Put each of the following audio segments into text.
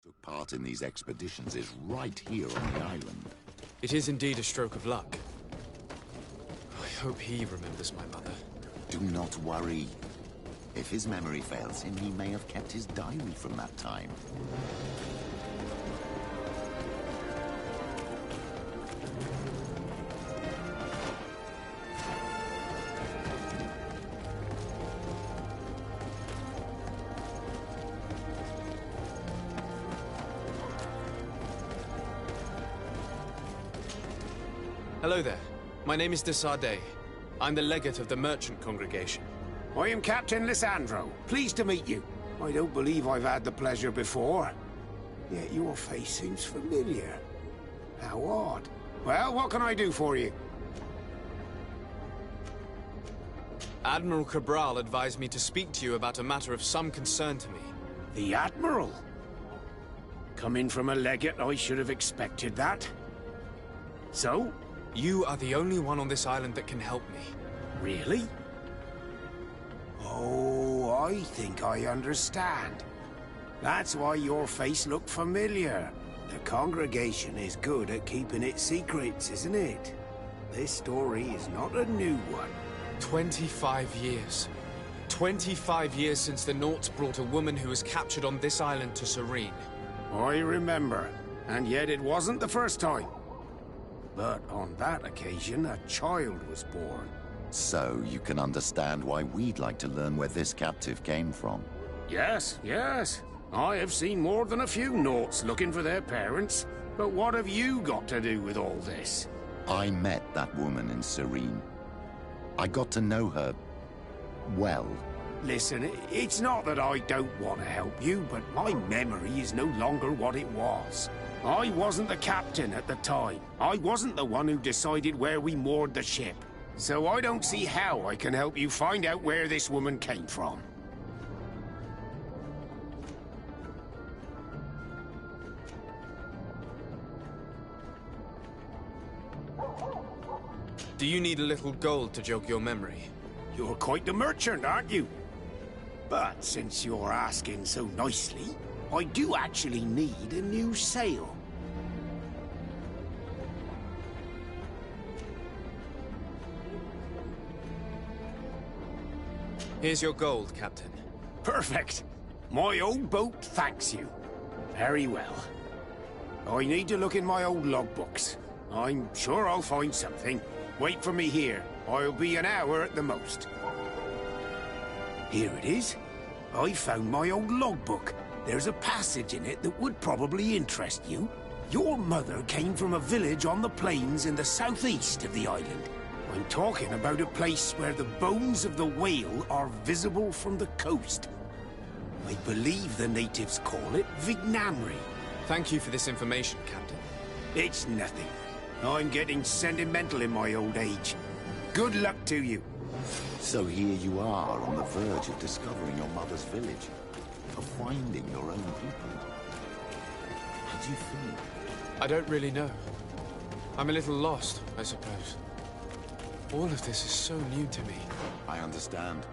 Took part in these expeditions is right here on the island. It is indeed a stroke of luck. I hope he remembers my mother. Do not worry. If his memory fails him, he may have kept his diary from that time. Hello there. My name is Desade. I'm the legate of the merchant congregation. I am Captain Lysandro. Pleased to meet you. I don't believe I've had the pleasure before. Yet your face seems familiar. How odd. Well, what can I do for you? Admiral Cabral advised me to speak to you about a matter of some concern to me. The Admiral? Coming from a legate, I should have expected that. So? You are the only one on this island that can help me. Really? Oh, I think I understand. That's why your face looked familiar. The congregation is good at keeping its secrets, isn't it? This story is not a new one. 25 years. 25 years since the Nauts brought a woman who was captured on this island to Serene. I remember. And yet it wasn't the first time. But on that occasion, a child was born. So you can understand why we'd like to learn where this captive came from. Yes, yes. I have seen more than a few Nauts looking for their parents. But what have you got to do with all this? I met that woman in Serene. I got to know her well. Listen, it's not that I don't want to help you, but my memory is no longer what it was. I wasn't the captain at the time. I wasn't the one who decided where we moored the ship. So I don't see how I can help you find out where this woman came from. Do you need a little gold to jog your memory? You're quite the merchant, aren't you? But since you're asking so nicely, I do actually need a new sail. Here's your gold, Captain. Perfect. My old boat thanks you. Very well. I need to look in my old logbooks. I'm sure I'll find something. Wait for me here. I'll be an hour at the most. Here it is. I found my old logbook. There's a passage in it that would probably interest you. Your mother came from a village on the plains in the southeast of the island. I'm talking about a place where the bones of the whale are visible from the coast. I believe the natives call it Vignamri. Thank you for this information, Captain. It's nothing. I'm getting sentimental in my old age. Good luck to you. So here you are on the verge of discovering your mother's village, of finding your own people. How do you feel? I don't really know. I'm a little lost, I suppose. All of this is so new to me. I understand.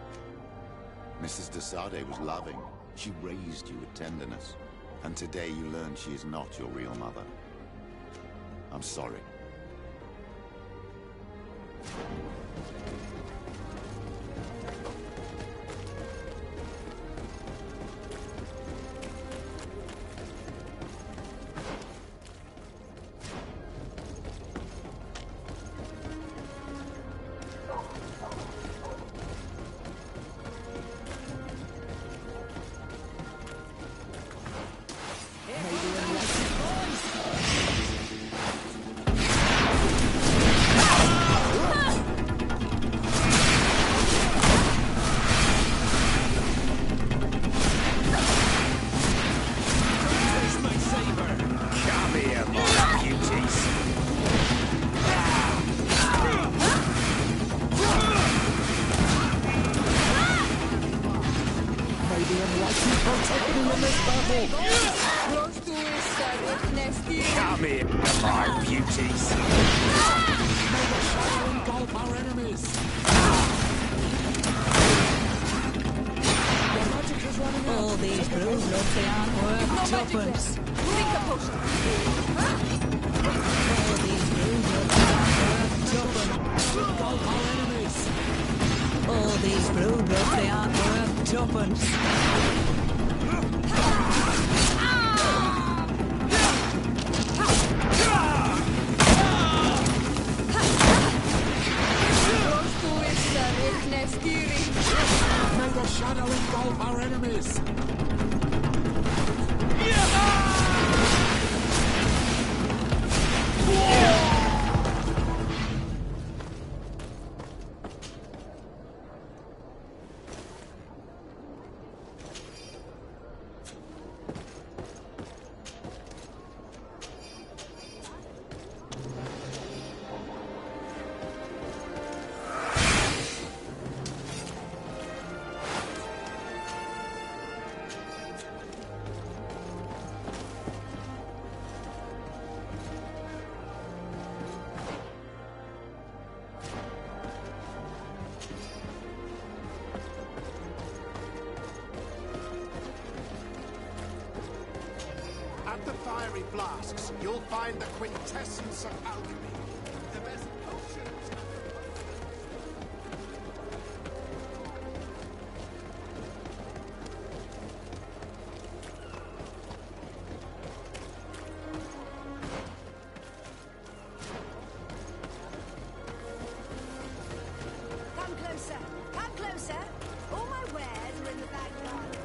Mrs. Desade was loving. She raised you with tenderness. And today you learn she is not your real mother. I'm sorry. Come here, my beauties. May the shadow engulf our enemies. Your magic is running out. these brews look they aren't worth tuppence. Drink a potion. All these brews look they aren't worth tuppence. Look out our enemies. All these brews look they aren't worth tuppence. May the shadow engulf our enemies! At the fiery flasks, you'll find the quintessence of alchemy. The best potions. Come closer. Come closer. All my wares are in the back garden.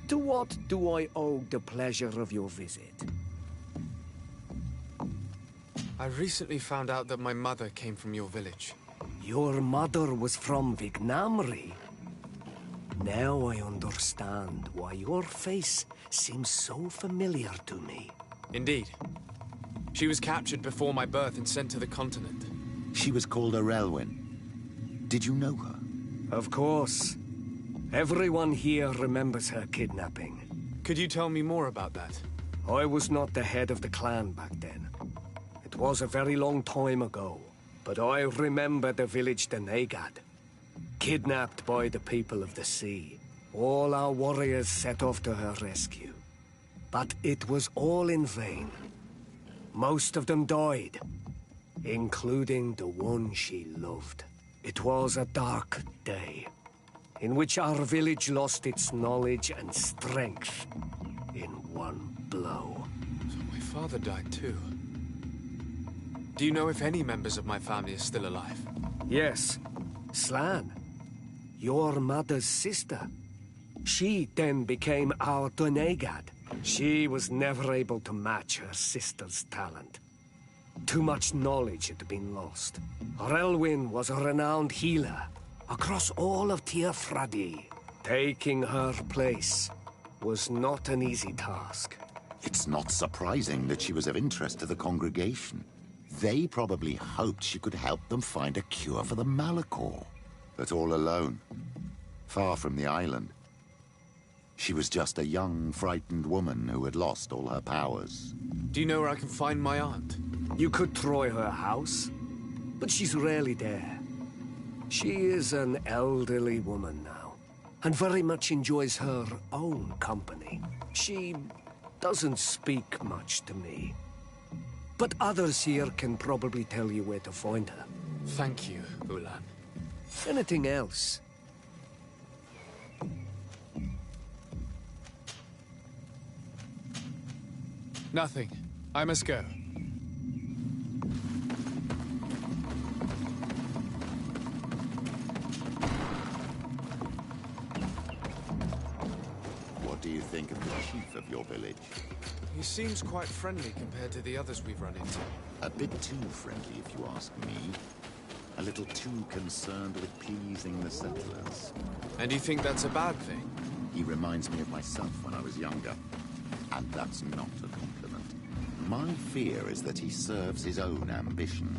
To what do I owe the pleasure of your visit? I recently found out that my mother came from your village. Your mother was from Vignamri. Now I understand why your face seems so familiar to me. Indeed. She was captured before my birth and sent to the continent. She was called Arelwyn. Did you know her? Of course. Everyone here remembers her kidnapping. Could you tell me more about that? I was not the head of the clan back then. It was a very long time ago. But I remember the village Denegad. Kidnapped by the people of the sea. All our warriors set off to her rescue. But it was all in vain. Most of them died, including the one she loved. It was a dark day, in which our village lost its knowledge and strength in one blow. So my father died too. Do you know if any members of my family are still alive? Yes, Slan, your mother's sister. She then became our Donegad. She was never able to match her sister's talent. Too much knowledge had been lost. Relwyn was a renowned healer across all of Teofradi. Taking her place was not an easy task. It's not surprising that she was of interest to the congregation. They probably hoped she could help them find a cure for the Malachor. But all alone, far from the island. She was just a young, frightened woman who had lost all her powers. Do you know where I can find my aunt? You could try her house, but she's rarely there. She is an elderly woman now, and very much enjoys her own company. She doesn't speak much to me. But others here can probably tell you where to find her. Thank you, Ulan. Anything else? Nothing. I must go. What do you think of the chief of your village? He seems quite friendly compared to the others we've run into. A bit too friendly, if you ask me. A little too concerned with pleasing the settlers. And you think that's a bad thing? He reminds me of myself when I was younger. And that's not a compliment. My fear is that he serves his own ambition.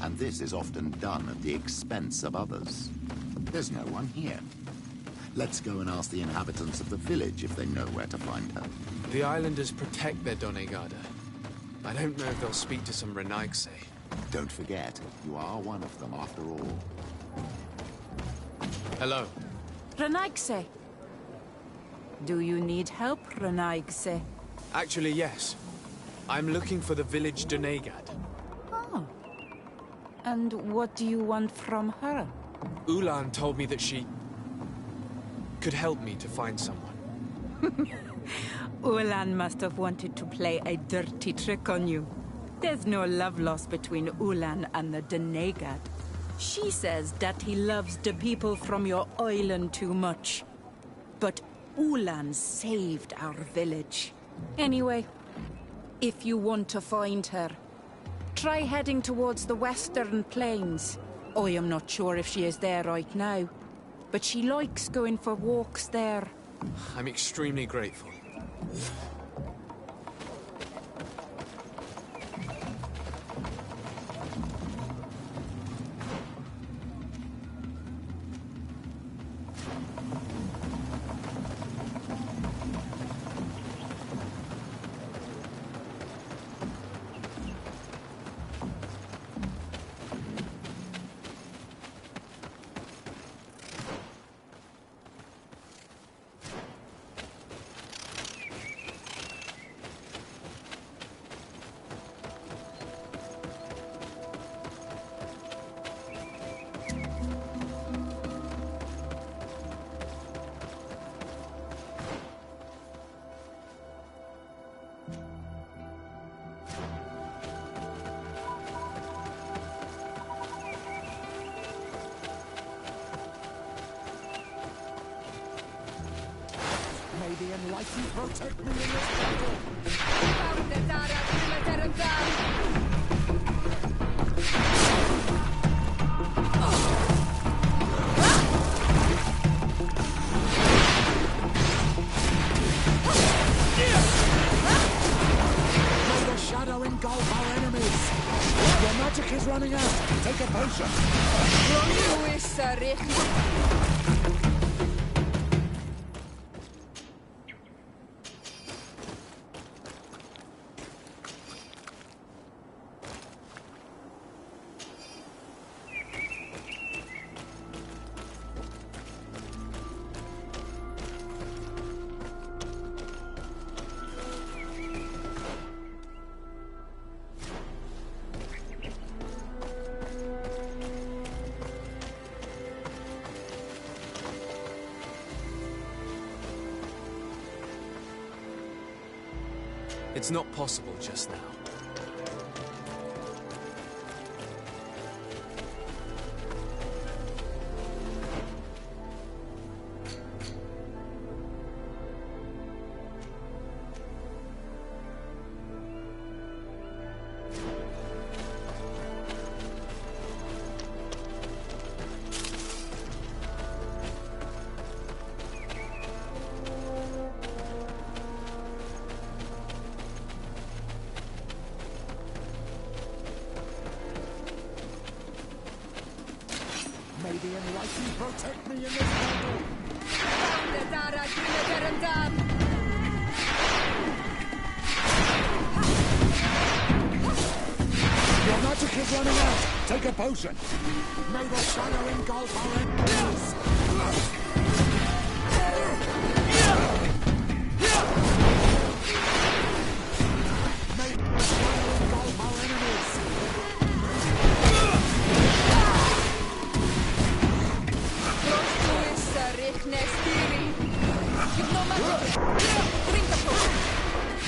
And this is often done at the expense of others. There's no one here. Let's go and ask the inhabitants of the village if they know where to find her. The islanders protect their Donegada. I don't know if they'll speak to some Renaigse. Don't forget, you are one of them after all. Hello. Renaigse. Do you need help, Renaigse? Actually, yes. I'm looking for the village Donegad. Oh. And what do you want from her? Ulan told me that she could help me to find someone. Ulan must have wanted to play a dirty trick on you. There's no love lost between Ulan and the Donegad. She says that he loves the people from your island too much. But Ulan saved our village. Anyway, if you want to find her, try heading towards the western plains. I am not sure if she is there right now, but she likes going for walks there. I'm extremely grateful. May the enlightened protect me in this battle. running out. Take a potion. It's not possible just now. May the enlightened protect me in this battle. Your magic is running out. Take a potion. May the shadow engulf our enemies. May the shadow engulf our enemies.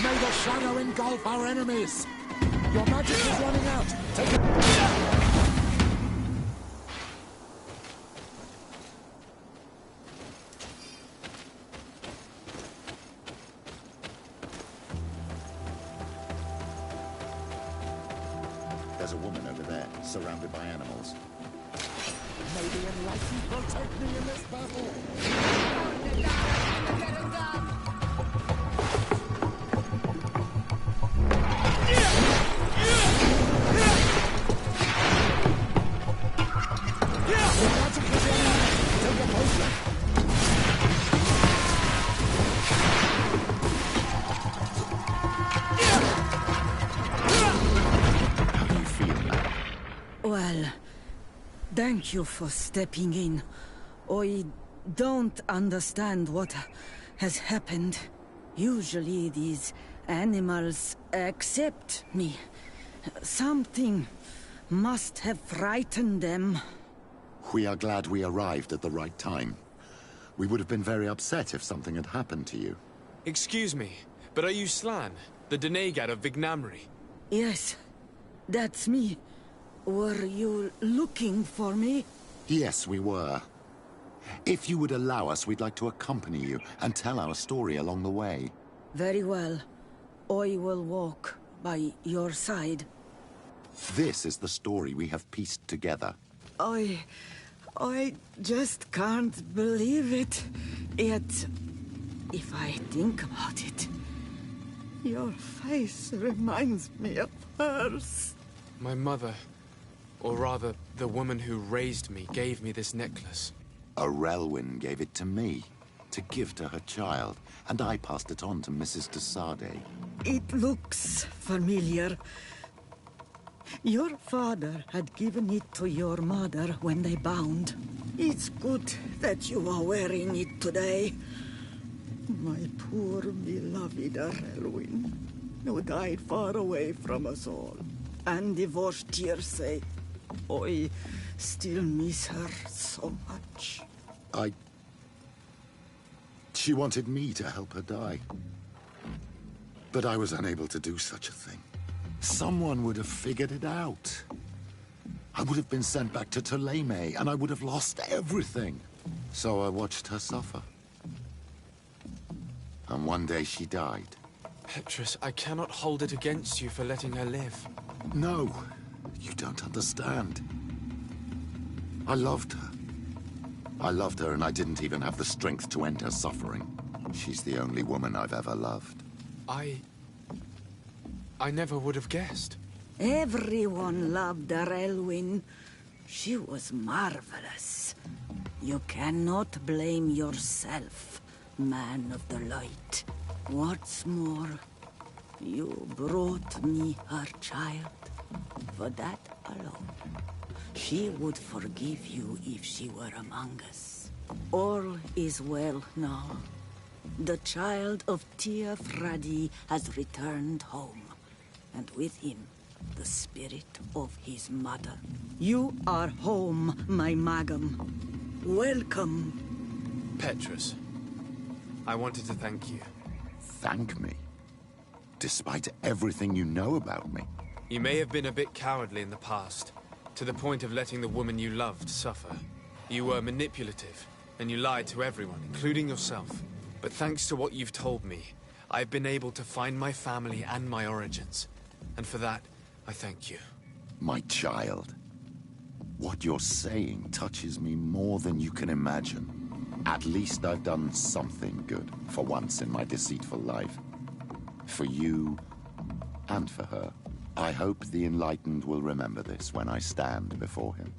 May the shadow engulf our enemies. Your magic is running out. Take it. There's a woman over there, surrounded by animals. May the enlightened protect me in this battle. Well, thank you for stepping in. I don't understand what has happened. Usually these animals accept me. Something must have frightened them. We are glad we arrived at the right time. We would have been very upset if something had happened to you. Excuse me, but are you Slan, the Denegad of Vignamri? Yes, that's me. Were you looking for me? Yes, we were. If you would allow us, we'd like to accompany you and tell our story along the way. Very well. I will walk by your side. This is the story we have pieced together. I just can't believe it. Yet, if I think about it, your face reminds me of hers. My mother, or rather, the woman who raised me, gave me this necklace. A Relwyn gave it to me, to give to her child, and I passed it on to Mrs. de Sade. It looks familiar. Your father had given it to your mother when they bound. It's good that you are wearing it today. My poor beloved Relwyn, who died far away from us all. And divorced Tirce. I still miss her so much. She wanted me to help her die. But I was unable to do such a thing. Someone would have figured it out. I would have been sent back to Ptolemy, and I would have lost everything. So I watched her suffer. And one day she died. Petrus, I cannot hold it against you for letting her live. No, you don't understand. I loved her. I loved her, and I didn't even have the strength to end her suffering. She's the only woman I've ever loved. I never would have guessed. Everyone loved her, Elwyn. She was marvelous. You cannot blame yourself, man of the light. What's more, you brought me her child. For that alone, she would forgive you if she were among us. All is well now. The child of Tia Fradi has returned home, and with him, the spirit of his mother. You are home, my Magam. Welcome. Petrus, I wanted to thank you. Thank me? Despite everything you know about me? You may have been a bit cowardly in the past, to the point of letting the woman you loved suffer. You were manipulative, and you lied to everyone, including yourself. But thanks to what you've told me, I've been able to find my family and my origins. And for that, I thank you. My child. What you're saying touches me more than you can imagine. At least I've done something good, for once in my deceitful life. For you, and for her. I hope the Enlightened will remember this when I stand before him.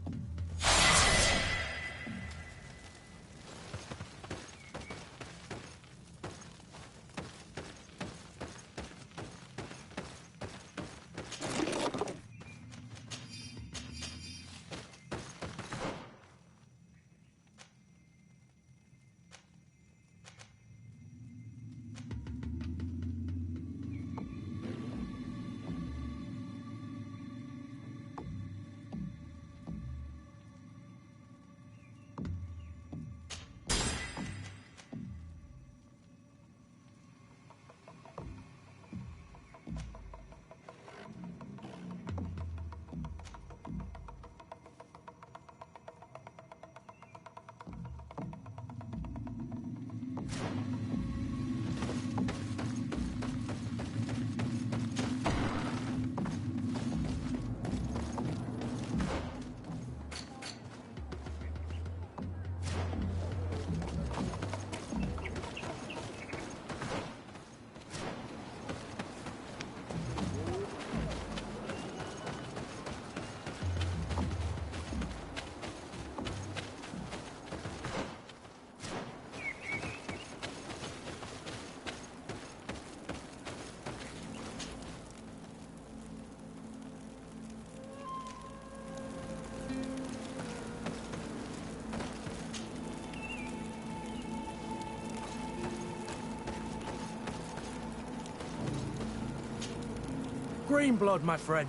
Greenblood, my friend.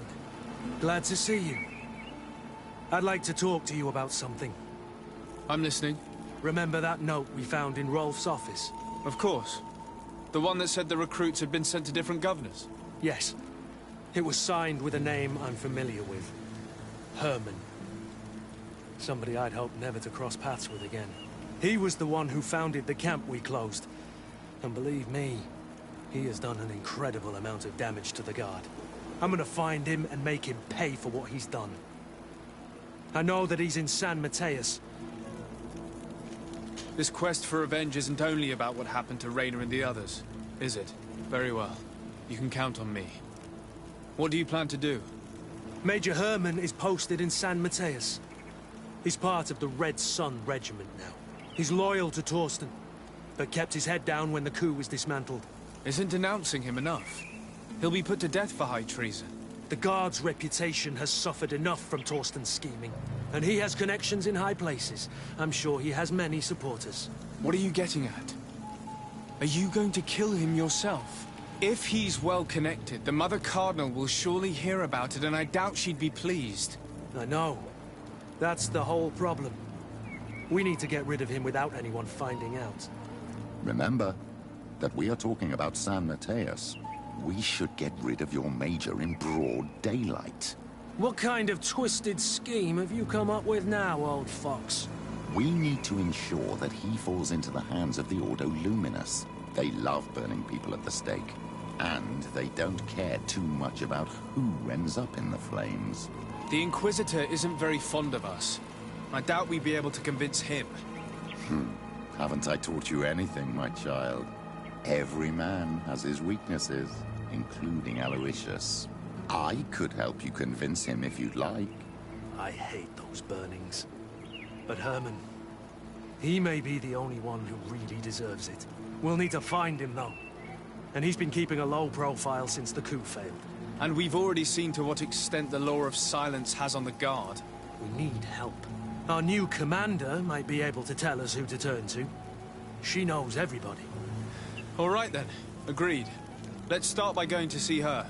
Glad to see you. I'd like to talk to you about something. I'm listening. Remember that note we found in Rolf's office? Of course. The one that said the recruits had been sent to different governors? Yes. It was signed with a name I'm familiar with. Herman. Somebody I'd hoped never to cross paths with again. He was the one who founded the camp we closed. And believe me, he has done an incredible amount of damage to the Guard. I'm gonna find him and make him pay for what he's done. I know that he's in San Mateus. This quest for revenge isn't only about what happened to Raynor and the others, is it? Very well. You can count on me. What do you plan to do? Major Herman is posted in San Mateus. He's part of the Red Sun Regiment now. He's loyal to Torsten, but kept his head down when the coup was dismantled. Isn't denouncing him enough? He'll be put to death for high treason. The Guard's reputation has suffered enough from Torsten's scheming. And he has connections in high places. I'm sure he has many supporters. What are you getting at? Are you going to kill him yourself? If he's well connected, the Mother Cardinal will surely hear about it, and I doubt she'd be pleased. I know. That's the whole problem. We need to get rid of him without anyone finding out. Remember that we are talking about San Mateus. We should get rid of your Major in broad daylight. What kind of twisted scheme have you come up with now, old fox? We need to ensure that he falls into the hands of the Ordo Luminous. They love burning people at the stake. And they don't care too much about who ends up in the flames. The Inquisitor isn't very fond of us. I doubt we'd be able to convince him. Haven't I taught you anything, my child? Every man has his weaknesses, including Aloysius. I could help you convince him if you'd like. I hate those burnings. But Herman, he may be the only one who really deserves it. We'll need to find him, though. And he's been keeping a low profile since the coup failed. And we've already seen to what extent the law of silence has on the guard. We need help. Our new commander might be able to tell us who to turn to. She knows everybody. All right then. Agreed. Let's start by going to see her.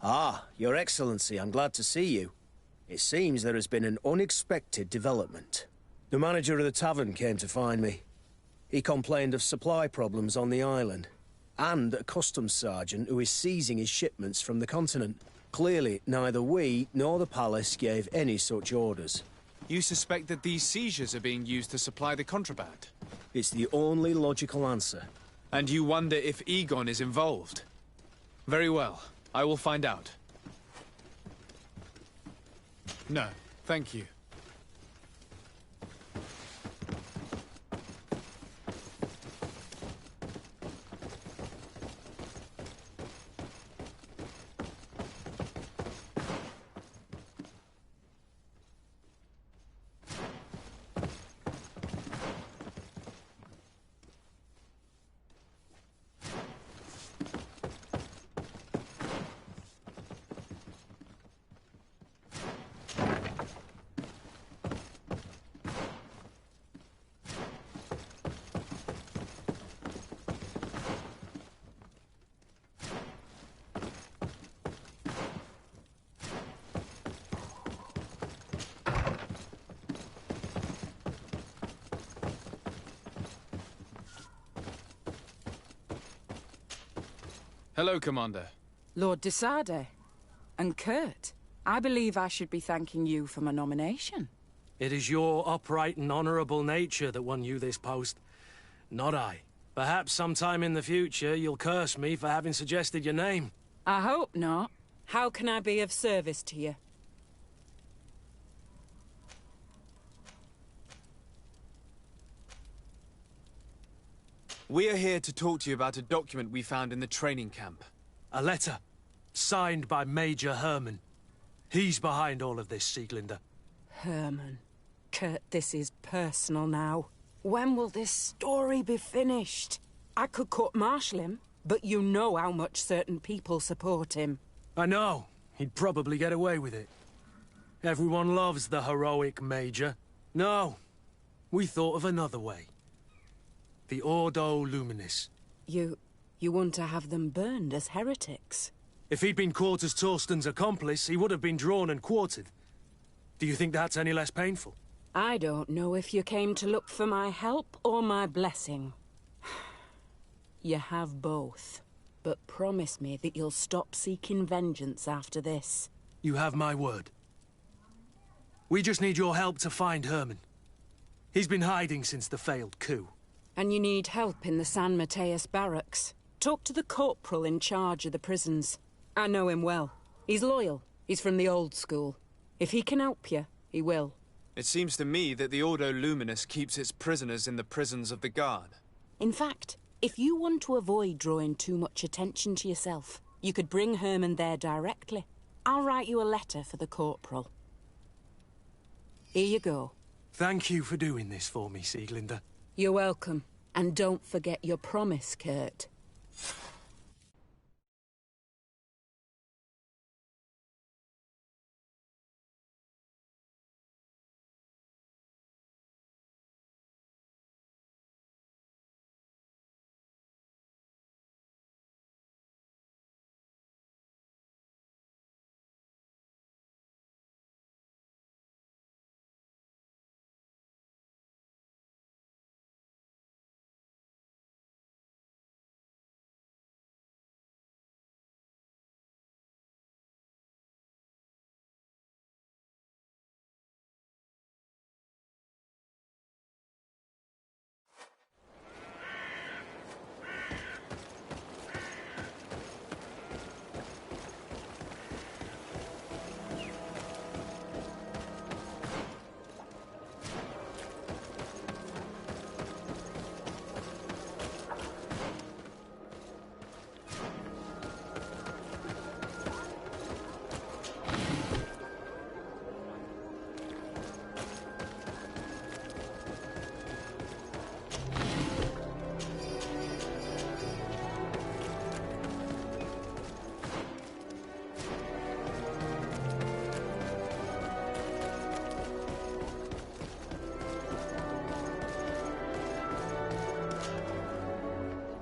Ah, Your Excellency, I'm glad to see you. It seems there has been an unexpected development. The manager of the tavern came to find me. He complained of supply problems on the island, and a customs sergeant who is seizing his shipments from the continent. Clearly, neither we nor the palace gave any such orders. You suspect that these seizures are being used to supply the contraband? It's the only logical answer. And you wonder if Egon is involved? Very well. I will find out. No, thank you. Hello, Commander. Lord de Sade. And Kurt, I believe I should be thanking you for my nomination. It is your upright and honorable nature that won you this post, not I. Perhaps sometime in the future you'll curse me for having suggested your name. I hope not. How can I be of service to you? We are here to talk to you about a document we found in the training camp. A letter, signed by Major Herman. He's behind all of this, Sieglinder. Herman. Kurt, this is personal now. When will this story be finished? I could court-martial him, but you know how much certain people support him. I know. He'd probably get away with it. Everyone loves the heroic Major. No, we thought of another way. The Ordo Luminis. You want to have them burned as heretics? If he'd been caught as Torsten's accomplice, he would have been drawn and quartered. Do you think that's any less painful? I don't know if you came to look for my help or my blessing. You have both. But promise me that you'll stop seeking vengeance after this. You have my word. We just need your help to find Herman. He's been hiding since the failed coup. And you need help in the San Mateus barracks. Talk to the corporal in charge of the prisons. I know him well. He's loyal. He's from the old school. If he can help you, he will. It seems to me that the Ordo Luminis keeps its prisoners in the prisons of the Guard. In fact, if you want to avoid drawing too much attention to yourself, you could bring Herman there directly. I'll write you a letter for the corporal. Here you go. Thank you for doing this for me, Sieglinder. You're welcome. And don't forget your promise, Kurt.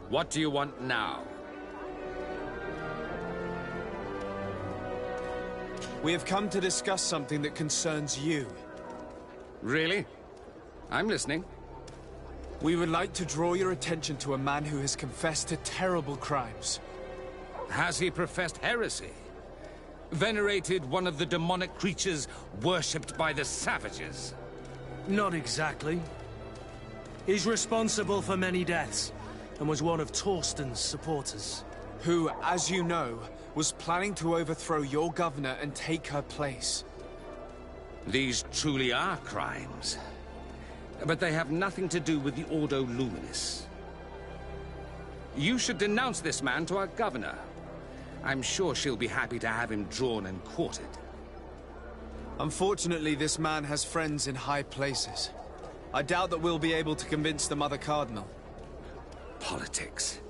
What do you want now? We have come to discuss something that concerns you. Really? I'm listening. We would like to draw your attention to a man who has confessed to terrible crimes. Has he professed heresy? Venerated one of the demonic creatures worshipped by the savages? Not exactly. He's responsible for many deaths, and was one of Torsten's supporters. Who, as you know, was planning to overthrow your governor and take her place. These truly are crimes. But they have nothing to do with the Ordo Luminis. You should denounce this man to our governor. I'm sure she'll be happy to have him drawn and quartered. Unfortunately, this man has friends in high places. I doubt that we'll be able to convince the Mother Cardinal. Politics.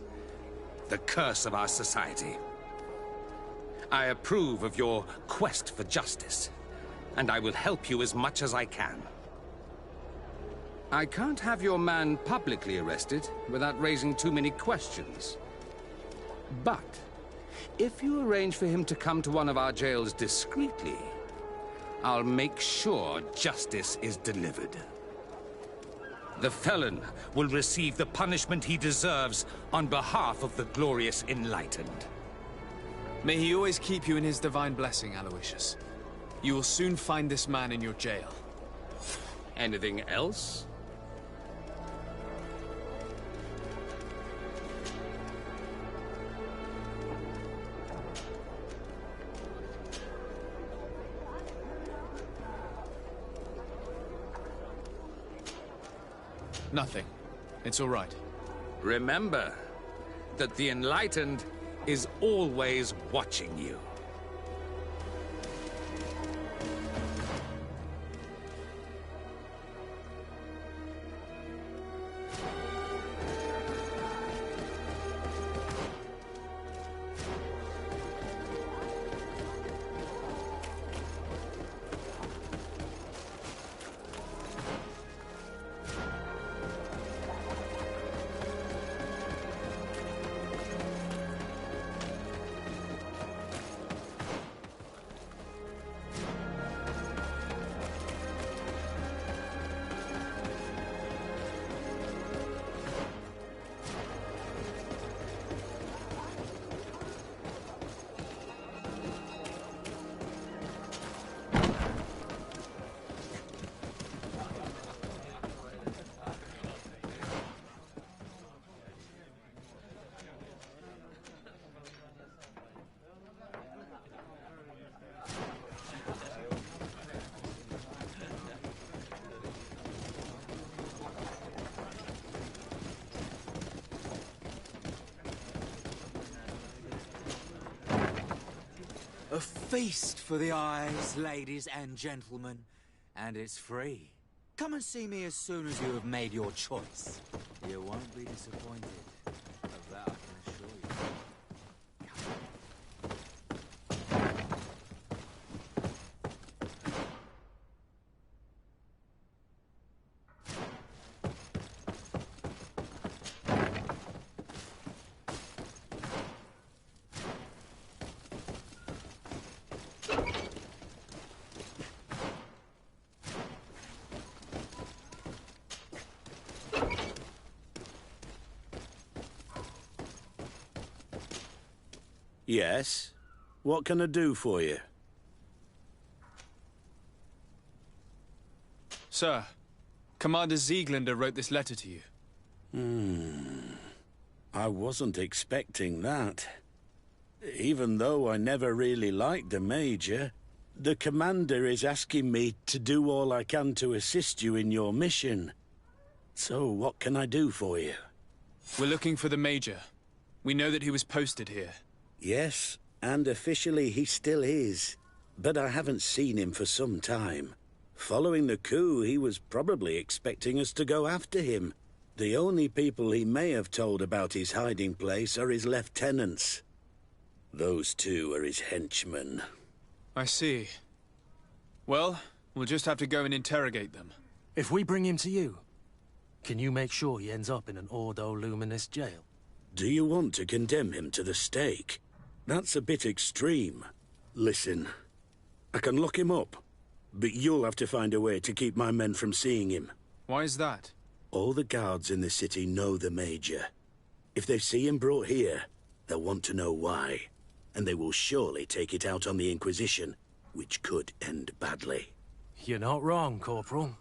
The curse of our society. I approve of your quest for justice, and I will help you as much as I can. I can't have your man publicly arrested without raising too many questions. But if you arrange for him to come to one of our jails discreetly, I'll make sure justice is delivered. The felon will receive the punishment he deserves on behalf of the glorious Enlightened. May he always keep you in his divine blessing, Aloysius. You will soon find this man in your jail. Anything else? Nothing. It's all right. Remember that the Enlightened is always watching you. A feast for the eyes, ladies and gentlemen, and it's free. Come and see me as soon as you have made your choice. You won't be disappointed. Of that I can assure you. Yes? What can I do for you? Sir, Commander Zieglander wrote this letter to you. I wasn't expecting that. Even though I never really liked the Major, the Commander is asking me to do all I can to assist you in your mission. So what can I do for you? We're looking for the Major. We know that he was posted here. Yes, and officially he still is. But I haven't seen him for some time. Following the coup, he was probably expecting us to go after him. The only people he may have told about his hiding place are his lieutenants. Those two are his henchmen. I see. Well, we'll just have to go and interrogate them. If we bring him to you, can you make sure he ends up in an Ordo Luminous jail? Do you want to condemn him to the stake? That's a bit extreme. Listen, I can lock him up, but you'll have to find a way to keep my men from seeing him. Why is that? All the guards in the city know the Major. If they see him brought here, they'll want to know why. And they will surely take it out on the Inquisition, which could end badly. You're not wrong, Corporal.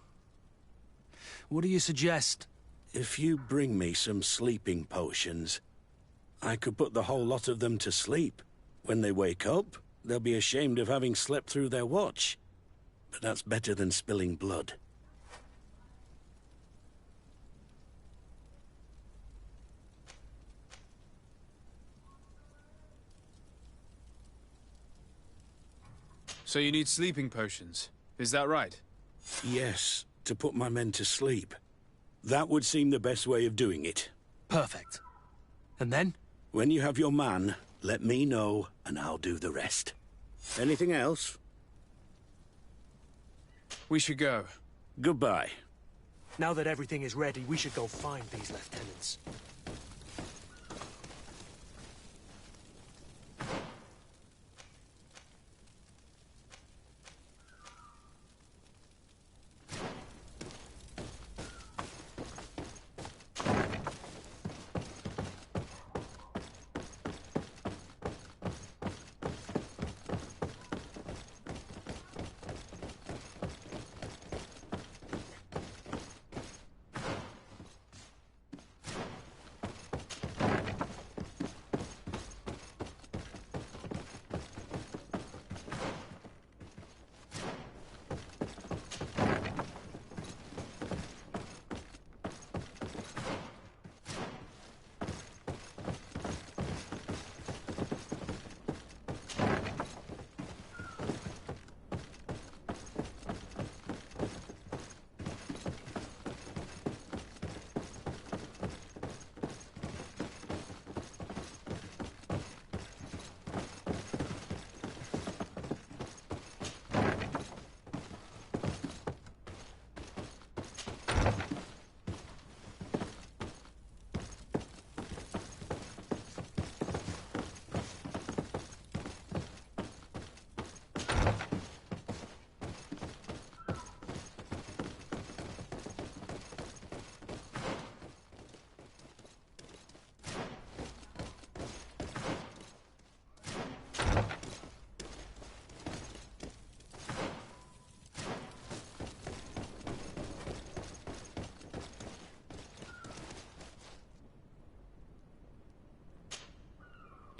What do you suggest? If you bring me some sleeping potions, I could put the whole lot of them to sleep. When they wake up, they'll be ashamed of having slept through their watch. But that's better than spilling blood. So you need sleeping potions, is that right? Yes, to put my men to sleep. That would seem the best way of doing it. Perfect. And then? When you have your man, let me know, and I'll do the rest. Anything else? We should go. Goodbye. Now that everything is ready, we should go find these lieutenants.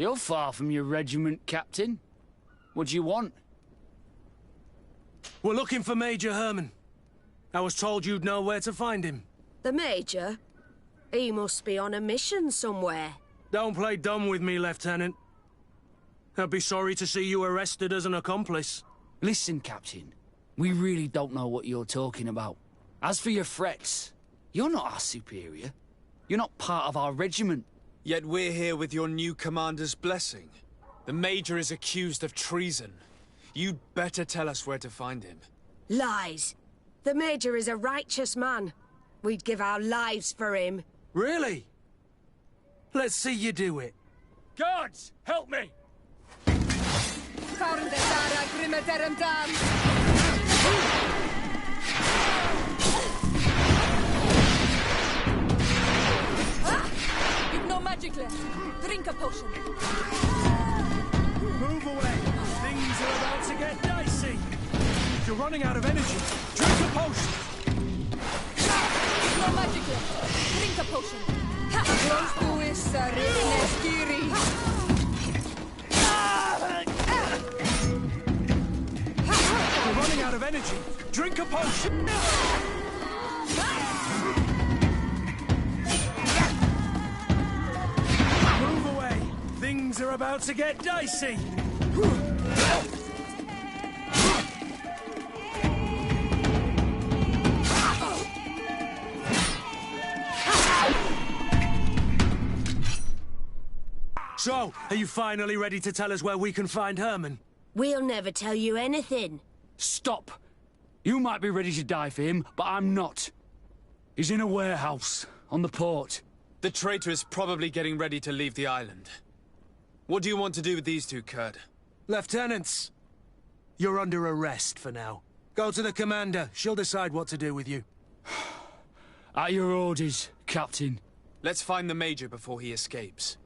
You're far from your regiment, Captain. What do you want? We're looking for Major Herman. I was told you'd know where to find him. The Major? He must be on a mission somewhere. Don't play dumb with me, Lieutenant. I'd be sorry to see you arrested as an accomplice. Listen, Captain. We really don't know what you're talking about. As for your threats, you're not our superior. You're not part of our regiment. Yet we're here with your new commander's blessing. The Major is accused of treason. You'd better tell us where to find him. Lies. The Major is a righteous man. We'd give our lives for him. Really? Let's see you do it. Guards, help me! You've no magic left. Drink a potion. Move away. Things are about to get dicey. You're running out of energy. Drink a potion. You've no magic left. Drink a potion. Close to is Nestiri. You're running out of energy. Drink a potion. Move away. Things are about to get dicey. So, are you finally ready to tell us where we can find Herman? We'll never tell you anything. Stop! You might be ready to die for him, but I'm not. He's in a warehouse, on the port. The traitor is probably getting ready to leave the island. What do you want to do with these two, Kurd? Lieutenants, you're under arrest for now. Go to the commander. She'll decide what to do with you. At your orders, Captain. Let's find the Major before he escapes.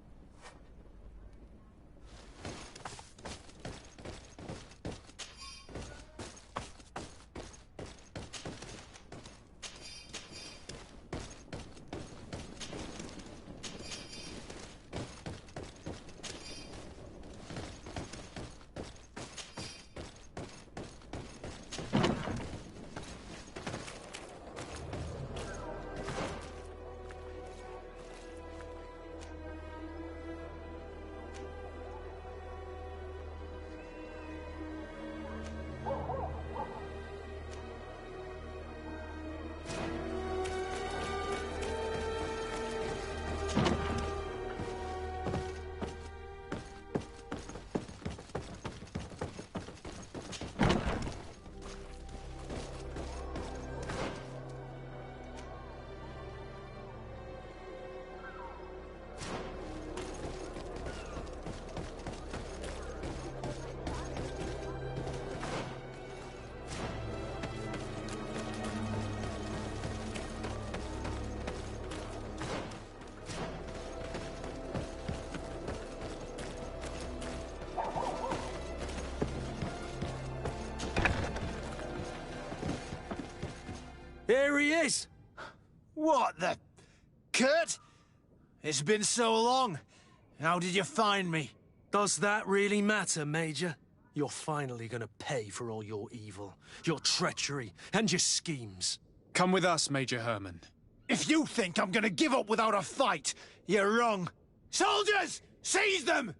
Here he is! What the... Kurt? It's been so long. How did you find me? Does that really matter, Major? You're finally gonna pay for all your evil, your treachery, and your schemes. Come with us, Major Herman. If you think I'm gonna give up without a fight, you're wrong. Soldiers! Seize them!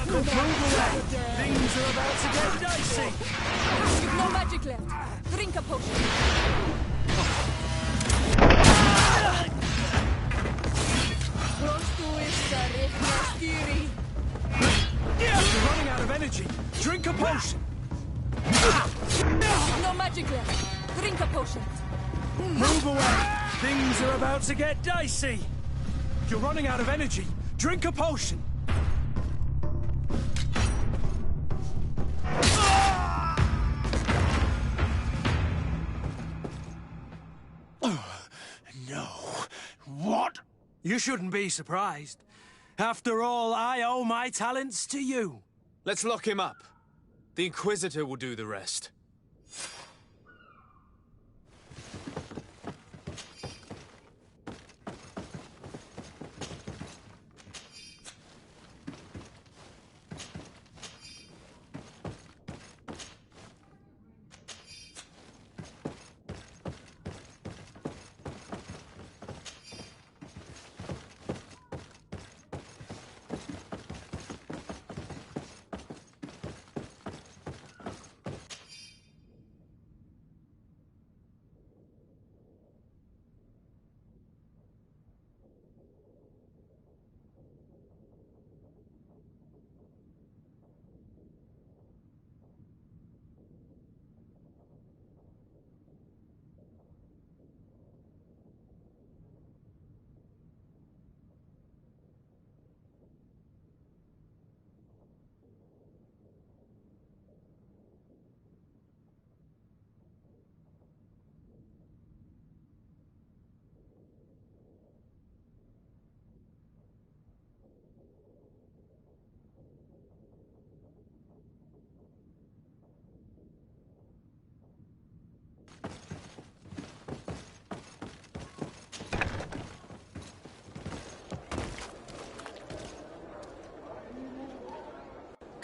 Move away! Things are about to get dicey! You've no magic left. Drink a potion. You're running out of energy. Drink a potion. No magic left. Drink a potion. Move away. Things are about to get dicey. You're running out of energy. Drink a potion. No. What? You shouldn't be surprised. After all, I owe my talents to you. Let's lock him up. The Inquisitor will do the rest.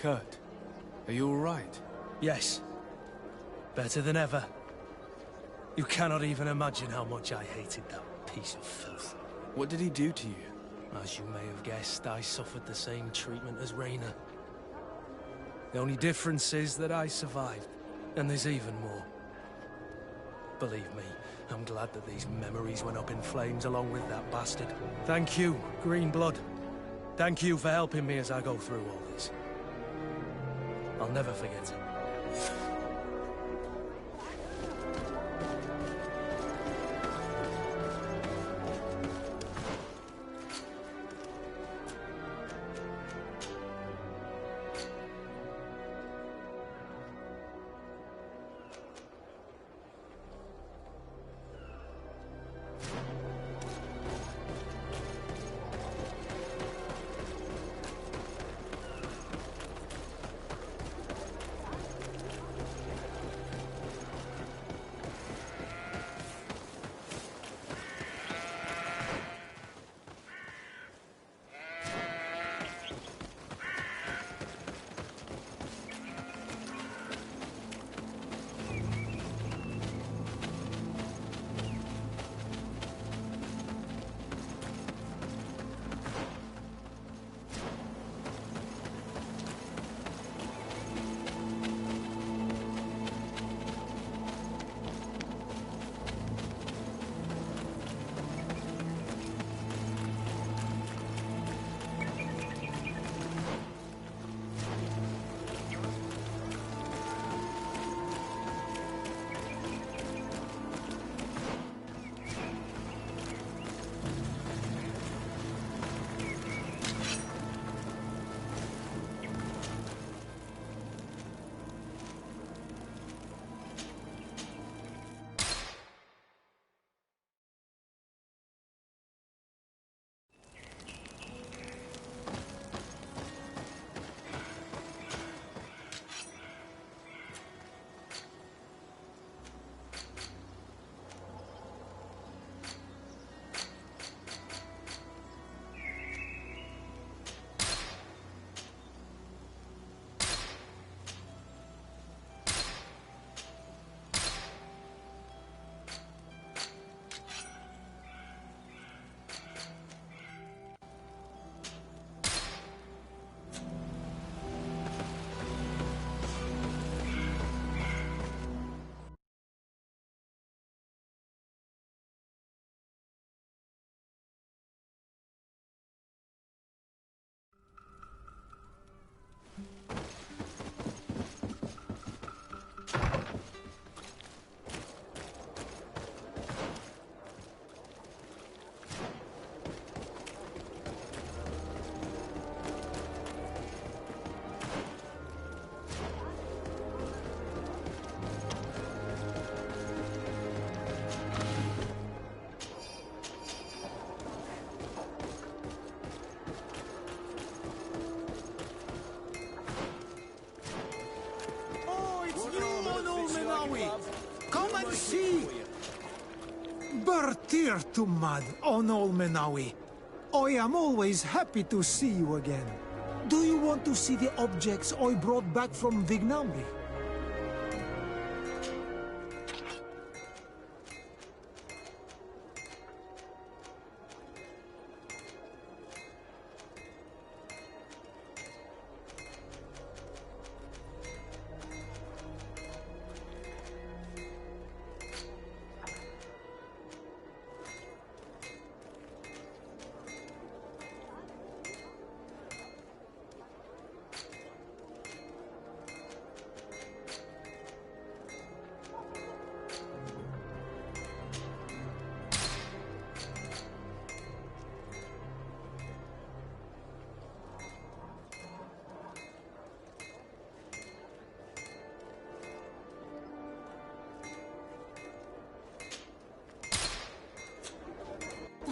Kurt, are you all right? Yes. Better than ever. You cannot even imagine how much I hated that piece of filth. What did he do to you? As you may have guessed, I suffered the same treatment as Rayna. The only difference is that I survived, and there's even more. Believe me, I'm glad that these memories went up in flames along with that bastard. Thank you, Greenblood. Thank you for helping me as I go through all this. I'll never forget it. Come and see! Bertir Tumad, Onol Menawi. I am always happy to see you again. Do you want to see the objects I brought back from Vignamri?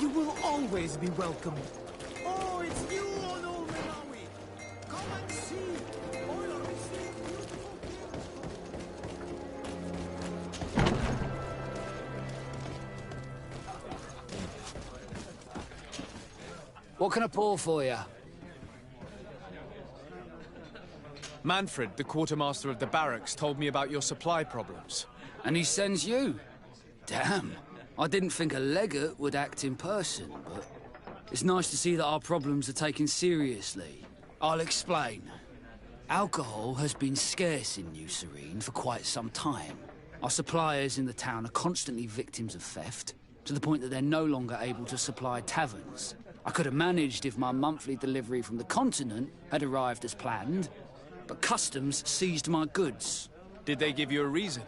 You will always be welcome. Oh, it's you, Onol Menawi. Come and see. Oil received beautiful What can I pour for you? Manfred, the quartermaster of the barracks, told me about your supply problems. And he sends you? Damn. I didn't think a legate would act in person, but it's nice to see that our problems are taken seriously. I'll explain. Alcohol has been scarce in New Serene for quite some time. Our suppliers in the town are constantly victims of theft, to the point that they're no longer able to supply taverns. I could have managed if my monthly delivery from the continent had arrived as planned, but customs seized my goods. Did they give you a reason?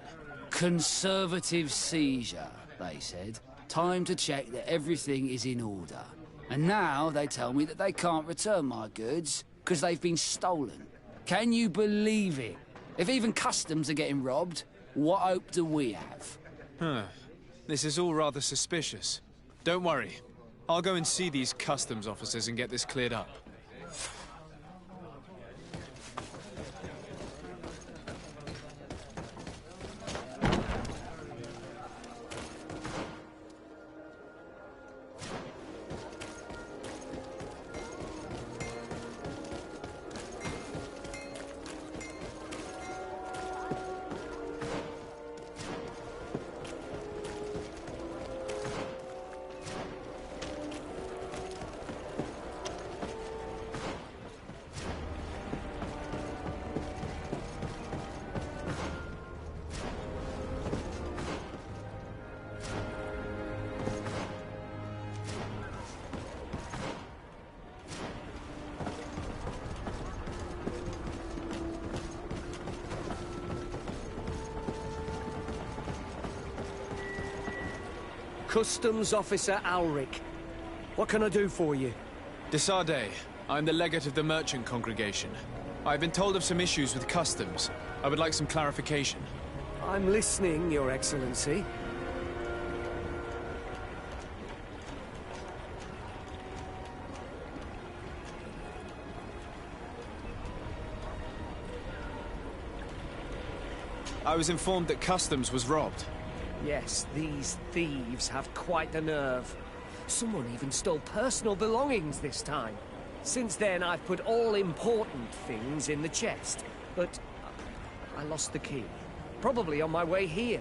Conservative seizure, they said. Time to check that everything is in order. And now they tell me that they can't return my goods because they've been stolen. Can you believe it? If even customs are getting robbed, what hope do we have? Huh. This is all rather suspicious. Don't worry. I'll go and see these customs officers and get this cleared up. Customs Officer Alric. What can I do for you? Desade, I'm the legate of the merchant congregation. I've been told of some issues with customs. I would like some clarification. I'm listening, Your Excellency. I was informed that customs was robbed. Yes, these thieves have quite the nerve. Someone even stole personal belongings this time. Since then, I've put all important things in the chest. But I lost the key. Probably on my way here.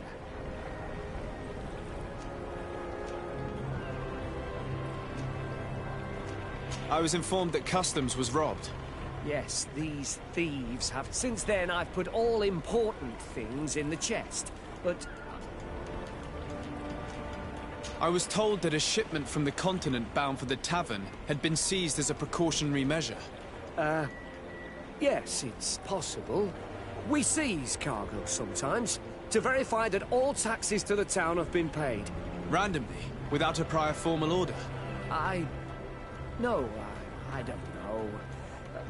I was informed that customs was robbed. Yes, these thieves have... Since then, I've put all important things in the chest. But I was told that a shipment from the continent bound for the tavern had been seized as a precautionary measure. Yes, it's possible. We seize cargo sometimes, to verify that all taxes to the town have been paid. Randomly, without a prior formal order? No, I don't know.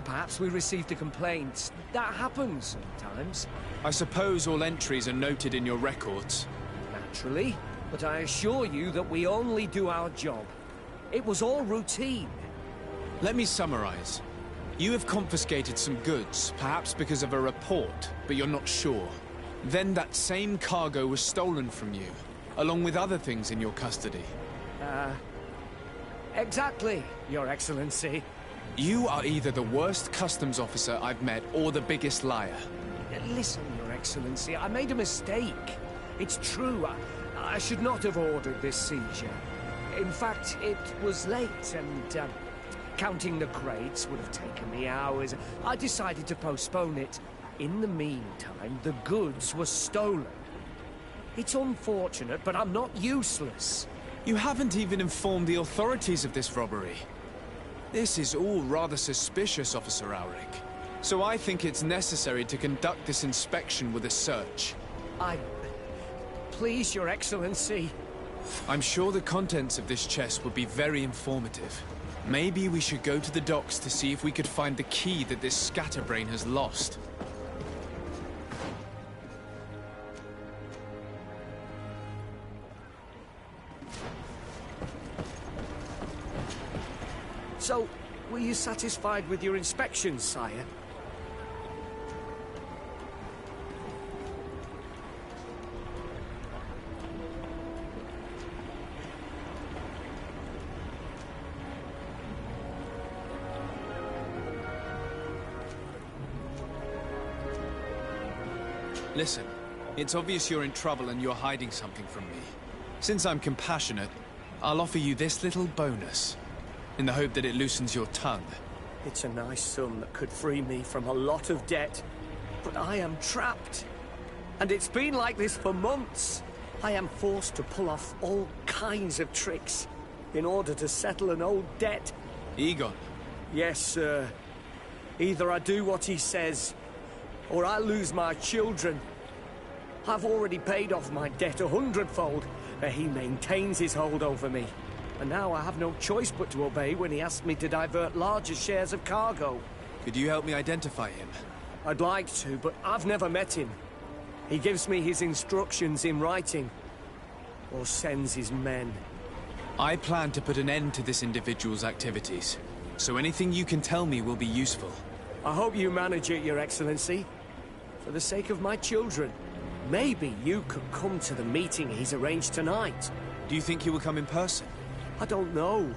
Perhaps we received a complaint. That happens sometimes. I suppose all entries are noted in your records. Naturally. But I assure you that we only do our job. It was all routine. Let me summarize. You have confiscated some goods, perhaps because of a report, but you're not sure. Then that same cargo was stolen from you, along with other things in your custody. Exactly, Your Excellency. You are either the worst customs officer I've met or the biggest liar. Listen, Your Excellency, I made a mistake. It's true. I should not have ordered this seizure. In fact, it was late, and counting the crates would have taken me hours. I decided to postpone it. In the meantime, the goods were stolen. It's unfortunate, but I'm not useless. You haven't even informed the authorities of this robbery. This is all rather suspicious, Officer Auric. So I think it's necessary to conduct this inspection with a search. Please, Your Excellency. I'm sure the contents of this chest would be very informative. Maybe we should go to the docks to see if we could find the key that this scatterbrain has lost. So, were you satisfied with your inspection, sire? Listen, it's obvious you're in trouble and you're hiding something from me. Since I'm compassionate, I'll offer you this little bonus, in the hope that it loosens your tongue. It's a nice sum that could free me from a lot of debt, but I am trapped. And it's been like this for months. I am forced to pull off all kinds of tricks in order to settle an old debt. Egon? Yes, sir. Either I do what he says, or I lose my children. I've already paid off my debt 100-fold, but he maintains his hold over me. And now I have no choice but to obey when he asks me to divert larger shares of cargo. Could you help me identify him? I'd like to, but I've never met him. He gives me his instructions in writing, or sends his men. I plan to put an end to this individual's activities, so anything you can tell me will be useful. I hope you manage it, Your Excellency. For the sake of my children, maybe you could come to the meeting he's arranged tonight. Do you think he will come in person? I don't know.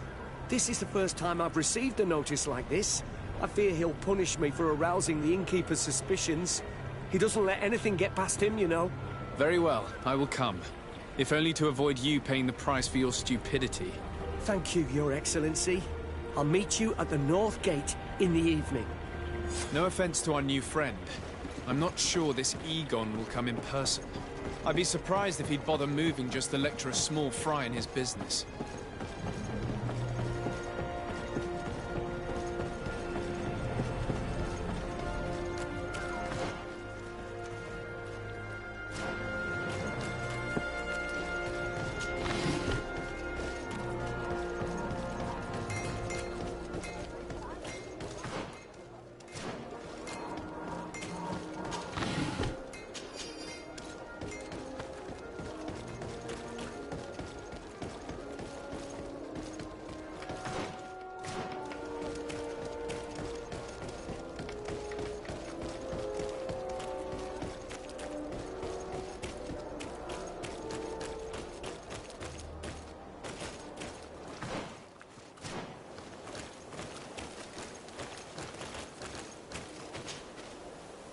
This is the first time I've received a notice like this. I fear he'll punish me for arousing the innkeeper's suspicions. He doesn't let anything get past him, you know. Very well, I will come. If only to avoid you paying the price for your stupidity. Thank you, Your Excellency. I'll meet you at the North Gate in the evening. No offense to our new friend. I'm not sure this Egon will come in person. I'd be surprised if he'd bother moving just to lecture a small fry in his business.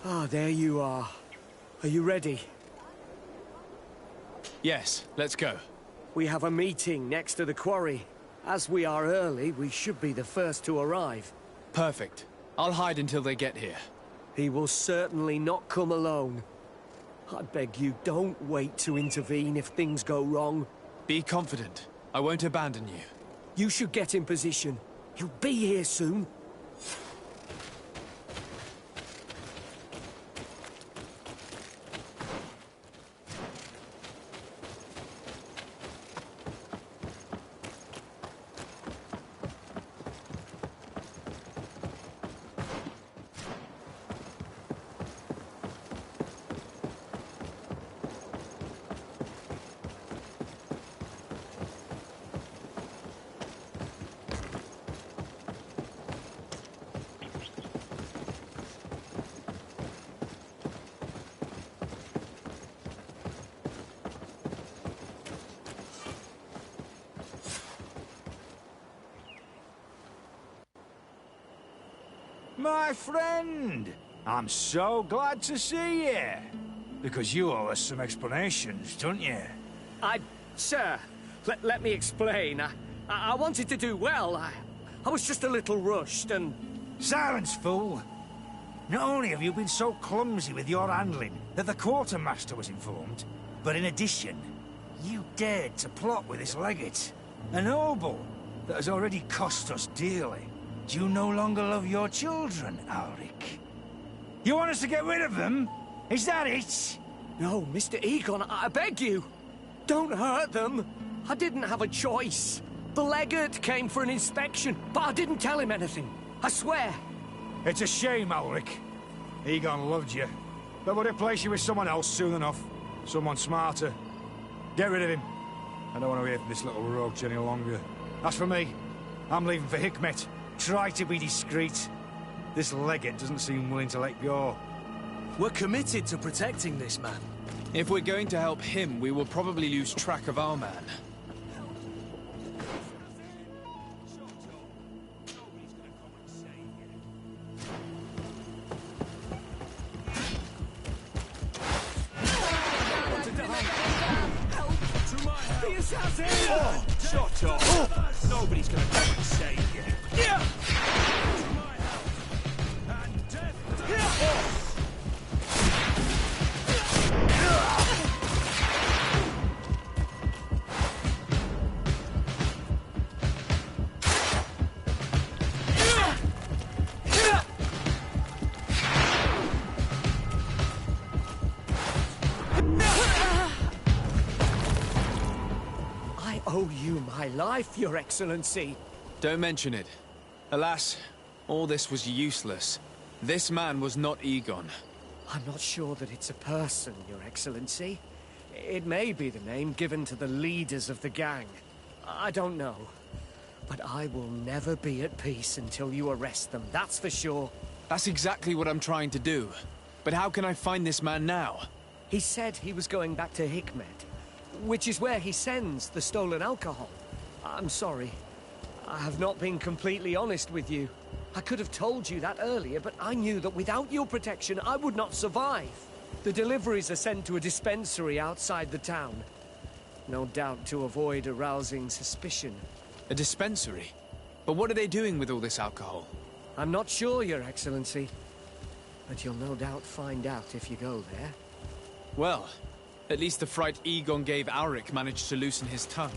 Ah, there you are. Are you ready? Yes, let's go. We have a meeting next to the quarry. As we are early, we should be the first to arrive. Perfect. I'll hide until they get here. He will certainly not come alone. I beg you, don't wait to intervene if things go wrong. Be confident. I won't abandon you. You should get in position. He'll be here soon. My friend! I'm so glad to see you. Because you owe us some explanations, don't you? Sir, let me explain. I wanted to do well. I was just a little rushed and... Silence, fool! Not only have you been so clumsy with your handling that the quartermaster was informed, but in addition, you dared to plot with this legate. A noble that has already cost us dearly. Do you no longer love your children, Ulrich? You want us to get rid of them? Is that it? No, Mr. Egon, I beg you. Don't hurt them. I didn't have a choice. The legate came for an inspection, but I didn't tell him anything. I swear. It's a shame, Ulrich. Egon loved you, but would replace you with someone else soon enough. Someone smarter. Get rid of him. I don't want to hear from this little roach any longer. As for me, I'm leaving for Hikmet. Try to be discreet. This legate doesn't seem willing to let go. We're committed to protecting this man. If we're going to help him, we will probably lose track of our man. Shut up! Nobody's gonna come and save you. I owe you my life, Your Excellency. Don't mention it. Alas, all this was useless. This man was not Egon. I'm not sure that it's a person, Your Excellency. It may be the name given to the leaders of the gang. I don't know. But I will never be at peace until you arrest them, that's for sure. That's exactly what I'm trying to do. But how can I find this man now? He said he was going back to Hikmet, which is where he sends the stolen alcohol. I'm sorry. I have not been completely honest with you. I could have told you that earlier, but I knew that without your protection, I would not survive. The deliveries are sent to a dispensary outside the town. No doubt to avoid arousing suspicion. A dispensary? But what are they doing with all this alcohol? I'm not sure, Your Excellency. But you'll no doubt find out if you go there. Well, at least the fright Egon gave Auric managed to loosen his tongue.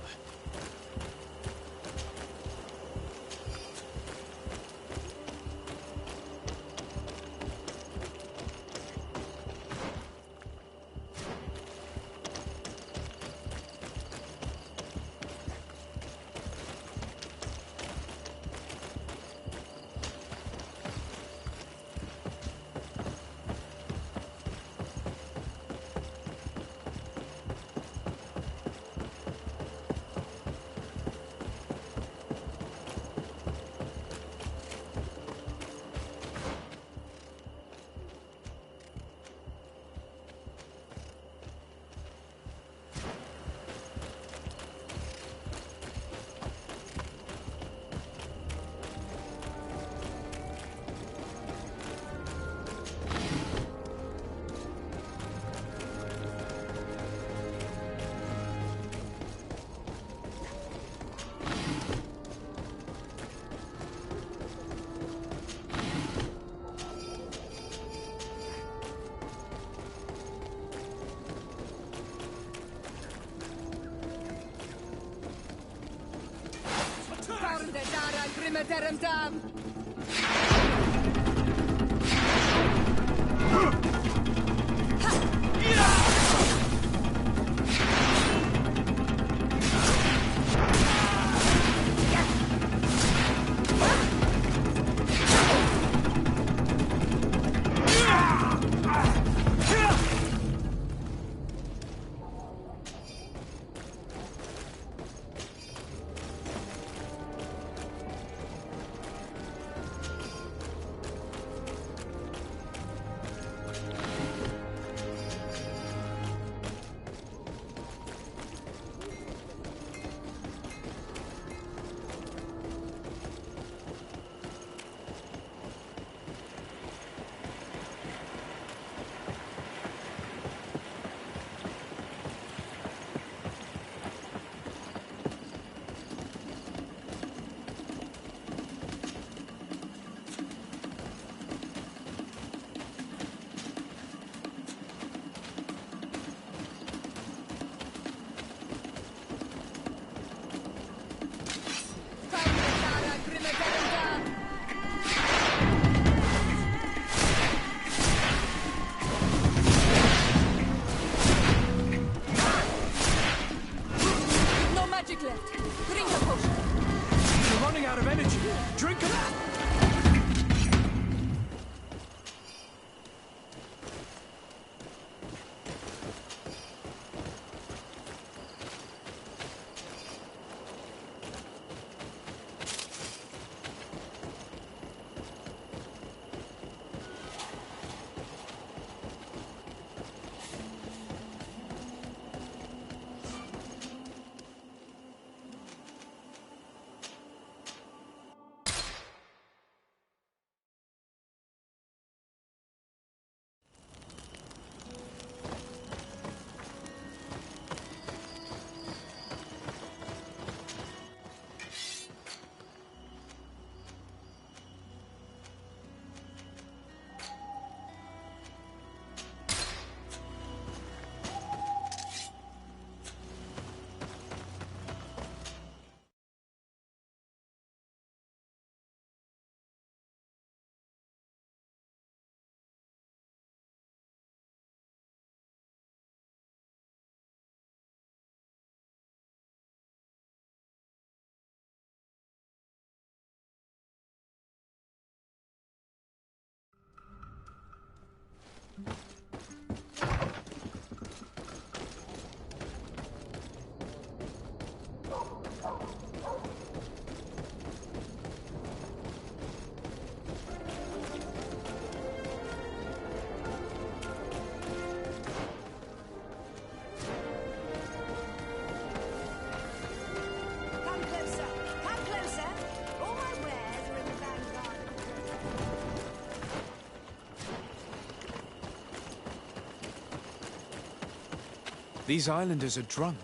These islanders are drunk.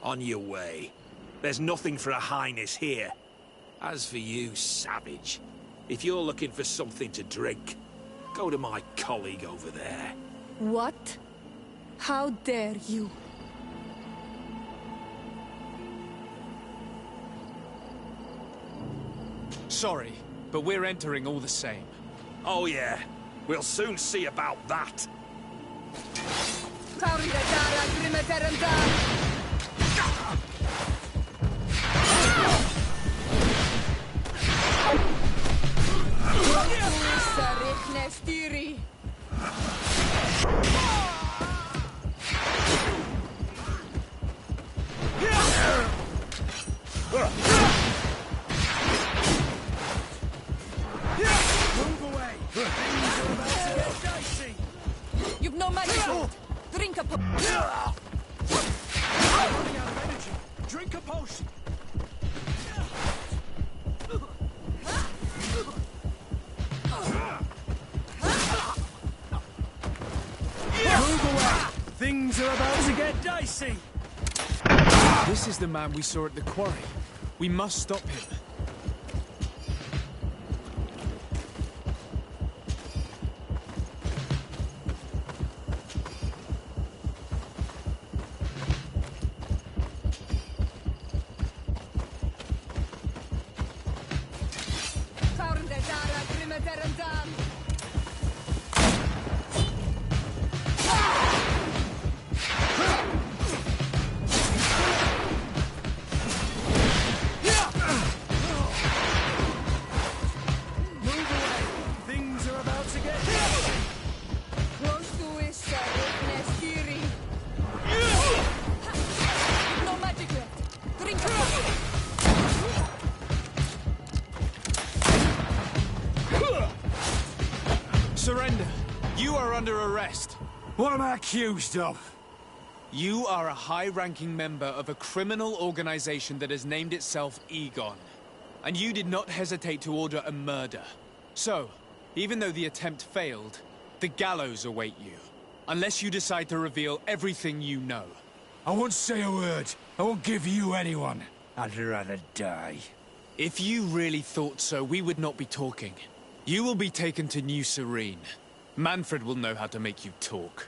On your way. There's nothing for a highness here. As for you, savage, if you're looking for something to drink, go to my colleague over there. What? How dare you? Sorry, but we're entering all the same. Oh yeah, we'll soon see about that. You've no magic left. Drink a potion. Drink a potion. Move away! Things are about to get dicey! This is the man we saw at the quarry. We must stop him. Surrender. You are under arrest. What am I accused of? You are a high-ranking member of a criminal organization that has named itself Egon. And you did not hesitate to order a murder. So, even though the attempt failed, the gallows await you. Unless you decide to reveal everything you know. I won't say a word. I won't give you anyone. I'd rather die. If you really thought so, we would not be talking. You will be taken to New Serene. Manfred will know how to make you talk.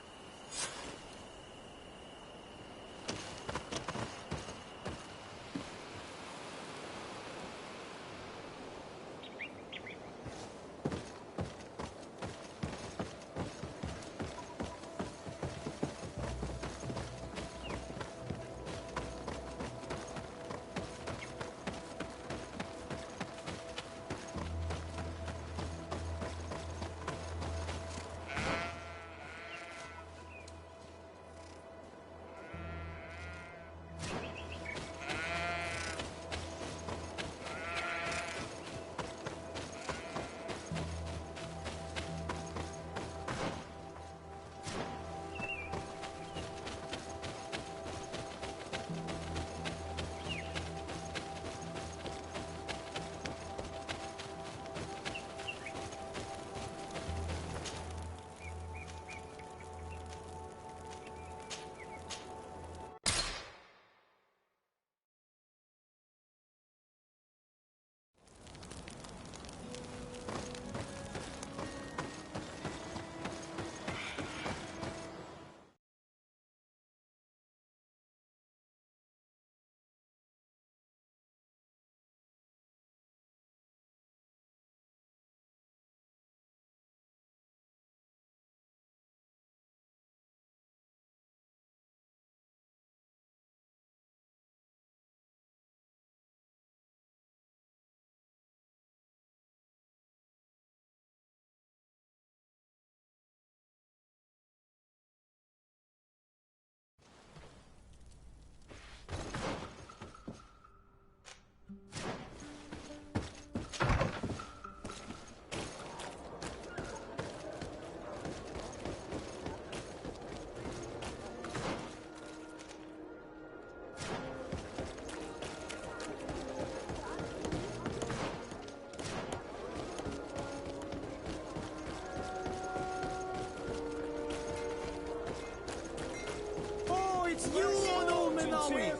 are we?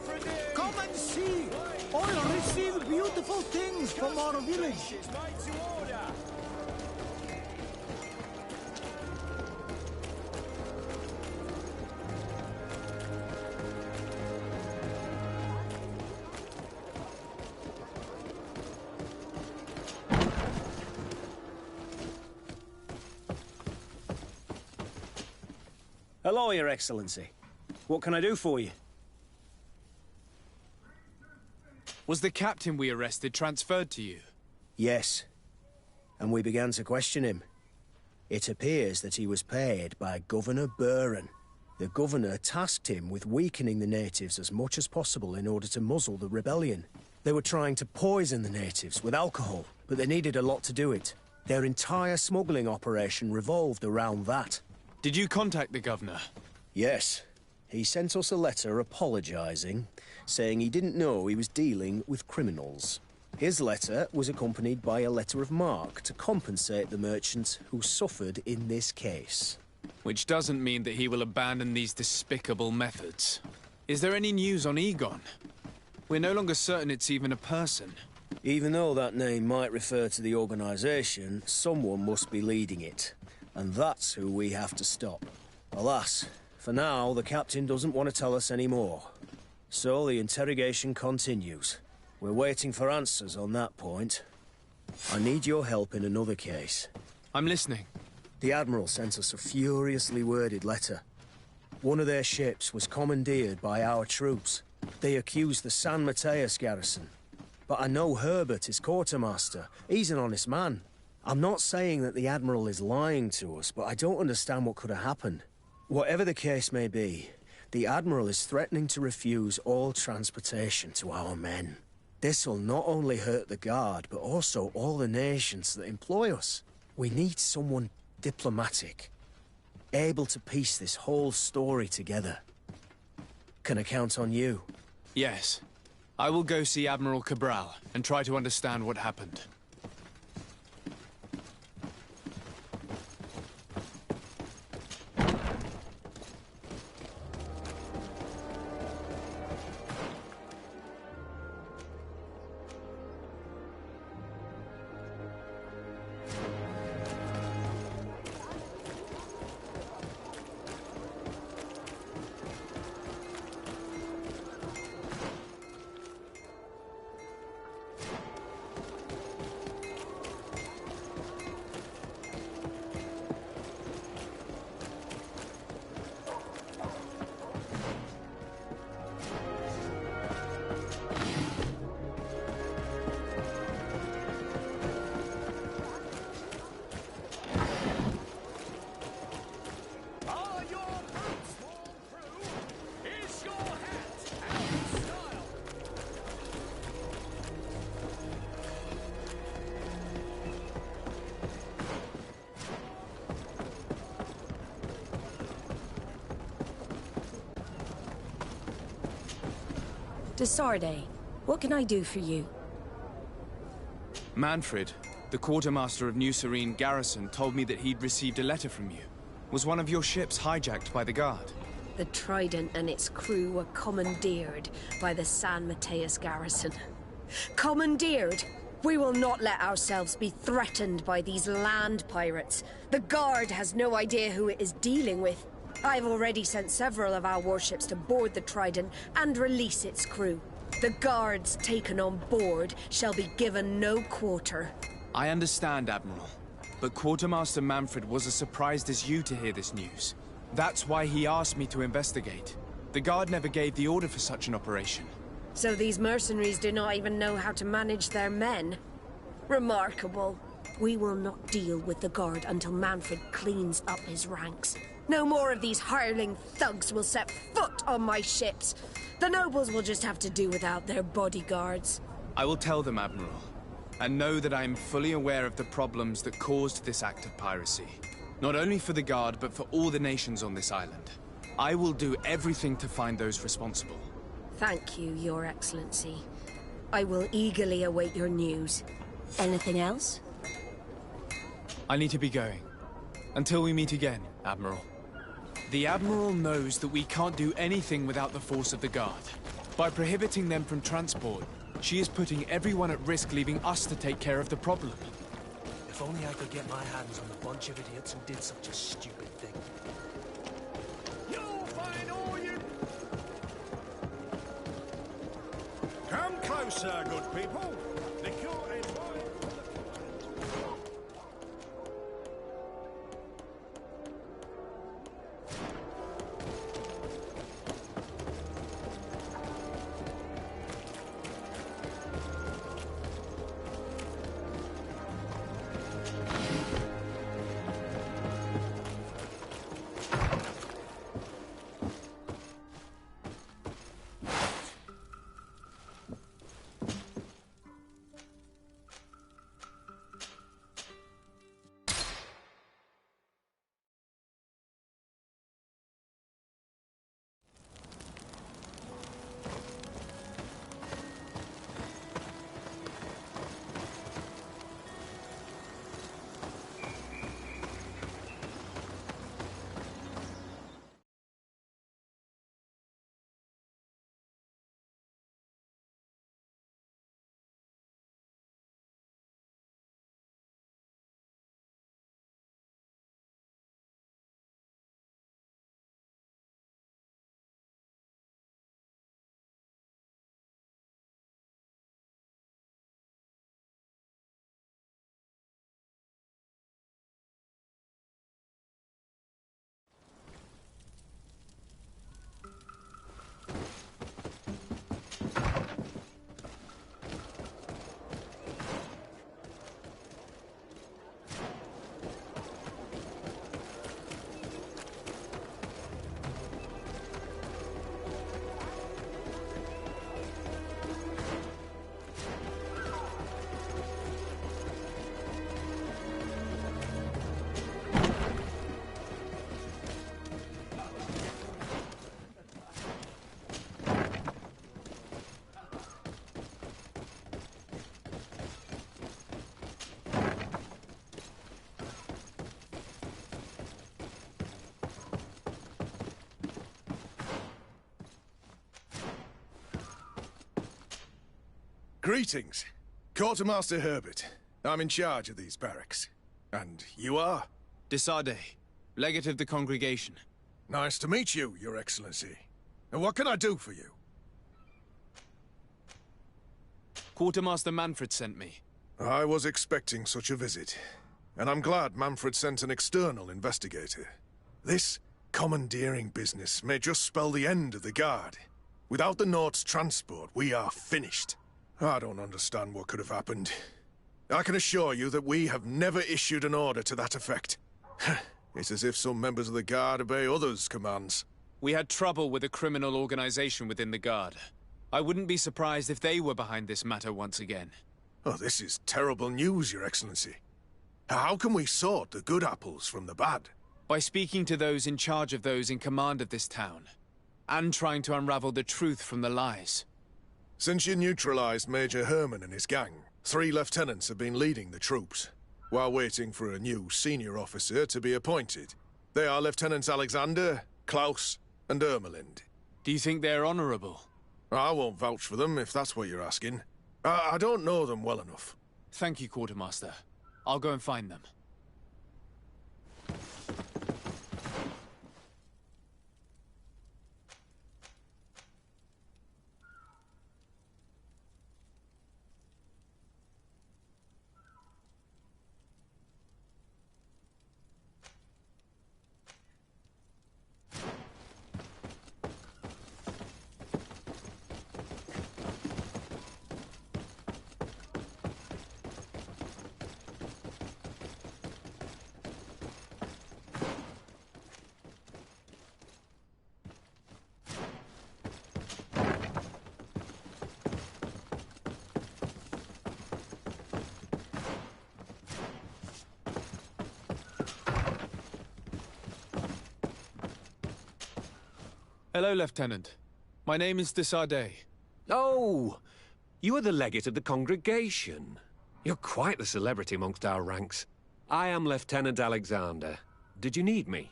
Come and see! I'll receive beautiful things from our village. Hello, Your Excellency. What can I do for you? Was the captain we arrested transferred to you? Yes. And we began to question him. It appears that he was paid by Governor Buren. The governor tasked him with weakening the natives as much as possible in order to muzzle the rebellion. They were trying to poison the natives with alcohol, but they needed a lot to do it. Their entire smuggling operation revolved around that. Did you contact the governor? Yes. He sent us a letter apologising, saying he didn't know he was dealing with criminals. His letter was accompanied by a letter of marque to compensate the merchants who suffered in this case. Which doesn't mean that he will abandon these despicable methods. Is there any news on Egon? We're no longer certain it's even a person. Even though that name might refer to the organisation, someone must be leading it. And that's who we have to stop. Alas, for now, the captain doesn't want to tell us any more. So the interrogation continues. We're waiting for answers on that point. I need your help in another case. I'm listening. The Admiral sent us a furiously worded letter. One of their ships was commandeered by our troops. They accused the San Mateus garrison. But I know Herbert is quartermaster. He's an honest man. I'm not saying that the Admiral is lying to us, but I don't understand what could have happened. Whatever the case may be, the Admiral is threatening to refuse all transportation to our men. This will not only hurt the Guard, but also all the nations that employ us. We need someone diplomatic, able to piece this whole story together. Can I count on you? Yes. I will go see Admiral Cabral and try to understand what happened. Desarde, what can I do for you? Manfred, the quartermaster of New Serene Garrison, told me that he'd received a letter from you. Was one of your ships hijacked by the Guard? The Trident and its crew were commandeered by the San Mateus garrison. Commandeered? We will not let ourselves be threatened by these land pirates. The Guard has no idea who it is dealing with. I've already sent several of our warships to board the Trident and release its crew. The Guards taken on board shall be given no quarter. I understand, Admiral. But Quartermaster Manfred was as surprised as you to hear this news. That's why he asked me to investigate. The Guard never gave the order for such an operation. So these mercenaries do not even know how to manage their men? Remarkable. We will not deal with the Guard until Manfred cleans up his ranks. No more of these hireling thugs will set foot on my ships. The nobles will just have to do without their bodyguards. I will tell them, Admiral. And know that I am fully aware of the problems that caused this act of piracy. Not only for the Guard, but for all the nations on this island. I will do everything to find those responsible. Thank you, Your Excellency. I will eagerly await your news. Anything else? I need to be going. Until we meet again, Admiral. The Admiral knows that we can't do anything without the force of the Guard. By prohibiting them from transport, she is putting everyone at risk, leaving us to take care of the problem. If only I could get my hands on the bunch of idiots who did such a stupid thing. You'll find all you... Come closer, good people. The cure is mine. Greetings. Quartermaster Herbert. I'm in charge of these barracks. And you are? Desade, legate of the congregation. Nice to meet you, Your Excellency. And what can I do for you? Quartermaster Manfred sent me. I was expecting such a visit. And I'm glad Manfred sent an external investigator. This commandeering business may just spell the end of the Guard. Without the Nord's transport, we are finished. I don't understand what could have happened. I can assure you that we have never issued an order to that effect. It's as if some members of the Guard obey others' commands. We had trouble with a criminal organization within the Guard. I wouldn't be surprised if they were behind this matter once again. Oh, this is terrible news, Your Excellency. How can we sort the good apples from the bad? By speaking to those in charge of those in command of this town, and trying to unravel the truth from the lies. Since you neutralized Major Herman and his gang, 3 lieutenants have been leading the troops, while waiting for a new senior officer to be appointed. They are Lieutenants Alexander, Klaus, and Ermelind. Do you think they're honorable? I won't vouch for them, if that's what you're asking. I don't know them well enough. Thank you, Quartermaster. I'll go and find them. Hello, Lieutenant. My name is Desade. Oh, you are the legate of the congregation. You're quite the celebrity amongst our ranks. I am Lieutenant Alexander. Did you need me?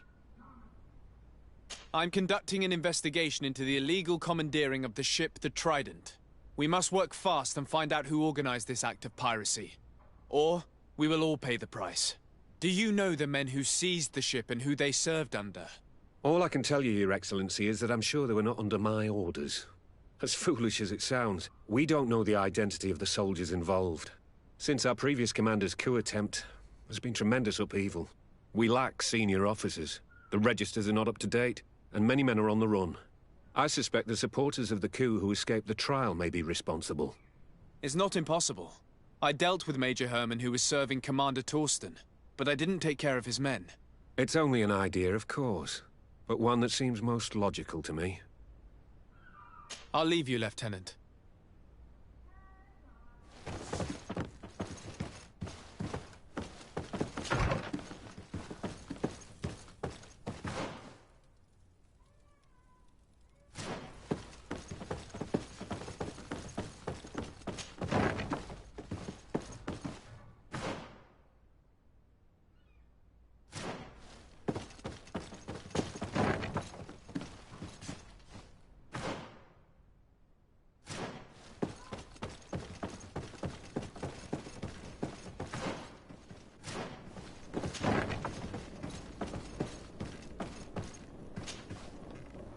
I'm conducting an investigation into the illegal commandeering of the ship the Trident. We must work fast and find out who organized this act of piracy. Or we will all pay the price. Do you know the men who seized the ship and who they served under? All I can tell you, Your Excellency, is that I'm sure they were not under my orders. As foolish as it sounds, we don't know the identity of the soldiers involved. Since our previous commander's coup attempt, there's been tremendous upheaval. We lack senior officers. The registers are not up to date, and many men are on the run. I suspect the supporters of the coup who escaped the trial may be responsible. It's not impossible. I dealt with Major Herman, who was serving Commander Torsten, but I didn't take care of his men. It's only an idea, of course, but one that seems most logical to me. I'll leave you, Lieutenant.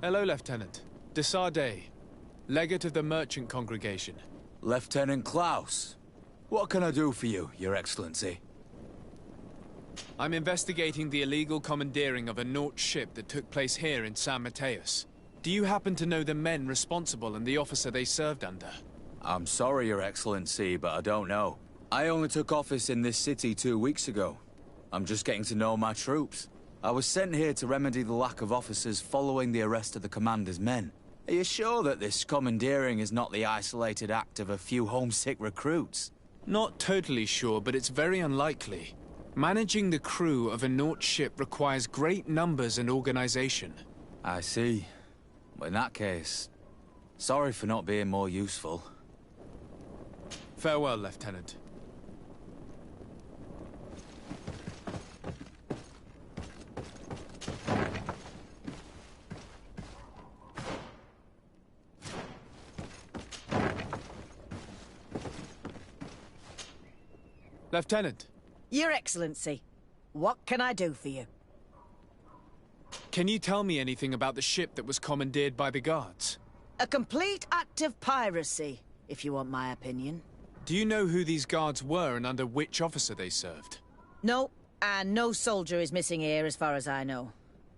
Hello, Lieutenant. Desardet, legate of the merchant congregation. Lieutenant Klaus, what can I do for you, Your Excellency? I'm investigating the illegal commandeering of a Naut ship that took place here in San Mateus. Do you happen to know the men responsible and the officer they served under? I'm sorry, Your Excellency, but I don't know. I only took office in this city 2 weeks ago. I'm just getting to know my troops. I was sent here to remedy the lack of officers following the arrest of the commander's men. Are you sure that this commandeering is not the isolated act of a few homesick recruits? Not totally sure, but it's very unlikely. Managing the crew of a Naut ship requires great numbers and organization. I see. In that case, sorry for not being more useful. Farewell, Lieutenant. Lieutenant. Your Excellency, what can I do for you? Can you tell me anything about the ship that was commandeered by the guards? A complete act of piracy, if you want my opinion. Do you know who these guards were and under which officer they served? No, and no soldier is missing here as far as I know.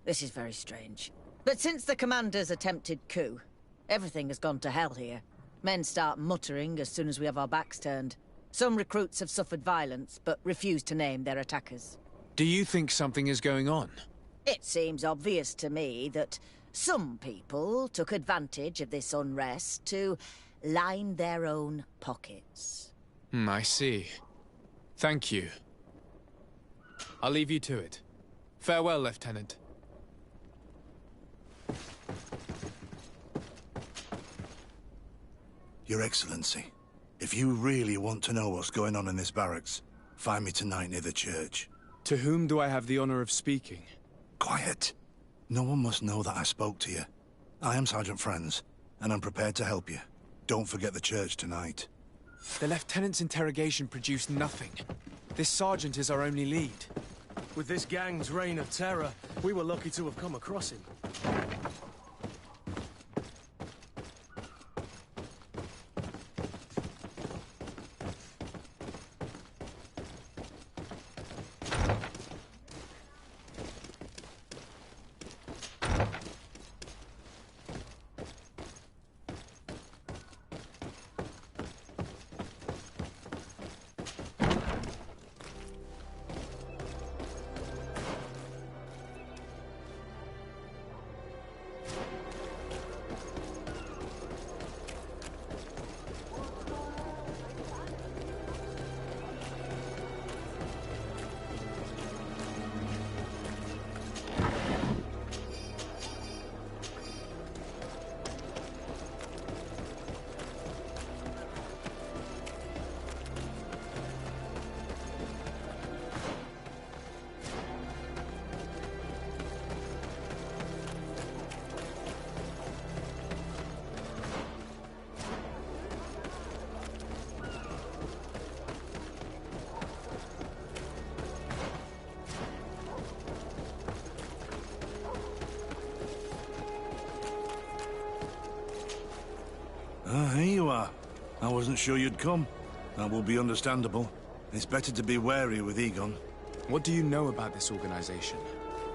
This is very strange. But since the commander's attempted coup, everything has gone to hell here. Men start muttering as soon as we have our backs turned. Some recruits have suffered violence, but refuse to name their attackers. Do you think something is going on? It seems obvious to me that some people took advantage of this unrest to line their own pockets. I see. Thank you. I'll leave you to it. Farewell, Lieutenant. Your Excellency, if you really want to know what's going on in this barracks, find me tonight near the church. To whom do I have the honor of speaking? Quiet. No one must know that I spoke to you. I am Sergeant Franz, and I'm prepared to help you. Don't forget the church tonight. The Lieutenant's interrogation produced nothing. This sergeant is our only lead. With this gang's reign of terror, we were lucky to have come across him. Ah, here you are. I wasn't sure you'd come. That will be understandable. It's better to be wary with Egon. What do you know about this organization?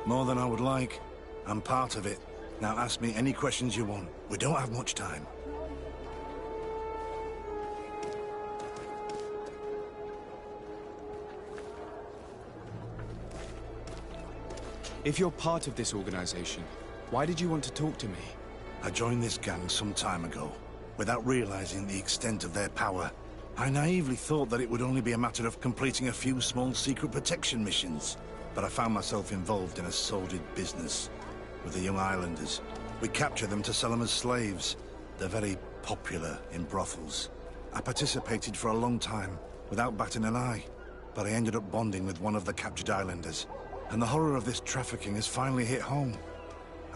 More than I would like. I'm part of it. Now ask me any questions you want. We don't have much time. If you're part of this organization, why did you want to talk to me? I joined this gang some time ago, without realizing the extent of their power. I naively thought that it would only be a matter of completing a few small secret protection missions. But I found myself involved in a sordid business with the young islanders. We capture them to sell them as slaves. They're very popular in brothels. I participated for a long time, without batting an eye. But I ended up bonding with one of the captured islanders. And the horror of this trafficking has finally hit home.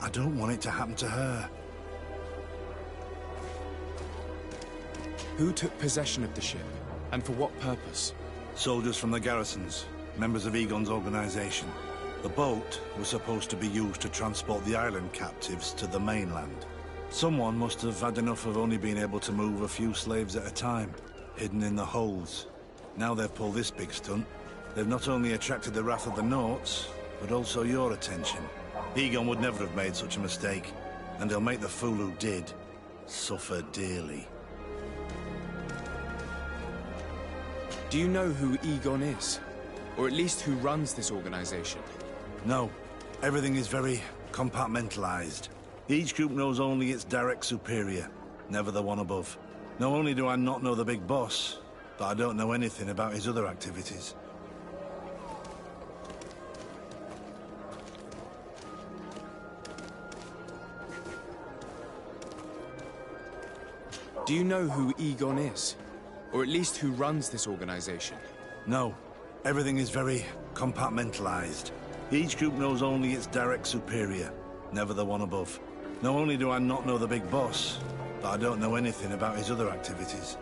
I don't want it to happen to her. Who took possession of the ship? And for what purpose? Soldiers from the garrisons, members of Egon's organization. The boat was supposed to be used to transport the island captives to the mainland. Someone must have had enough of only being able to move a few slaves at a time, hidden in the holds. Now they've pulled this big stunt. They've not only attracted the wrath of the Nauts, but also your attention. Egon would never have made such a mistake, and he'll make the fool who did suffer dearly. Do you know who Egon is? Or at least who runs this organization? No. Everything is very compartmentalized. Each group knows only its direct superior, never the one above. Not only do I not know the big boss, but I don't know anything about his other activities. Do you know who Egon is? Or at least who runs this organization? No. Everything is very compartmentalized. Each group knows only its direct superior, never the one above. Not only do I not know the big boss, but I don't know anything about his other activities.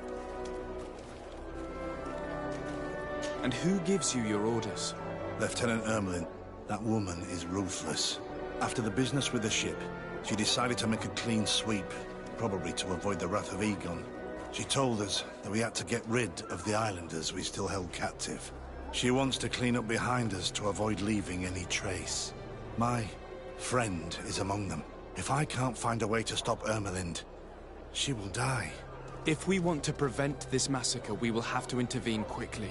And who gives you your orders? Lieutenant Ermelin. That woman is ruthless. After the business with the ship, she decided to make a clean sweep, probably to avoid the wrath of Egon. She told us that we had to get rid of the islanders we still held captive. She wants to clean up behind us to avoid leaving any trace. My friend is among them. If I can't find a way to stop Ermelind, she will die. If we want to prevent this massacre, we will have to intervene quickly.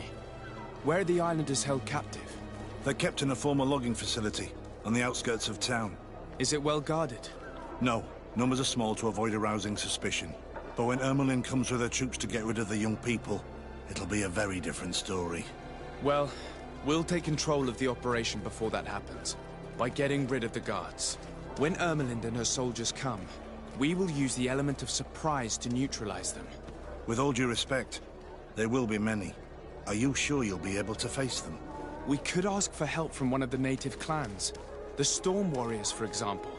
Where are the islanders held captive? They're kept in a former logging facility on the outskirts of town. Is it well guarded? No. Numbers are small to avoid arousing suspicion. But when Ermelin comes with her troops to get rid of the young people, it'll be a very different story. Well, we'll take control of the operation before that happens, by getting rid of the guards. When Ermelind and her soldiers come, we will use the element of surprise to neutralize them. With all due respect, there will be many. Are you sure you'll be able to face them? We could ask for help from one of the native clans. The Storm Warriors, for example.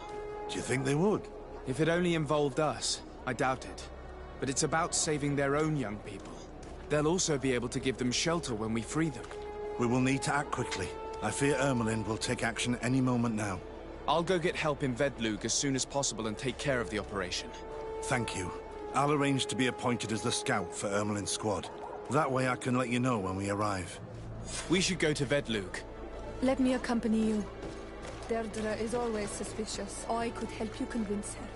Do you think they would? If it only involved us, I doubt it. But it's about saving their own young people. They'll also be able to give them shelter when we free them. We will need to act quickly. I fear Ermelin will take action any moment now. I'll go get help in Vedlug as soon as possible and take care of the operation. Thank you. I'll arrange to be appointed as the scout for Ermelin's squad. That way I can let you know when we arrive. We should go to Vedlug. Let me accompany you. Deirdre is always suspicious. I could help you convince her.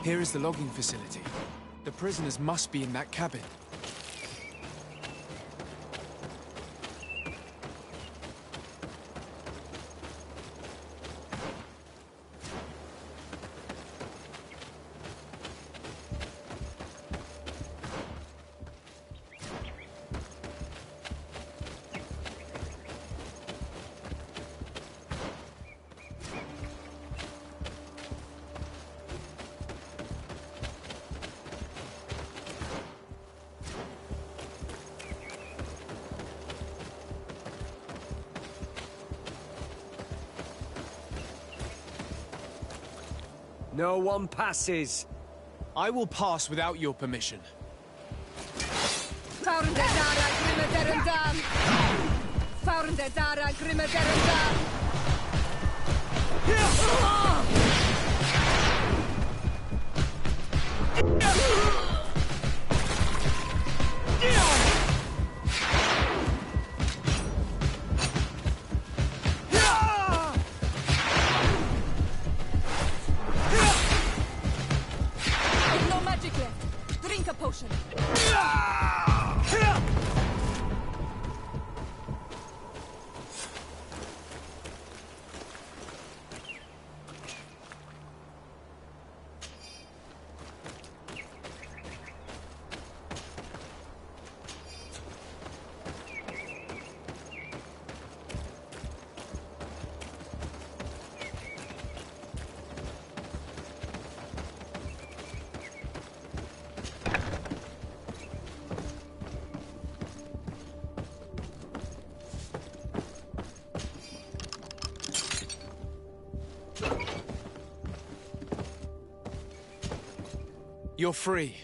Here is the logging facility. The prisoners must be in that cabin. No one passes. I will pass without your permission. No magic left. Drink a potion. You're free.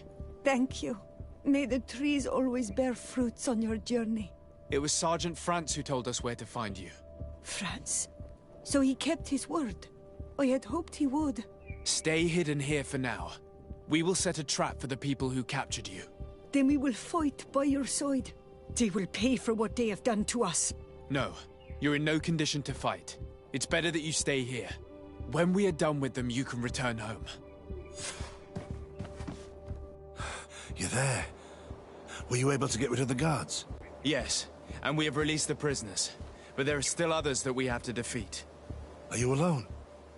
Thank you. May the trees always bear fruits on your journey. It was Sergeant France who told us where to find you. France? So he kept his word. I had hoped he would. Stay hidden here for now. We will set a trap for the people who captured you. Then we will fight by your side. They will pay for what they have done to us. No, you're in no condition to fight. It's better that you stay here. When we are done with them, you can return home. You're there. Were you able to get rid of the guards? Yes, and we have released the prisoners. But there are still others that we have to defeat. Are you alone?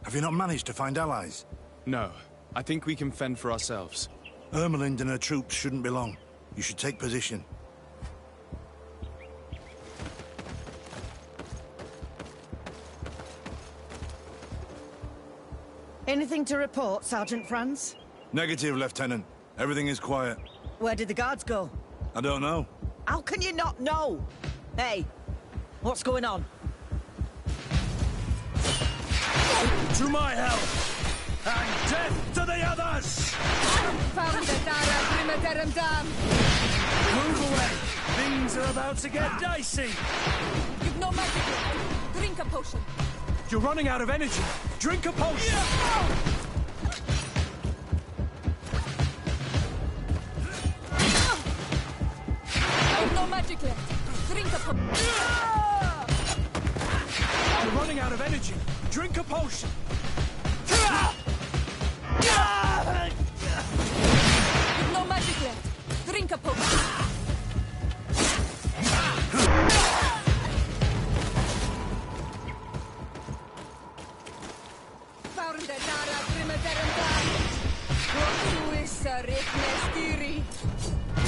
Have you not managed to find allies? No, I think we can fend for ourselves. Ermelind and her troops shouldn't be long. You should take position. Anything to report, Sergeant Franz? Negative, Lieutenant. Everything is quiet. Where did the guards go? I don't know. How can you not know? Hey, what's going on? To my help! And death to the others! Move away! Things are about to get dicey! You've no magic left. Drink a potion. You're running out of energy. Drink a potion! You've no magic left. Drink a potion. You're running out of energy. Drink a potion! You've no magic left. Drink a potion.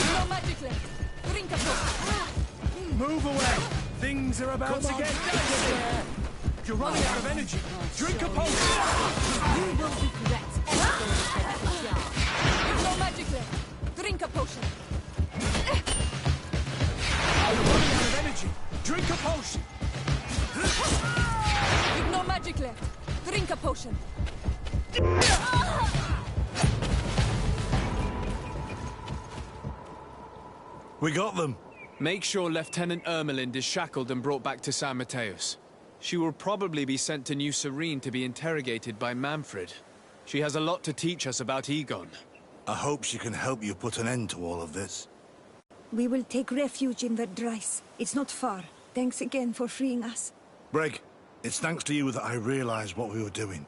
No magic left. Drink a potion. Move away! Things are about to get dicey! You're running out of energy. Drink a potion! You will regret everything. You've no magic left. Drink a potion. You're running out of energy. Drink a potion! You've no magic left. Drink a potion. We got them. Make sure Lieutenant Ermelind is shackled and brought back to San Mateus. She will probably be sent to New Serene to be interrogated by Manfred. She has a lot to teach us about Egon. I hope she can help you put an end to all of this. We will take refuge in the Dries. It's not far. Thanks again for freeing us. Breg, it's thanks to you that I realized what we were doing.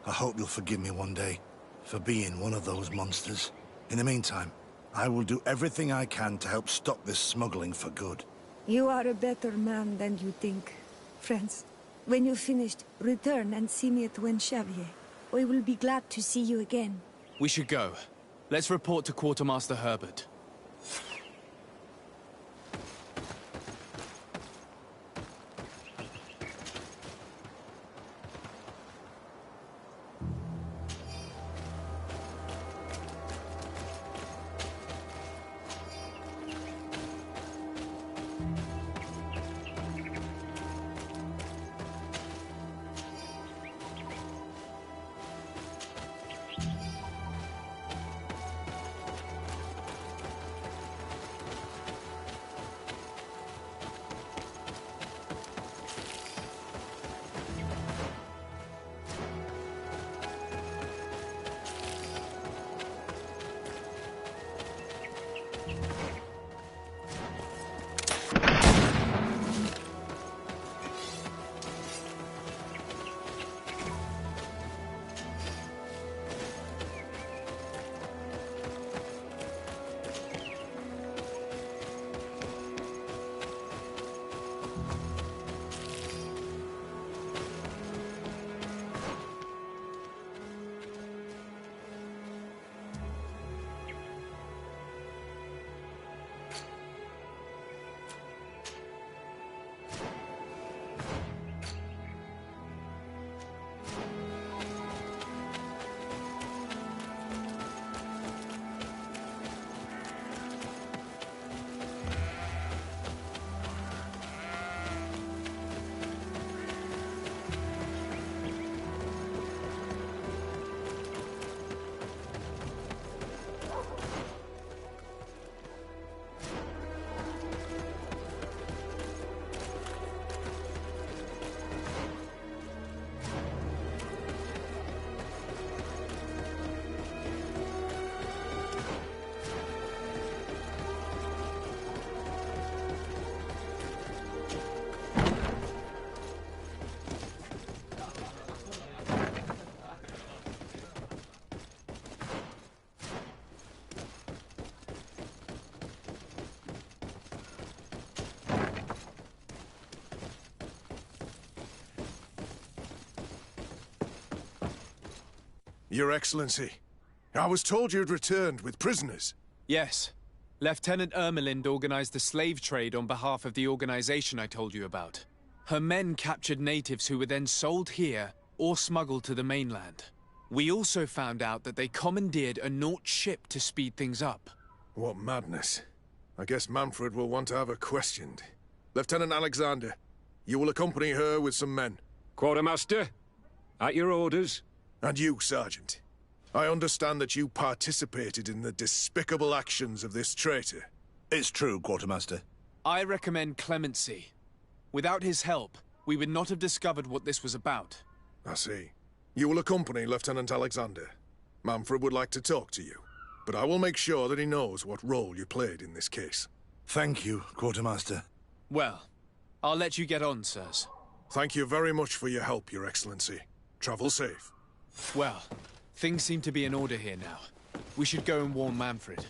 I hope you'll forgive me one day. for being one of those monsters. In the meantime, I will do everything I can to help stop this smuggling for good. You are a better man than you think. Friends, when you're finished, return and see me at Wenchavier. I will be glad to see you again. We should go. Let's report to Quartermaster Herbert. Your Excellency, I was told you'd returned with prisoners. Yes. Lieutenant Ermelind organized the slave trade on behalf of the organization I told you about. Her men captured natives who were then sold here or smuggled to the mainland. We also found out that they commandeered a Naut ship to speed things up. What madness. I guess Manfred will want to have her questioned. Lieutenant Alexander, you will accompany her with some men. Quartermaster, at your orders. And you, Sergeant. I understand that you participated in the despicable actions of this traitor. It's true, Quartermaster. I recommend clemency. Without his help, we would not have discovered what this was about. I see. You will accompany Lieutenant Alexander. Manfred would like to talk to you, but I will make sure that he knows what role you played in this case. Thank you, Quartermaster. Well, I'll let you get on, sirs. Thank you very much for your help, Your Excellency. Travel safe. Well, things seem to be in order here now. We should go and warn Manfred.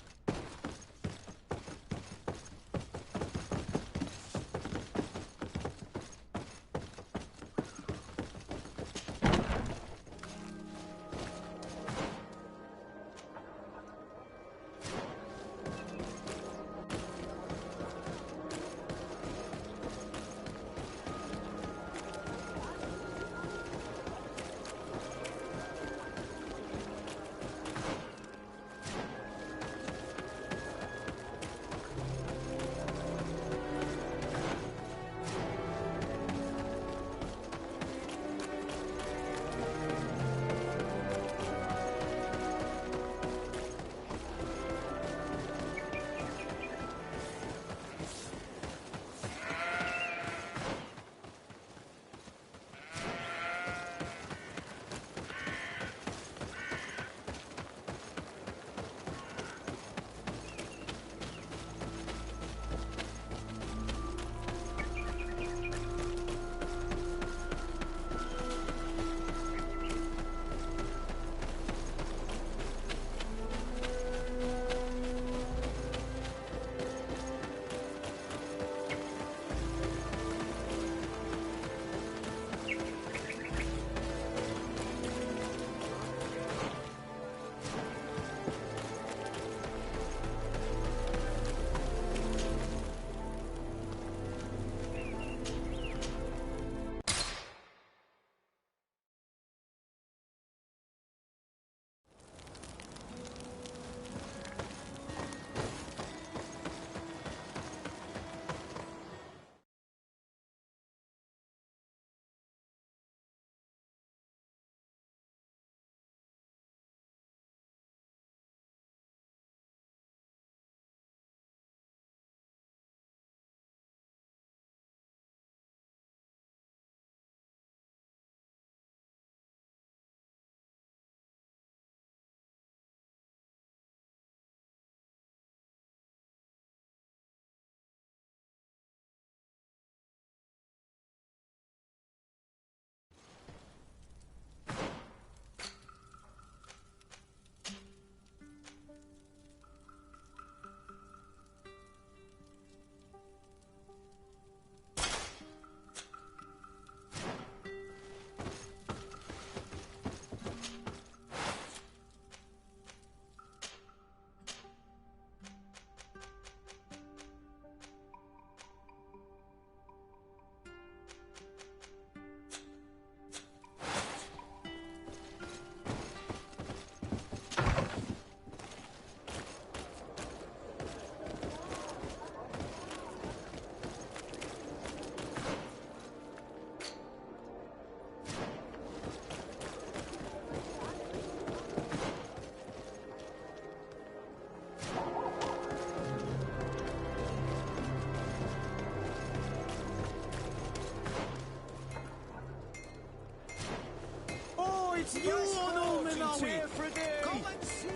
It's you on all Minowi! Come and see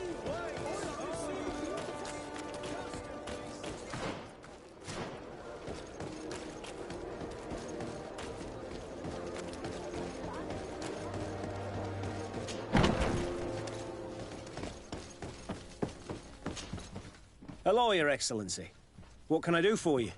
Hello, Your Excellency. What can I do for you?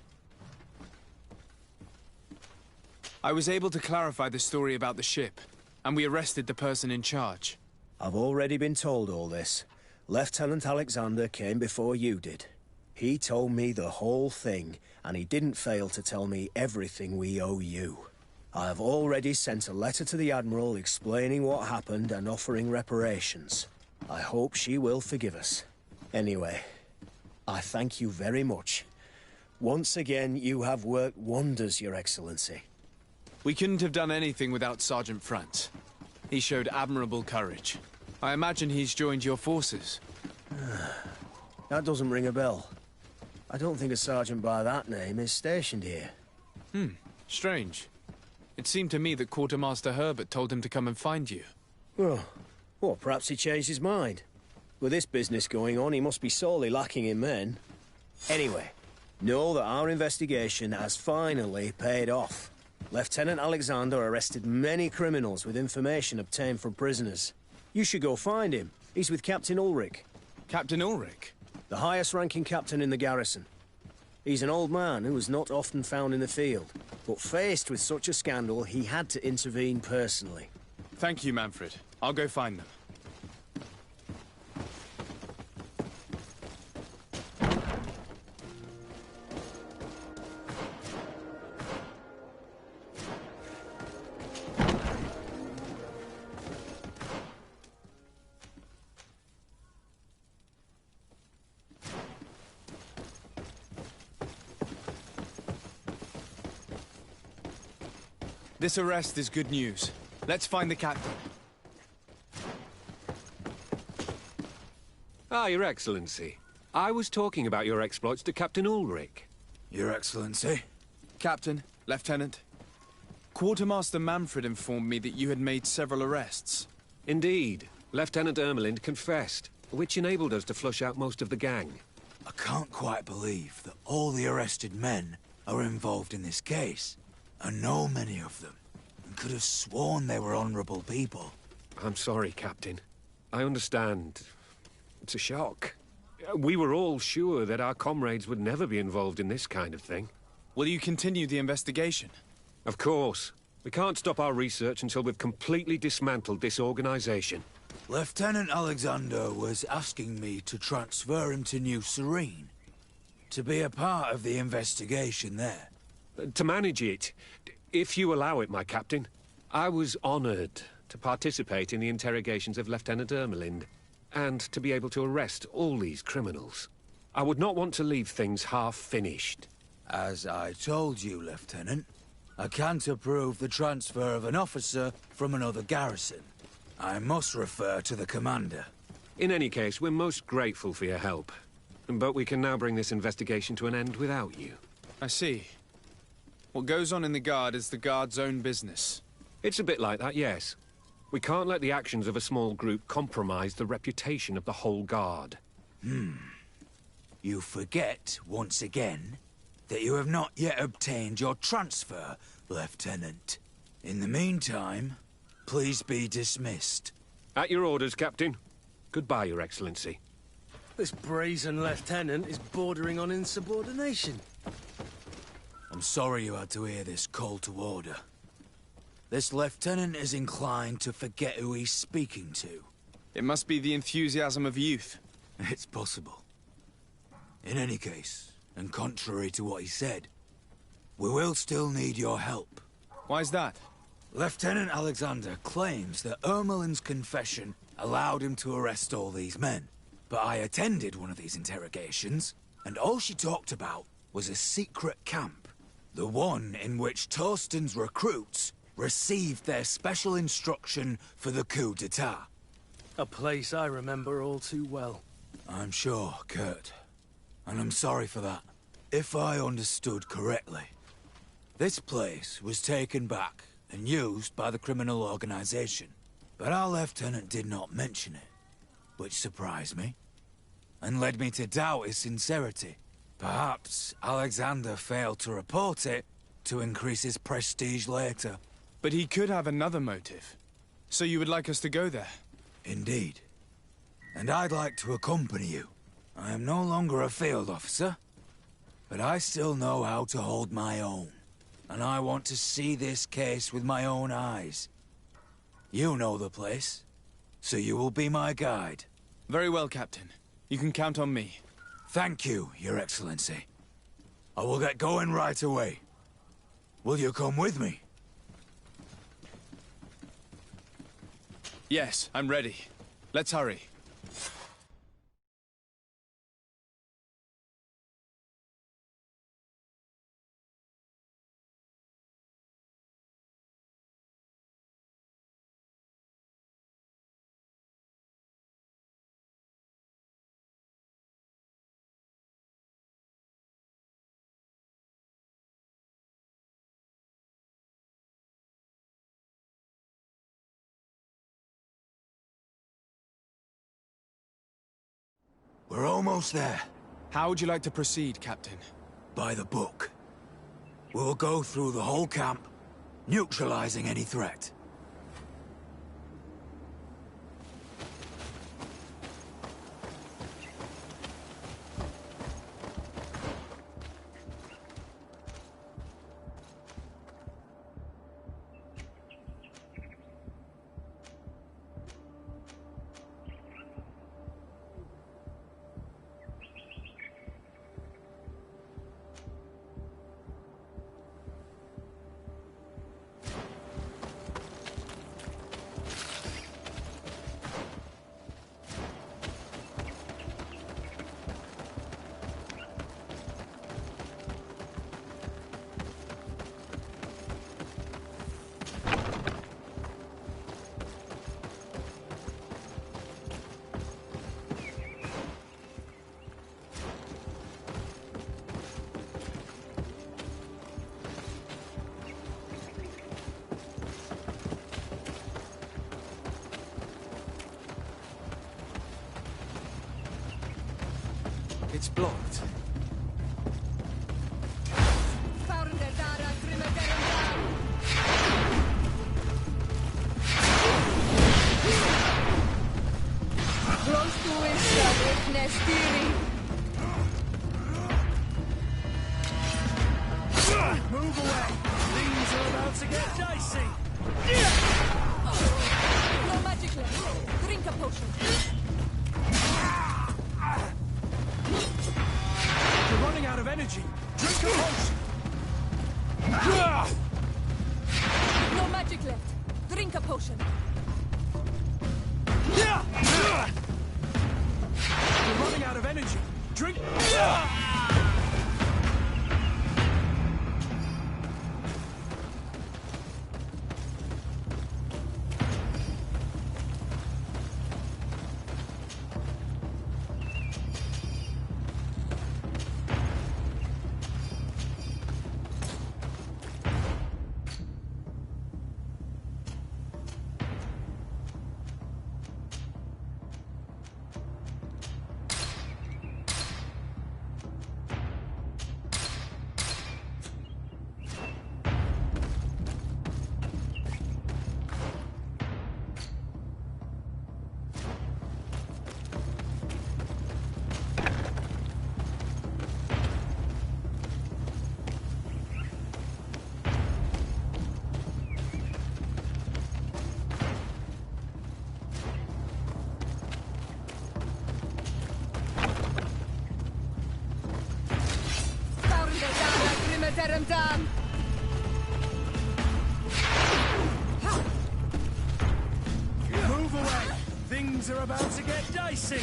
I was able to clarify the story about the ship, and we arrested the person in charge. I've already been told all this. Lieutenant Alexander came before you did. He told me the whole thing, and he didn't fail to tell me everything we owe you. I have already sent a letter to the Admiral explaining what happened and offering reparations. I hope she will forgive us. Anyway, I thank you very much. Once again, you have worked wonders, Your Excellency. We couldn't have done anything without Sergeant Frantz. He showed admirable courage. I imagine he's joined your forces. That doesn't ring a bell. I don't think a sergeant by that name is stationed here. Strange. It seemed to me that Quartermaster Herbert told him to come and find you. Well, perhaps he changed his mind. With this business going on, he must be sorely lacking in men. Anyway, know that our investigation has finally paid off. Lieutenant Alexander arrested many criminals with information obtained from prisoners. You should go find him. He's with Captain Ulrich. Captain Ulrich? The highest-ranking captain in the garrison. He's an old man who was not often found in the field, but faced with such a scandal, he had to intervene personally. Thank you, Manfred. I'll go find them. This arrest is good news. Let's find the captain. Ah, Your Excellency. I was talking about your exploits to Captain Ulrich. Your Excellency? Captain, Lieutenant. Quartermaster Manfred informed me that you had made several arrests. Indeed. Lieutenant Ermelind confessed, which enabled us to flush out most of the gang. I can't quite believe that all the arrested men are involved in this case. I know many of them, and could have sworn they were honorable people. I'm sorry, Captain. I understand. It's a shock. We were all sure that our comrades would never be involved in this kind of thing. Will you continue the investigation? Of course. We can't stop our research until we've completely dismantled this organization. Lieutenant Alexander was asking me to transfer him to New Serene, to be a part of the investigation there. To manage it, if you allow it, my captain. I was honored to participate in the interrogations of Lieutenant Ermelind, and to be able to arrest all these criminals. I would not want to leave things half-finished. As I told you, Lieutenant, I can't approve the transfer of an officer from another garrison. I must refer to the commander. In any case, we're most grateful for your help. But we can now bring this investigation to an end without you. I see. What goes on in the Guard is the Guard's own business. It's a bit like that, yes. We can't let the actions of a small group compromise the reputation of the whole Guard. You forget, once again, that you have not yet obtained your transfer, Lieutenant. In the meantime, please be dismissed. At your orders, Captain. Goodbye, Your Excellency. This brazen lieutenant is bordering on insubordination. I'm sorry you had to hear this call to order. This lieutenant is inclined to forget who he's speaking to. It must be the enthusiasm of youth. It's possible. In any case, and contrary to what he said, we will still need your help. Why's that? Lieutenant Alexander claims that Ermelin's confession allowed him to arrest all these men. But I attended one of these interrogations, and all she talked about was a secret camp. The one in which Torsten's recruits received their special instruction for the coup d'etat. A place I remember all too well. I'm sure, Kurt. And I'm sorry for that. If I understood correctly, this place was taken back and used by the criminal organization. But our lieutenant did not mention it, which surprised me, and led me to doubt his sincerity. Perhaps Alexander failed to report it to increase his prestige later. But he could have another motive. So you would like us to go there? Indeed. And I'd like to accompany you. I am no longer a field officer, but I still know how to hold my own. And I want to see this case with my own eyes. You know the place, so you will be my guide. Very well, Captain. You can count on me. Thank you, Your Excellency. I will get going right away. Will you come with me? Yes, I'm ready. Let's hurry. We're almost there. How would you like to proceed, Captain? By the book. We'll go through the whole camp, neutralizing any threat. It's blocked. Close to witness theory. Move away! Things are about to get dicey! No magic left. Drink a potion. You're running out of energy. Drink a potion. No magic left. Drink a potion. You're running out of energy. Drink. Move away! Things are about to get dicey!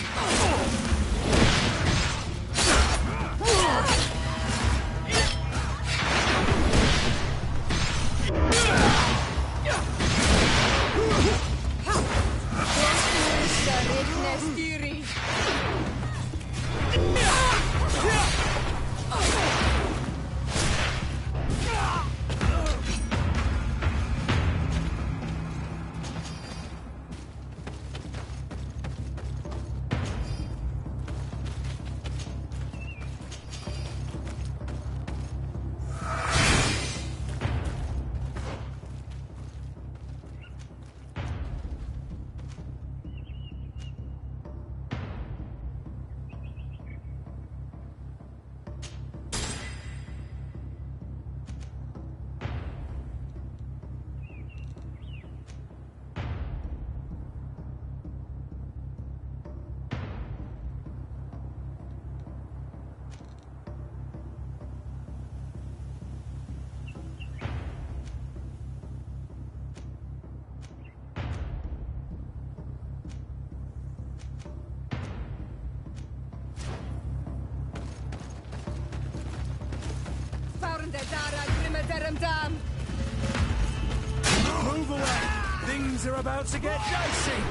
Move away! Things are about to get dicey!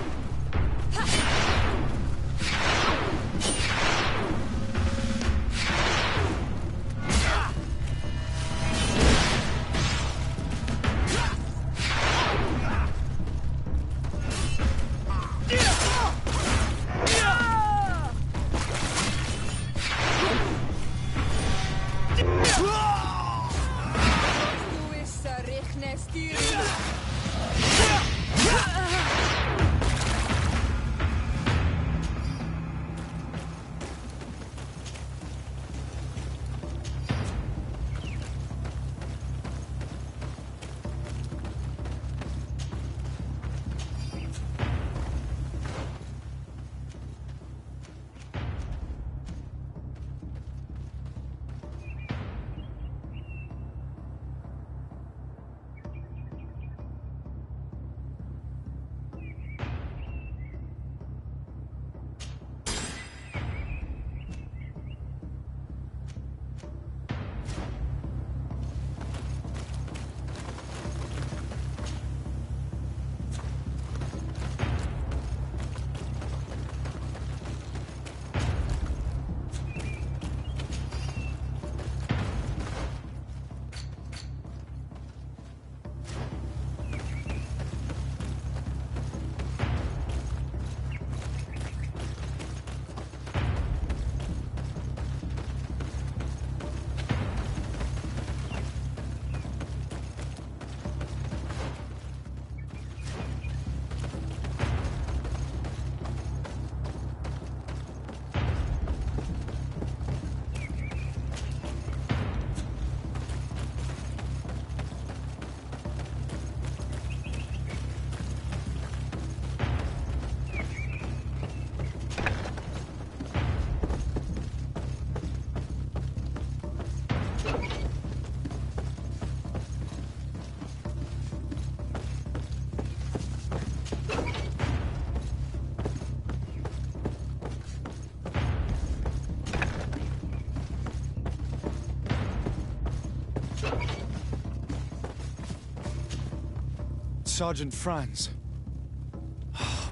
Sergeant Franz.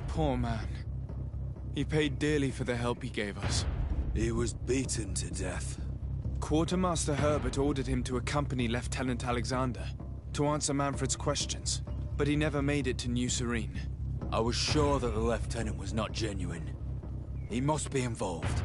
Poor man. He paid dearly for the help he gave us. He was beaten to death. Quartermaster Herbert ordered him to accompany Lieutenant Alexander to answer Manfred's questions, but he never made it to New Serene. I was sure that the lieutenant was not genuine. He must be involved.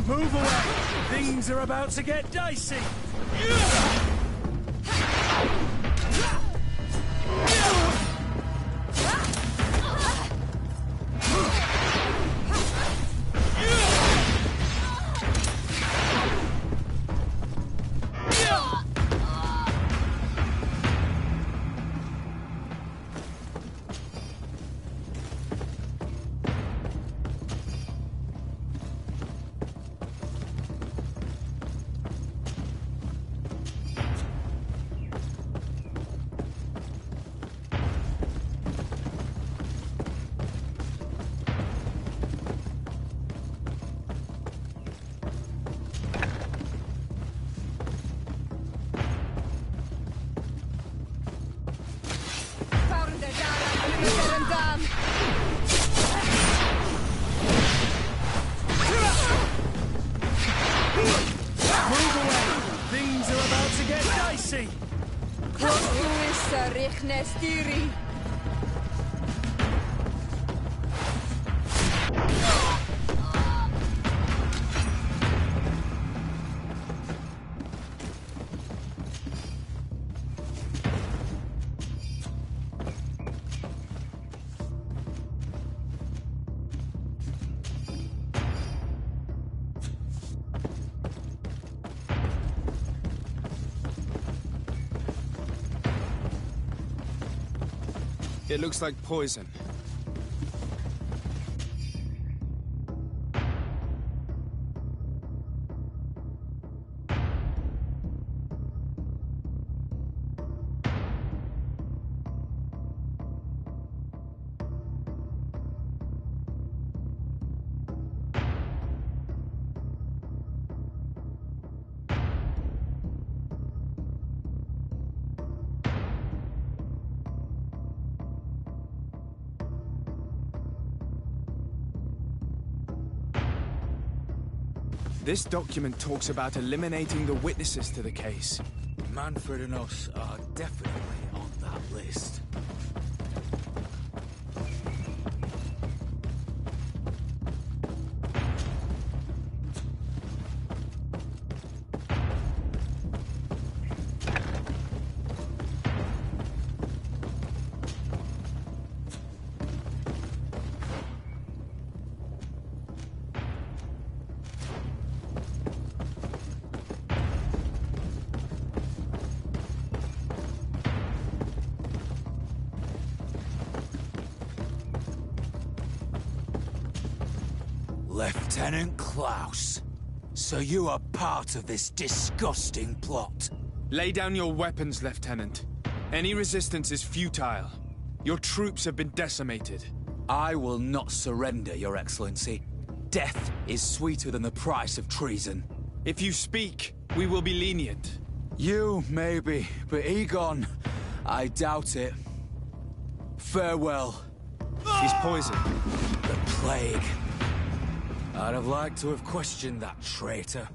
Move away! Things are about to get dicey! It looks like poison. This document talks about eliminating the witnesses to the case. Manfred and us are definitely on that list. Lieutenant Klaus, so you are part of this disgusting plot. Lay down your weapons, Lieutenant. Any resistance is futile. Your troops have been decimated. I will not surrender, Your Excellency. Death is sweeter than the price of treason. If you speak, we will be lenient. You, maybe, but Egon, I doubt it. Farewell. He's poisoned. The plague. I'd have liked to have questioned that traitor.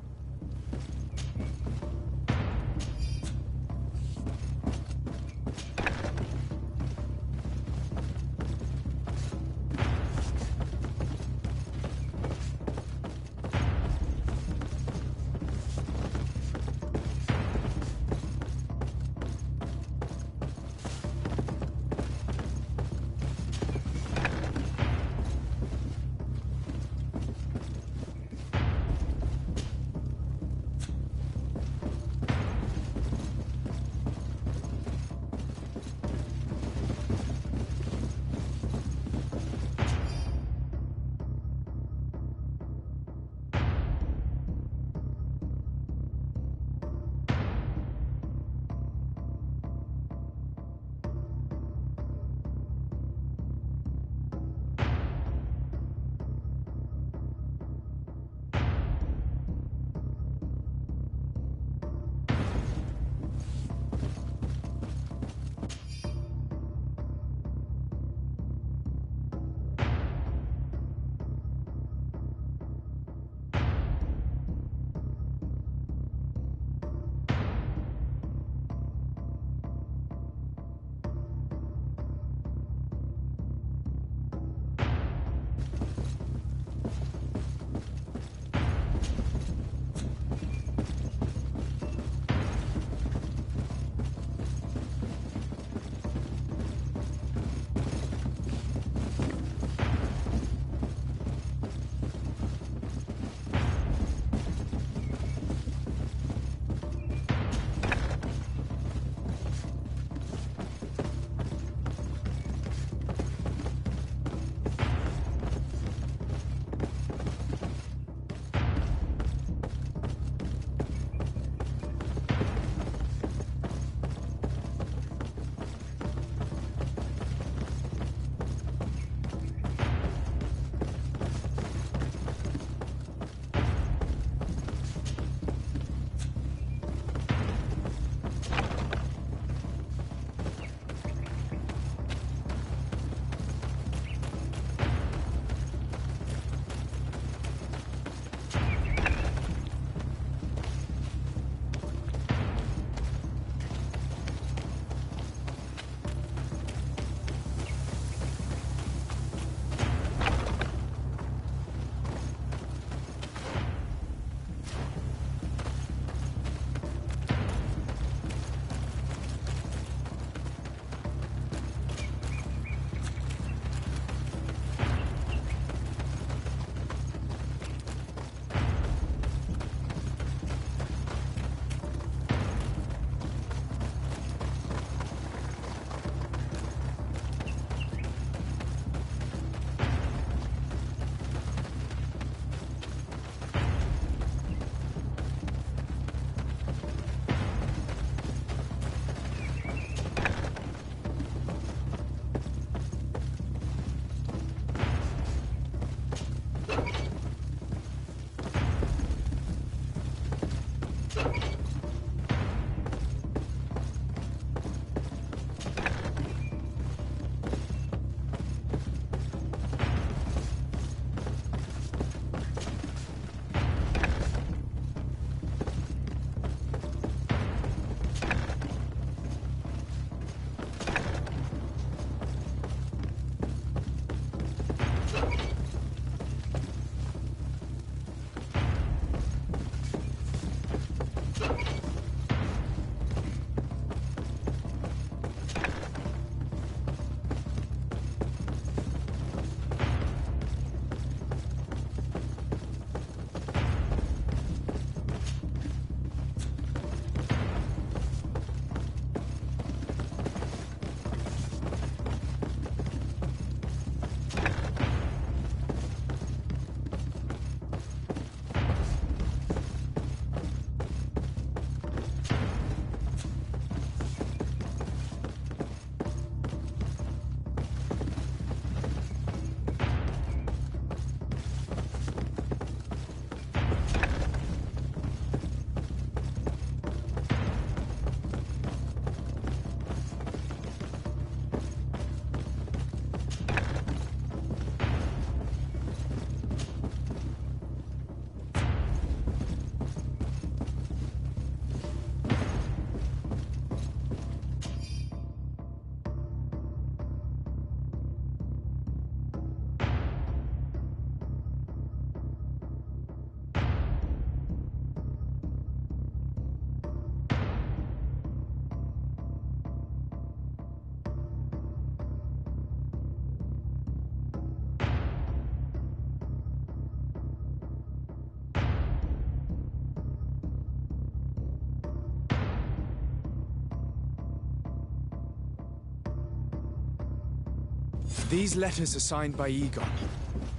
These letters are signed by Egon.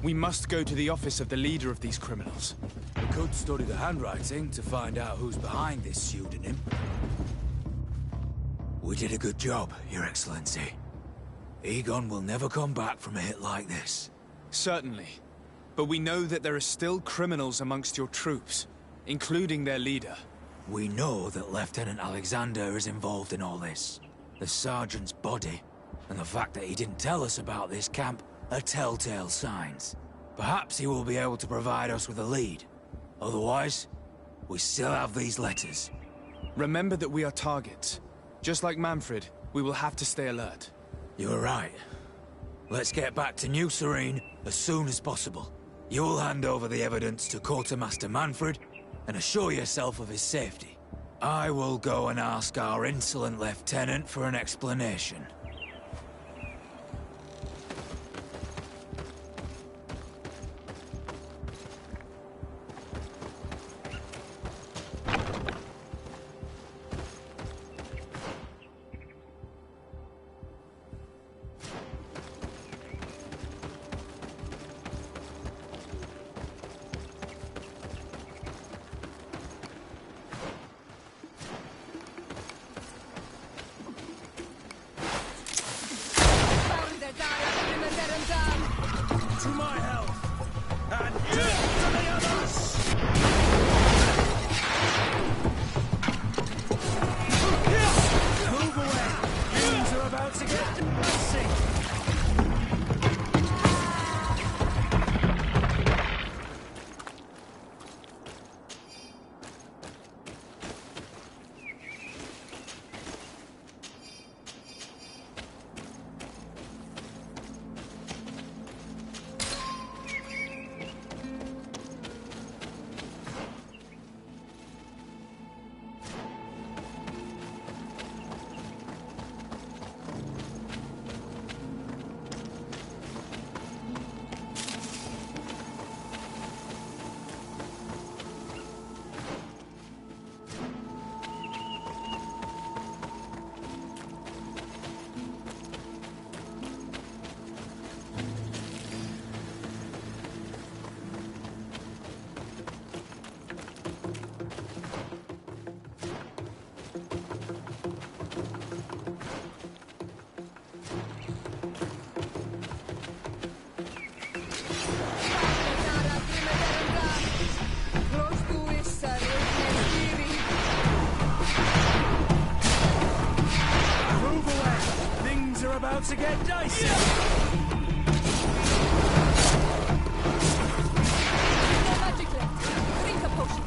We must go to the office of the leader of these criminals. We could study the handwriting to find out who's behind this pseudonym. We did a good job, Your Excellency. Egon will never come back from a hit like this. Certainly. But we know that there are still criminals amongst your troops, including their leader. We know that Lieutenant Alexander is involved in all this. The sergeant's body, and the fact that he didn't tell us about this camp, are telltale signs. Perhaps he will be able to provide us with a lead. Otherwise, we still have these letters. Remember that we are targets. Just like Manfred, we will have to stay alert. You're right. Let's get back to New Serene as soon as possible. You'll hand over the evidence to Quartermaster Manfred and assure yourself of his safety. I will go and ask our insolent lieutenant for an explanation. To my health! And to the others! Move away! Things are about to get messy! About to get dicey. Magic left. Drink a potion.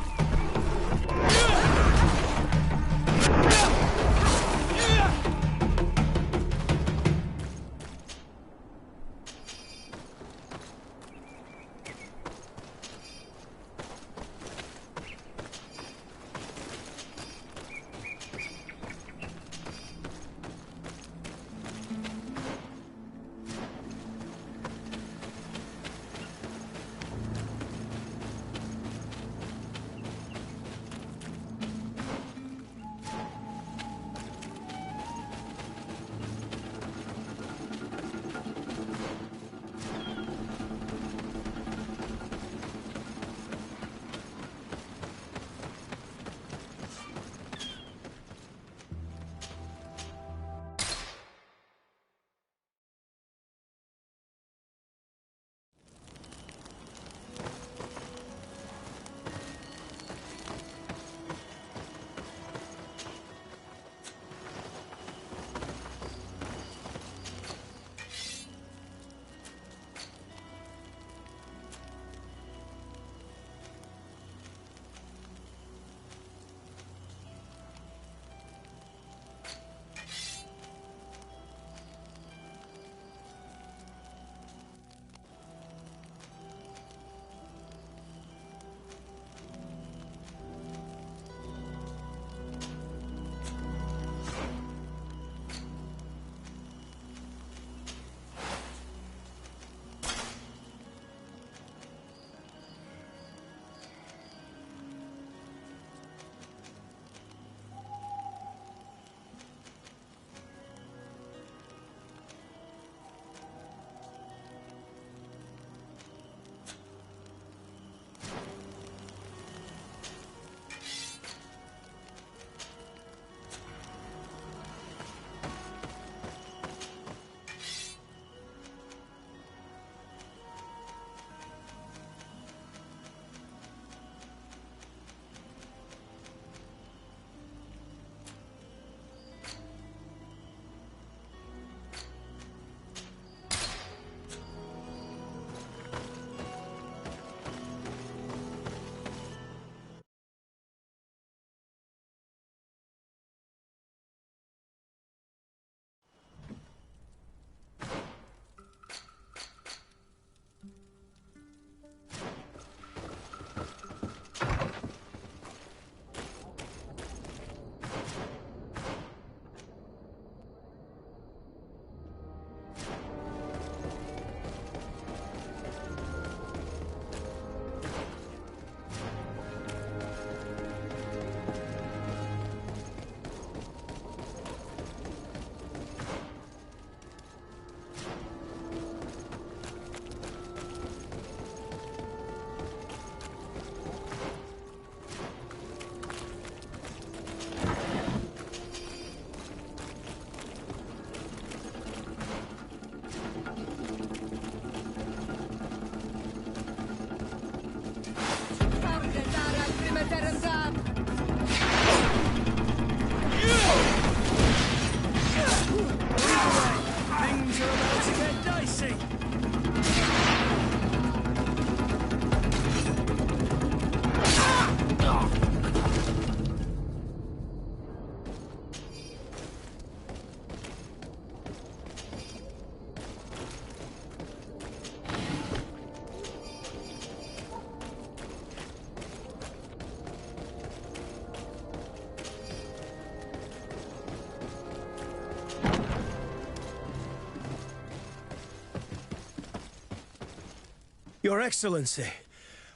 Your Excellency,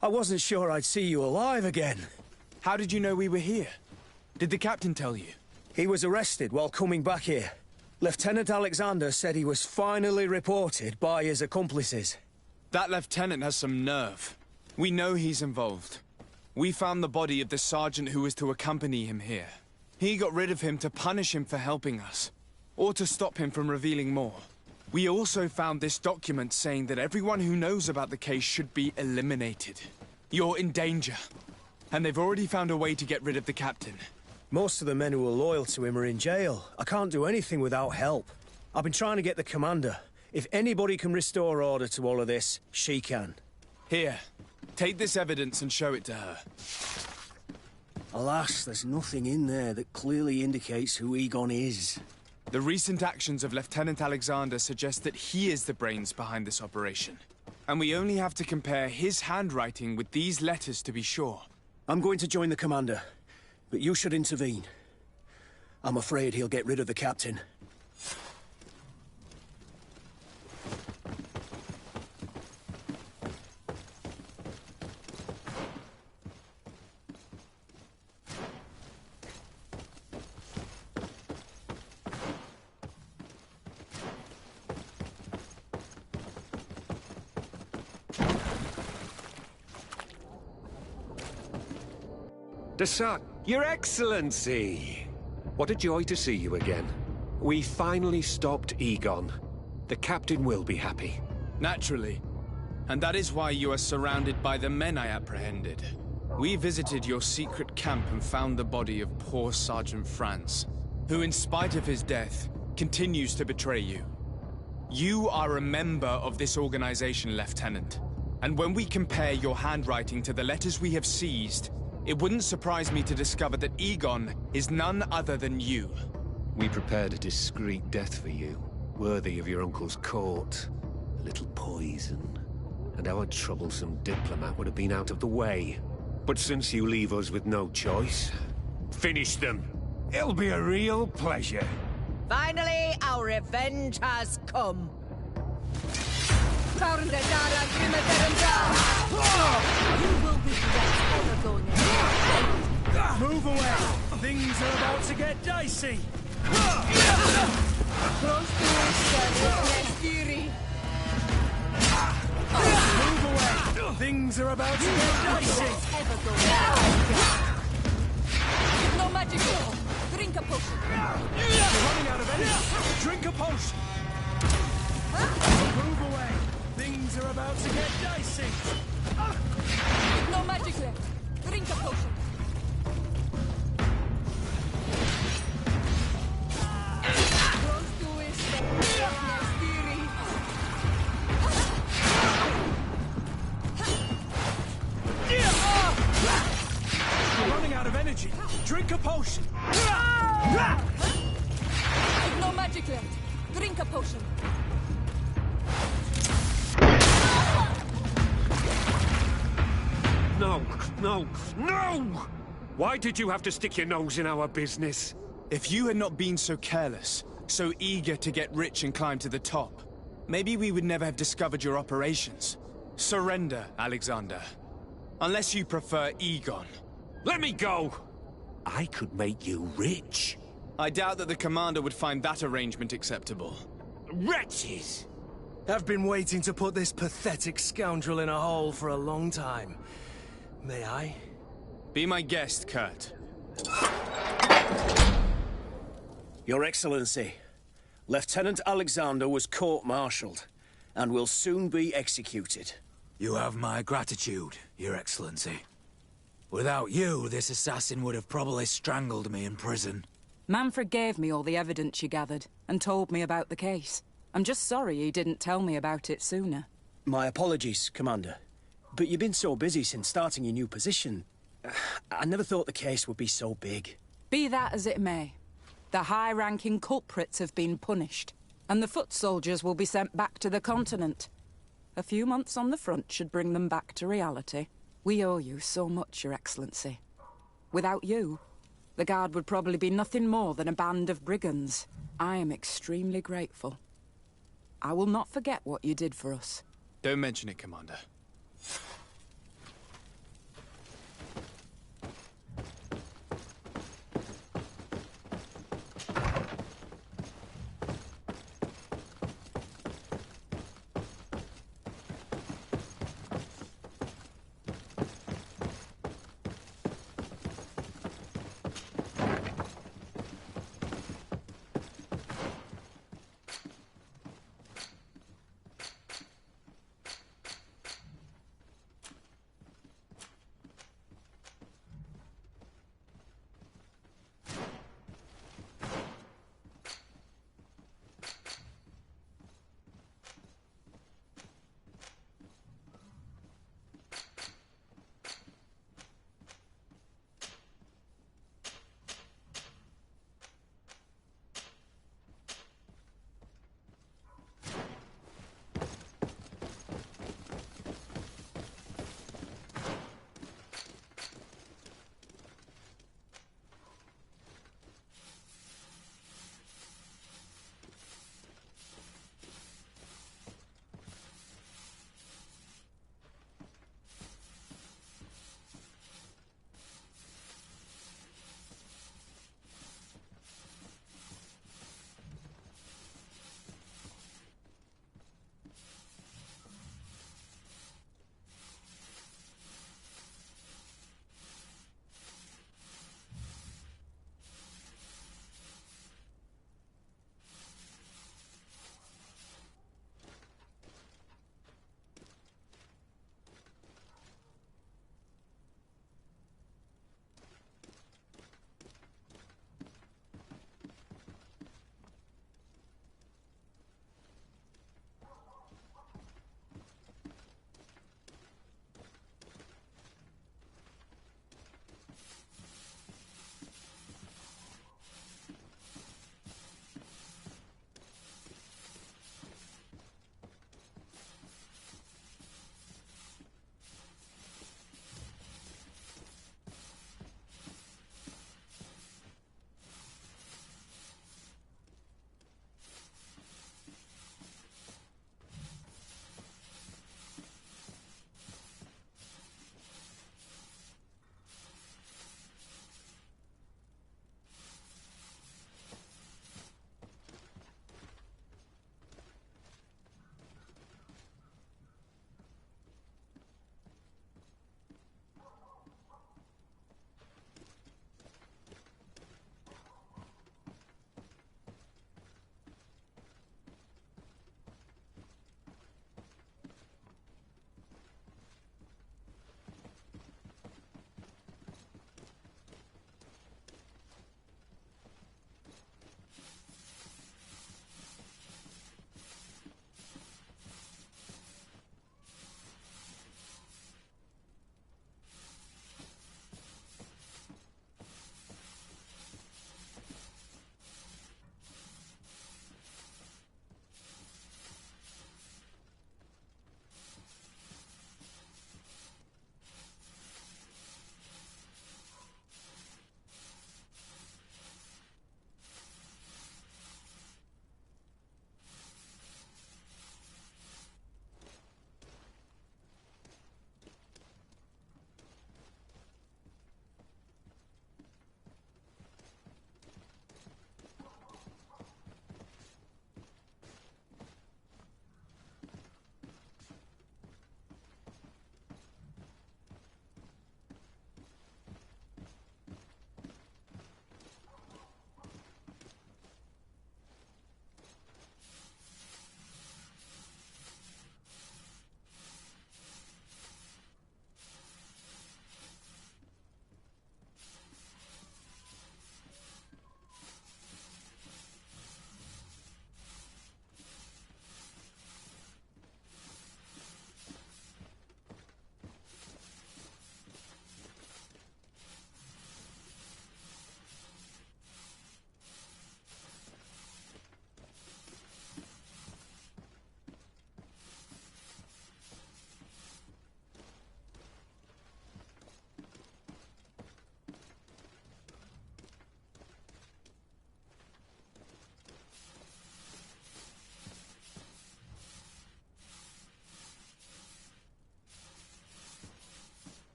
I wasn't sure I'd see you alive again. How did you know we were here? Did the captain tell you? He was arrested while coming back here. Lieutenant Alexander said he was finally reported by his accomplices. That lieutenant has some nerve. We know he's involved. We found the body of the sergeant who was to accompany him here. He got rid of him to punish him for helping us, or to stop him from revealing more. We also found this document saying that everyone who knows about the case should be eliminated. You're in danger, and they've already found a way to get rid of the captain. Most of the men who are loyal to him are in jail. I can't do anything without help. I've been trying to get the commander. If anybody can restore order to all of this, she can. Here, take this evidence and show it to her. Alas, there's nothing in there that clearly indicates who Egon is. The recent actions of Lieutenant Alexander suggest that he is the brains behind this operation. And we only have to compare his handwriting with these letters to be sure. I'm going to join the commander, but you should intervene. I'm afraid he'll get rid of the captain. Your Excellency! What a joy to see you again. We finally stopped Egon. The captain will be happy. Naturally. And that is why you are surrounded by the men I apprehended. We visited your secret camp and found the body of poor Sergeant Franz, who in spite of his death, continues to betray you. You are a member of this organization, Lieutenant. And when we compare your handwriting to the letters we have seized, it wouldn't surprise me to discover that Egon is none other than you. We prepared a discreet death for you, worthy of your uncle's court. A little poison, and our troublesome diplomat would have been out of the way. But since you leave us with no choice, finish them. It'll be a real pleasure. Finally, our revenge has come. You will regret ever going in. Move away! Things are about to get dicey! Close to us, theory. Move away! Things are about to get dicey! Ever go in. No magic here. Drink a potion. You're running out of energy! Drink a potion! Move away! Things are about to get dicey! No magic left. Drink a potion. Close to it, theory. You're running out of energy! Drink a potion! No magic left. Drink a potion. No, no, no! Why did you have to stick your nose in our business? If you had not been so careless, so eager to get rich and climb to the top, maybe we would never have discovered your operations. Surrender, Alexander. Unless you prefer Egon. Let me go! I could make you rich. I doubt that the commander would find that arrangement acceptable. Wretches! I've been waiting to put this pathetic scoundrel in a hole for a long time. May I? Be my guest, Kurt. Your Excellency, Lieutenant Alexander was court-martialed and will soon be executed. You have my gratitude, Your Excellency. Without you, this assassin would have probably strangled me in prison. Manfred gave me all the evidence you gathered and told me about the case. I'm just sorry he didn't tell me about it sooner. My apologies, Commander. But you've been so busy since starting your new position. I never thought the case would be so big. Be that as it may, the high-ranking culprits have been punished, and the foot soldiers will be sent back to the continent. A few months on the front should bring them back to reality. We owe you so much, Your Excellency. Without you, the Guard would probably be nothing more than a band of brigands. I am extremely grateful. I will not forget what you did for us. Don't mention it, Commander.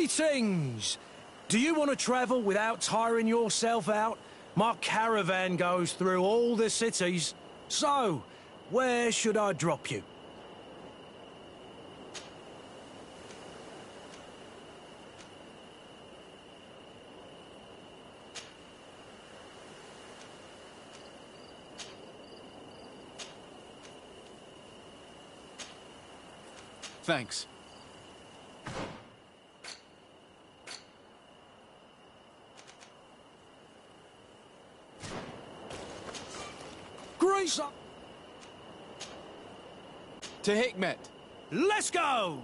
Greetings! Do you want to travel without tiring yourself out? My caravan goes through all the cities. So, where should I drop you? Thanks. Grease up! To Hikmet. Let's go!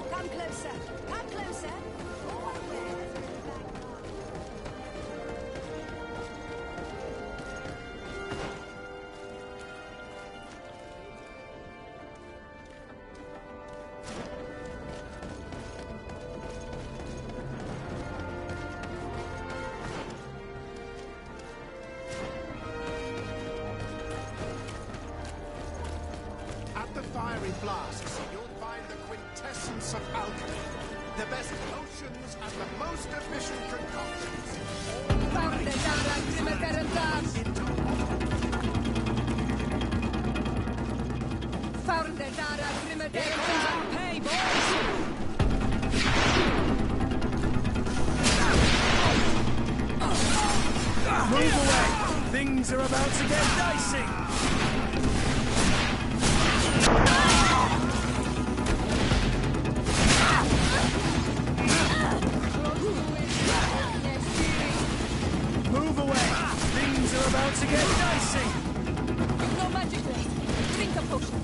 Come closer. Come closer. At the fiery flasks, you'll find the quintessence of alchemy. The best potions and the most efficient concoctions. Hey, boys! Move away! Things are about to get dicey! Move away! Things are about to get dicey! No magic left. Drink a potion.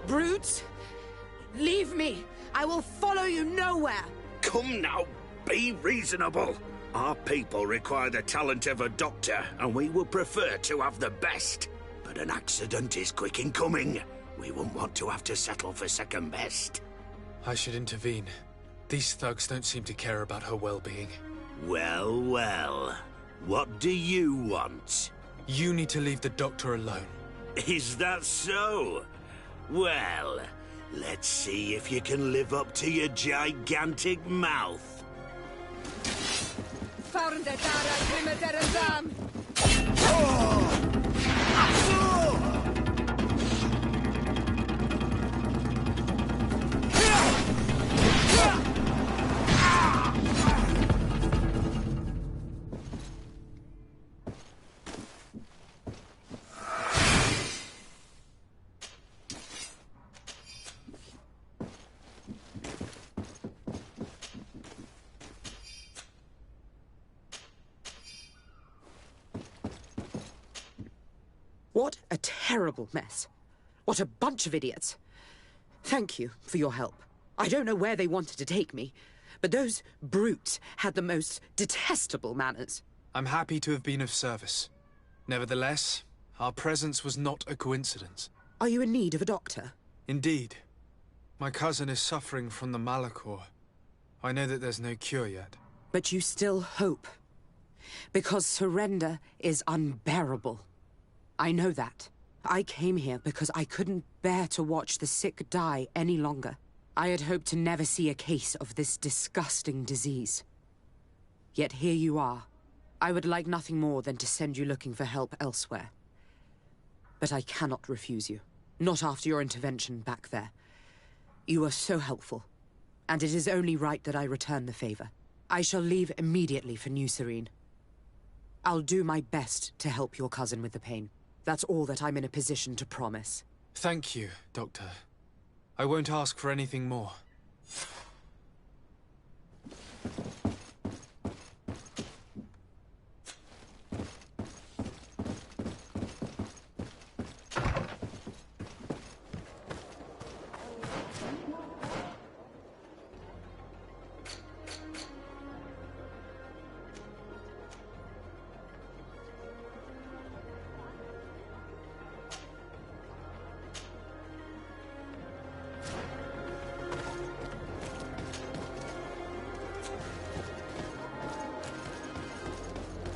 Brutes! Leave me! I will follow you nowhere! Come now, be reasonable. Our people require the talent of a doctor, and we would prefer to have the best. But an accident is quick in coming. We wouldn't want to have to settle for second best. I should intervene. These thugs don't seem to care about her well-being. Well, well. What do you want? You need to leave the doctor alone. Is that so? Well, let's see if you can live up to your gigantic mouth. Found a Dara Primitor and Dam! What a terrible mess. What a bunch of idiots. Thank you for your help. I don't know where they wanted to take me, but those brutes had the most detestable manners. I'm happy to have been of service. Nevertheless, our presence was not a coincidence. Are you in need of a doctor? Indeed. My cousin is suffering from the Malachor. I know that there's no cure yet. But you still hope. Because surrender is unbearable. I know that. I came here because I couldn't bear to watch the sick die any longer. I had hoped to never see a case of this disgusting disease. Yet here you are. I would like nothing more than to send you looking for help elsewhere. But I cannot refuse you. Not after your intervention back there. You were so helpful, and it is only right that I return the favor. I shall leave immediately for New Serene. I'll do my best to help your cousin with the pain. That's all that I'm in a position to promise. Thank you, Doctor. I won't ask for anything more.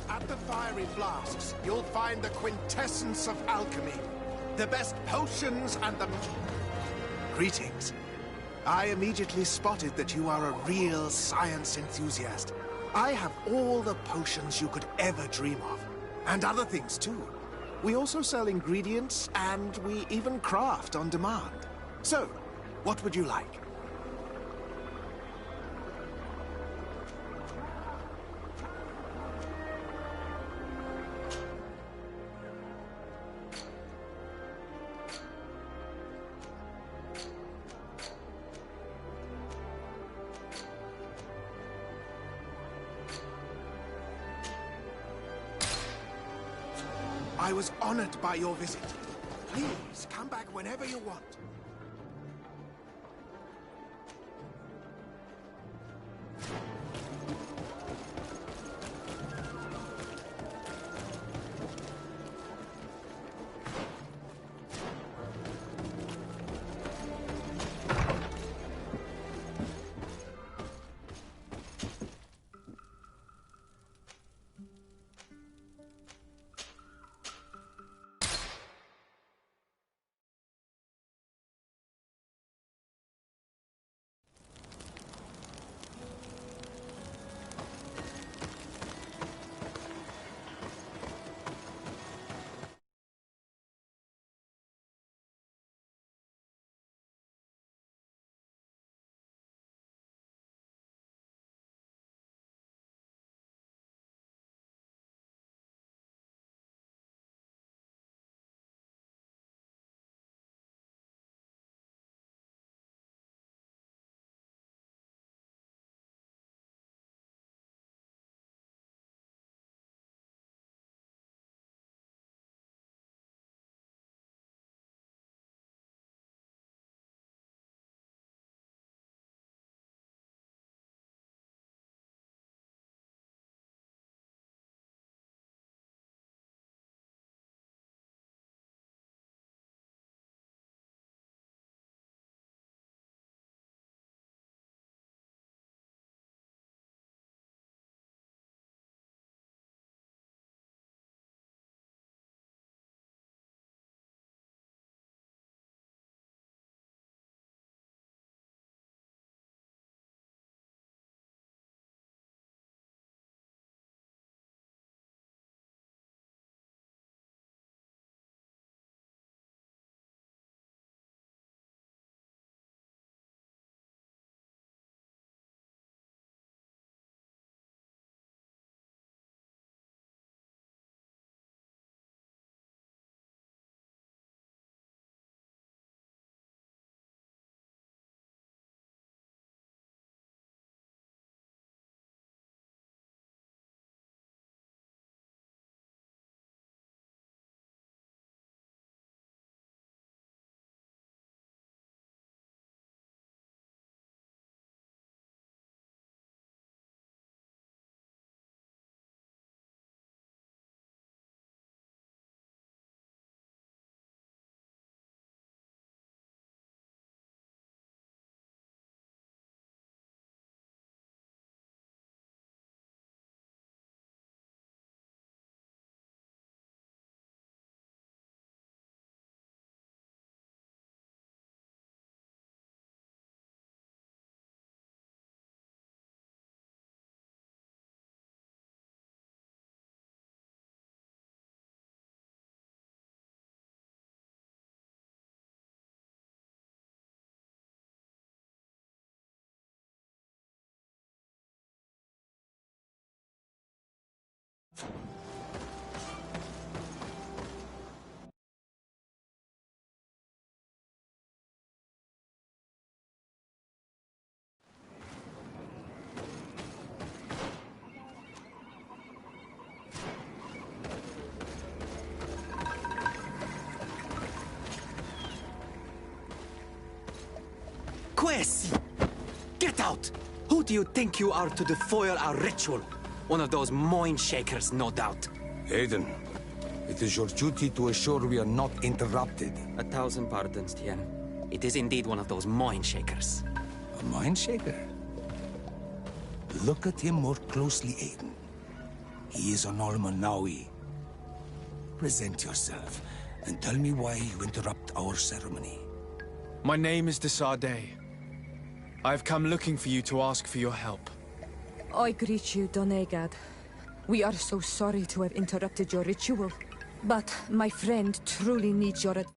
At the fiery flasks, you'll find the quintessence of alchemy. The best potions and the... Greetings. I immediately spotted that you are a real science enthusiast. I have all the potions you could ever dream of. And other things, too. We also sell ingredients, and we even craft on demand. So, what would you like? I was honored by your visit. Please, come back whenever you want. Pues! Get out! Who do you think you are to defoil our ritual? One of those mind shakers, no doubt. Aiden, it is your duty to assure we are not interrupted. 1,000 pardons, Tien. It is indeed one of those mind shakers. A mind shaker? Look at him more closely, Aiden. He is an Almanawi. Present yourself, and tell me why you interrupt our ceremony. My name is Desardet. I have come looking for you to ask for your help. I greet you, Donegad. We are so sorry to have interrupted your ritual. But my friend truly needs your advice.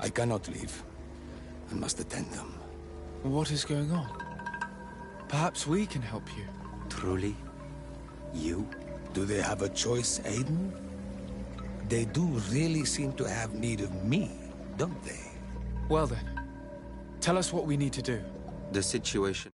I cannot leave. I must attend them. What is going on? Perhaps we can help you. Truly? You? Do they have a choice, Aiden? They do really seem to have need of me, don't they? Well then, tell us what we need to do. The situation.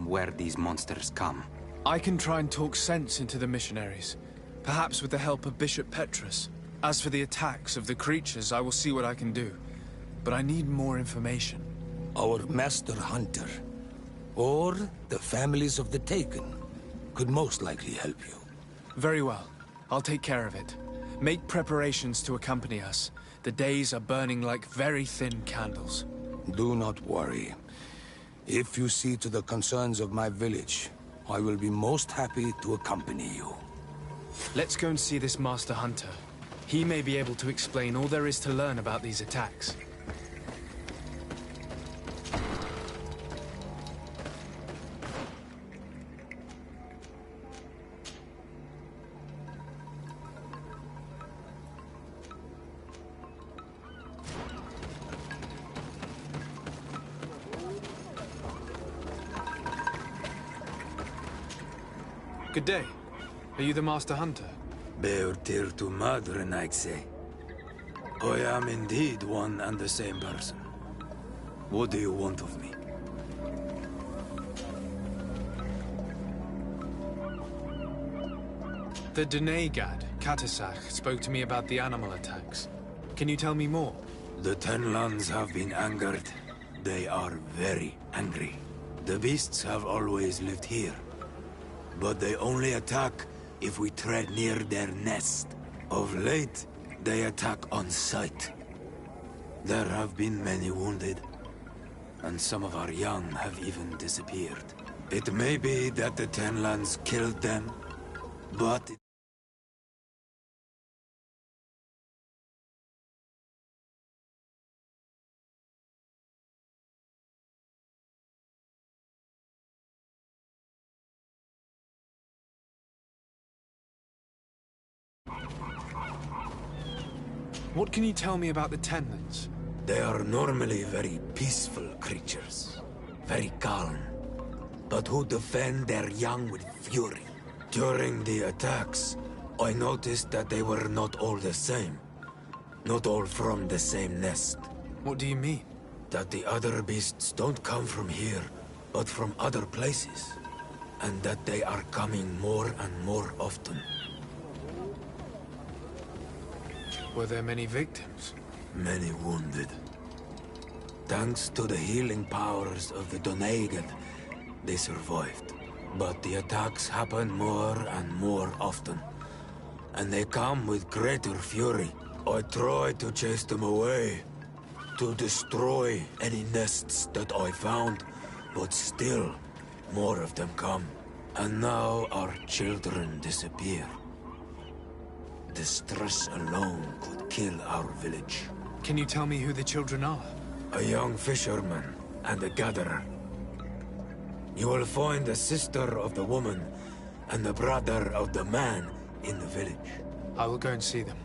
Where these monsters come. I can try and talk sense into the missionaries, perhaps with the help of Bishop Petrus. As for the attacks of the creatures, I will see what I can do. But I need more information. Our master hunter, or the families of the Taken, could most likely help you. Very well. I'll take care of it. Make preparations to accompany us. The days are burning like very thin candles. Do not worry. If you see to the concerns of my village, I will be most happy to accompany you. Let's go and see this Master Hunter. He may be able to explain all there is to learn about these attacks. Good day. Are you the Master Hunter? Beortir tu madre, I'd say. I am indeed one and the same person. What do you want of me? The Denegad, Katasach, spoke to me about the animal attacks. Can you tell me more? The Ten Lands have been angered. They are very angry. The beasts have always lived here. But they only attack if we tread near their nest. Of late, they attack on sight. There have been many wounded, and some of our young have even disappeared. It may be that the Ten Lands killed them, but... What can you tell me about the Tenlins? They are normally very peaceful creatures. Very calm. But who defend their young with fury. During the attacks, I noticed that they were not all the same. Not all from the same nest. What do you mean? That the other beasts don't come from here, but from other places. And that they are coming more and more often. Were there many victims? Many wounded. Thanks to the healing powers of the Donegal, they survived. But the attacks happen more and more often. And they come with greater fury. I try to chase them away. To destroy any nests that I found. But still, more of them come. And now our children disappear. The stress alone could kill our village. Can you tell me who the children are? A young fisherman and a gatherer. You will find the sister of the woman and the brother of the man in the village. I will go and see them.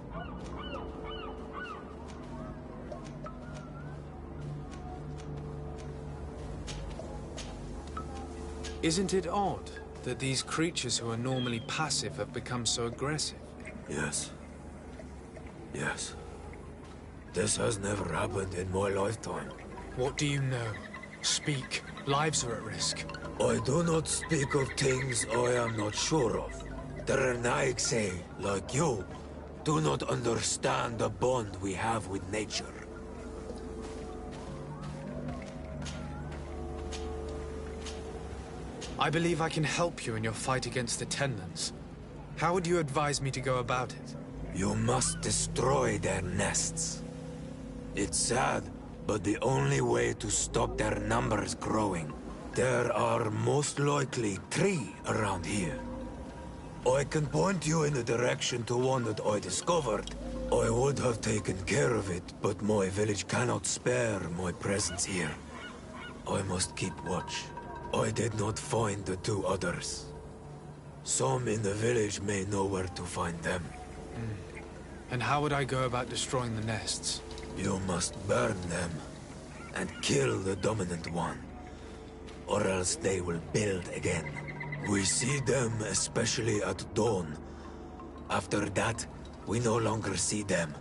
Isn't it odd that these creatures who are normally passive have become so aggressive? Yes. Yes. This has never happened in my lifetime. What do you know? Speak. Lives are at risk. I do not speak of things I am not sure of. The Renaigse, like you, do not understand the bond we have with nature. I believe I can help you in your fight against the Tenlins. How would you advise me to go about it? You must destroy their nests. It's sad, but the only way to stop their numbers growing. There are most likely 3 around here. I can point you in the direction to one that I discovered. I would have taken care of it, but my village cannot spare my presence here. I must keep watch. I did not find the 2 others. Some in the village may know where to find them. And how would I go about destroying the nests? You must burn them, and kill the dominant one. Or else they will build again. We see them especially at dawn. After that, we no longer see them.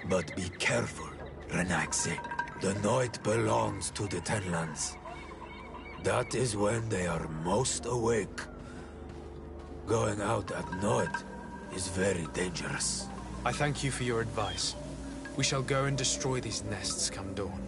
But be careful, Renaigse. The night belongs to the Tenlands. That is when they are most awake. Going out at night is very dangerous. I thank you for your advice. We shall go and destroy these nests come dawn.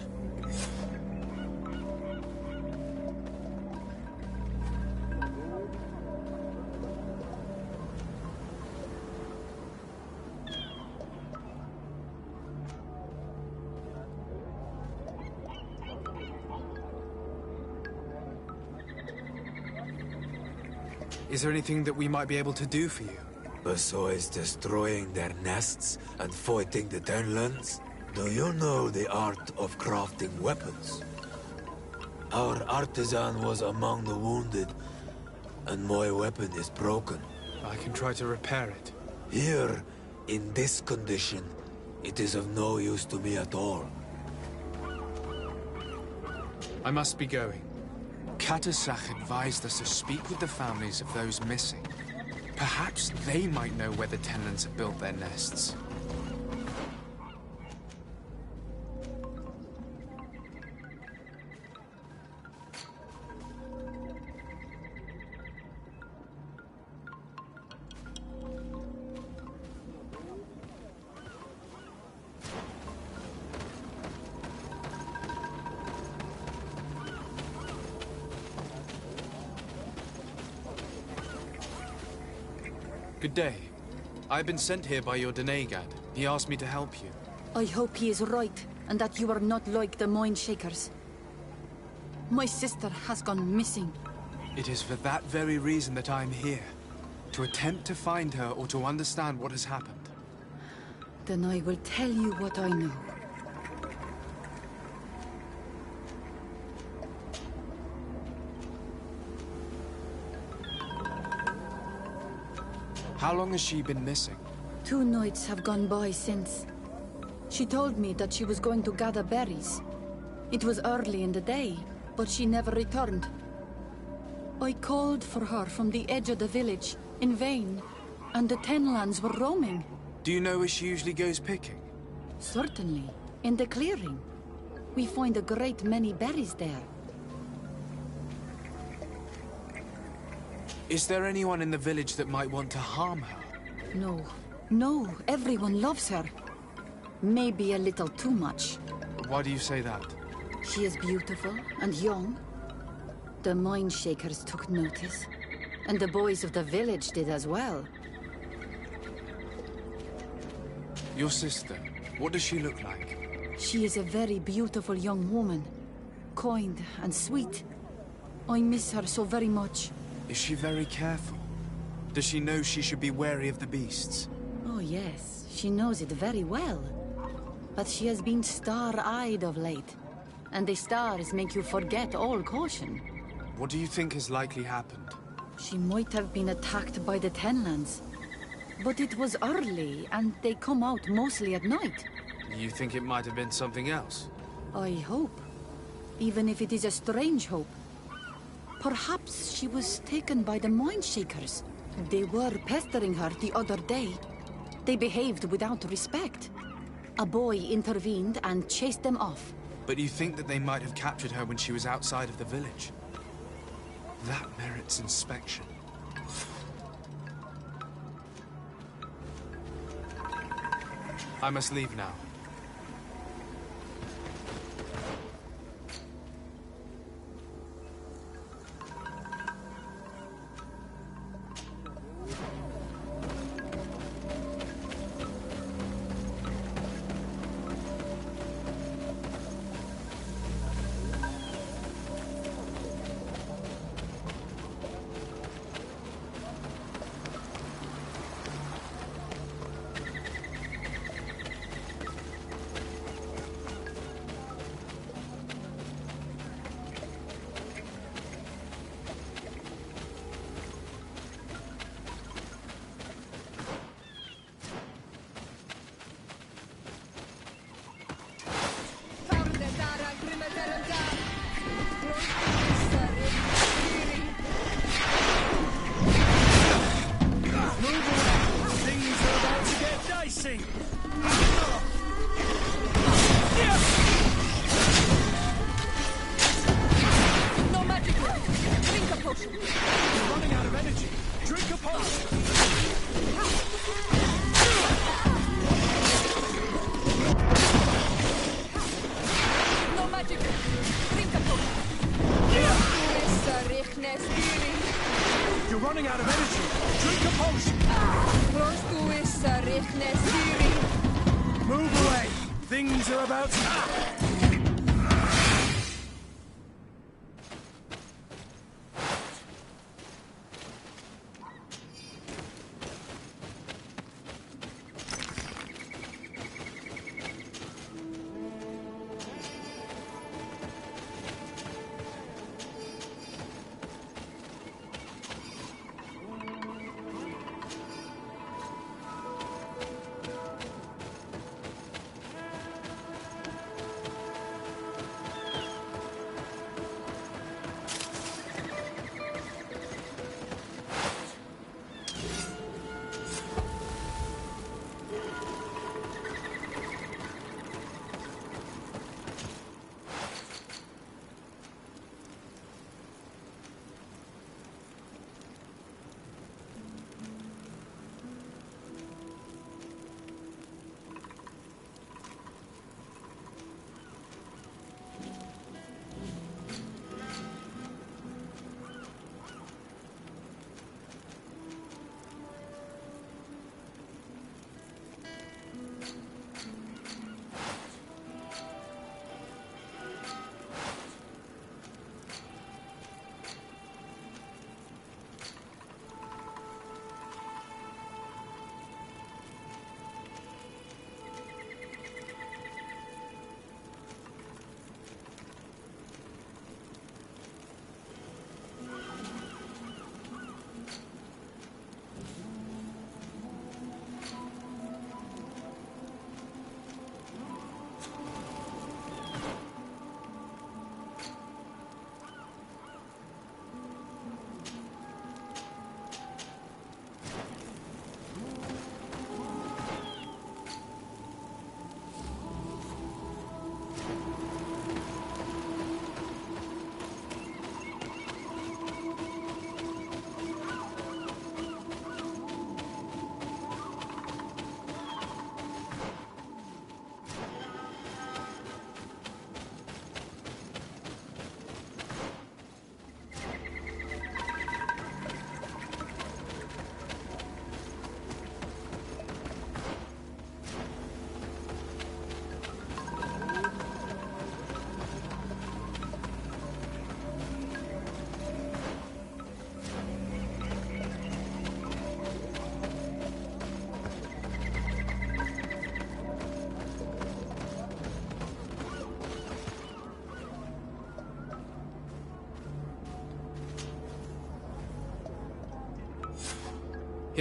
Is there anything that we might be able to do for you? Besides destroying their nests and fighting the Tenlands, do you know the art of crafting weapons? Our artisan was among the wounded, and my weapon is broken. I can try to repair it. Here, in this condition, it is of no use to me at all. I must be going. Katasach advised us to speak with the families of those missing. Perhaps they might know where the Tenlins have built their nests. Good day. I've been sent here by your Denegad. He asked me to help you. I hope he is right, and that you are not like the Mind Shakers. My sister has gone missing. It is for that very reason that I'm here. To attempt to find her or to understand what has happened. Then I will tell you what I know. How long has she been missing? 2 nights have gone by since. She told me that she was going to gather berries. It was early in the day, but she never returned. I called for her from the edge of the village, in vain, and the Tenlands were roaming. Do you know where she usually goes picking? Certainly, in the clearing. We find a great many berries there. Is there anyone in the village that might want to harm her? No, everyone loves her. Maybe a little too much. Why do you say that? She is beautiful and young. The mine shakers took notice, and the boys of the village did as well. Your sister, what does she look like? She is a very beautiful young woman. Kind and sweet. I miss her so very much. Is she very careful? Does she know she should be wary of the beasts? Oh yes, she knows it very well. But she has been star-eyed of late. And the stars make you forget all caution. What do you think has likely happened? She might have been attacked by the Tenlands. But it was early, and they come out mostly at night. You think it might have been something else? I hope. Even if it is a strange hope. Perhaps she was taken by the mine shakers. They were pestering her the other day. They behaved without respect. A boy intervened and chased them off. But you think that they might have captured her when she was outside of the village? That merits inspection. I must leave now. No magic left. Drink a potion. You're running out of energy. Drink a potion. No magic left. Drink a potion. You're running out of energy. Drink a potion. Move away. Things are about to...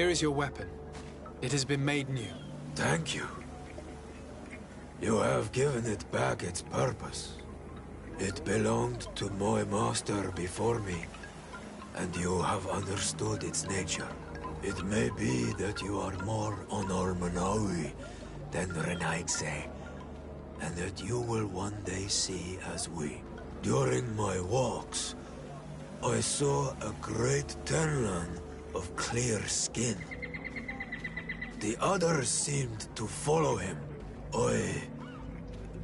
Here is your weapon. It has been made new. Thank you. You have given it back its purpose. It belonged to my master before me, and you have understood its nature. It may be that you are more on Ormanawi than Renaigse, and that you will one day see as we. During my walks, I saw a great Tenlan of clear skin. The others seemed to follow him. I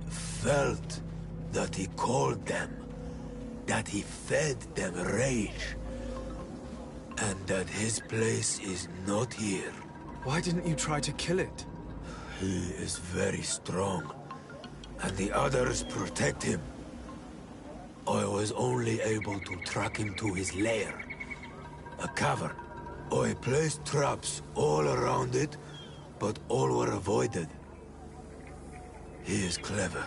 felt that he called them, that he fed them rage, and that his place is not here. Why didn't you try to kill it? He is very strong, and the others protect him. I was only able to track him to his lair, a cavern. I placed traps all around it, but all were avoided. He is clever.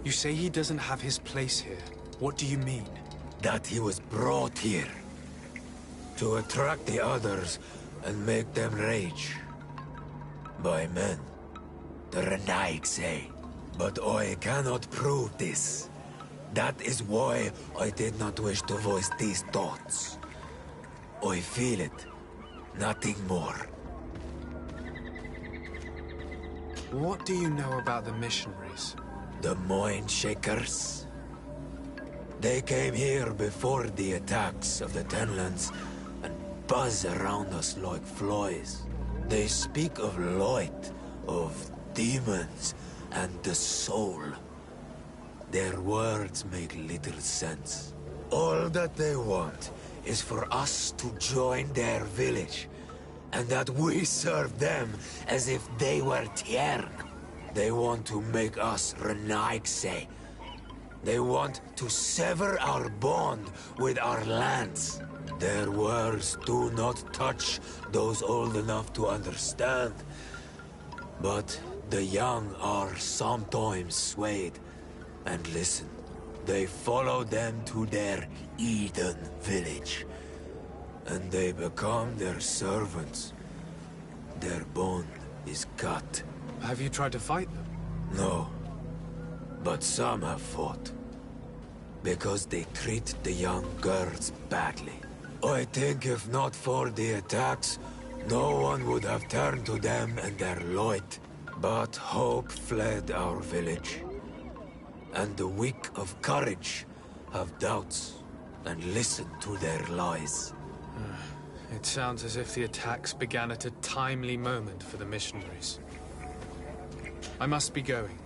You say he doesn't have his place here. What do you mean? That he was brought here to attract the others and make them rage. By men, the Renaig say. But I cannot prove this. That is why I did not wish to voice these thoughts. I feel it, nothing more. What do you know about the missionaries? The Mind Shakers. They came here before the attacks of the Tenlands and buzz around us like flies. They speak of light, of demons, and the soul. Their words make little sense. All that they want is for us to join their village, and that we serve them as if they were Tiern. They want to make us Renaigse. They want to sever our bond with our lands. Their words do not touch those old enough to understand. But the young are sometimes swayed. And listen, they follow them to their Eden village. And they become their servants. Their bond is cut. Have you tried to fight them? No. But some have fought. Because they treat the young girls badly. I think if not for the attacks, no one would have turned to them and their light. But hope fled our village. And the weak of courage have doubts and listen to their lies. It sounds as if the attacks began at a timely moment for the missionaries. I must be going.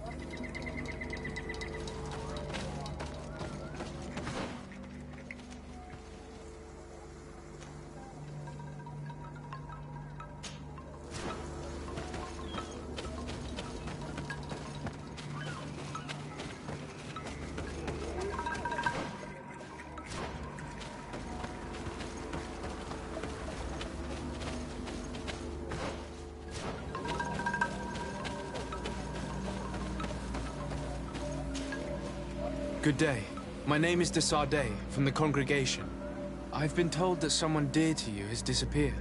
Good day. My name is de Sardet, from the congregation. I've been told that someone dear to you has disappeared.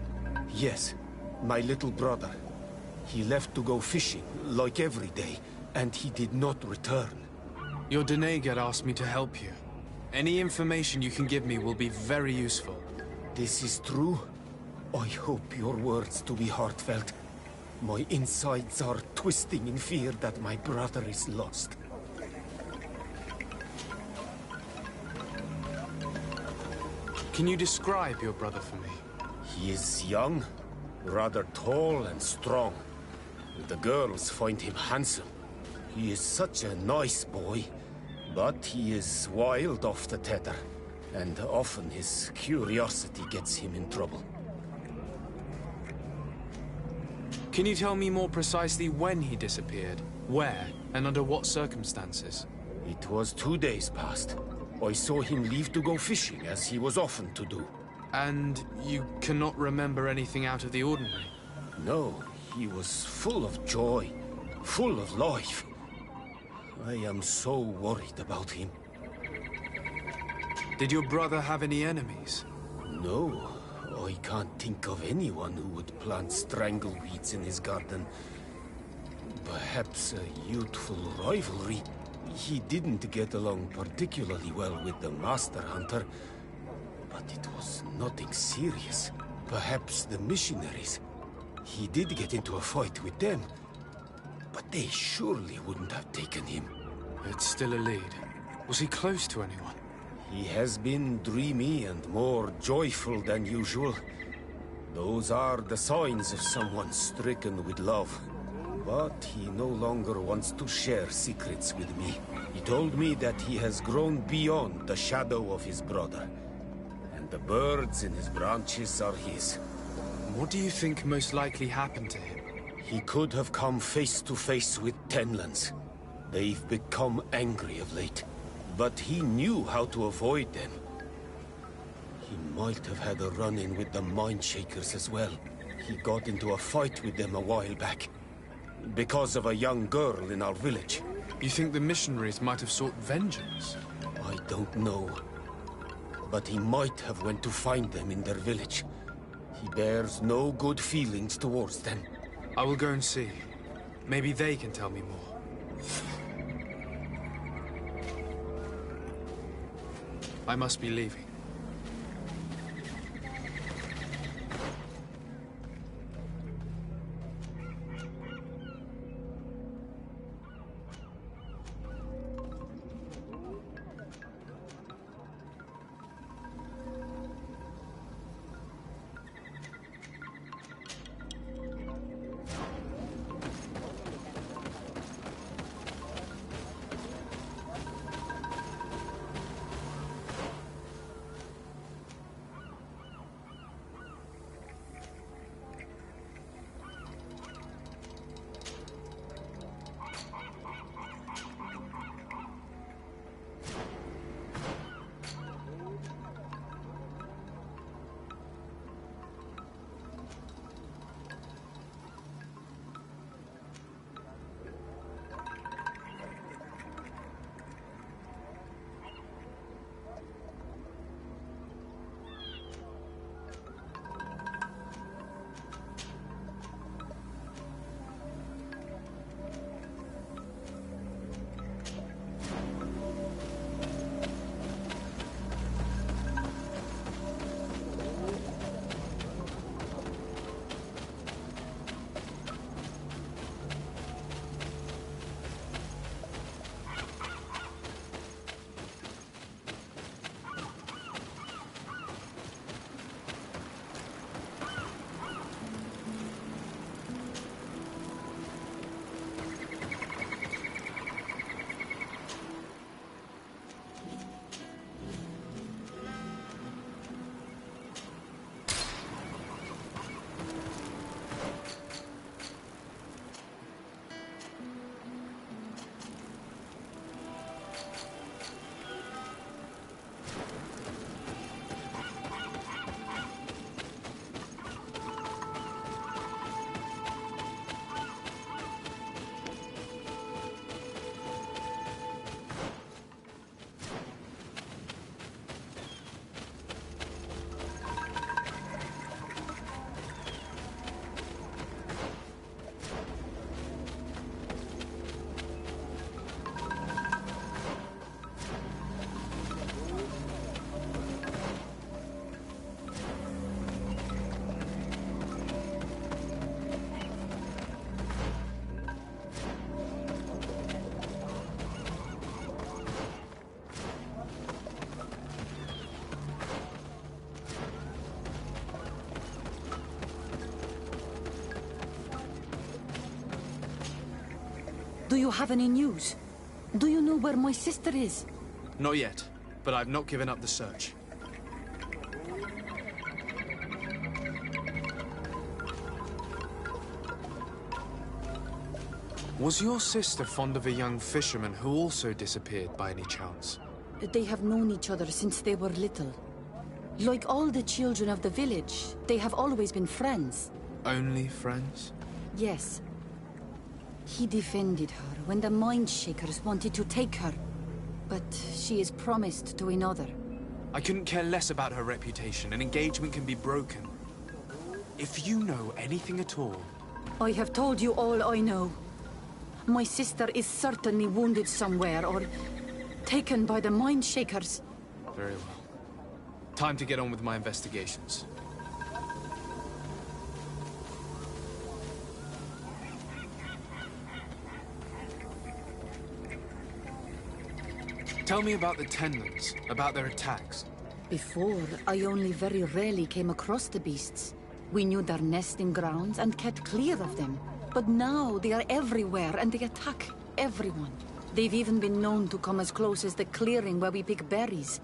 Yes, my little brother. He left to go fishing, like every day, and he did not return. Your Denegat asked me to help you. Any information you can give me will be very useful. This is true. I hope your words to be heartfelt. My insides are twisting in fear that my brother is lost. Can you describe your brother for me? He is young, rather tall and strong. The girls find him handsome. He is such a nice boy, but he is wild off the tether, and often his curiosity gets him in trouble. Can you tell me more precisely when he disappeared, where, and under what circumstances? It was 2 days past. I saw him leave to go fishing, as he was often to do. And you cannot remember anything out of the ordinary? No, he was full of joy, full of life. I am so worried about him. Did your brother have any enemies? No, I can't think of anyone who would plant strangleweeds in his garden. Perhaps a youthful rivalry. He didn't get along particularly well with the Master Hunter, but it was nothing serious. Perhaps the missionaries. He did get into a fight with them, but they surely wouldn't have taken him. It's still a lead. Was he close to anyone? He has been dreamy and more joyful than usual. Those are the signs of someone stricken with love. But he no longer wants to share secrets with me. He told me that he has grown beyond the shadow of his brother. And the birds in his branches are his. What do you think most likely happened to him? He could have come face to face with Tenlands. They've become angry of late. But he knew how to avoid them. He might have had a run-in with the Mindshakers as well. He got into a fight with them a while back. Because of a young girl in our village. You think the missionaries might have sought vengeance? I don't know. But he might have went to find them in their village. He bears no good feelings towards them. I will go and see. Maybe they can tell me more. I must be leaving. Do you have any news? Do you know where my sister is? Not yet, but I've not given up the search. Was your sister fond of a young fisherman who also disappeared by any chance? They have known each other since they were little. Like all the children of the village, they have always been friends. Only friends? Yes. He defended her when the Mindshakers wanted to take her. But she is promised to another. I couldn't care less about her reputation. An engagement can be broken. If you know anything at all... I have told you all I know. My sister is certainly wounded somewhere, or taken by the Mind Shakers. Very well. Time to get on with my investigations. Tell me about the Tenlets, about their attacks. Before, I only very rarely came across the beasts. We knew their nesting grounds and kept clear of them. But now they are everywhere and they attack everyone. They've even been known to come as close as the clearing where we pick berries.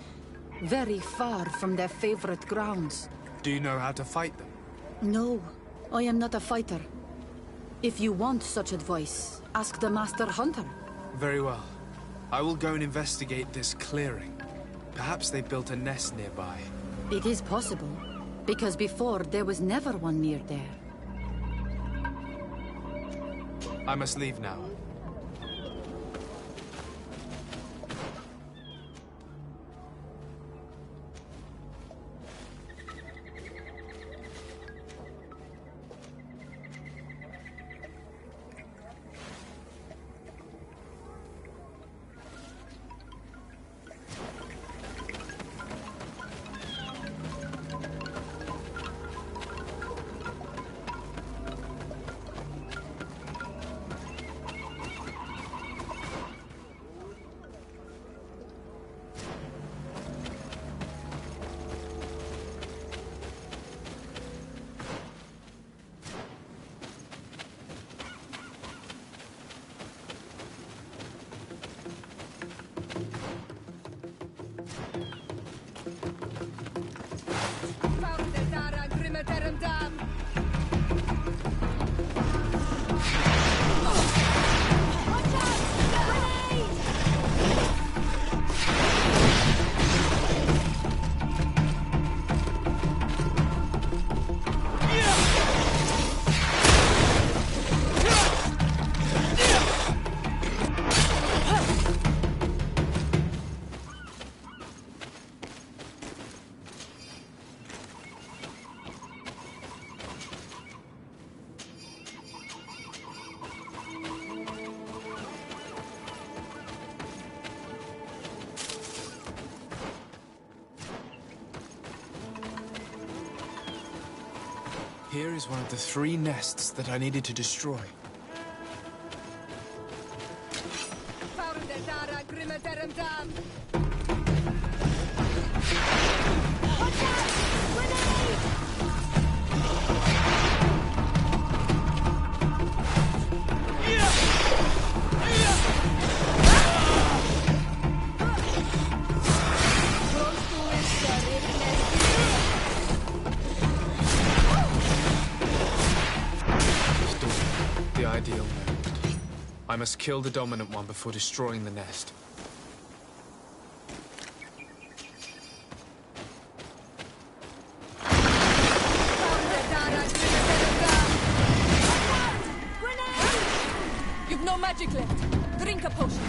Very far from their favorite grounds. Do you know how to fight them? No, I am not a fighter. If you want such advice, ask the Master Hunter. Very well. I will go and investigate this clearing. Perhaps they built a nest nearby. It is possible, because before there was never one near there. I must leave now. Here is one of the 3 nests that I needed to destroy. The ideal moment. I must kill the dominant one before destroying the nest. You've no magic left. Drink a potion.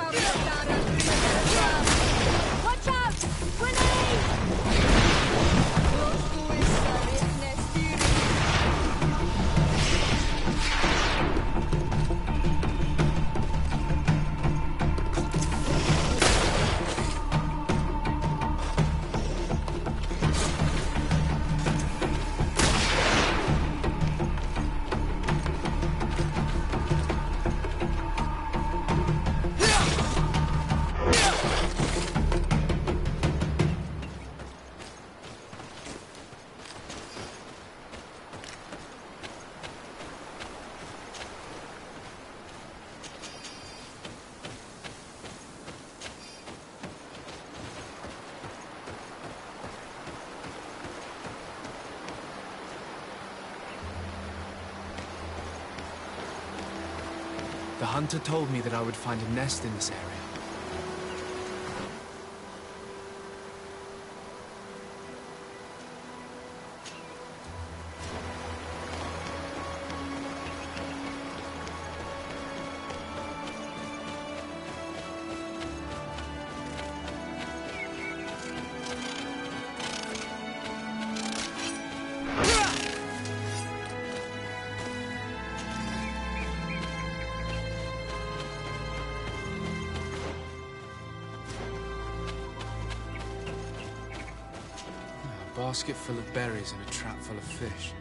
Watch out! Grenade! The hunter told me that I would find a nest in this area. A basket full of berries and a trap full of fish.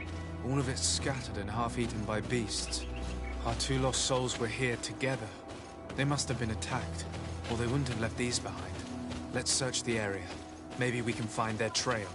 All of it scattered and half-eaten by beasts. Our two lost souls were here together. They must have been attacked, or they wouldn't have left these behind. Let's search the area. Maybe we can find their trail.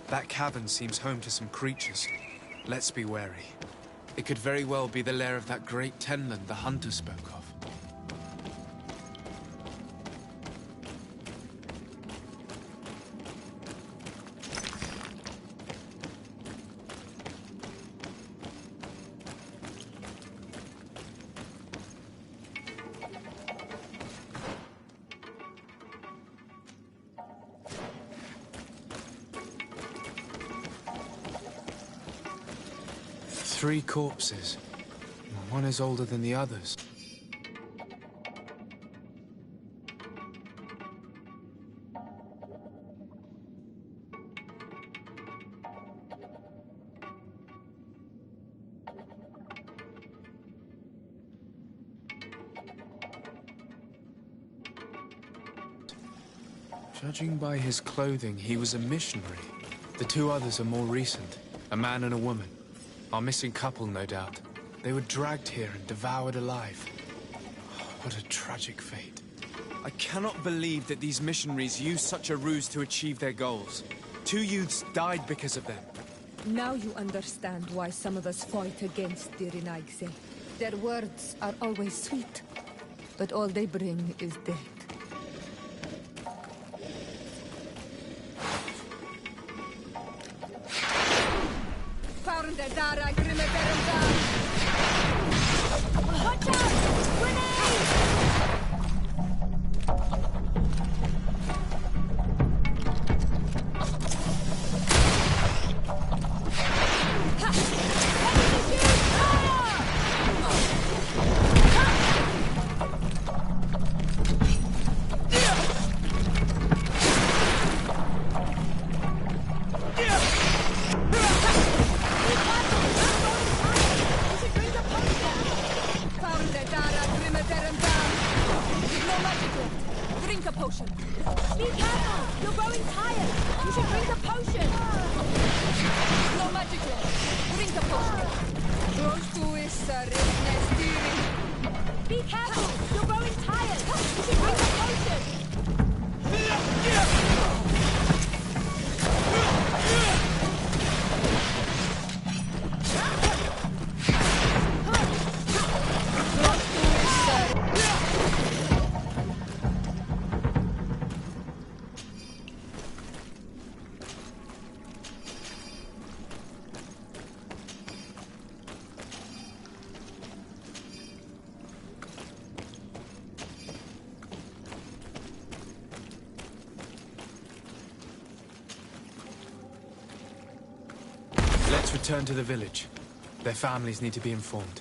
That cavern seems home to some creatures. Let's be wary. It could very well be the lair of that great tenland the hunter spoke of. Three corpses. One is older than the others. Judging by his clothing, he was a missionary. The two others are more recent, a man and a woman. Our missing couple, no doubt. They were dragged here and devoured alive. What a tragic fate. I cannot believe that these missionaries used such a ruse to achieve their goals. Two youths died because of them. Now you understand why some of us fight against the Renaigse. Their words are always sweet, but all they bring is death. Watch out! Grenade! Drink a potion. Be careful! You're growing tired! You should drink a potion! No magic left. Drink a potion. Be careful! You're growing tired! You should drink a potion! Let's return to the village. Their families need to be informed.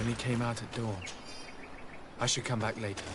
only came out at dawn. I should come back later.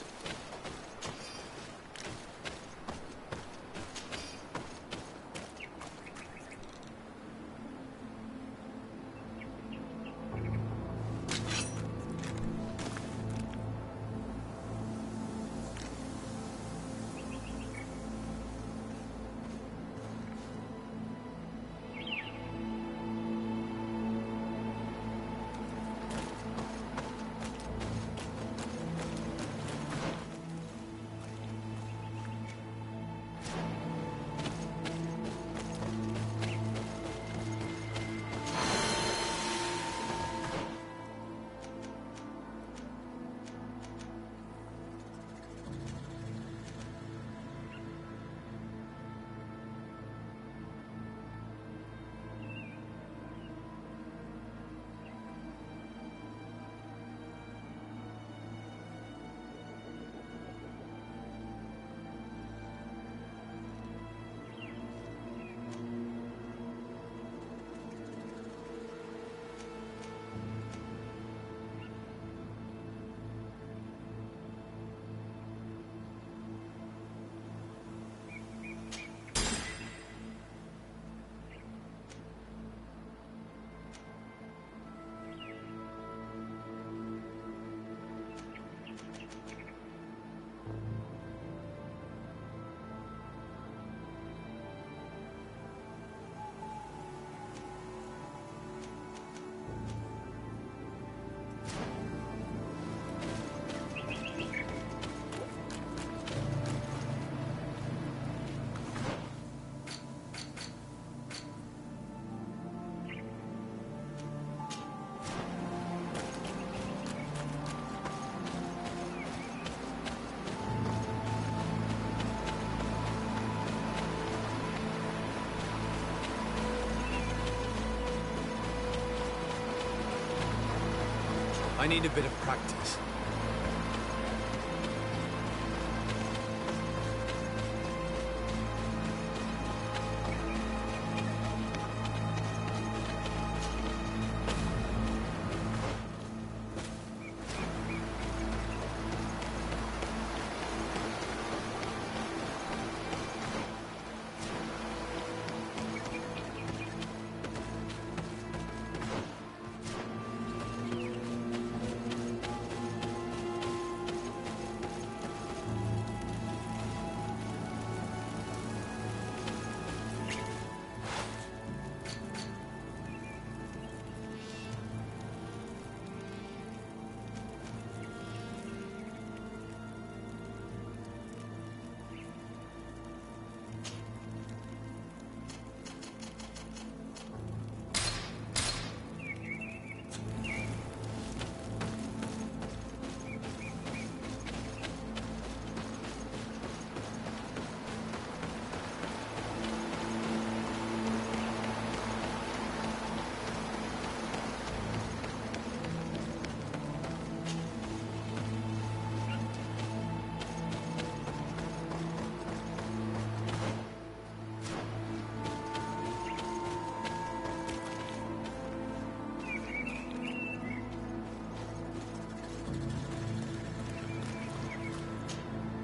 I need a bit of practice.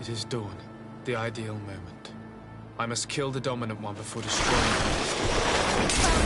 It is dawn, the ideal moment. I must kill the dominant one before destroying the rest.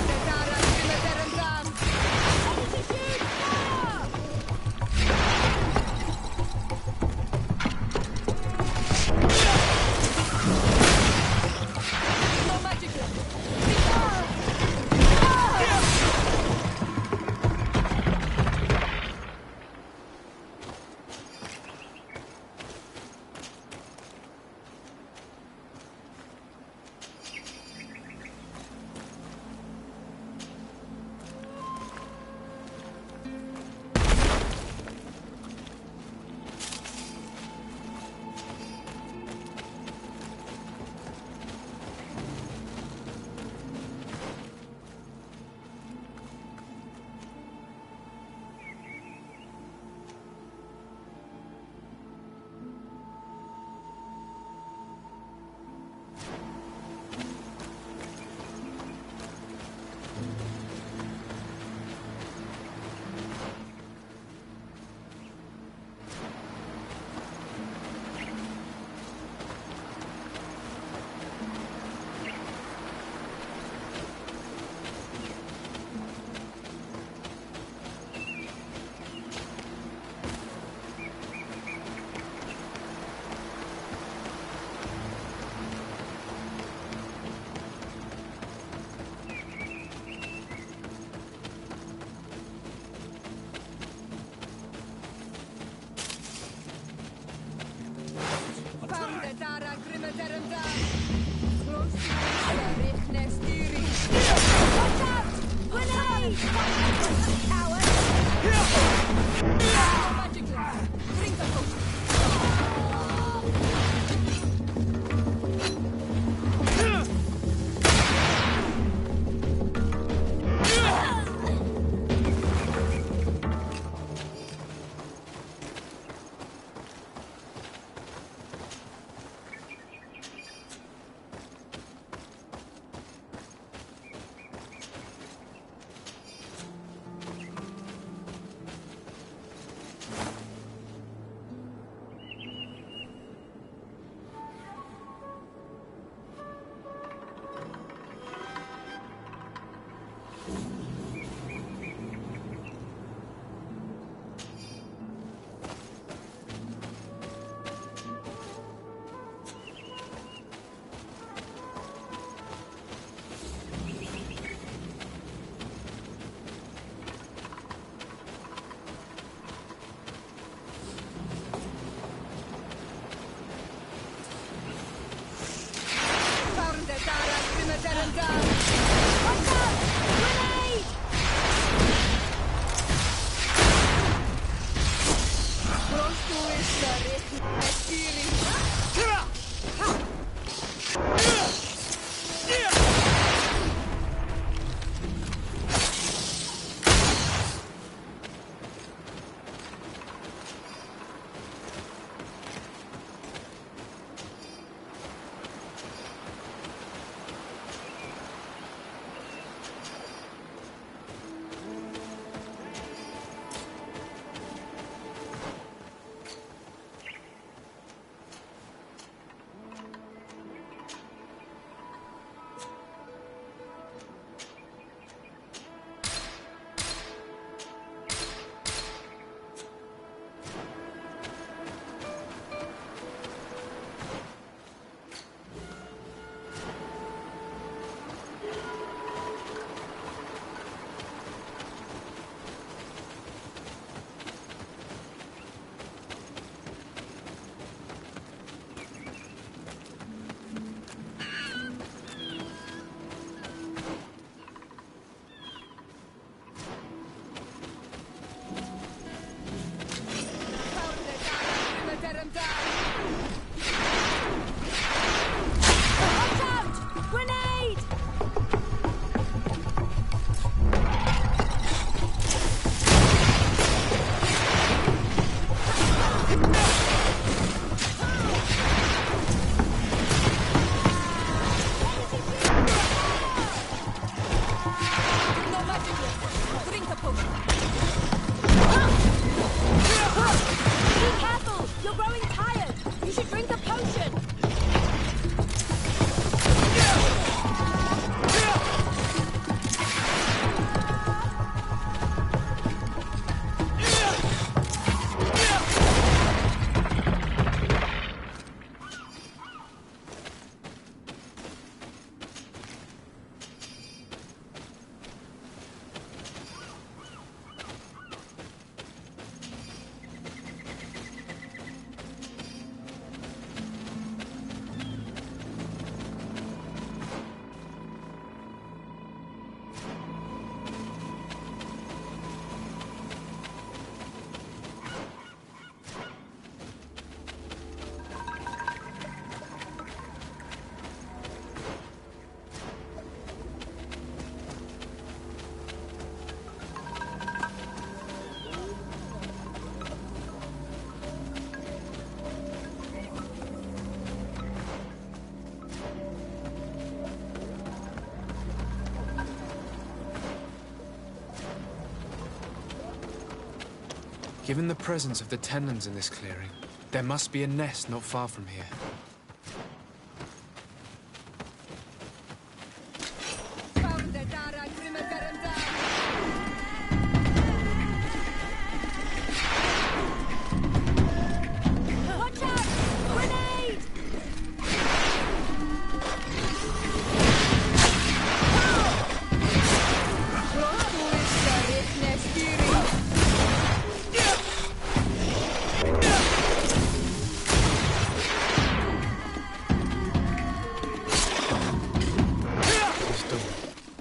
Given the presence of the tenons in this clearing, there must be a nest not far from here.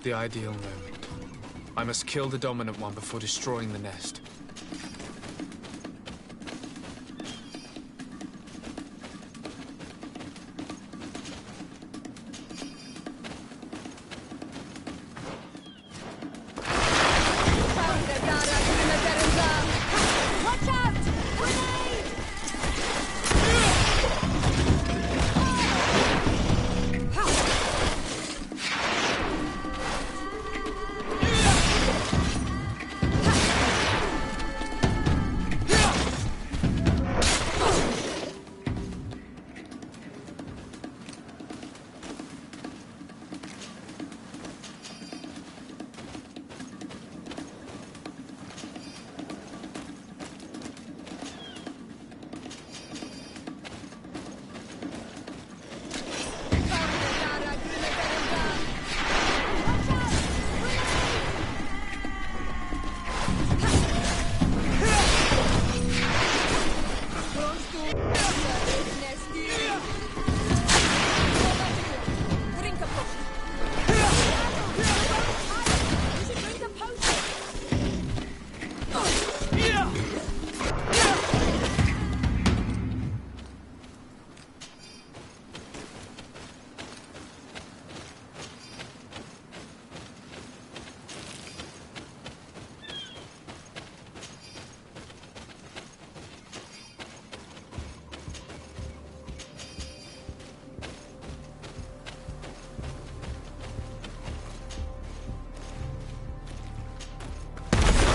The ideal moment. I must kill the dominant one before destroying the nest.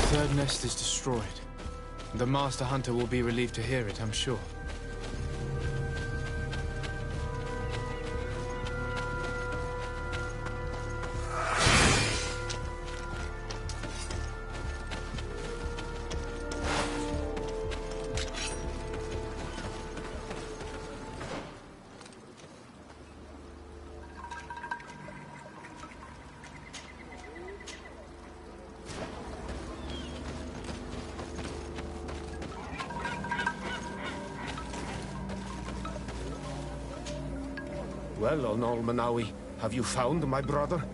third nest is destroyed. The Master Hunter will be relieved to hear it, I'm sure. Well, Onol Manawi, have you found my brother?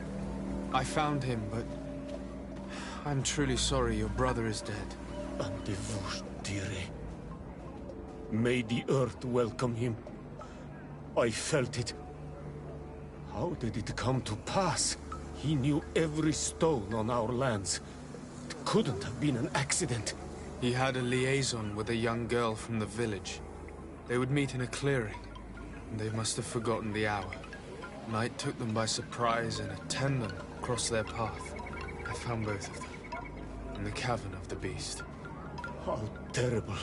I found him, but... I'm truly sorry your brother is dead. May the earth welcome him. I felt it. How did it come to pass? He knew every stone on our lands. It couldn't have been an accident. He had a liaison with a young girl from the village. They would meet in a clearing. They must have forgotten the hour. Night took them by surprise, and a tendon crossed their path. I found both of them in the cavern of the beast. How terrible.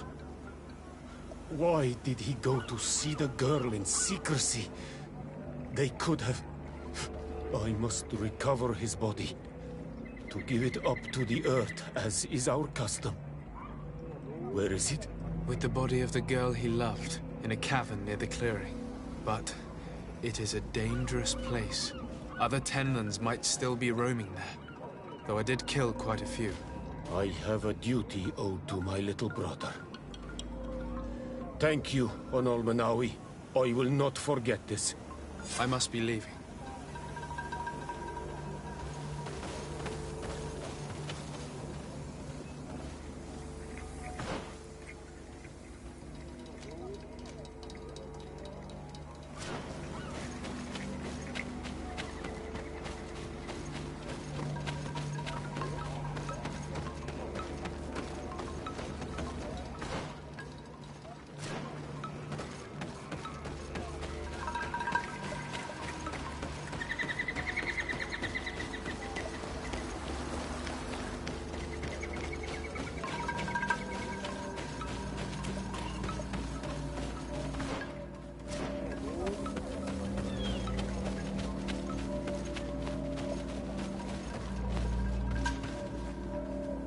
Why did he go to see the girl in secrecy? They could have... I must recover his body. To give it up to the earth, as is our custom. Where is it? With the body of the girl he loved, in a cavern near the clearing. But it is a dangerous place. Other Tenlans might still be roaming there, though I did kill quite a few. I have a duty owed to my little brother. Thank you, Onol Manawi. I will not forget this. I must be leaving.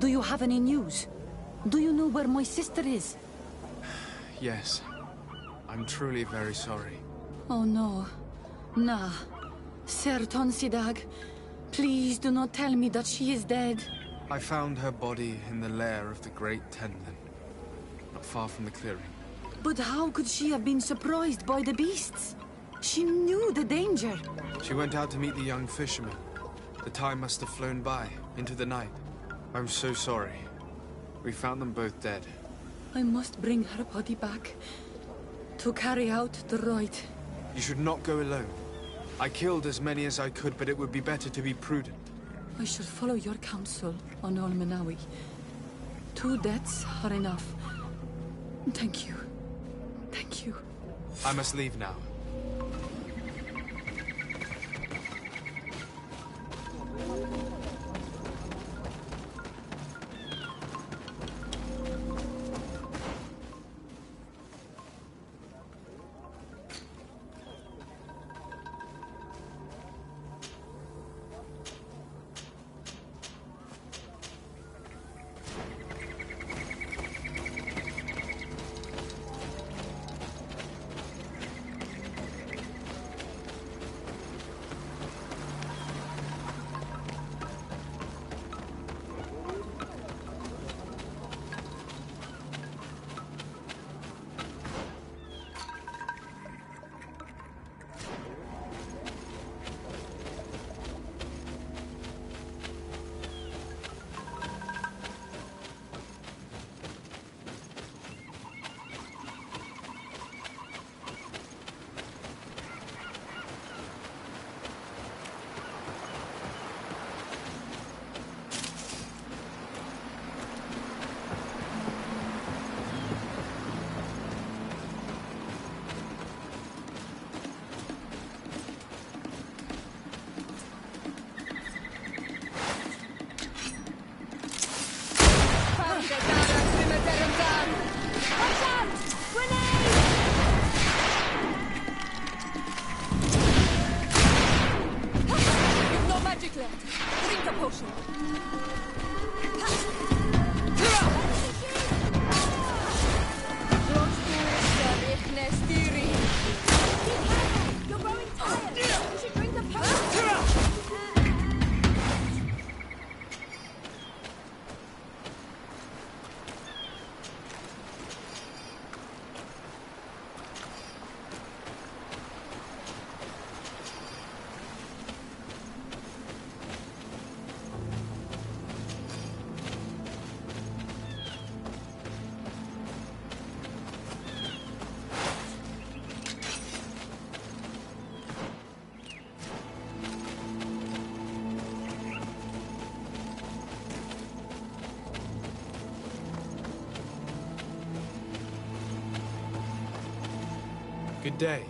Do you have any news? Do you know where my sister is? Yes. I'm truly very sorry. Oh no. Nah. Ser Tonsidag, please do not tell me that she is dead. I found her body in the lair of the Great Tenlin, not far from the clearing. But how could she have been surprised by the beasts? She knew the danger. She went out to meet the young fisherman. The time must have flown by, into the night. I'm so sorry. We found them both dead. I must bring her body back to carry out the rite. You should not go alone. I killed as many as I could, but it would be better to be prudent. I shall follow your counsel, Onol Manawi. 2 deaths are enough. Thank you. Thank you. I must leave now. Good day.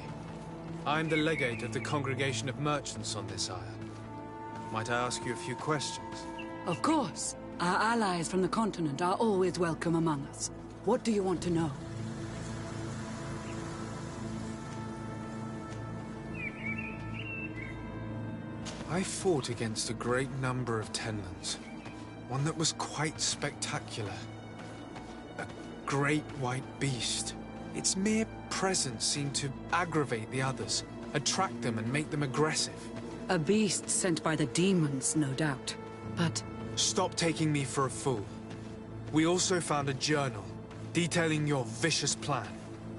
I am the legate of the Congregation of Merchants on this isle. Might I ask you a few questions? Of course. Our allies from the continent are always welcome among us. What do you want to know? I fought against a great number of Tenlands. One that was quite spectacular. A great white beast. Its mere presence seemed to aggravate the others, attract them and make them aggressive. A beast sent by the demons, no doubt. But... Stop taking me for a fool. We also found a journal detailing your vicious plan.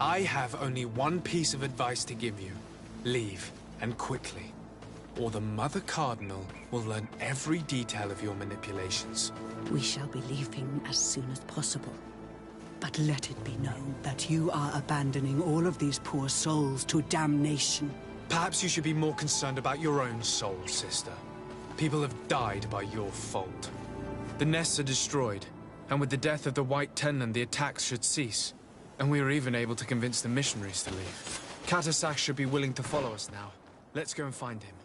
I have only one piece of advice to give you. Leave, and quickly. Or the Mother Cardinal will learn every detail of your manipulations. We shall be leaving as soon as possible. But let it be known that you are abandoning all of these poor souls to damnation. Perhaps you should be more concerned about your own soul, sister. People have died by your fault. The nests are destroyed, and with the death of the White Tenland, the attacks should cease. And we were even able to convince the missionaries to leave. Katasak should be willing to follow us now. Let's go and find him.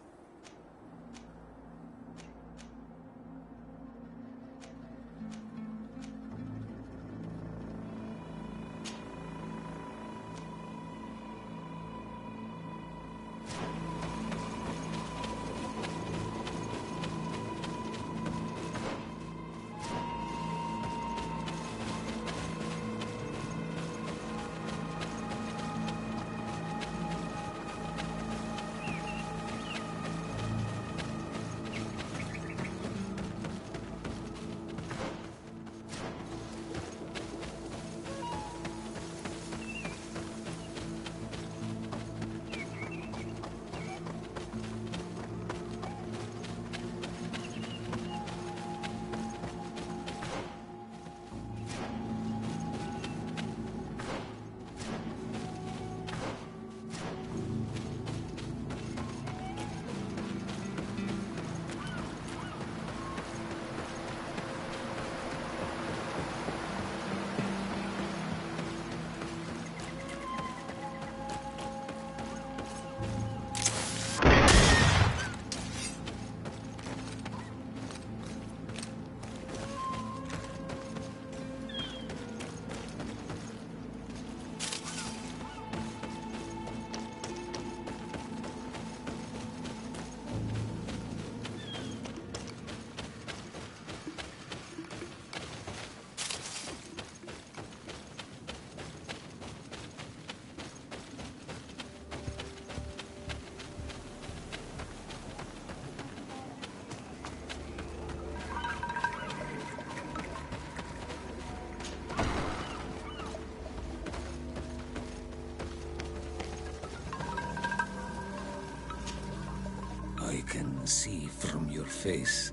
I can see from your face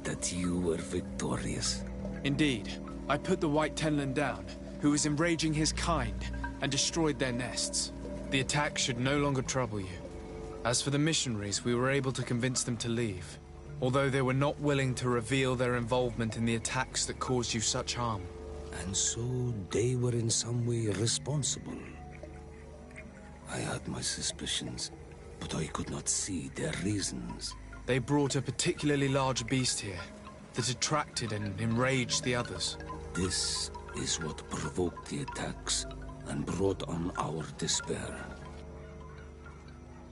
that you were victorious. Indeed. I put the White Tenland down, who was enraging his kind, and destroyed their nests. The attack should no longer trouble you. As for the missionaries, we were able to convince them to leave, although they were not willing to reveal their involvement in the attacks that caused you such harm. And so they were in some way responsible. I had my suspicions, but I could not see their reasons. They brought a particularly large beast here that attracted and enraged the others. This is what provoked the attacks and brought on our despair.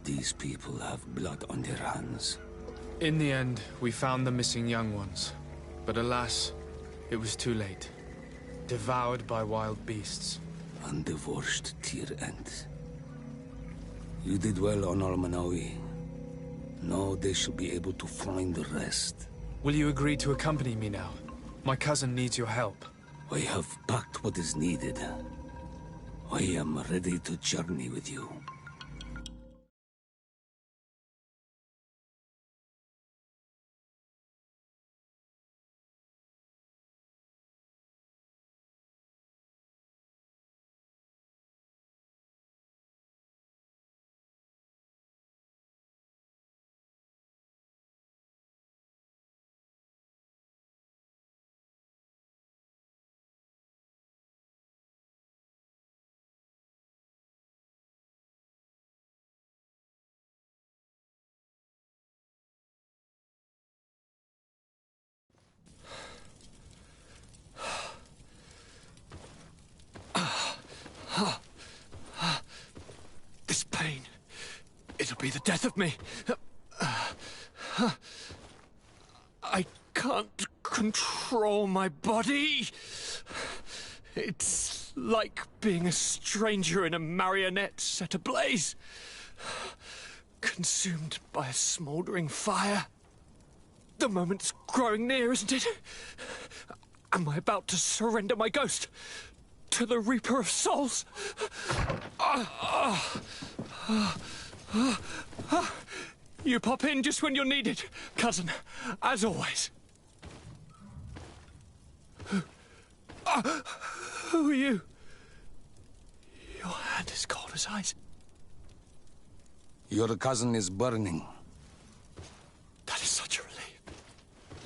These people have blood on their hands. In the end, we found the missing young ones. But alas, it was too late. Devoured by wild beasts. And divorced to your end. You did well on Almanawi. Now they shall be able to find the rest. Will you agree to accompany me now? My cousin needs your help. I have packed what is needed. I am ready to journey with you. could be the death of me. I can't control my body. It's like being a stranger in a marionette set ablaze. Consumed by a smouldering fire. The moment's growing near, isn't it? Am I about to surrender my ghost to the Reaper of Souls? You pop in just when you're needed, cousin, as always. Who are you? Your hand is cold as ice. Your cousin is burning. That is such a relief.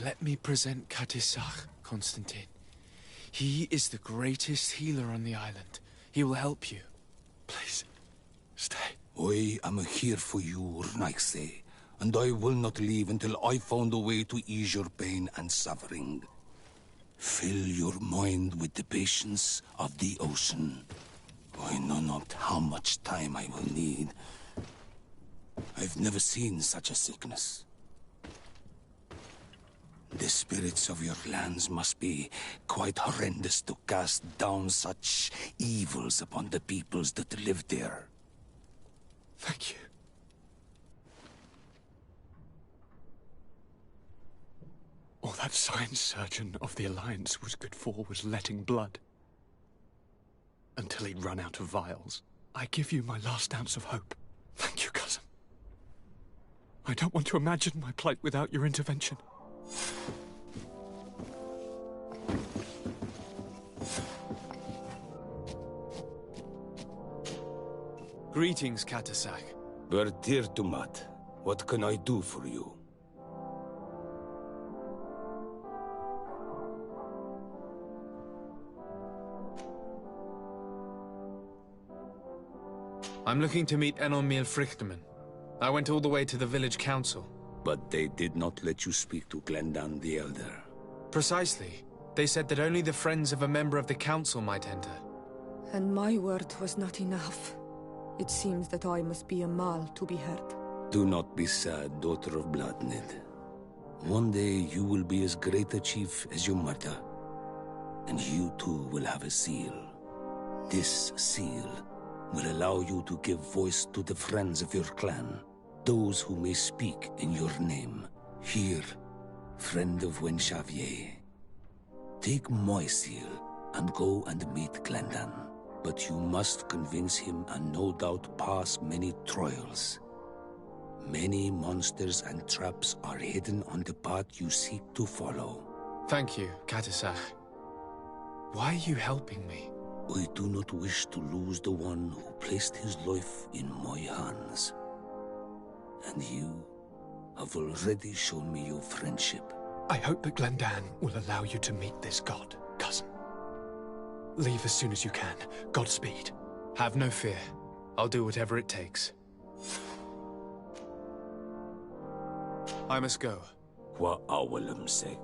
Let me present Katisach, Constantine. He is the greatest healer on the island. He will help you. Please, stay. I am here for you, Rnaise, and I will not leave until I found a way to ease your pain and suffering. Fill your mind with the patience of the ocean. I know not how much time I will need. I've never seen such a sickness. The spirits of your lands must be quite horrendous to cast down such evils upon the peoples that live there. Thank you. All that science surgeon of the Alliance was good for was letting blood. Until he'd run out of vials. I give you my last ounce of hope. Thank you, cousin. I don't want to imagine my plight without your intervention. Greetings, Katisach. Bertirtumat, what can I do for you? I'm looking to meet Enomil Frichterman. I went all the way to the village council. But they did not let you speak to Glendan the Elder. Precisely. They said that only the friends of a member of the council might enter. And my word was not enough. It seems that I must be a Mal to be heard. Do not be sad, daughter of Bloodnid. One day you will be as great a chief as your mother. And you too will have a seal. This seal will allow you to give voice to the friends of your clan. Those who may speak in your name. Here, friend of Wenxavier. Take my seal and go and meet Glendan. But you must convince him and no doubt pass many trials. Many monsters and traps are hidden on the path you seek to follow. Thank you, Katisach. Why are you helping me? I do not wish to lose the one who placed his life in my hands. And you have already shown me your friendship. I hope that Glendan will allow you to meet this god, cousin. Leave as soon as you can. Godspeed. Have no fear. I'll do whatever it takes. I must go. Qua awalam seg.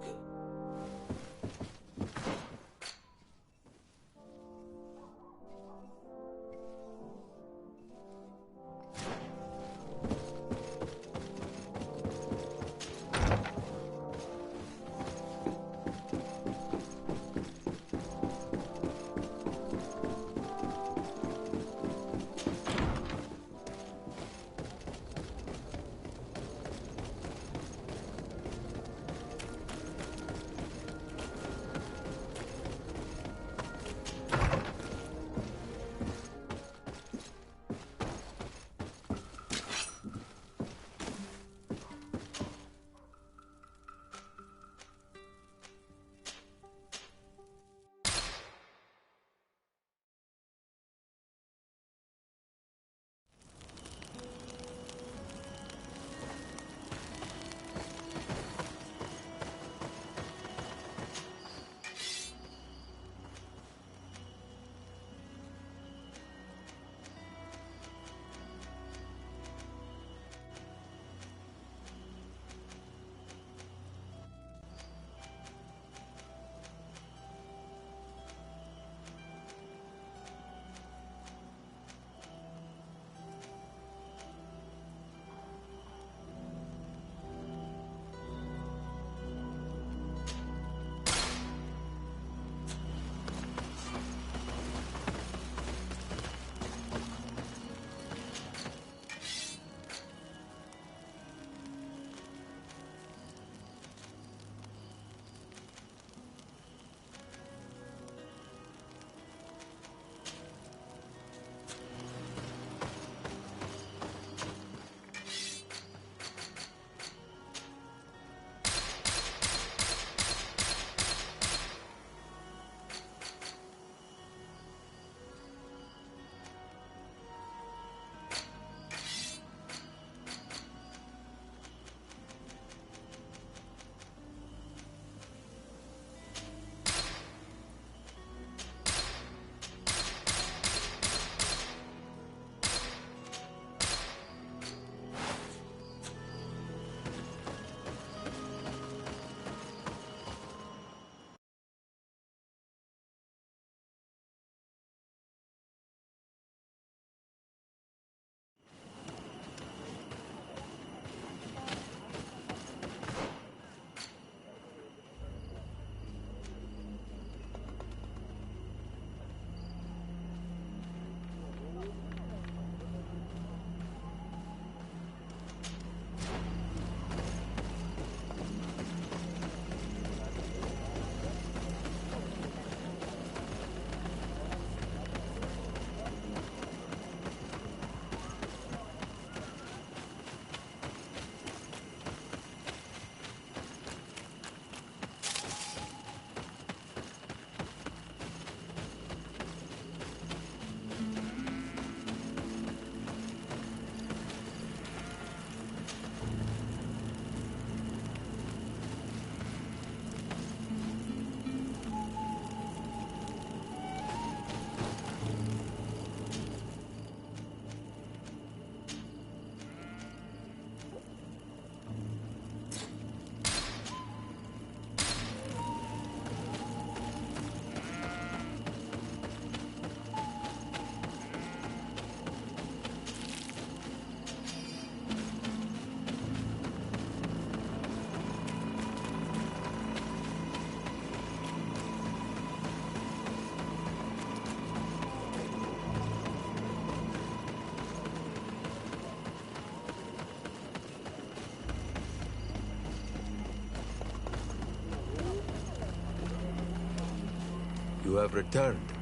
have returned.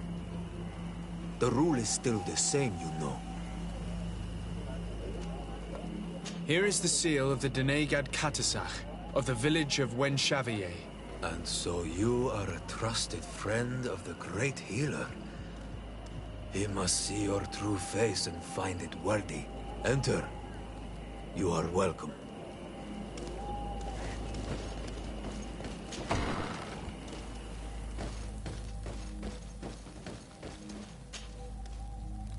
The rule is still the same, you know. Here is the seal of the Denegad Katasach, of the village of Wenchavier. And so you are a trusted friend of the great healer. He must see your true face and find it worthy. Enter. You are welcome.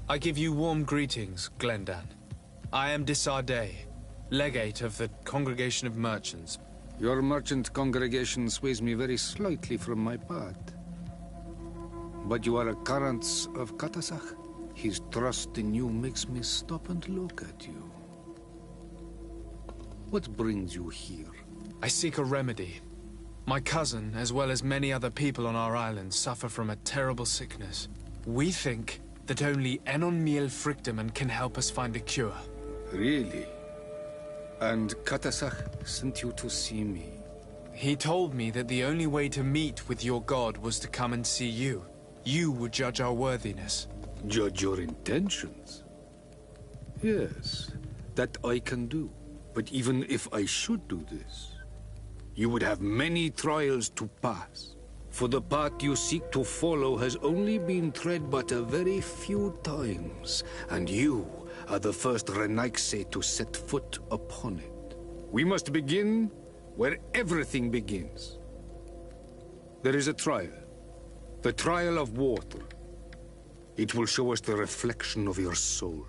I give you warm greetings, Glendan. I am Disarday, legate of the Congregation of Merchants. Your merchant congregation sways me very slightly from my path. But you are a current of Katasach. His trust in you makes me stop and look at you. What brings you here? I seek a remedy. My cousin, as well as many other people on our island, suffer from a terrible sickness. We think that only Enon Miel Frictamen can help us find a cure. Really? And Katasach sent you to see me? He told me that the only way to meet with your god was to come and see you. You would judge our worthiness. Judge your intentions? Yes, that I can do. But even if I should do this, you would have many trials to pass. For the path you seek to follow has only been tread but a very few times, and you are the first Renaigse to set foot upon it. We must begin where everything begins. There is a trial. The trial of water. It will show us the reflection of your soul.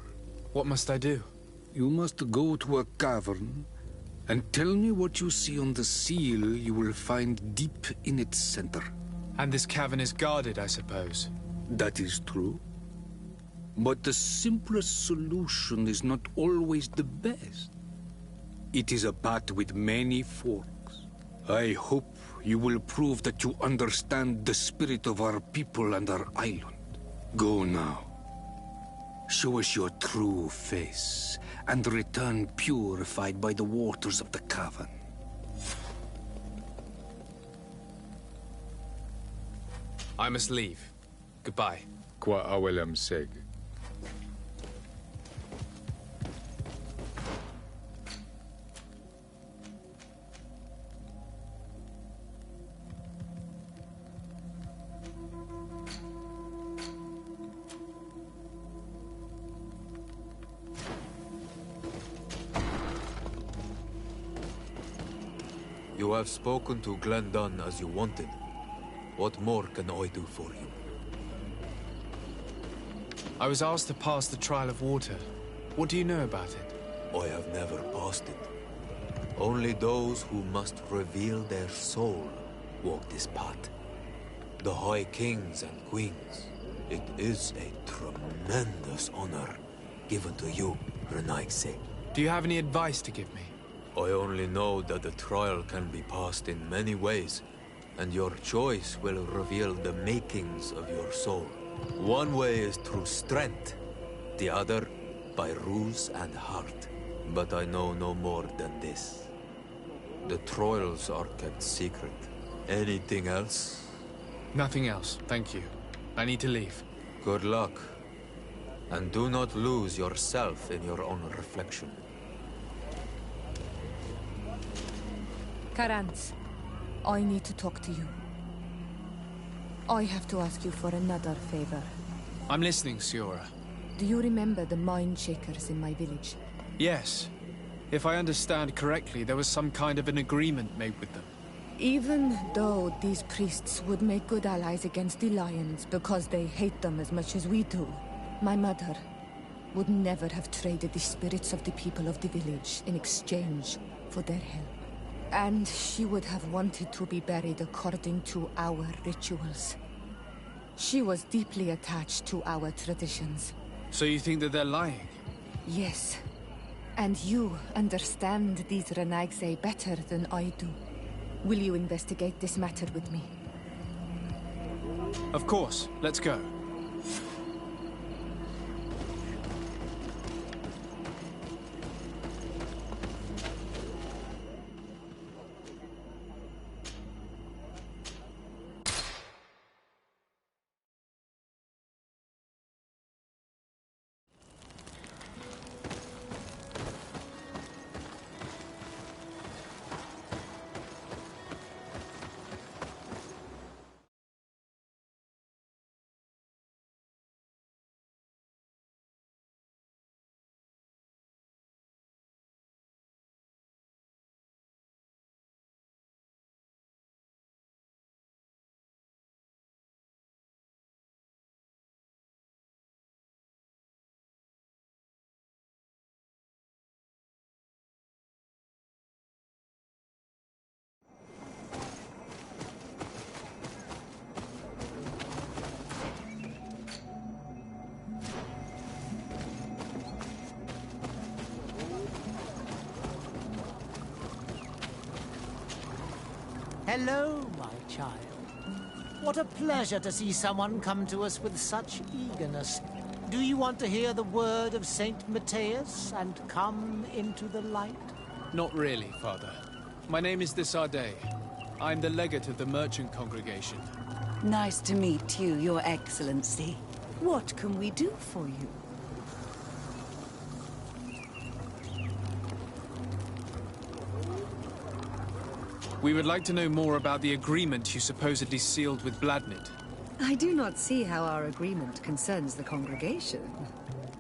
What must I do? You must go to a cavern and tell me what you see on the seal you will find deep in its center. And this cavern is guarded, I suppose? That is true. But the simplest solution is not always the best. It is a path with many forks. I hope you will prove that you understand the spirit of our people and our island. Go now. Show us your true face, and return purified by the waters of the cavern. I must leave. Goodbye. Qua awelam seg. You have spoken to Glendan as you wanted. What more can I do for you? I was asked to pass the trial of water. What do you know about it? I have never passed it. Only those who must reveal their soul walk this path. The High Kings and Queens. It is a tremendous honor given to you, Renaigse. Do you have any advice to give me? I only know that the trial can be passed in many ways, and your choice will reveal the makings of your soul. One way is through strength, the other by ruse and heart. But I know no more than this. The trials are kept secret. Anything else? Nothing else, thank you. I need to leave. Good luck. And do not lose yourself in your own reflection. Karantz, I need to talk to you. I have to ask you for another favor. I'm listening, Siora. Do you remember the mind shakers in my village? Yes. If I understand correctly, there was some kind of an agreement made with them. Even though these priests would make good allies against the Lions because they hate them as much as we do, my mother would never have traded the spirits of the people of the village in exchange for their help. And she would have wanted to be buried according to our rituals. She was deeply attached to our traditions. So you think that they're lying? Yes. And you understand these Renaigse better than I do. Will you investigate this matter with me? Of course. Let's go. Hello, my child. What a pleasure to see someone come to us with such eagerness. Do you want to hear the word of Saint Matthias and come into the light? Not really, Father. My name is Desardet. I'm the legate of the merchant congregation. Nice to meet you, Your Excellency. What can we do for you? We would like to know more about the agreement you supposedly sealed with Bladnid. I do not see how our agreement concerns the congregation.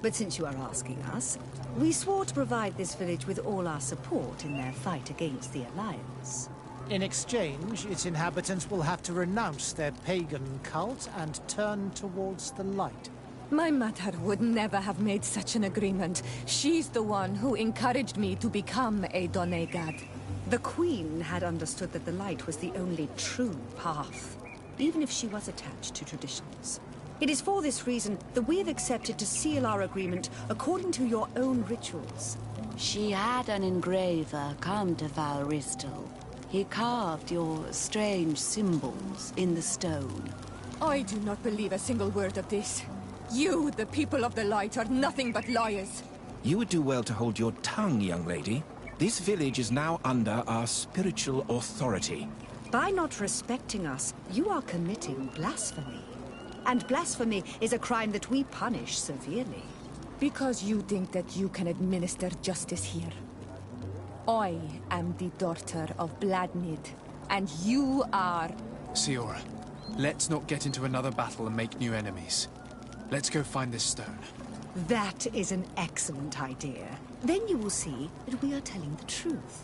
But since you are asking us, we swore to provide this village with all our support in their fight against the Alliance. In exchange, its inhabitants will have to renounce their pagan cult and turn towards the light. My mother would never have made such an agreement. She's the one who encouraged me to become a Donegad. The Queen had understood that the light was the only true path, even if she was attached to traditions. It is for this reason that we have accepted to seal our agreement according to your own rituals. She had an engraver come to Val Ristel. He carved your strange symbols in the stone. I do not believe a single word of this. You, the people of the light, are nothing but liars. You would do well to hold your tongue, young lady. This village is now under our spiritual authority. By not respecting us, you are committing blasphemy. And blasphemy is a crime that we punish severely. Because you think that you can administer justice here. I am the daughter of Bladnid, and you are... Siora, let's not get into another battle and make new enemies. Let's go find this stone. That is an excellent idea. Then you will see that we are telling the truth.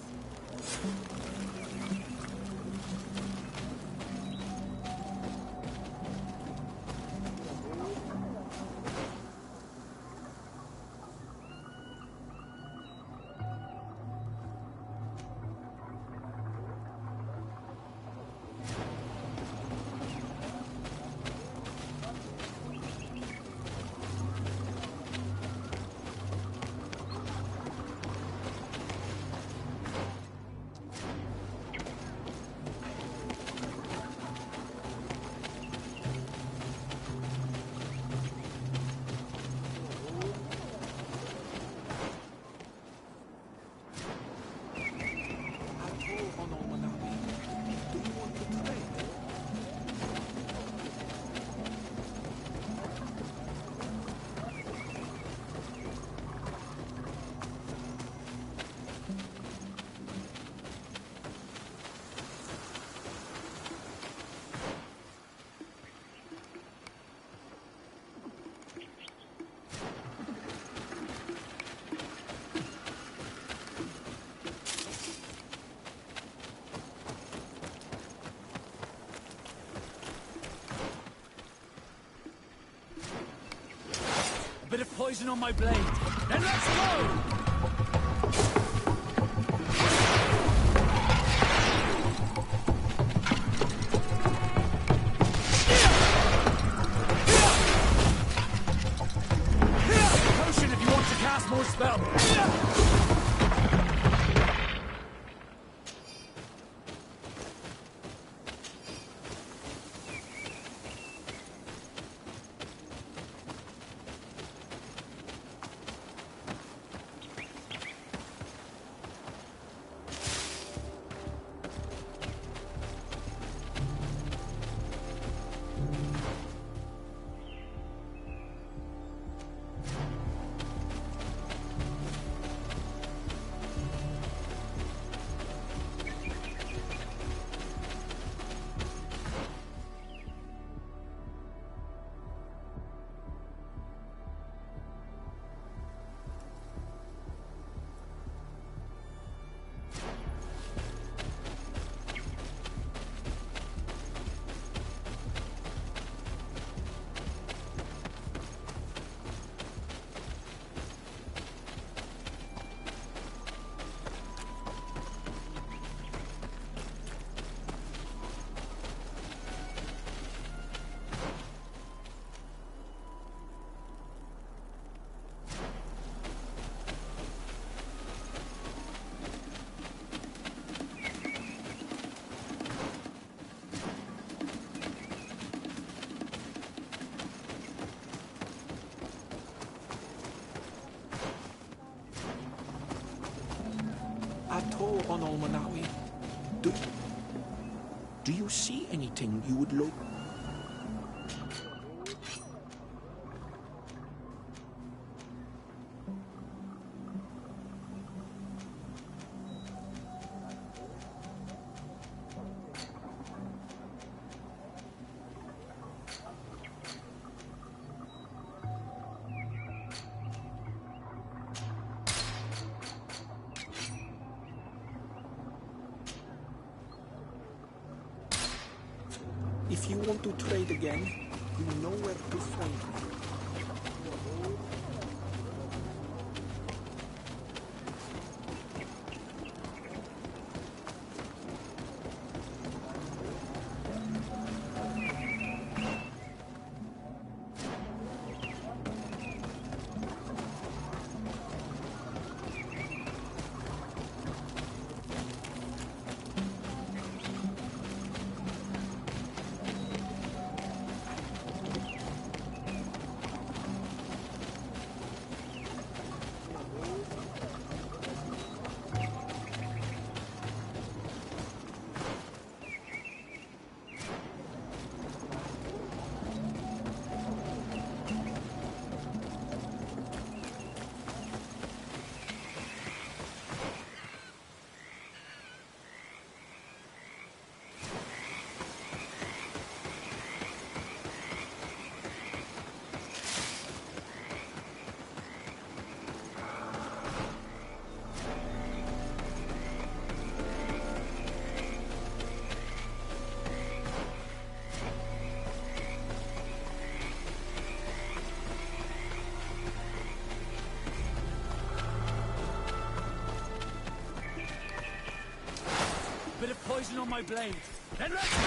Bit of poison on my blade. Then let's go! Potion if you want to cast more spells. on Olmanawi. Do you see anything you would look? If you want to trade again, you know where to find me. Bit of poison on my blade. Then let's go!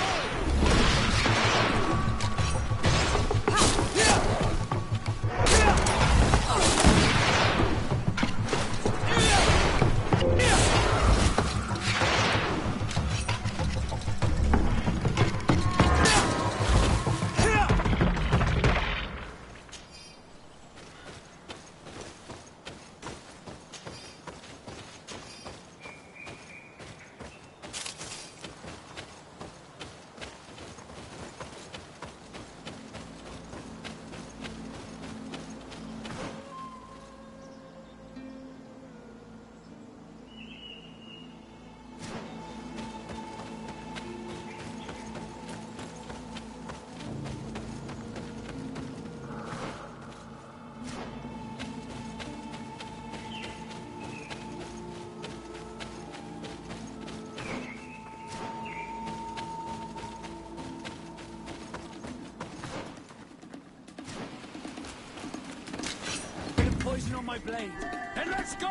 Poison on my blade. Then let's go!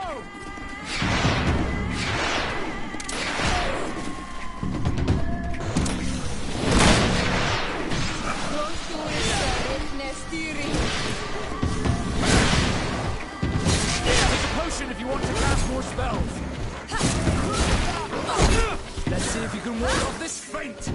There's a potion if you want to cast more spells. Let's see if you can ward off this feint.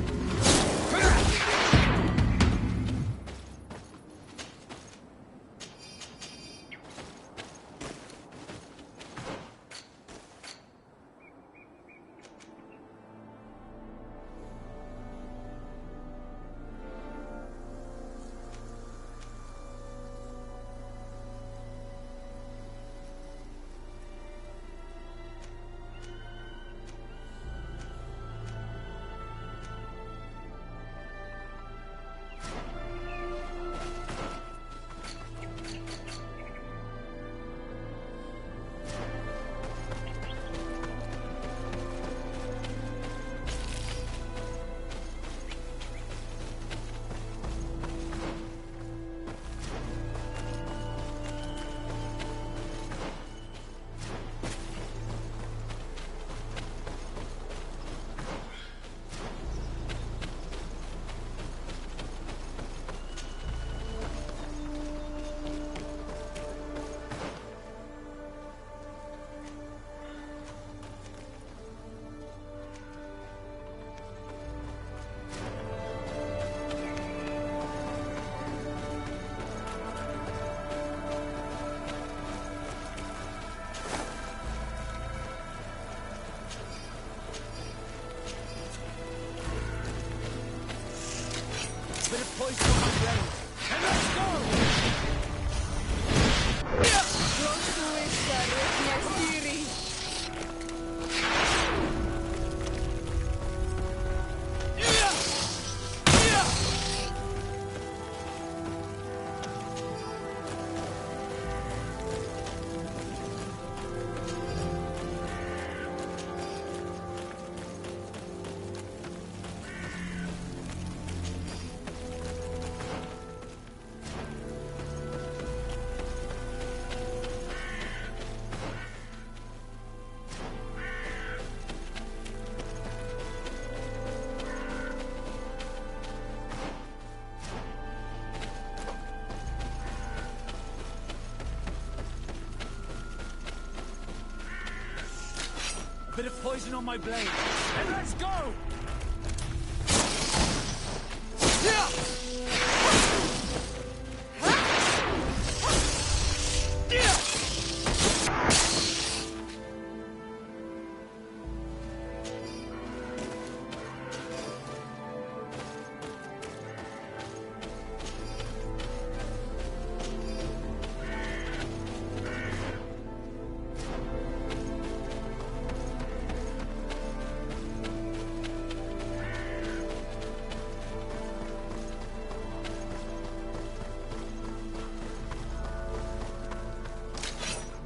Bit of poison on my blade. Then let's go!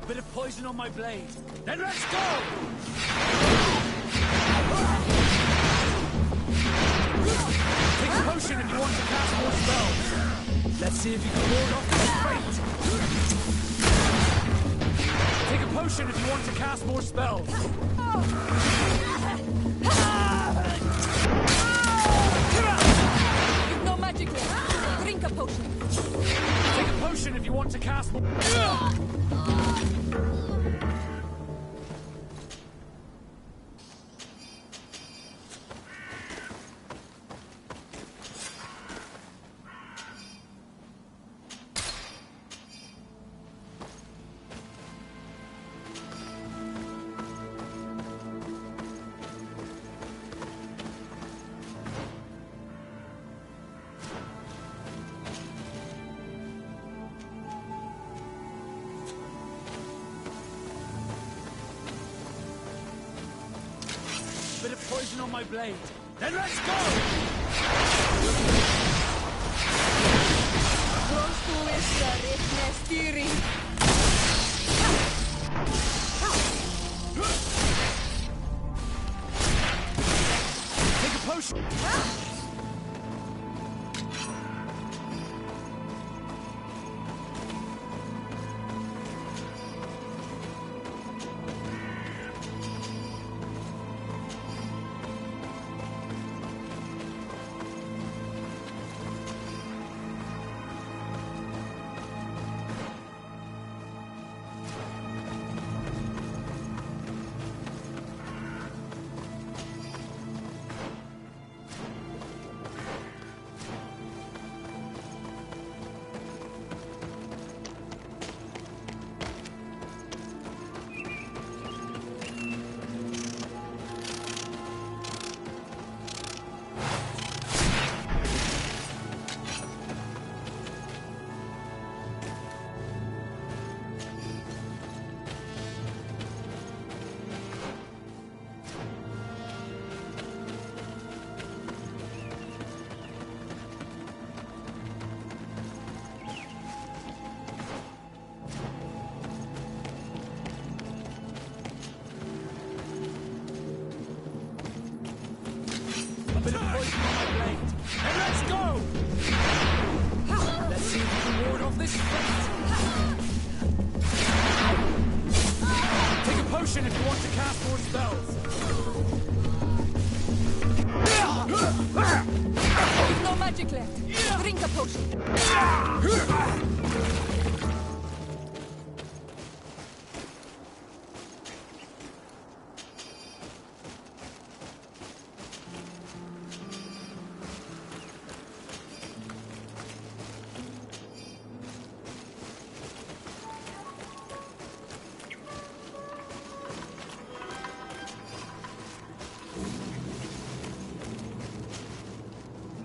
Bit of poison on my blade. Then let's go! Take a potion if you want to cast more spells. Let's see if you can ward off this fate. Take a potion if you want to cast more spells. You've no magic left. Drink a potion. Take a potion if you want to cast more... Bit of poison on my blade. Then let's go! Take a potion! Bit of poison on my blade. And let's go! Let's see if we can ward off this fate. Take a potion if you want to cast more spells. You've no magic left. Drink a potion.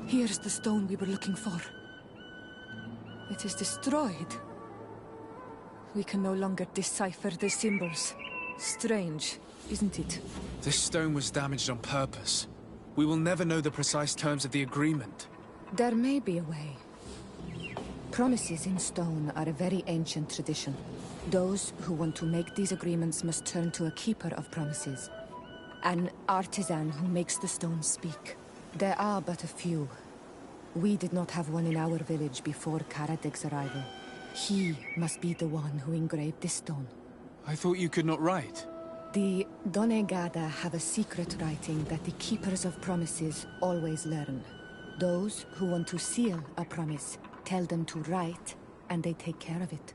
Here's the stone we were looking for. It is destroyed. We can no longer decipher the symbols. Strange, isn't it? This stone was damaged on purpose. We will never know the precise terms of the agreement. There may be a way. Promises in stone are a very ancient tradition. Those who want to make these agreements must turn to a keeper of promises. An artisan who makes the stones speak. There are but a few. We did not have one in our village before Karadek's arrival. He must be the one who engraved this stone. I thought you could not write. The Donegada have a secret writing that the keepers of promises always learn. Those who want to seal a promise tell them to write, and they take care of it.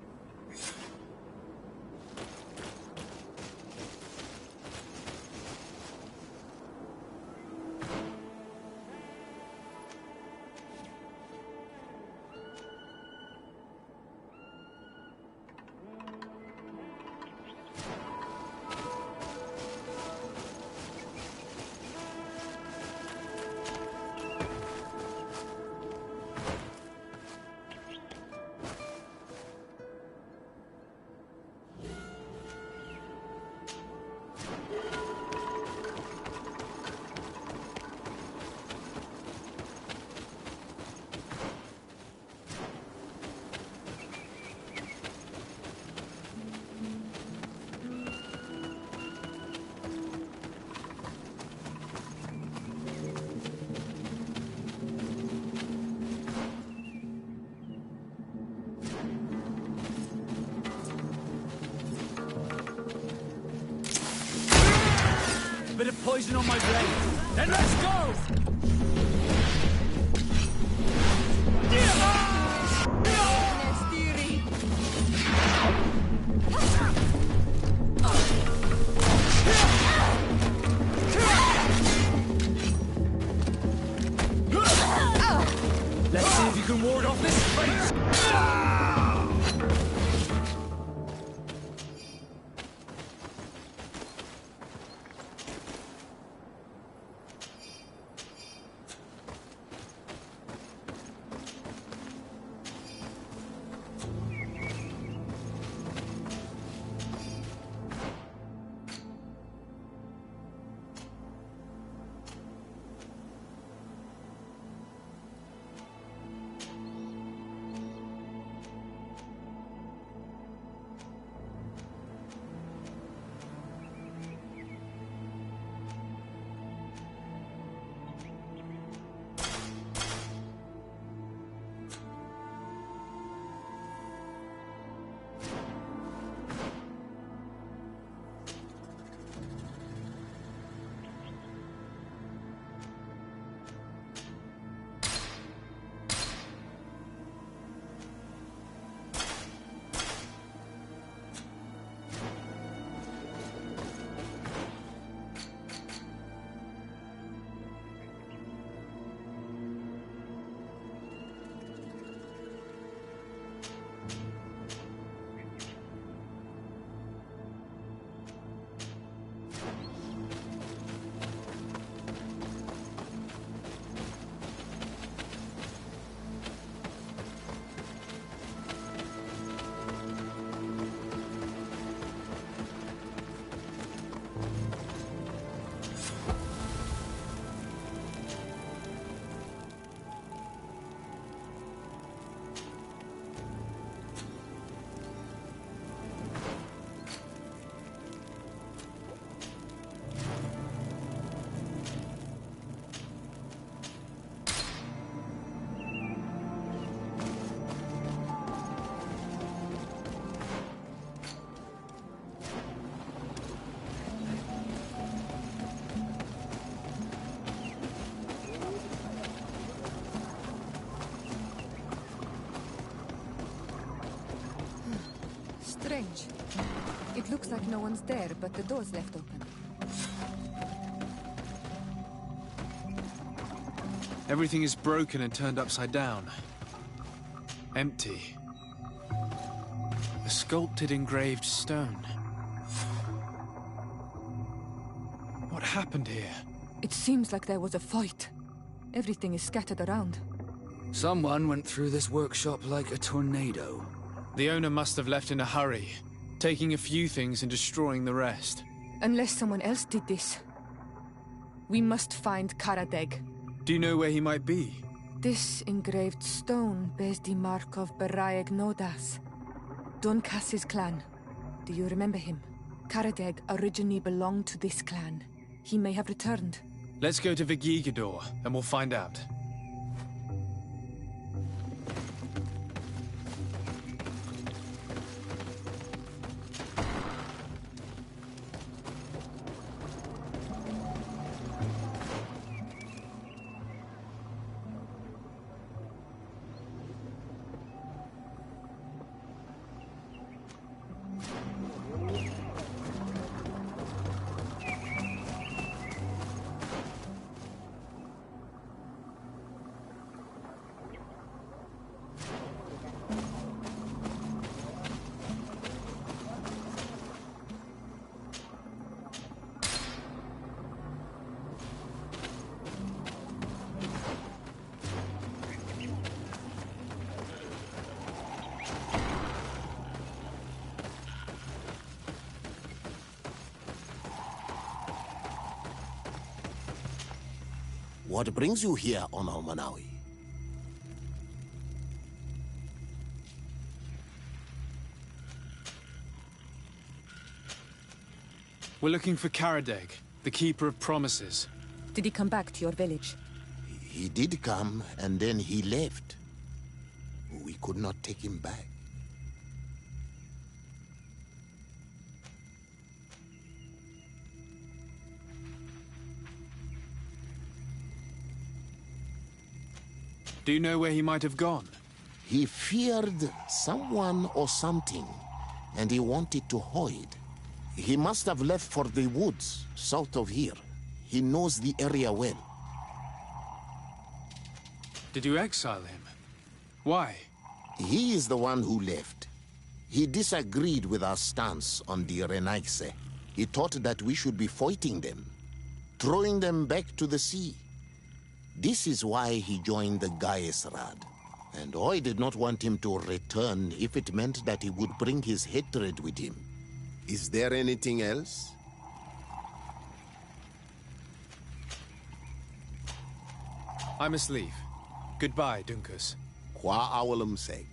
bit of poison on my blade. Then let's go! Let's see if you can ward off this fate! Strange. It looks like no one's there, but the door's left open. Everything is broken and turned upside down. Empty. A sculpted engraved stone. What happened here? It seems like there was a fight. Everything is scattered around. Someone went through this workshop like a tornado. The owner must have left in a hurry, taking a few things and destroying the rest. Unless someone else did this. We must find Karadeg. Do you know where he might be? This engraved stone bears the mark of Baraeg Nodas, Duncass's clan. Do you remember him? Karadeg originally belonged to this clan. He may have returned. Let's go to Vigigador, and we'll find out. What brings you here, Ono Manawi? We're looking for Karadeg, the Keeper of Promises. Did he come back to your village? He did come, and then he left. We could not take him back. Do you know where he might have gone? He feared someone or something, and he wanted to hide. He must have left for the woods, south of here. He knows the area well. Did you exile him? Why? He is the one who left. He disagreed with our stance on the Renaigse. He thought that we should be fighting them, throwing them back to the sea. This is why he joined the Gaesrad. And I did not want him to return if it meant that he would bring his hatred with him. Is there anything else? I must leave. Goodbye, Dunkus. Qua awalum seg.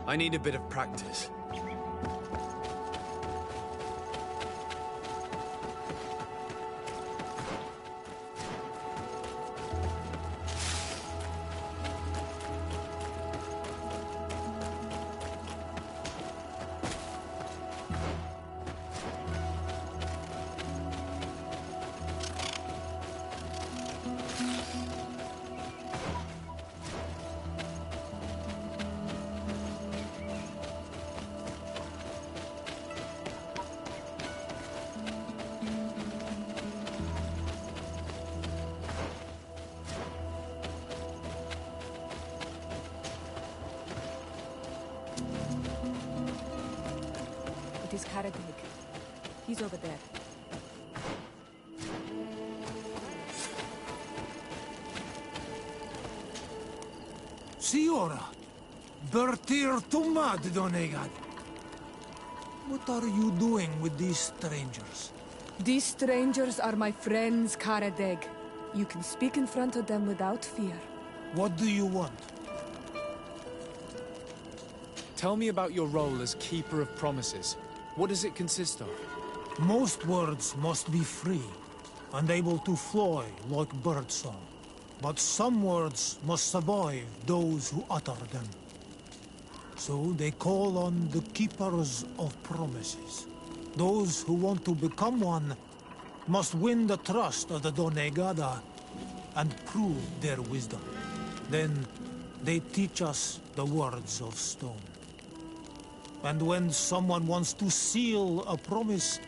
I need a bit of practice. It is Karadeg. He's over there. Siora, Bertir Tumad Donegad. What are you doing with these strangers? These strangers are my friends, Karadeg. You can speak in front of them without fear. What do you want? Tell me about your role as Keeper of Promises. What does it consist of? Most words must be free and able to fly like birdsong. But some words must survive those who utter them. So they call on the Keepers of Promises. Those who want to become one must win the trust of the Donegada and prove their wisdom. Then they teach us the words of stone. And when someone wants to seal a promise,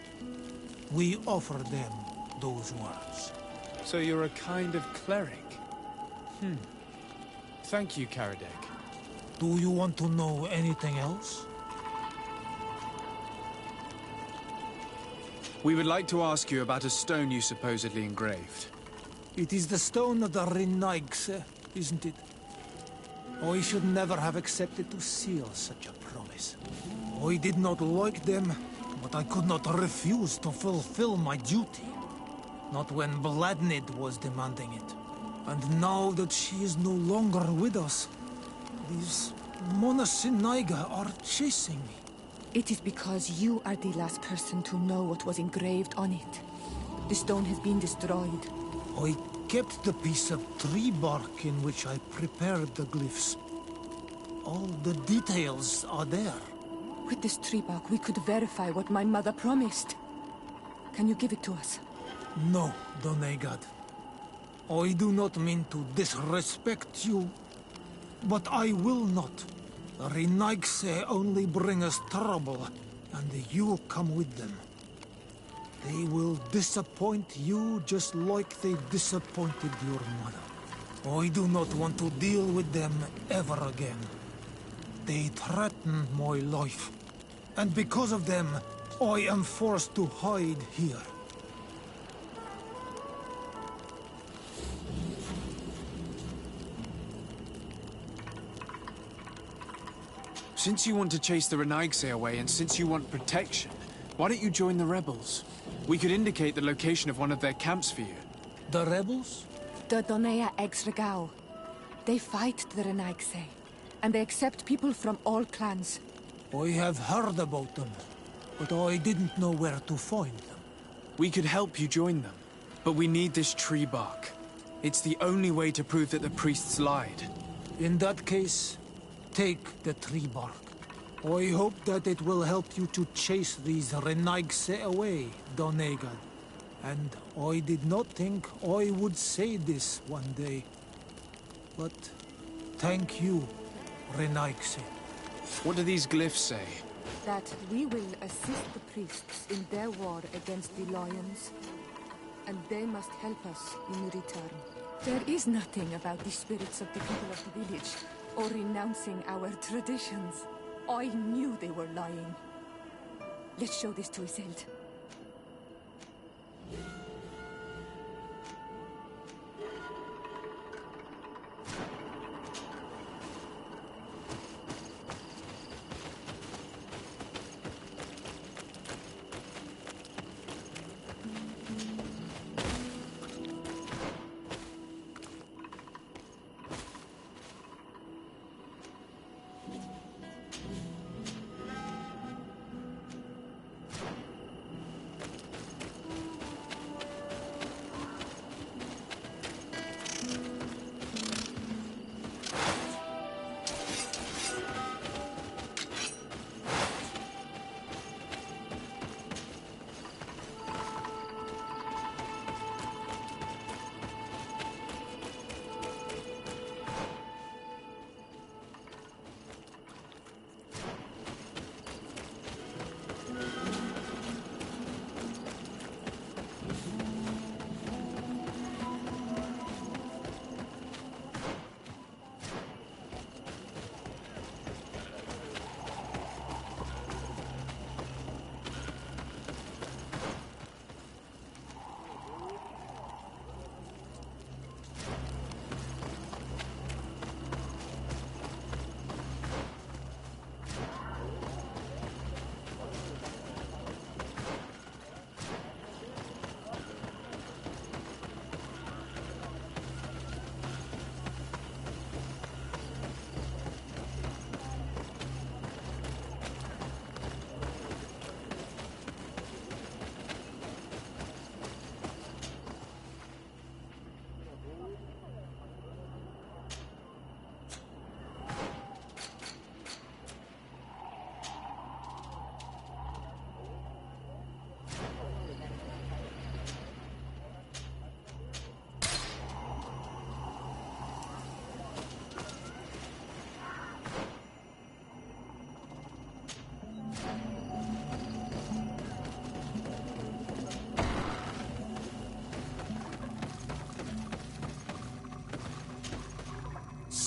we offer them those words. So you're a kind of cleric? Thank you, Karadeg. Do you want to know anything else? We would like to ask you about a stone you supposedly engraved. It is the stone of the Renaigse, isn't it? I should never have accepted to seal such a promise. I did not like them, but I could not refuse to fulfill my duty. Not when Bladnid was demanding it. And now that she is no longer with us, these Monasinaiga are chasing me. It is because you are the last person to know what was engraved on it. The stone has been destroyed. I kept the piece of tree bark in which I prepared the glyphs. All the details are there. With this tree bark, we could verify what my mother promised. Can you give it to us? No, Donegad. I do not mean to disrespect you, but I will not. Renaigse only bring us trouble, and you come with them. They will disappoint you just like they disappointed your mother. I do not want to deal with them ever again. They threaten my life, and because of them, I am forced to hide here. Since you want to chase the Renaigse away, and since you want protection, why don't you join the rebels? We could indicate the location of one of their camps for you. The rebels? The Donea Exregao. They fight the Renaigse, and they accept people from all clans. I have heard about them, but I didn't know where to find them. We could help you join them, but we need this tree bark. It's the only way to prove that the priests lied. In that case, take the tree bark. I hope that it will help you to chase these Renaigse away, Donegad. And I did not think I would say this one day. But thank you, Renaigse. What do these glyphs say? That we will assist the priests in their war against the lions, and they must help us in return. There is nothing about the spirits of the people of the village, or renouncing our traditions. I knew they were lying. Let's show this to Iselt.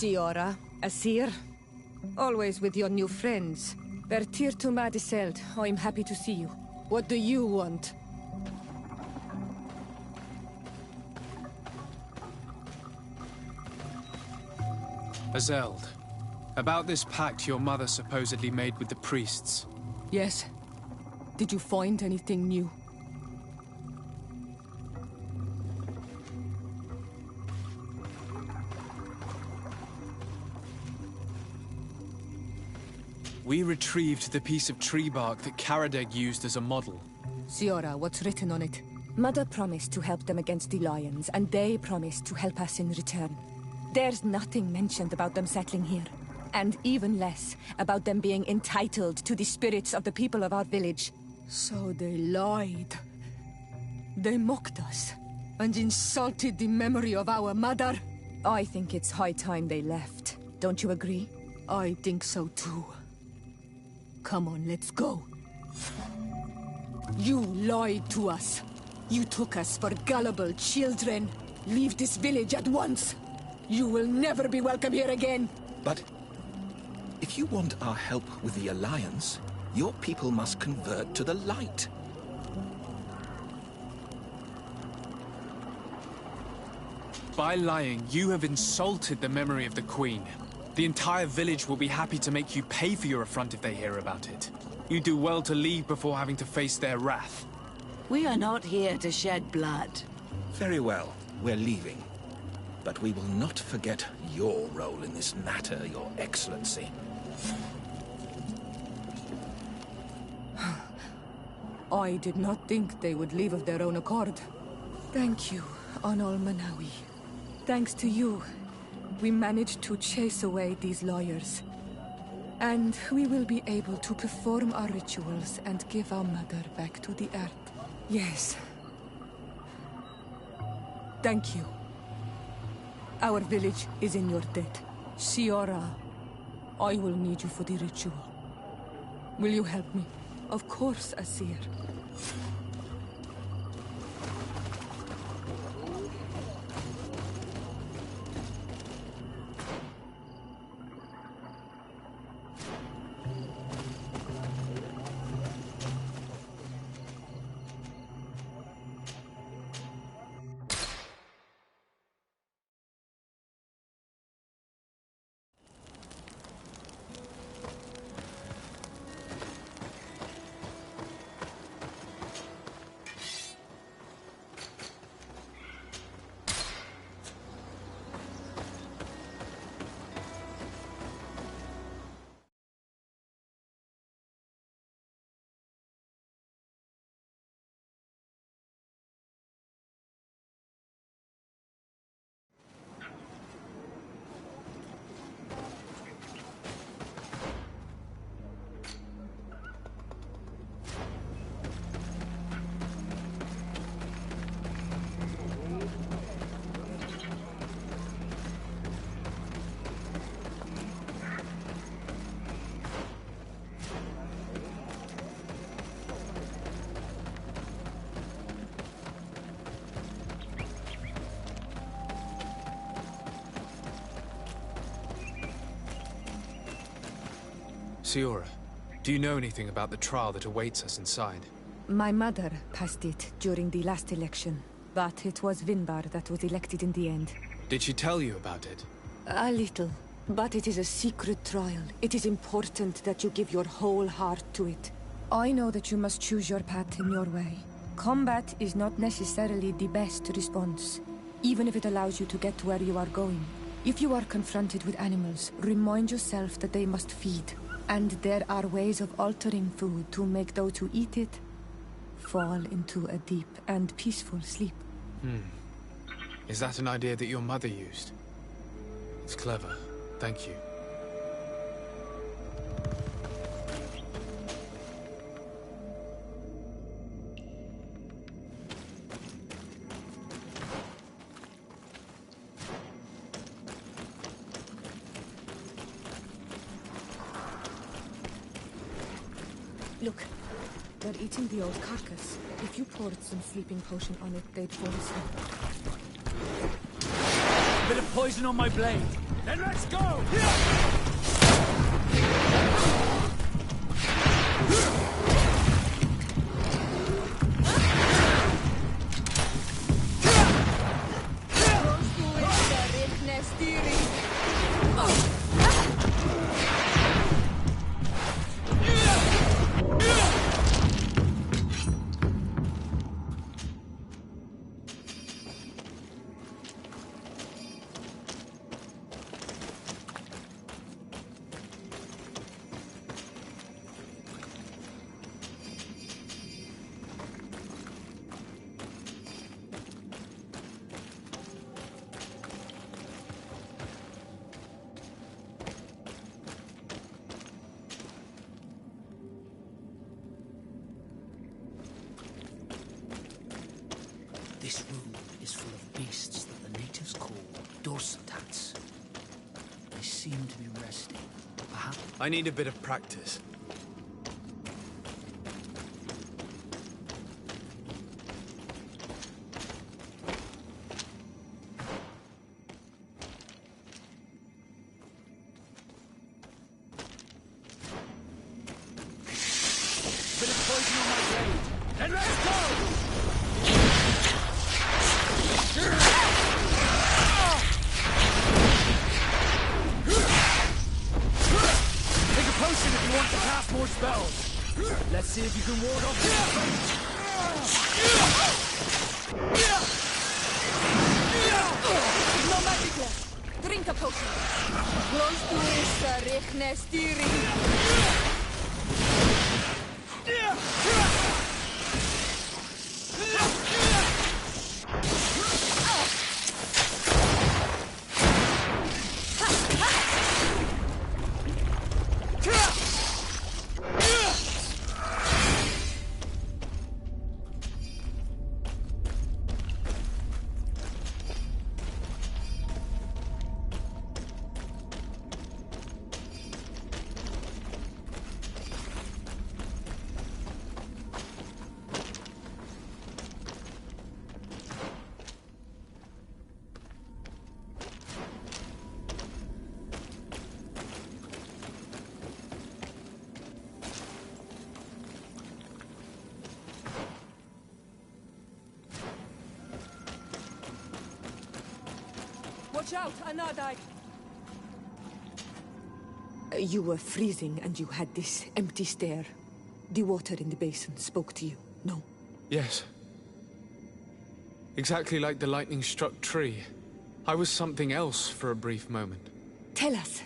Shiora, Asir, always with your new friends. Bertir to Madiseld, I'm happy to see you. What do you want? Azeld, about this pact your mother supposedly made with the priests. Yes. Did you find anything new? We retrieved the piece of tree bark that Karadeg used as a model. Shiora, what's written on it? Mother promised to help them against the lions, and they promised to help us in return. There's nothing mentioned about them settling here. And even less about them being entitled to the spirits of the people of our village. So they lied. They mocked us and insulted the memory of our mother. I think it's high time they left. Don't you agree? I think so too. Come on, let's go. You lied to us. You took us for gullible children. Leave this village at once. You will never be welcome here again. But if you want our help with the Alliance, your people must convert to the light. By lying, you have insulted the memory of the Queen. The entire village will be happy to make you pay for your affront if they hear about it. You do well to leave before having to face their wrath. We are not here to shed blood. Very well, we're leaving. But we will not forget your role in this matter, Your Excellency. I did not think they would leave of their own accord. Thank you, Anol Manawi. Thanks to you, we managed to chase away these lawyers. And we will be able to perform our rituals and give our mother back to the earth. Yes. Thank you. Our village is in your debt. Siora, I will need you for the ritual. Will you help me? Of course, Asir. Siora, do you know anything about the trial that awaits us inside? My mother passed it during the last election, but it was Vinbar that was elected in the end. Did she tell you about it? A little, but it is a secret trial. It is important that you give your whole heart to it. I know that you must choose your path in your way. Combat is not necessarily the best response, even if it allows you to get to where you are going. If you are confronted with animals, remind yourself that they must feed. And there are ways of altering food to make those who eat it fall into a deep and peaceful sleep. Is that an idea that your mother used? It's clever. Thank you. Look, they're eating the old carcass. If you poured some sleeping potion on it, they'd fall asleep. Bit of poison on my blade. Then let's go! This room is full of beasts that the natives call dorsitats. They seem to be resting. Perhaps... I need a bit of practice. Bit of poison on my blade. And let's go! Take a potion if you want to cast more spells. Let's see if you can ward off No magic left. Drink a potion. Close to Rechne steering. Watch out, Anadai. You were freezing and you had this empty stare. The water in the basin spoke to you, no? Yes. Exactly like the lightning-struck tree. I was something else for a brief moment. Tell us.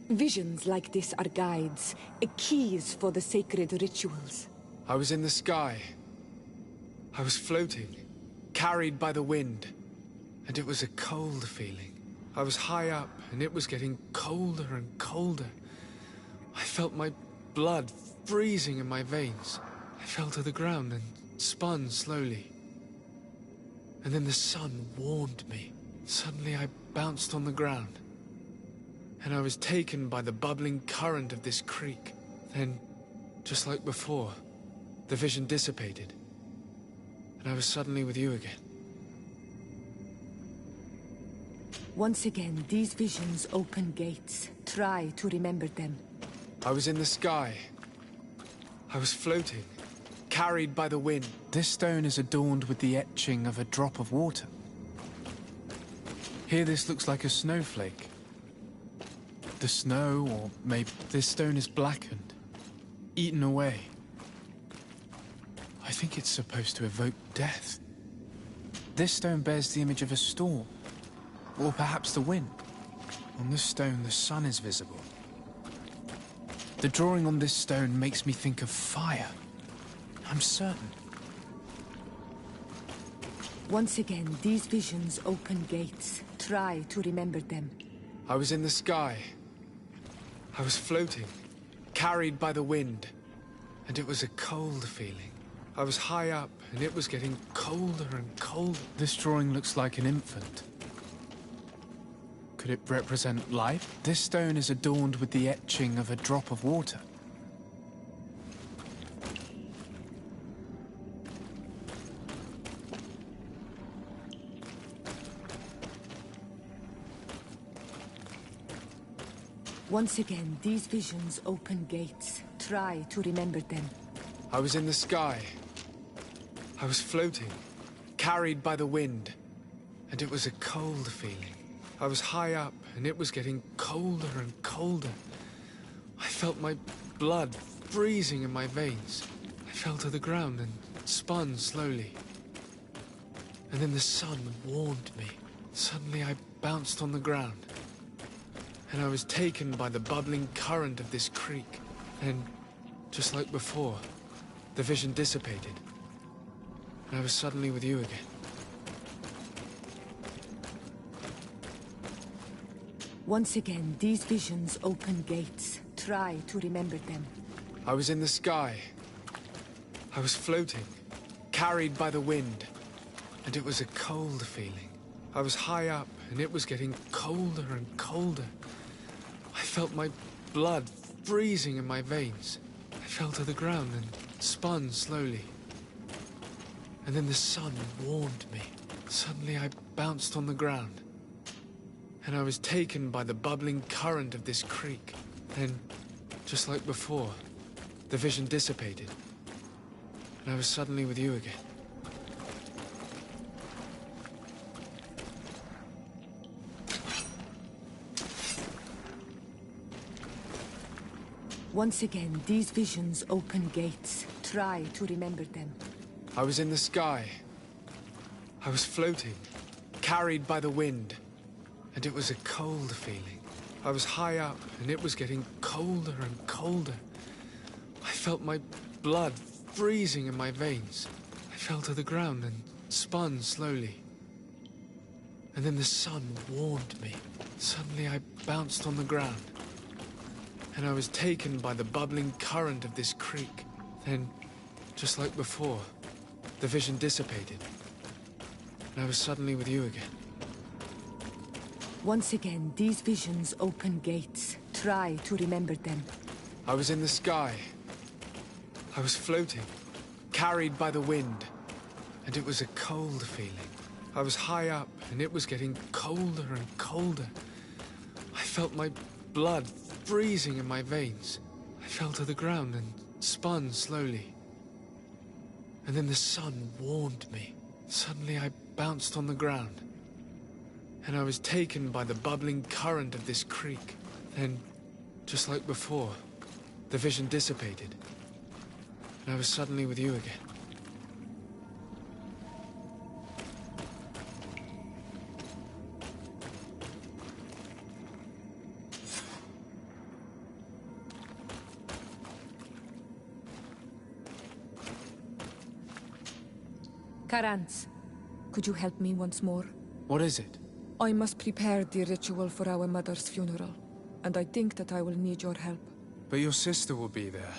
Visions like this are guides, keys for the sacred rituals. I was in the sky. I was floating, carried by the wind. And it was a cold feeling. I was high up, and it was getting colder and colder. I felt my blood freezing in my veins. I fell to the ground and spun slowly. And then the sun warmed me. Suddenly I bounced on the ground. And I was taken by the bubbling current of this creek. Then, just like before, the vision dissipated. And I was suddenly with you again. Once again, these visions open gates. Try to remember them. I was in the sky. I was floating, carried by the wind. This stone is adorned with the etching of a drop of water. Here this looks like a snowflake. The snow, or maybe this stone is blackened, eaten away. I think it's supposed to evoke death. This stone bears the image of a storm. Or perhaps the wind. On this stone, the sun is visible. The drawing on this stone makes me think of fire. I'm certain. Once again, these visions open gates. Try to remember them. I was in the sky. I was floating, carried by the wind. And it was a cold feeling. I was high up, and it was getting colder and colder. This drawing looks like an infant. Could it represent life? This stone is adorned with the etching of a drop of water. Once again, these visions open gates. Try to remember them. I was in the sky. I was floating, carried by the wind. And it was a cold feeling. I was high up, and it was getting colder and colder. I felt my blood freezing in my veins. I fell to the ground and spun slowly. And then the sun warmed me. Suddenly I bounced on the ground. And I was taken by the bubbling current of this creek. And, just like before, the vision dissipated. And I was suddenly with you again. Once again, these visions open gates. Try to remember them. I was in the sky. I was floating, carried by the wind. and it was a cold feeling. I was high up, and it was getting colder and colder. I felt my blood freezing in my veins. I fell to the ground and spun slowly. And then the sun warmed me. Suddenly I bounced on the ground. And I was taken by the bubbling current of this creek. Then, just like before, the vision dissipated. And I was suddenly with you again. Once again, these visions open gates. Try to remember them. I was in the sky. I was floating, carried by the wind. And it was a cold feeling. I was high up, and it was getting colder and colder. I felt my blood freezing in my veins. I fell to the ground and spun slowly. And then the sun warmed me. Suddenly I bounced on the ground. And I was taken by the bubbling current of this creek. Then, just like before, the vision dissipated. And I was suddenly with you again. Once again, these visions open gates. Try to remember them. I was in the sky. I was floating, carried by the wind. And it was a cold feeling. I was high up, and it was getting colder and colder. I felt my blood freezing in my veins. I fell to the ground and spun slowly. And then the sun warmed me. Suddenly I bounced on the ground. And I was taken by the bubbling current of this creek. Then, just like before, the vision dissipated. And I was suddenly with you again. Karantz, could you help me once more? What is it? I must prepare the ritual for our mother's funeral, and I think that I will need your help. But your sister will be there.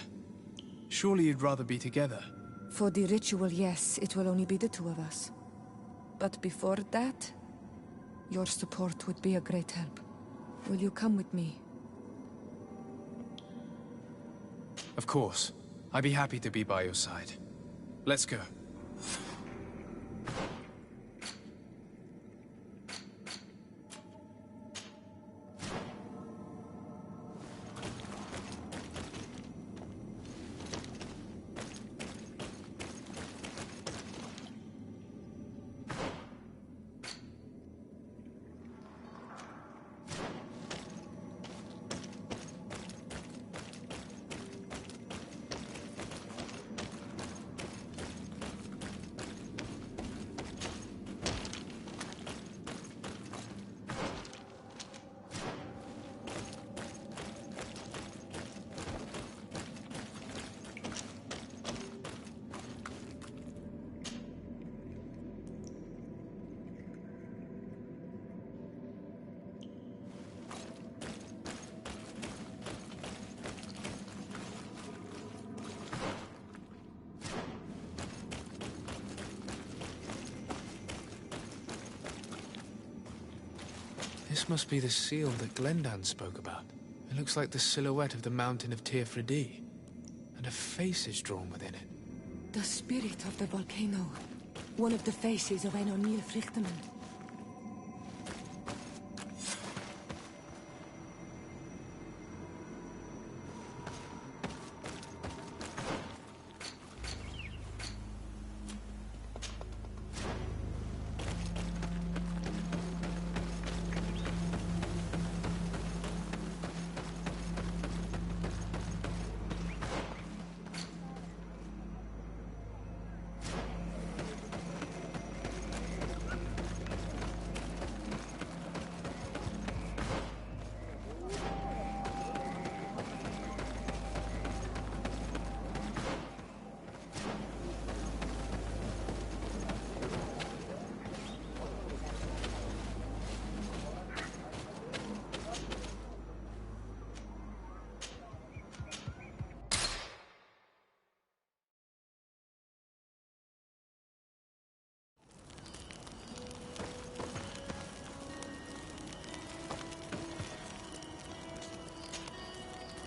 Surely you'd rather be together. For the ritual, yes, it will only be the two of us. But before that, your support would be a great help. Will you come with me? Of course. I'd be happy to be by your side. Let's go. This must be the seal that Glendan spoke about. It looks like the silhouette of the mountain of Tir Fridi, and a face is drawn within it. The spirit of the volcano. One of the faces of an O'Neill Frichterman.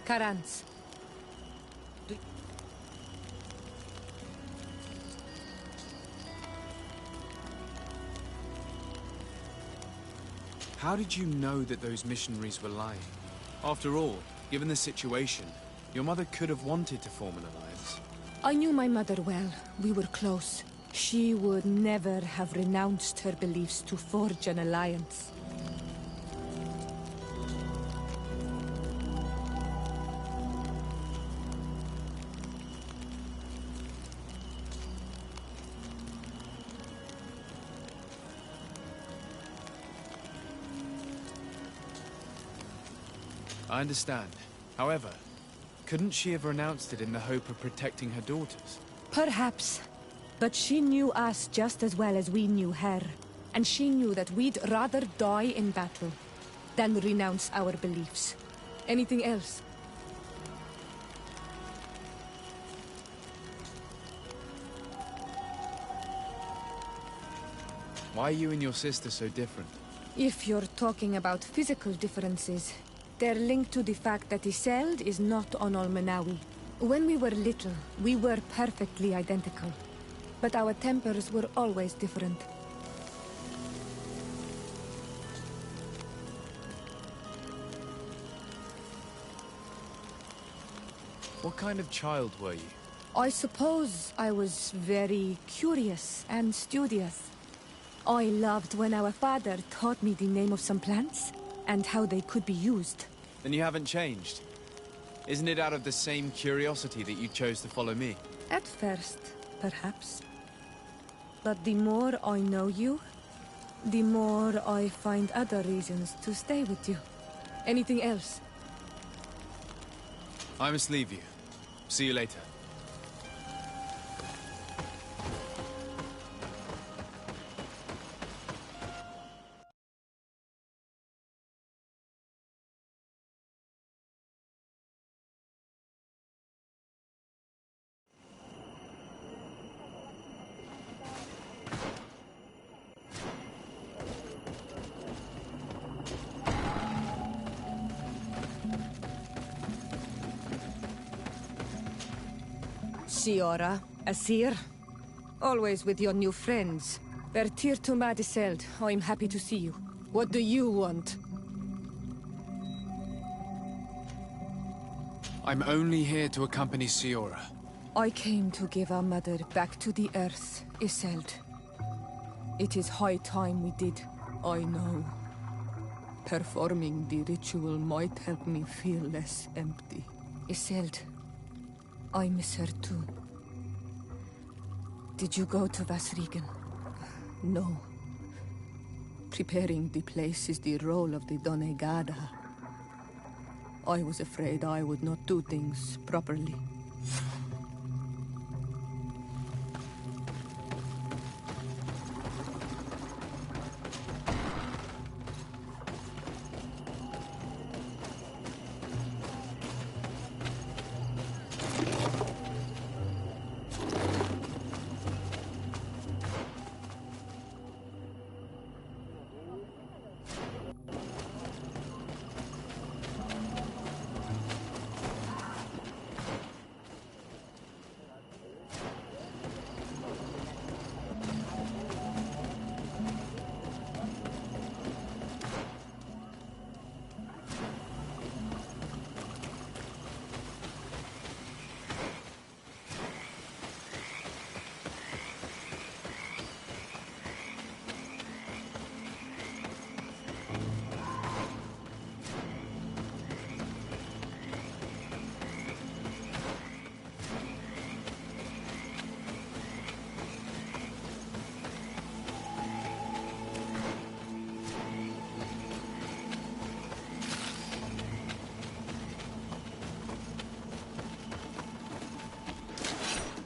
Karans. How did you know that those missionaries were lying? After all, given the situation, your mother could have wanted to form an alliance. I knew my mother well. We were close. She would never have renounced her beliefs to forge an alliance. I understand. However, couldn't she have renounced it in the hope of protecting her daughters? Perhaps. But she knew us just as well as we knew her. And she knew that we'd rather die in battle than renounce our beliefs. Anything else? Why are you and your sister so different? If you're talking about physical differences, they're linked to the fact that Isolde is not on Olmenawi. When we were little, we were perfectly identical. But our tempers were always different. What kind of child were you? I suppose I was very curious and studious. I loved when our father taught me the name of some plants and how they could be used. Then you haven't changed. Isn't it out of the same curiosity that you chose to follow me? At first, perhaps. But the more I know you, the more I find other reasons to stay with you. Anything else? I must leave you. See you later. Siora, Asir, always with your new friends. Bertir to Madiseld, I'm happy to see you. What do you want? I'm only here to accompany Siora. I came to give our mother back to the earth, Isolde. It is high time we did, I know. Performing the ritual might help me feel less empty. Isolde, I miss her too. Did you go to Vasrigan? No. Preparing the place is the role of the Donegada. I was afraid I would not do things properly.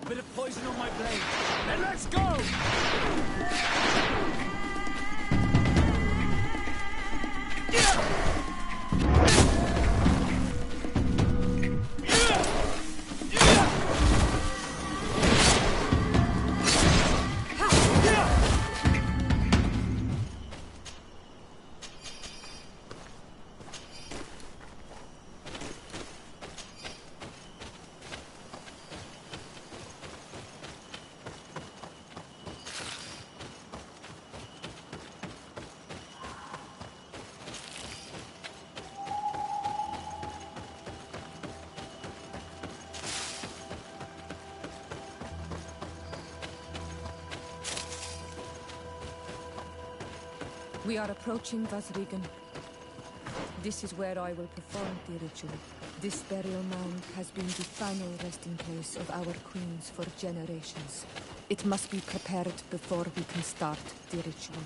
Bit of poison on my blade. Then let's go! We are approaching Vasrigan. This is where I will perform the ritual. This burial mound has been the final resting place of our queens for generations. It must be prepared before we can start the ritual.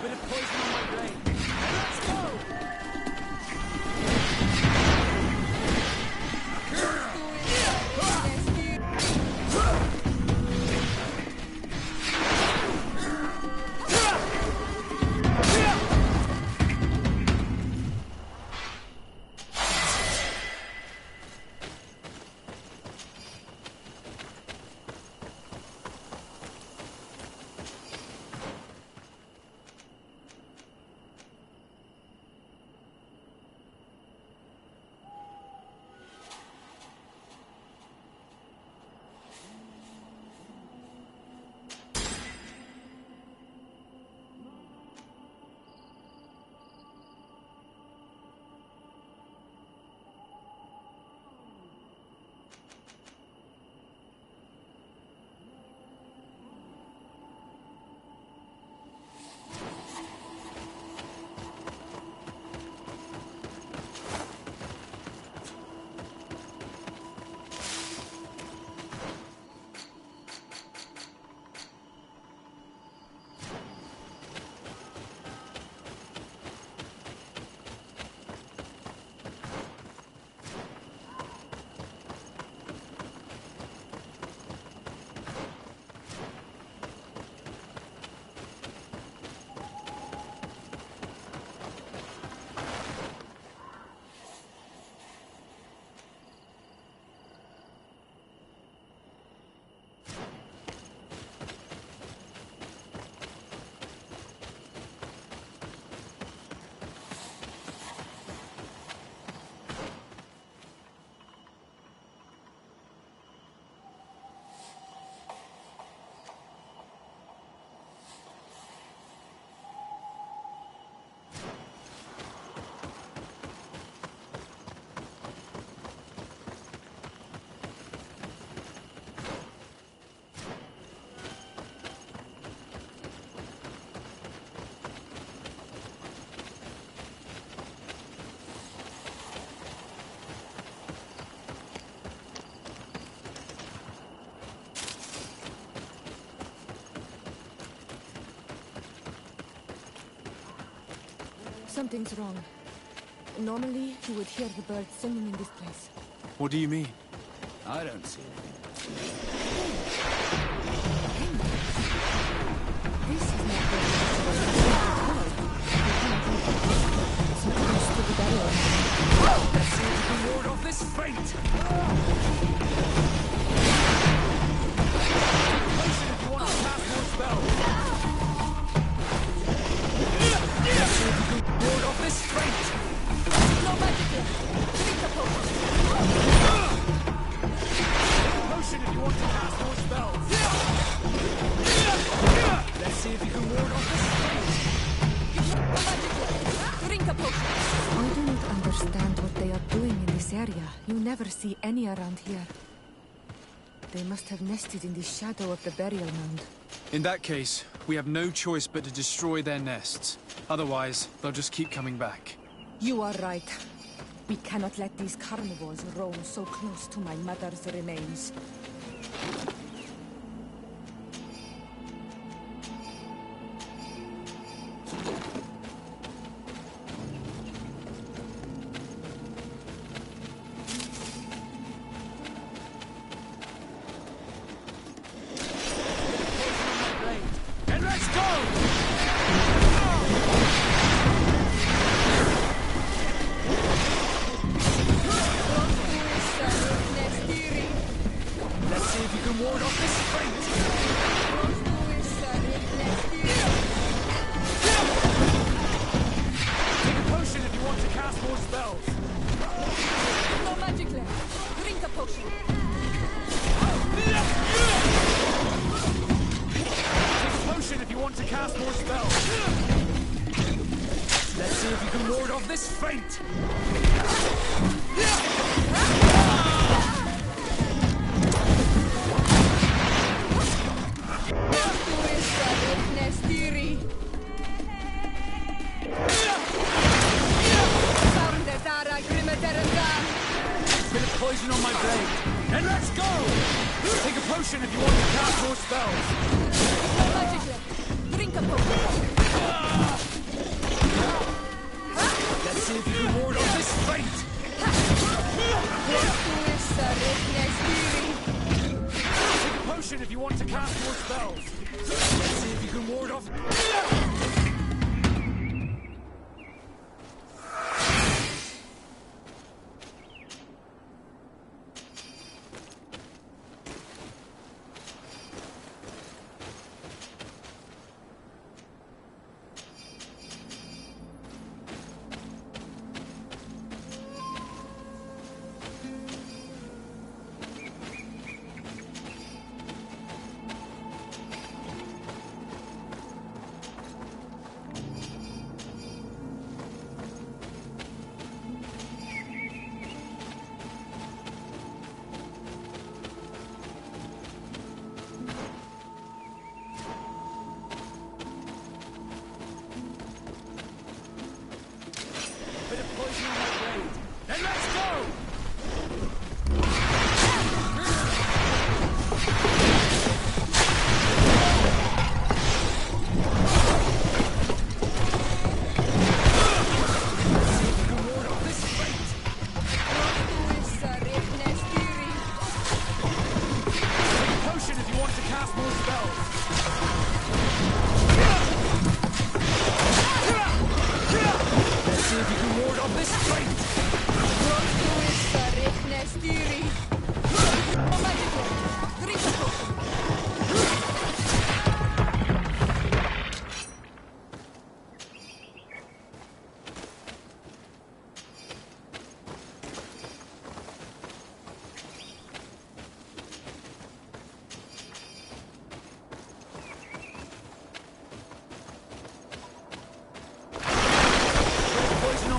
Bit of poison on my blade. Let's go! Something's wrong. Normally, you would hear the birds singing in this place. What do you mean? I don't see anything. This is not the so close to the burial. Let's see if we can ward off this fate! Place it if you want to cast more spells! Let's see if you can ward off this fate! No magic here. Drink the potion. Potion if you want to cast more spells! Let's see if you can ward off this fate! No magic here. Drink a potion. I do not understand what they are doing in this area. You never see any around here. They must have nested in the shadow of the burial mound. In that case, we have no choice but to destroy their nests. Otherwise, they'll just keep coming back. You are right. We cannot let these carnivores roam so close to my mother's remains. And let's go! Let's see if you can you can ward off this fate! Bit of poison on my blade. And let's go! Take a potion if you want to cast more spells. No magic left. Drink a potion. Let's see if you can ward off this fate! Take a potion if you want to cast more spells. Let's see if you can ward off... And let's go!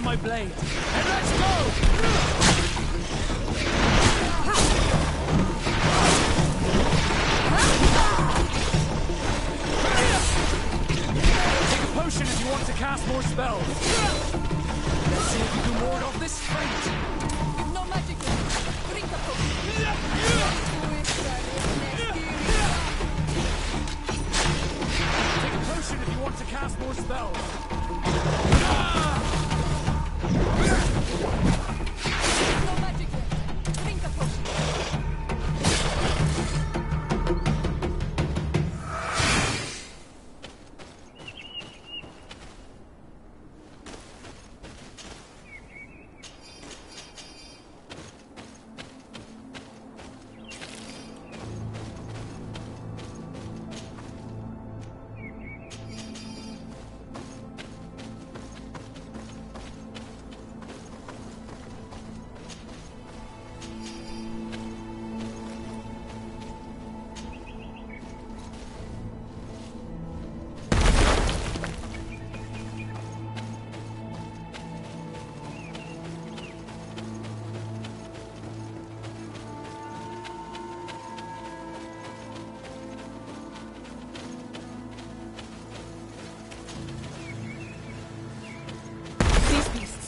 My blade. And let's go! Take a potion if you want to cast more spells. Let's see if you can ward off this fate. With no magic left. Drink a potion. Take a potion if you want to cast more spells. No magic left. Drink a potion.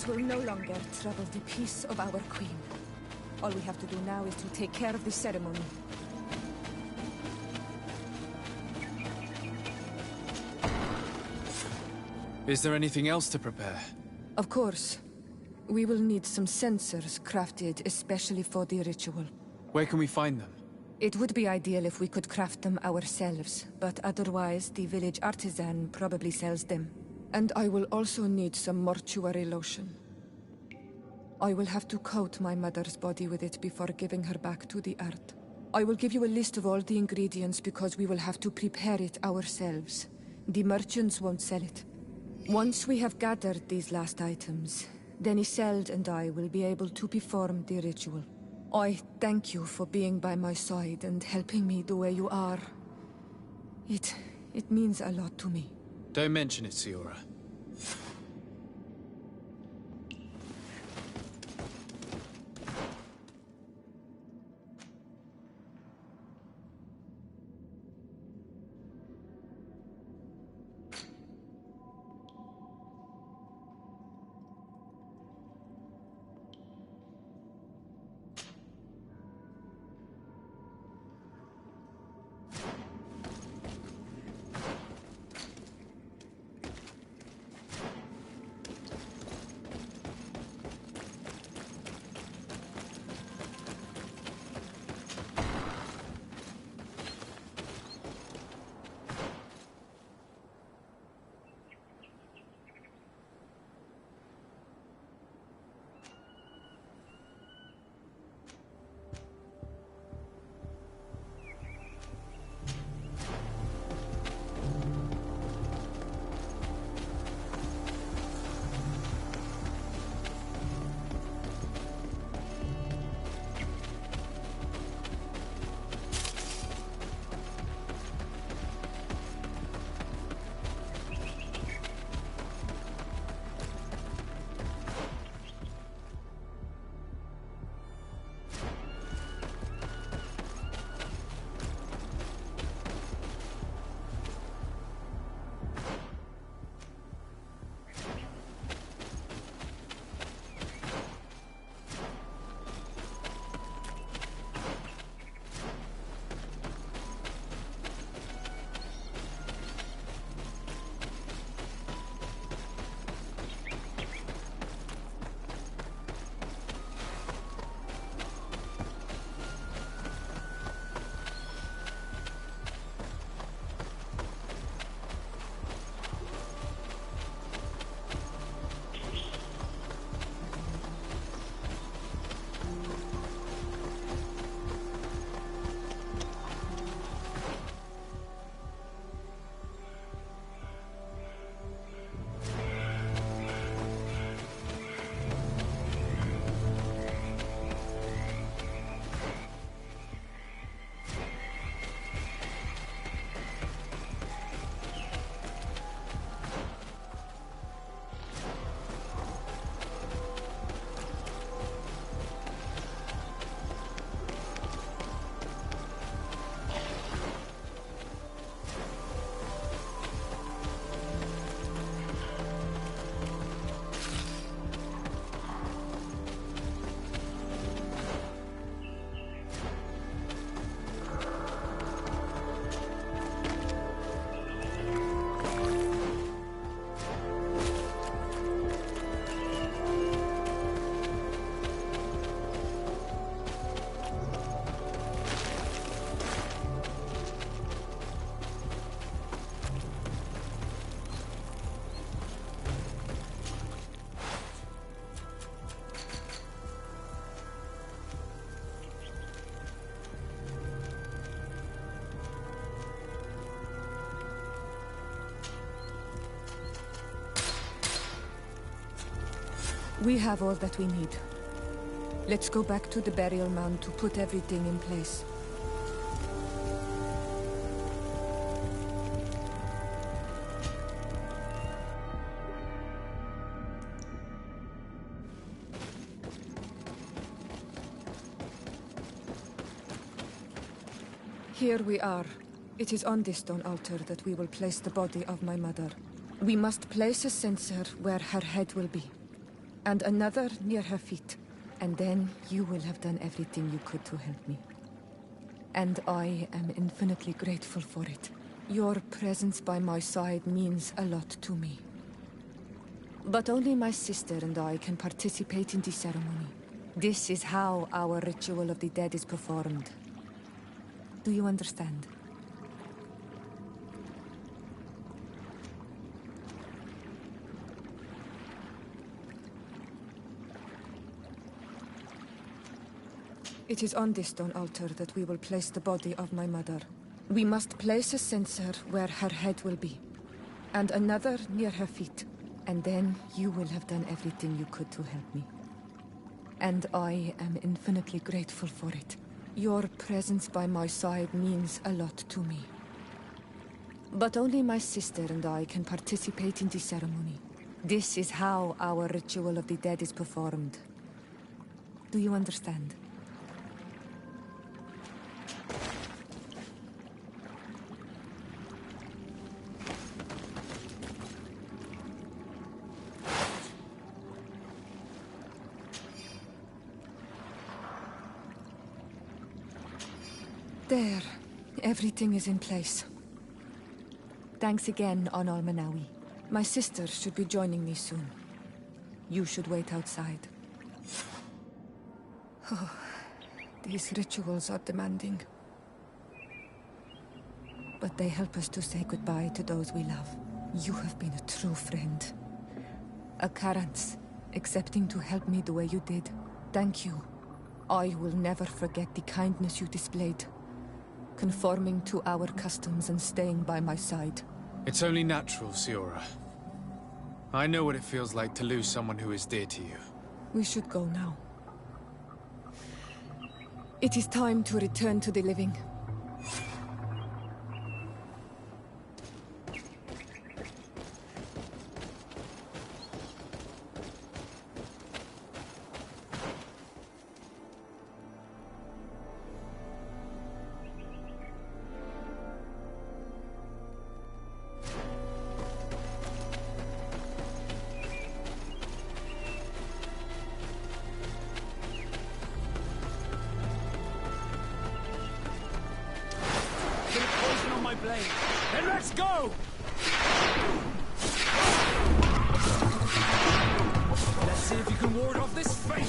Will no longer trouble the peace of our queen. All we have to do now is to take care of the ceremony. Is there anything else to prepare? Of course. We will need some censers crafted especially for the ritual. Where can we find them? It would be ideal if we could craft them ourselves, but otherwise the village artisan probably sells them. And I will also need some mortuary lotion. I will have to coat my mother's body with it before giving her back to the earth. I will give you a list of all the ingredients because we will have to prepare it ourselves. The merchants won't sell it. Once we have gathered these last items, then Isolde and I will be able to perform the ritual. I thank you for being by my side and helping me the way you are. It means a lot to me. Don't mention it, Siora. We have all that we need. Let's go back to the burial mound to put everything in place. Here we are. It is on this stone altar that we will place the body of my mother. We must place a censer where her head will be, and another near her feet. And then you will have done everything you could to help me. And I am infinitely grateful for it. Your presence by my side means a lot to me. But only my sister and I can participate in the ceremony. This is how our ritual of the dead is performed. Do you understand? It is on this stone altar that we will place the body of my mother. We must place a censer where her head will be, and another near her feet. And then you will have done everything you could to help me. And I am infinitely grateful for it. Your presence by my side means a lot to me. But only my sister and I can participate in the ceremony. This is how our ritual of the dead is performed. Do you understand? There. Everything is in place. Thanks again, Honor Manawi. My sister should be joining me soon. You should wait outside. Oh, these rituals are demanding. But they help us to say goodbye to those we love. You have been a true friend. A Karans, accepting to help me the way you did. Thank you. I will never forget the kindness you displayed. Conforming to our customs and staying by my side. It's only natural, Siora. I know what it feels like to lose someone who is dear to you. We should go now. It is time to return to the living. Then let's go! Let's see if you can ward off this fate!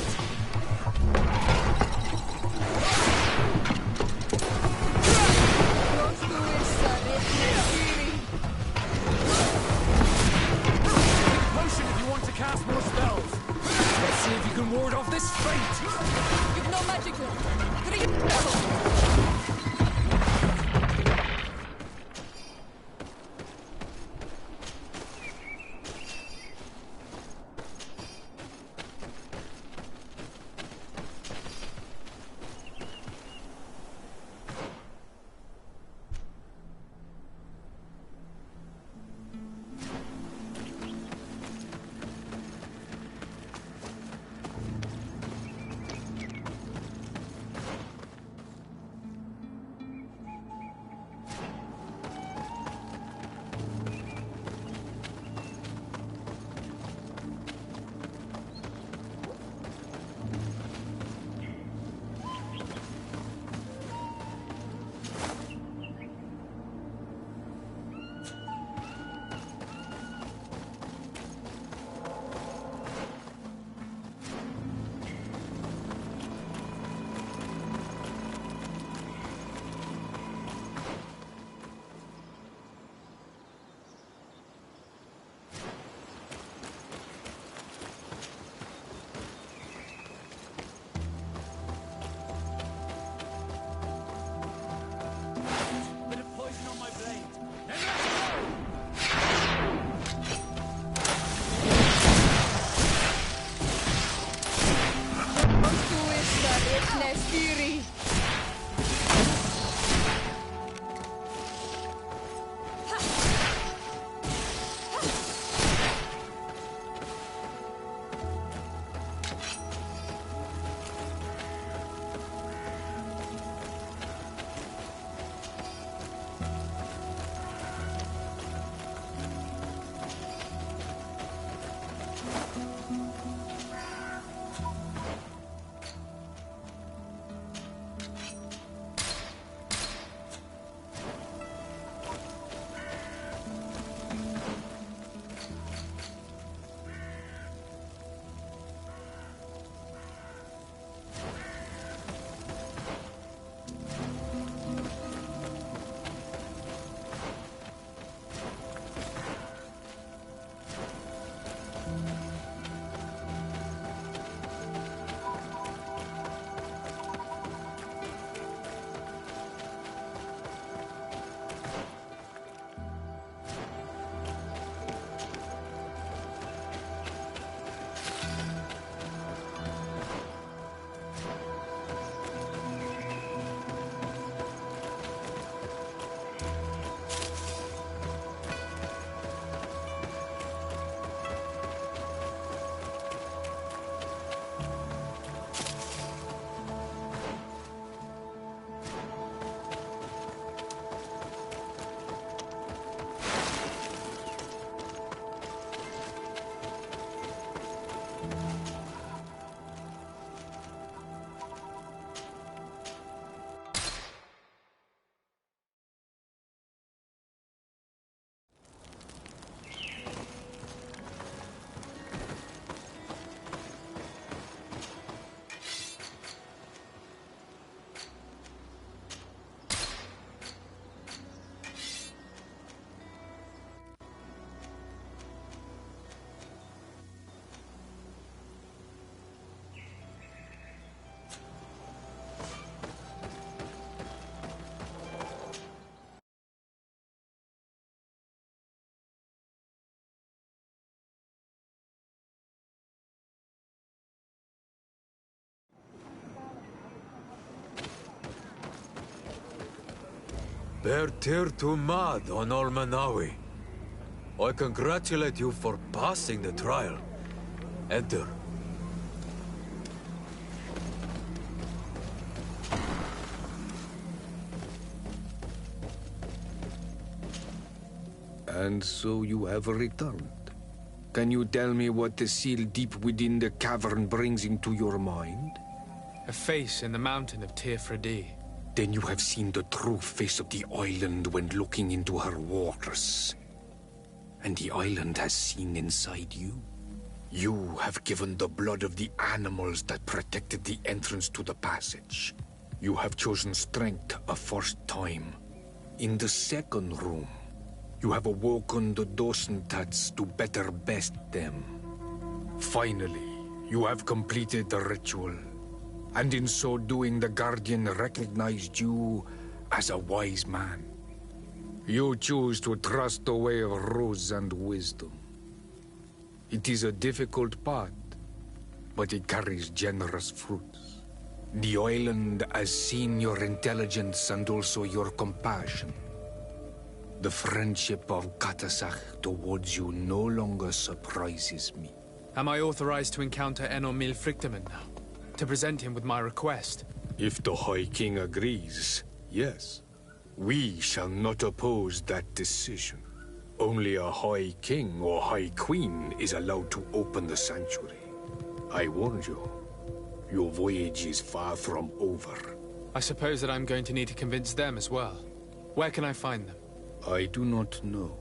Potion if you want to cast more spells! Let's see if you can ward off this fate! You've no magic left! Greedfall! Bertir to Mad on Olmanawi. I congratulate you for passing the trial. Enter. And so you have returned. Can you tell me what the seal deep within the cavern brings into your mind? A face in the mountain of Tirfredi. Then you have seen the true face of the island when looking into her waters. And the island has seen inside you. You have given the blood of the animals that protected the entrance to the passage. You have chosen strength a first time. In the second room, you have awoken the Dosentats to better best them. Finally, you have completed the ritual. And in so doing, the Guardian recognized you as a wise man. You choose to trust the way of rules and wisdom. It is a difficult path, but it carries generous fruits. The island has seen your intelligence and also your compassion. The friendship of Katasach towards you no longer surprises me. Am I authorized to encounter Enormil Frichtemann now? To present him with my request? If the High King agrees, yes. We shall not oppose that decision. Only a High King or High Queen is allowed to open the sanctuary. I warned you. Your voyage is far from over. I suppose that I'm going to need to convince them as well. Where can I find them? I do not know.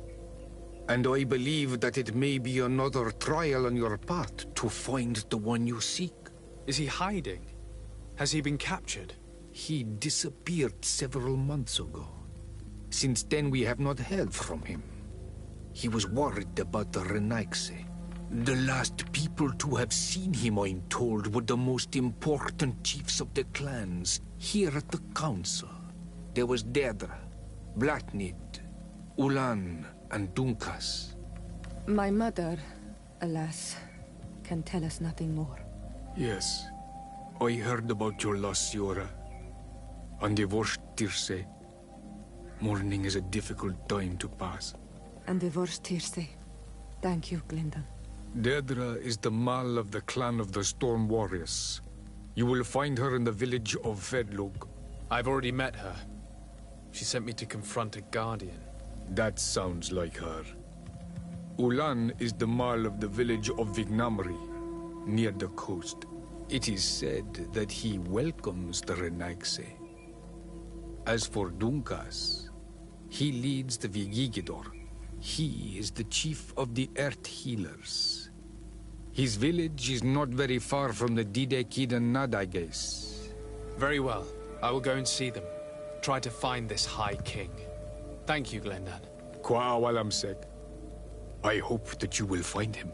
And I believe that it may be another trial on your path to find the one you seek. Is he hiding? Has he been captured? He disappeared several months ago. Since then, we have not heard from him. He was worried about the Renaigse. The last people to have seen him, I'm told, were the most important chiefs of the clans here at the council. There was Deirdre, Blatnid, Ulan, and Dunkas. My mother, alas, can tell us nothing more. Yes, I heard about your loss, Siora. On divorced Tirse. Mourning is a difficult time to pass. And divorced Tirse. Thank you, Glyndon. Deirdre is the Mal of the clan of the Storm Warriors. You will find her in the village of Vedlug. I've already met her. She sent me to confront a Guardian. That sounds like her. Ulan is the marl of the village of Vignamri, near the coast. It is said that he welcomes the Renaigse. As for Dunkas, he leads the Vigigidor. He is the chief of the Earth Healers. His village is not very far from the Didekidan Nad, I guess. Very well. I will go and see them. Try to find this High King. Thank you, Glendan. Kwa Walamsek. I hope that you will find him.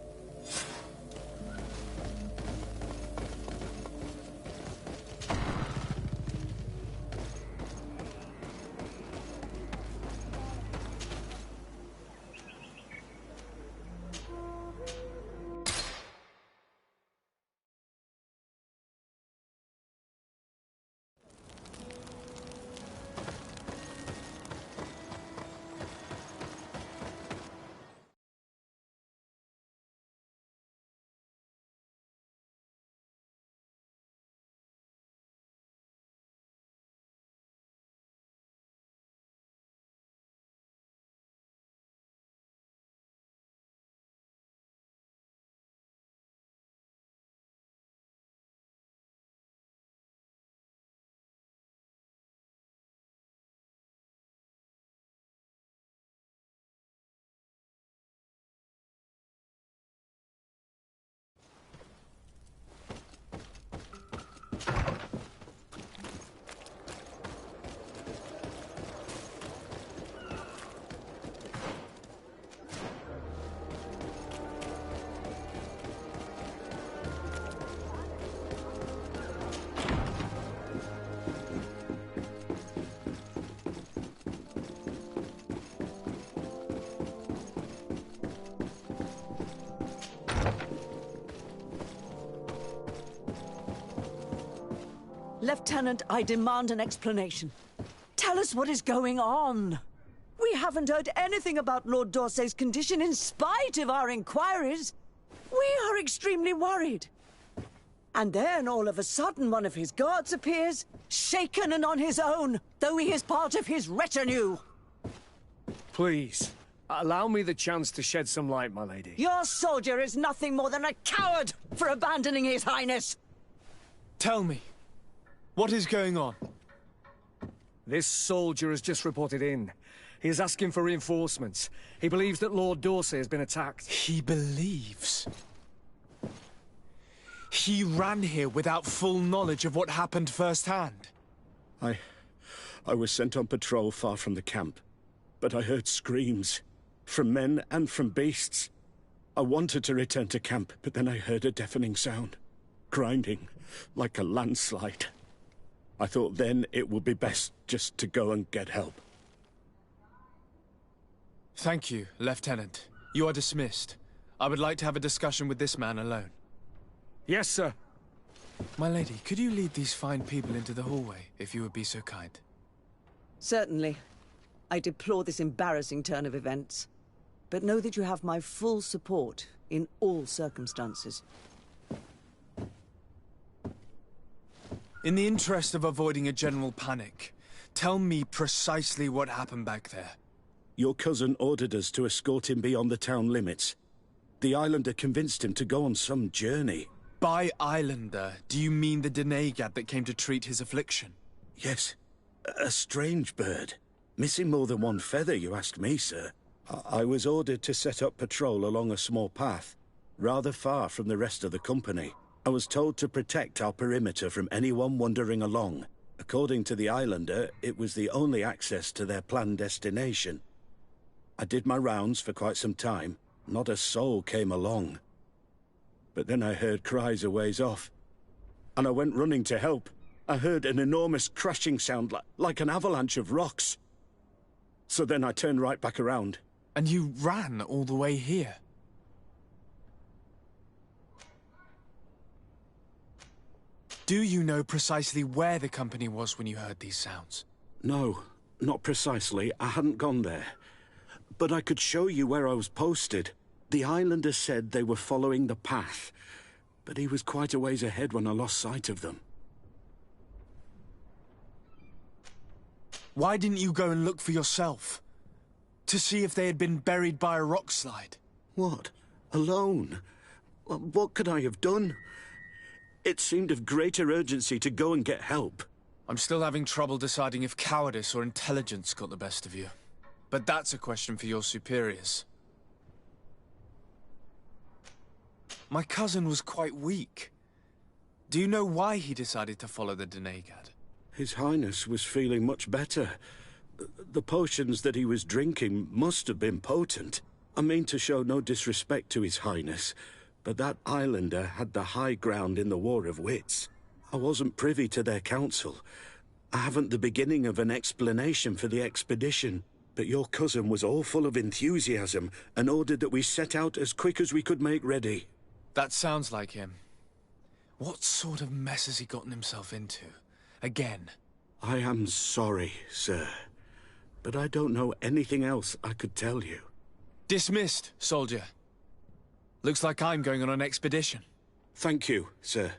Lieutenant, I demand an explanation. Tell us what is going on. We haven't heard anything about Lord D'Orsay's condition in spite of our inquiries. We are extremely worried. And then, all of a sudden, one of his guards appears, shaken and on his own, though he is part of his retinue. Please, allow me the chance to shed some light, my lady. Your soldier is nothing more than a coward for abandoning his highness. Tell me, what is going on? This soldier has just reported in. He is asking for reinforcements. He believes that Lord D'Orsay has been attacked. He believes? He ran here without full knowledge of what happened firsthand. I was sent on patrol far from the camp, but I heard screams, from men and from beasts. I wanted to return to camp, but then I heard a deafening sound, grinding, like a landslide. I thought then it would be best just to go and get help. Thank you, Lieutenant. You are dismissed. I would like to have a discussion with this man alone. Yes, sir. My lady, could you lead these fine people into the hallway, if you would be so kind? Certainly. I deplore this embarrassing turn of events. But know that you have my full support in all circumstances. In the interest of avoiding a general panic, tell me precisely what happened back there. Your cousin ordered us to escort him beyond the town limits. The Islander convinced him to go on some journey. By Islander, do you mean the Denegad that came to treat his affliction? Yes. A strange bird. Missing more than one feather, you ask me, sir. I was ordered to set up patrol along a small path, rather far from the rest of the company. I was told to protect our perimeter from anyone wandering along. According to the Islander, it was the only access to their planned destination. I did my rounds for quite some time. Not a soul came along. But then I heard cries a ways off, and I went running to help. I heard an enormous crashing sound like an avalanche of rocks. So then I turned right back around. And you ran all the way here? Do you know precisely where the company was when you heard these sounds? No, not precisely. I hadn't gone there. But I could show you where I was posted. The Islander said they were following the path, but he was quite a ways ahead when I lost sight of them. Why didn't you go and look for yourself? To see if they had been buried by a rock slide? What? Alone? What could I have done? It seemed of greater urgency to go and get help. I'm still having trouble deciding if cowardice or intelligence got the best of you. But that's a question for your superiors. My cousin was quite weak. Do you know why he decided to follow the Denegad? His Highness was feeling much better. The potions that he was drinking must have been potent. I mean to show no disrespect to His Highness, but that islander had the high ground in the War of Wits. I wasn't privy to their counsel. I haven't the beginning of an explanation for the expedition, but your cousin was all full of enthusiasm and ordered that we set out as quick as we could make ready. That sounds like him. What sort of mess has he gotten himself into? Again? I am sorry, sir, but I don't know anything else I could tell you. Dismissed, soldier. Looks like I'm going on an expedition. Thank you, sir.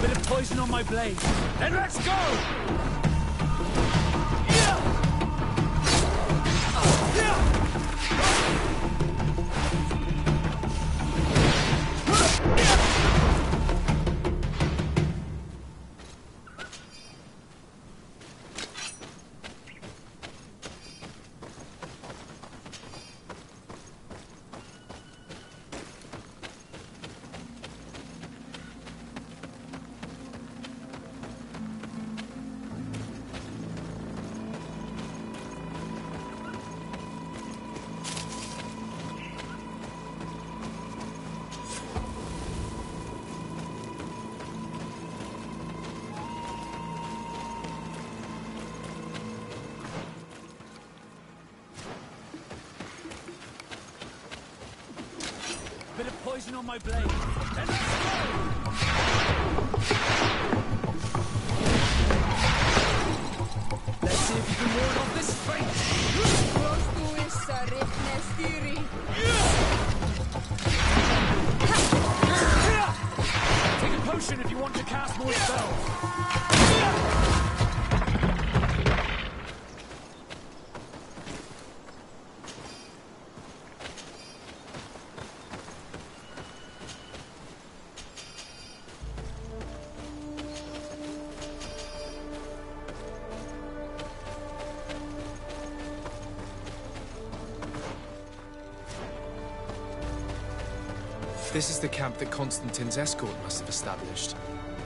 Bit of poison on my blade. Then let's go! Bit of poison on my blade. Then let's go! Let's see if you can ward off this fate. Take a potion if you want to cast more spells. This is the camp that Constantine's escort must have established.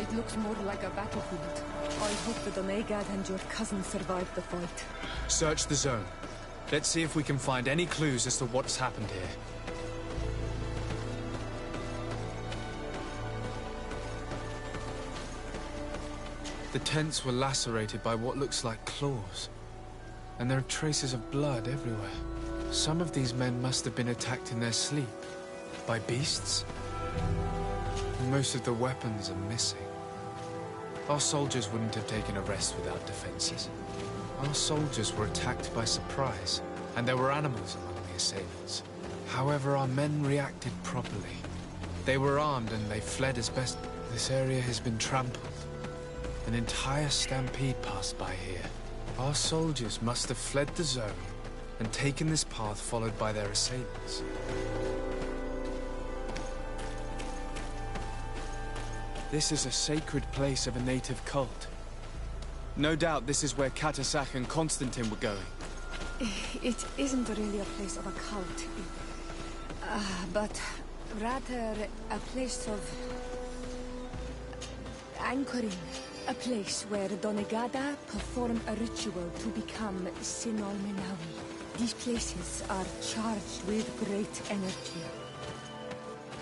It looks more like a battlefield. I hope that Onegad and your cousin survived the fight. Search the zone. Let's see if we can find any clues as to what's happened here. The tents were lacerated by what looks like claws. And there are traces of blood everywhere. Some of these men must have been attacked in their sleep. By beasts? Most of the weapons are missing. Our soldiers wouldn't have taken a rest without defenses. Our soldiers were attacked by surprise, and there were animals among the assailants. However, our men reacted properly. They were armed and they fled as best. This area has been trampled. An entire stampede passed by here. Our soldiers must have fled the zone and taken this path followed by their assailants. This is a sacred place of a native cult. No doubt this is where Katasak and Constantine were going. It isn't really a place of a cult, but rather a place of anchoring. A place where Donegada perform a ritual to become Sinol Menawi. These places are charged with great energy.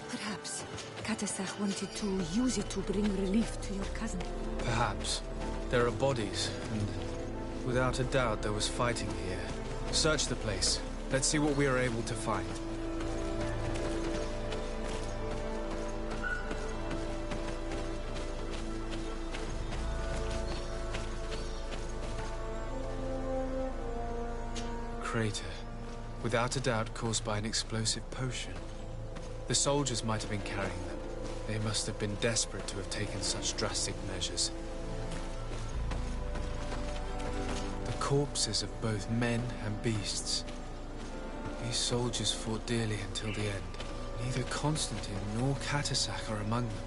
Perhaps Katasak wanted to use it to bring relief to your cousin. Perhaps. There are bodies, and without a doubt there was fighting here. Search the place. Let's see what we are able to find. Crater. Without a doubt caused by an explosive potion. The soldiers might have been carrying them. They must have been desperate to have taken such drastic measures. The corpses of both men and beasts. These soldiers fought dearly until the end. Neither Constantine nor Katasak are among them.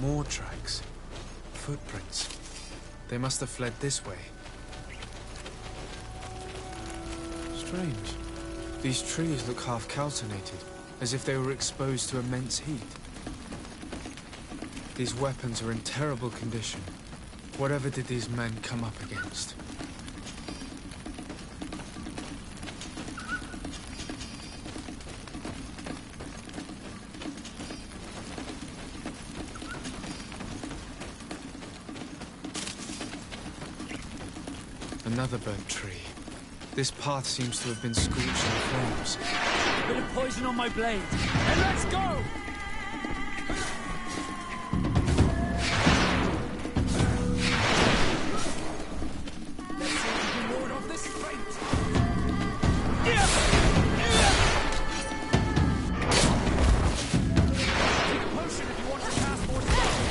More tracks. Footprints. They must have fled this way. Strange. These trees look half calcinated, as if they were exposed to immense heat. These weapons are in terrible condition. Whatever did these men come up against? Another burnt tree. This path seems to have been scorched in flames. Bit of poison on my blade. And let's go! Let's see if we can ward off this fate. Take a potion if you want to cast more spells.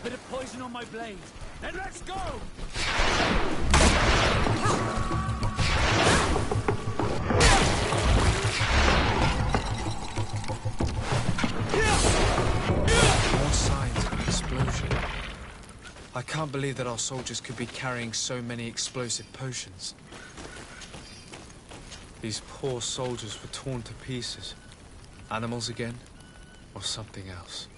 Bit of poison on my blade. And let's go! More signs of an explosion. I can't believe that our soldiers could be carrying so many explosive potions. These poor soldiers were torn to pieces. Animals again? Or something else?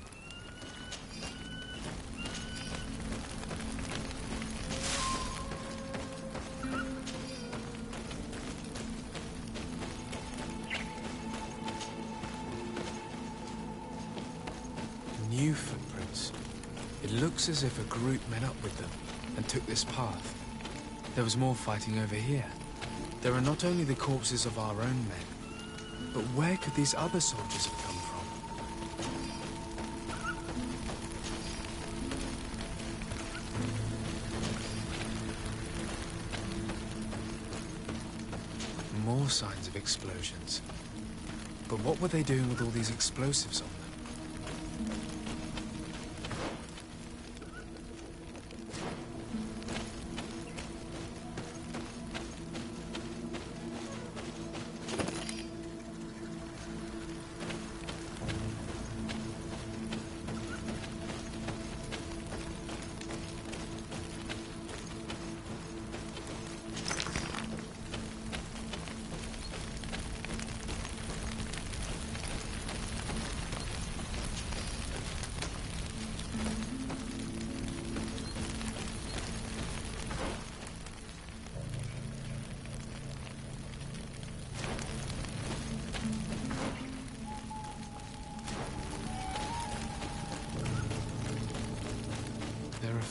looks as if a group met up with them and took this path. There was more fighting over here. There are not only the corpses of our own men, but where could these other soldiers have come from? More signs of explosions. But what were they doing with all these explosives on them?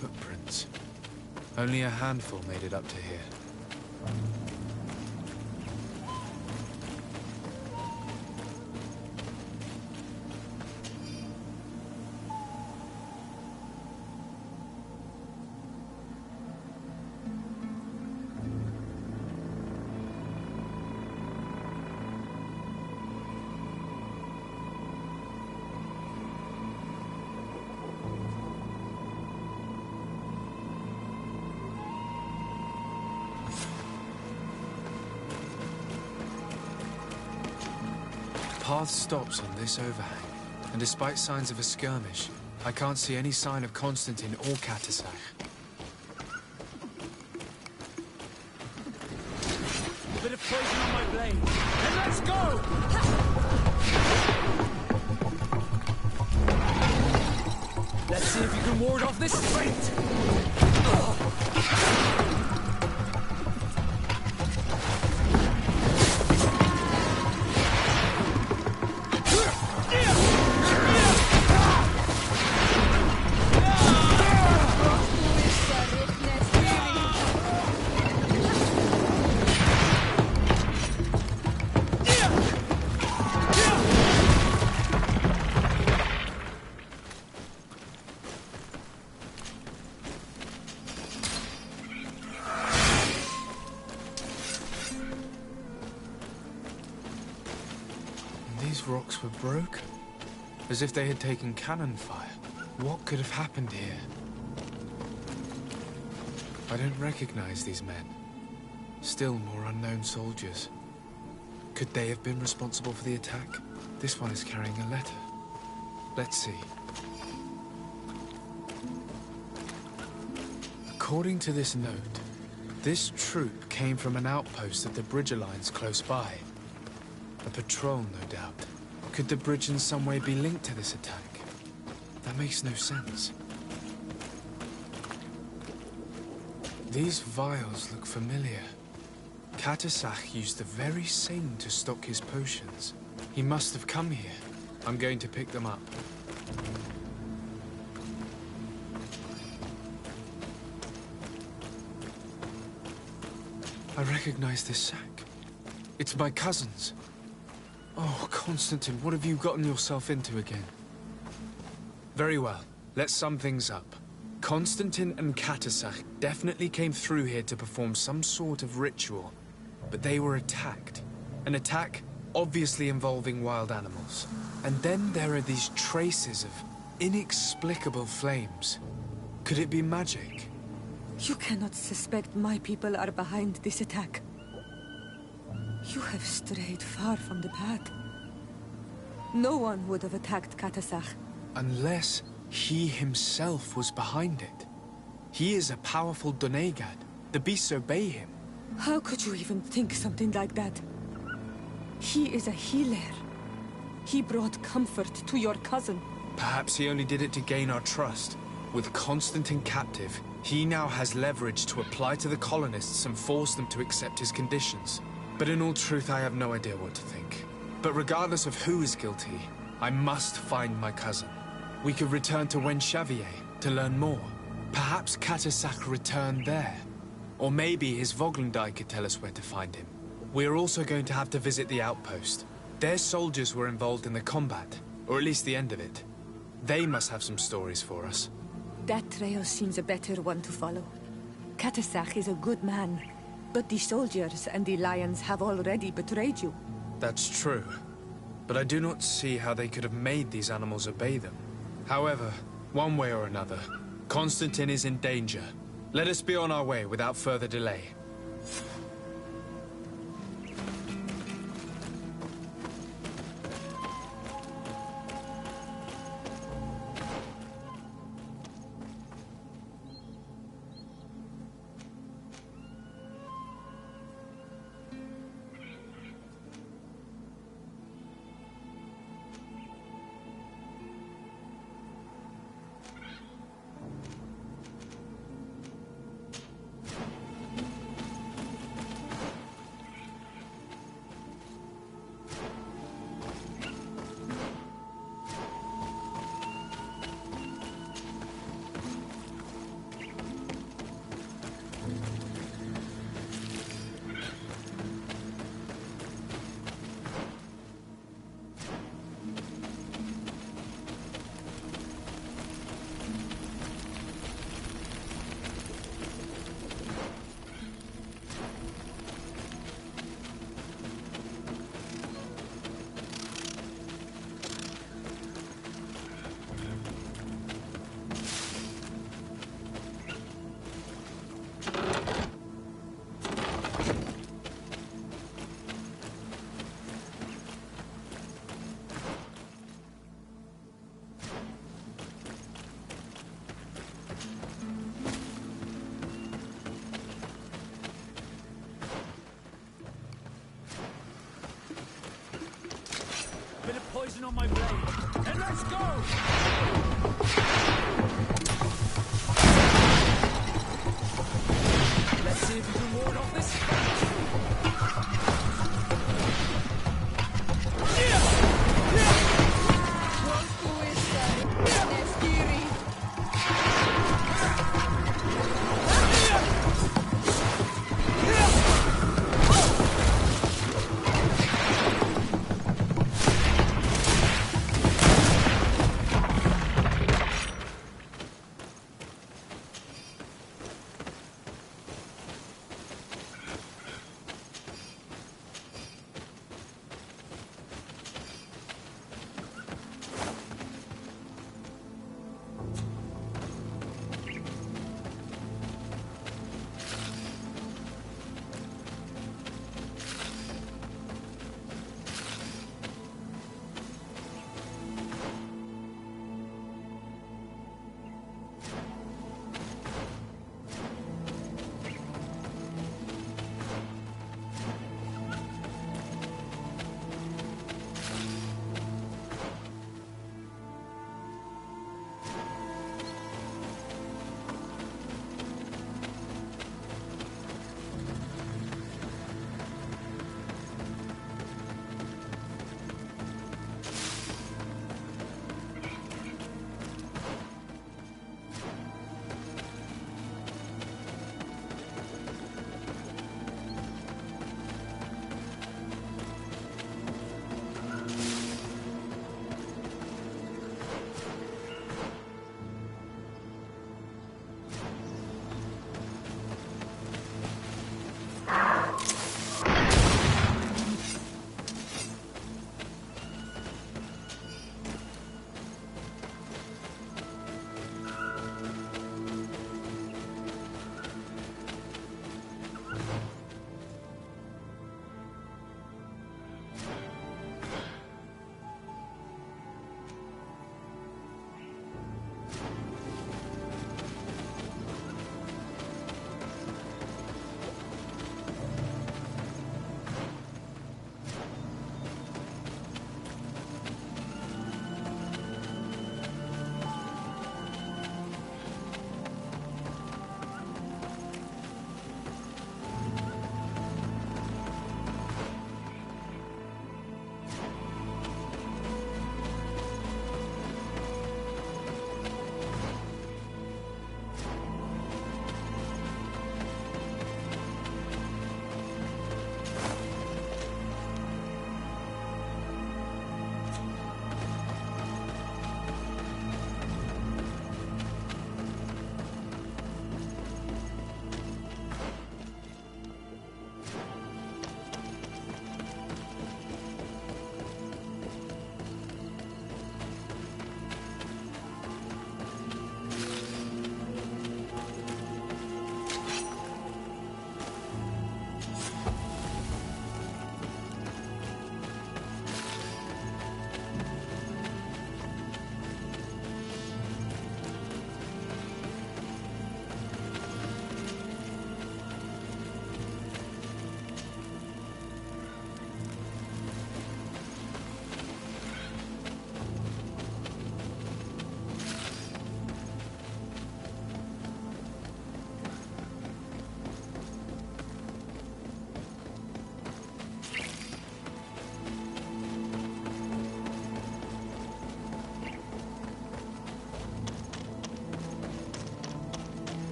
Footprints. Only a handful made it up to here. Path stops on this overhang, and despite signs of a skirmish, I can't see any sign of Constantine or Katasach. A bit of poison on my blade, and let's go! Let's see if you can ward off this fate! These rocks were broken, as if they had taken cannon fire. What could have happened here? I don't recognize these men. Still more unknown soldiers. Could they have been responsible for the attack? This one is carrying a letter. Let's see. According to this note, this troop came from an outpost of the Bridger lines close by. A patrol, no doubt. Could the bridge in some way be linked to this attack? That makes no sense. These vials look familiar. Katasach used the very same to stock his potions. He must have come here. I'm going to pick them up. I recognize this sack. It's my cousin's. Oh, Constantine, what have you gotten yourself into again? Very well. Let's sum things up. Constantine and Katasach definitely came through here to perform some sort of ritual, but they were attacked. An attack obviously involving wild animals. And then there are these traces of inexplicable flames. Could it be magic? You cannot suspect my people are behind this attack. You have strayed far from the path. No one would have attacked Katasach. Unless he himself was behind it. He is a powerful Donegad. The beasts obey him. How could you even think something like that? He is a healer. He brought comfort to your cousin. Perhaps he only did it to gain our trust. With Constantine captive, he now has leverage to apply to the colonists and force them to accept his conditions. But in all truth, I have no idea what to think. But regardless of who is guilty, I must find my cousin. We could return to Wen Xavier, to learn more. Perhaps Katasak returned there. Or maybe his Voglendai could tell us where to find him. We're also going to have to visit the outpost. Their soldiers were involved in the combat, or at least the end of it. They must have some stories for us. That trail seems a better one to follow. Katasak is a good man, but the soldiers and the lions have already betrayed you. That's true. But I do not see how they could have made these animals obey them. However, one way or another, Constantine is in danger. Let us be on our way without further delay. Bit of poison on my blade, and let's go! Let's see if we can ward off this.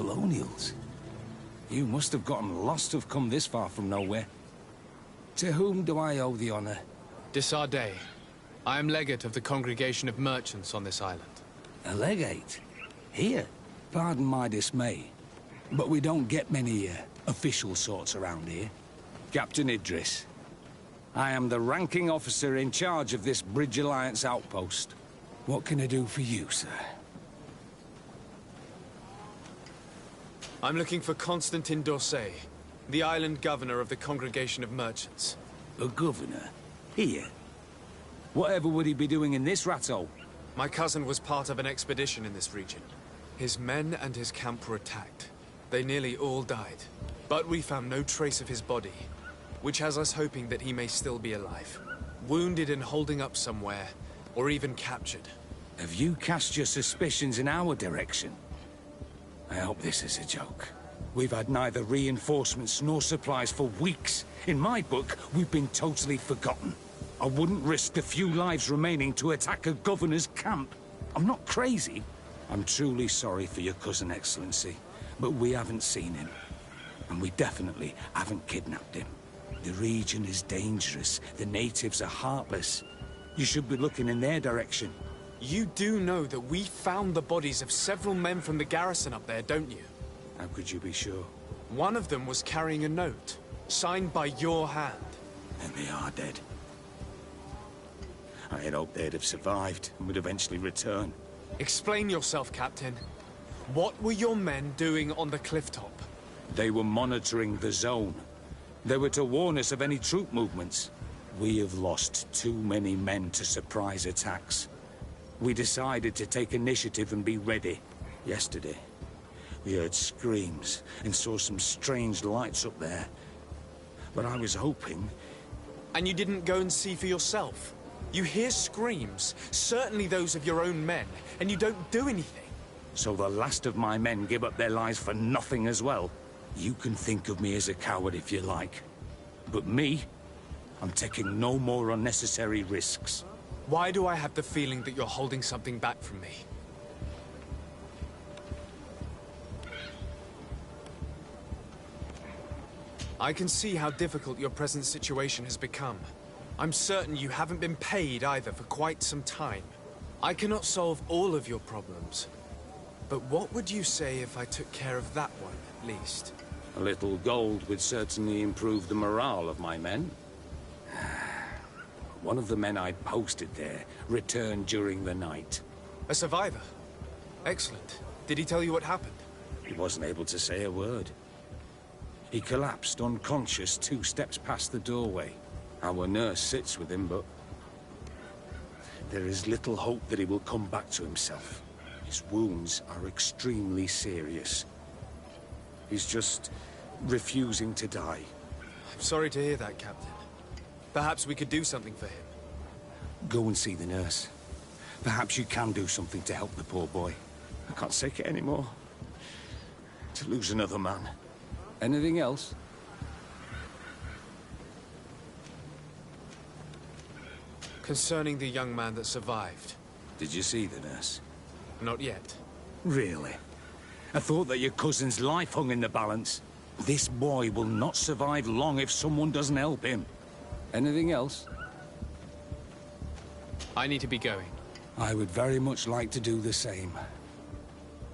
colonials. You must have gotten lost to have come this far from nowhere. To whom do I owe the honor? Desardet. I am legate of the Congregation of Merchants on this island. A legate? Here? Pardon my dismay, but we don't get many official sorts around here. Captain Idris. I am the ranking officer in charge of this Bridge Alliance outpost. What can I do for you, sir? I'm looking for Constantin d'Orsay, the island governor of the Congregation of Merchants. A governor? Here? Whatever would he be doing in this rat-hole? My cousin was part of an expedition in this region. His men and his camp were attacked. They nearly all died. But we found no trace of his body, which has us hoping that he may still be alive. Wounded and holding up somewhere, or even captured. Have you cast your suspicions in our direction? I hope this is a joke. We've had neither reinforcements nor supplies for weeks. In my book, we've been totally forgotten. I wouldn't risk the few lives remaining to attack a governor's camp. I'm not crazy. I'm truly sorry for your cousin, Excellency, but we haven't seen him. And we definitely haven't kidnapped him. The region is dangerous. The natives are heartless. You should be looking in their direction. You do know that we found the bodies of several men from the garrison up there, don't you? How could you be sure? One of them was carrying a note, signed by your hand. And they are dead. I had hoped they'd have survived and would eventually return. Explain yourself, Captain. What were your men doing on the clifftop? They were monitoring the zone. They were to warn us of any troop movements. We have lost too many men to surprise attacks. We decided to take initiative and be ready. Yesterday, we heard screams and saw some strange lights up there. But I was hoping... And you didn't go and see for yourself? You hear screams, certainly those of your own men, and you don't do anything. So the last of my men give up their lives for nothing as well? You can think of me as a coward if you like. But me, I'm taking no more unnecessary risks. Why do I have the feeling that you're holding something back from me? I can see how difficult your present situation has become. I'm certain you haven't been paid either for quite some time. I cannot solve all of your problems. But what would you say if I took care of that one, at least? A little gold would certainly improve the morale of my men. One of the men I'd posted there returned during the night. A survivor? Excellent. Did he tell you what happened? He wasn't able to say a word. He collapsed unconscious 2 steps past the doorway. Our nurse sits with him, but there is little hope that he will come back to himself. His wounds are extremely serious. He's just refusing to die. I'm sorry to hear that, Captain. Perhaps we could do something for him. Go and see the nurse. Perhaps you can do something to help the poor boy. I can't take it anymore. To lose another man. Anything else? Concerning the young man that survived. Did you see the nurse? Not yet. Really? I thought that your cousin's life hung in the balance. This boy will not survive long if someone doesn't help him. Anything else? I need to be going. I would very much like to do the same.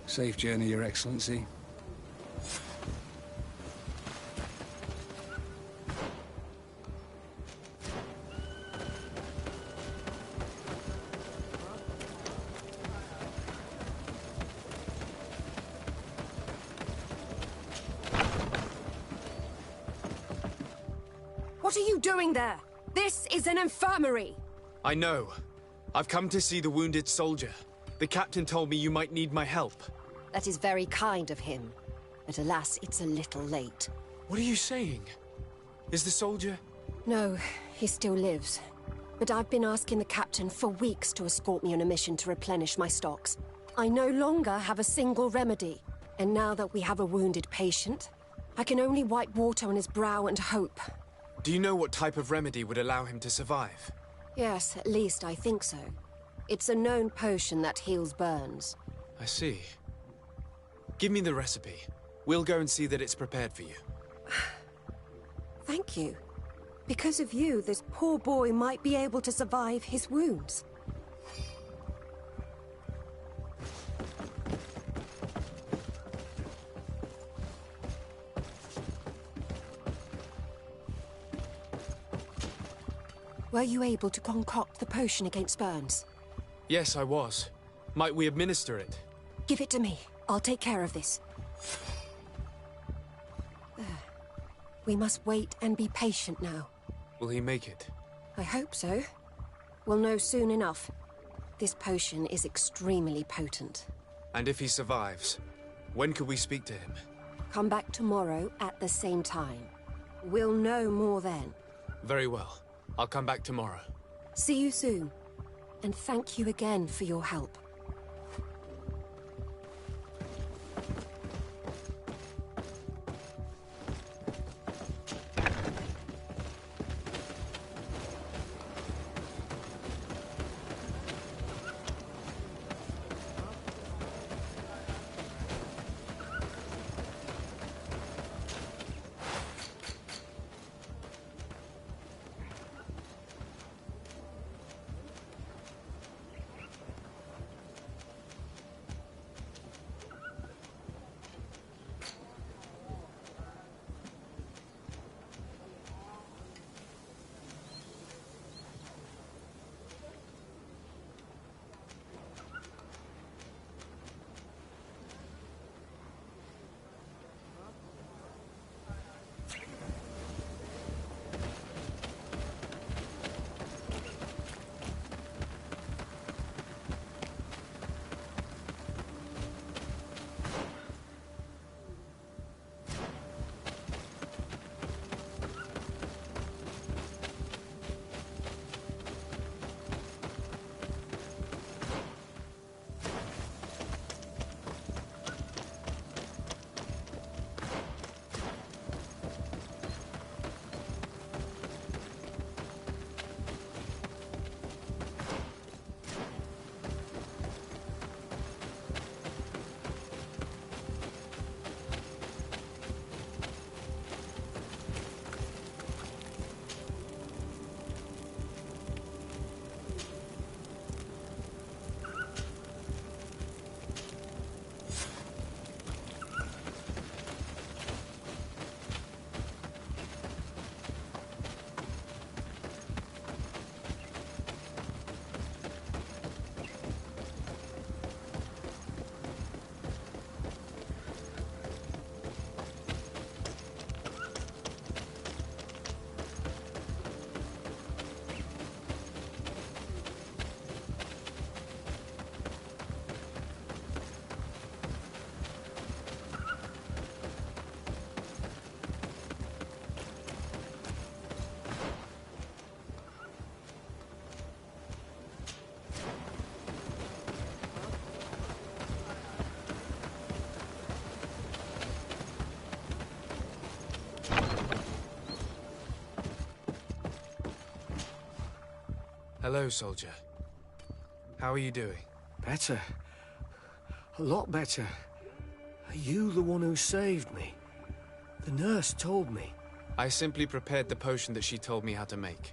Safe journey, Your Excellency. What are you doing there? This is an infirmary! I know. I've come to see the wounded soldier. The captain told me you might need my help. That is very kind of him. But alas, it's a little late. What are you saying? Is the soldier... No, he still lives. But I've been asking the captain for weeks to escort me on a mission to replenish my stocks. I no longer have a single remedy. And now that we have a wounded patient, I can only wipe water on his brow and hope. Do you know what type of remedy would allow him to survive? Yes, at least I think so. It's a known potion that heals burns. I see. Give me the recipe. We'll go and see that it's prepared for you. Thank you. Because of you, this poor boy might be able to survive his wounds. Were you able to concoct the potion against burns? Yes, I was. Might we administer it? Give it to me. I'll take care of this. There. We must wait and be patient now. Will he make it? I hope so. We'll know soon enough. This potion is extremely potent. And if he survives, when could we speak to him? Come back tomorrow at the same time. We'll know more then. Very well. I'll come back tomorrow. See you soon. And thank you again for your help. Hello, soldier. How are you doing? Better. A lot better. Are you the one who saved me? The nurse told me. I simply prepared the potion that she told me how to make.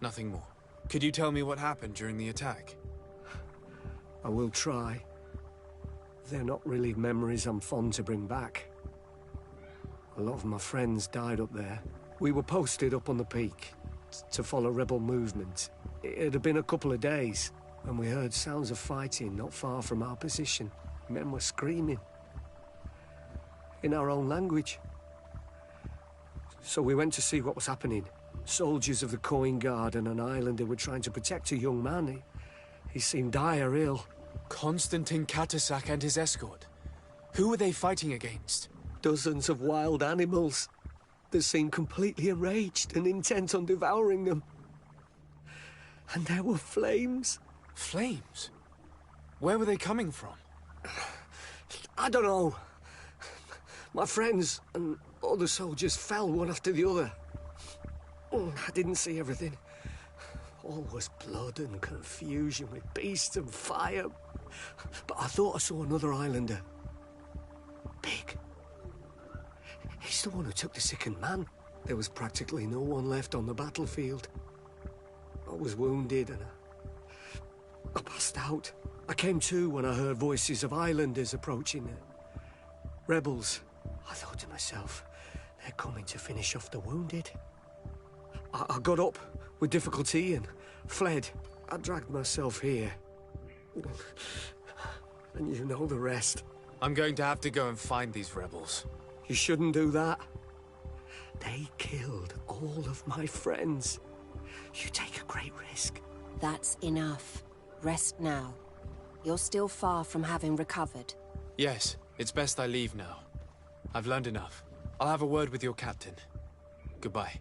Nothing more. Could you tell me what happened during the attack? I will try. They're not really memories I'm fond to bring back. A lot of my friends died up there. We were posted up on the peak to follow rebel movement. It had been a couple of days when we heard sounds of fighting not far from our position. Men were screaming in our own language. So we went to see what was happening. Soldiers of the Coin Guard and an islander were trying to protect a young man. He seemed dire ill. Constantin Katasak and his escort. Who were they fighting against? Dozens of wild animals. They seemed completely enraged and intent on devouring them. And there were flames. Flames? Where were they coming from? I don't know. My friends and other soldiers fell one after the other. I didn't see everything. All was blood and confusion with beasts and fire. But I thought I saw another islander. He's the one who took the sickened man. There was practically no one left on the battlefield. I was wounded and I passed out. I came to when I heard voices of islanders approaching. Rebels. I thought to myself, they're coming to finish off the wounded. I got up with difficulty and fled. I dragged myself here. And you know the rest. I'm going to have to go and find these rebels. You shouldn't do that. They killed all of my friends. You take a great risk. That's enough. Rest now. You're still far from having recovered. Yes, it's best I leave now. I've learned enough. I'll have a word with your captain. Goodbye.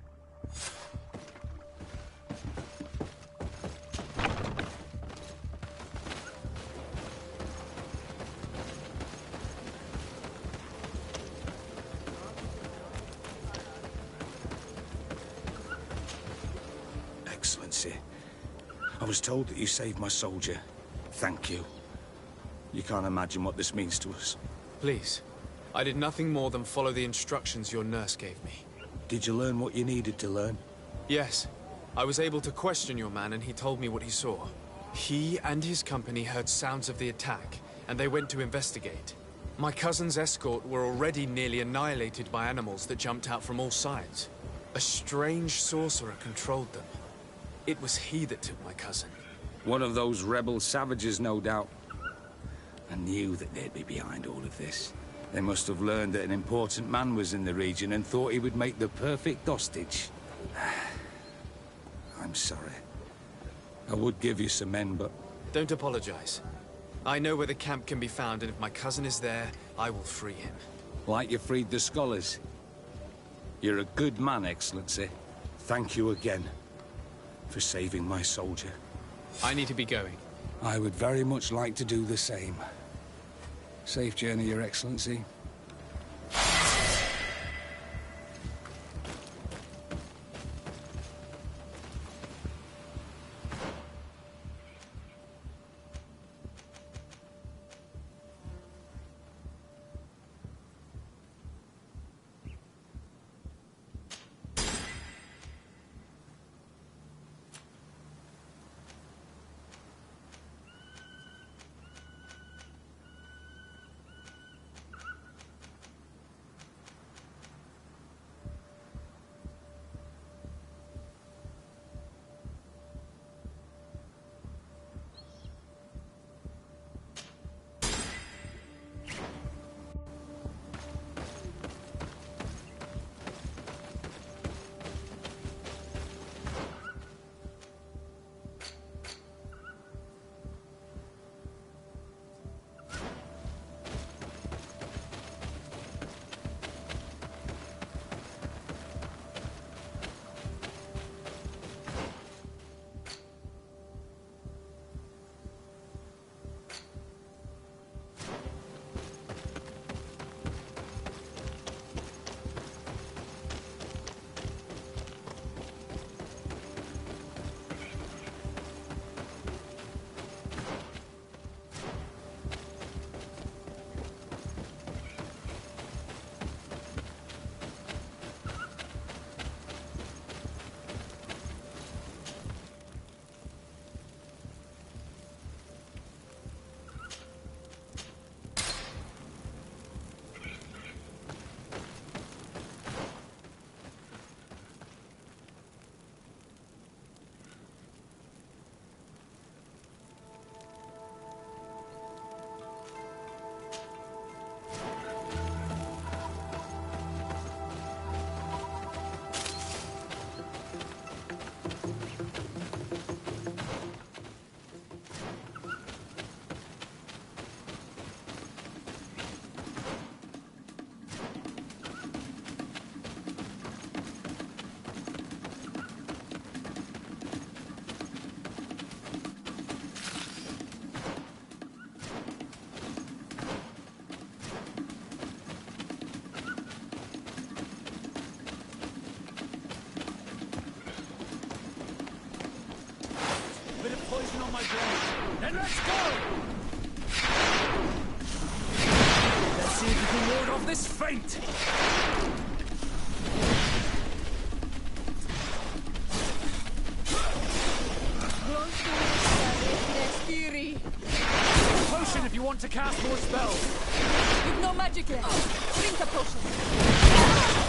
Excellency, I was told that you saved my soldier. Thank you. You can't imagine what this means to us. Please. I did nothing more than follow the instructions your nurse gave me. Did you learn what you needed to learn? Yes. I was able to question your man and he told me what he saw. He and his company heard sounds of the attack, and they went to investigate. My cousin's escort were already nearly annihilated by animals that jumped out from all sides. A strange sorcerer controlled them. It was he that took my cousin. One of those rebel savages, no doubt. I knew that they'd be behind all of this. They must have learned that an important man was in the region and thought he would make the perfect hostage. I'm sorry. I would give you some men, but... Don't apologize. I know where the camp can be found, and if my cousin is there, I will free him. Like you freed the scholars. You're a good man, Excellency. Thank you again for saving my soldier. I need to be going. I would very much like to do the same. Safe journey, Your Excellency. Poison on my blade. Then let's go! Let's see if you can ward off this feint! to cast more spells. You've no magic left. Drink the potion.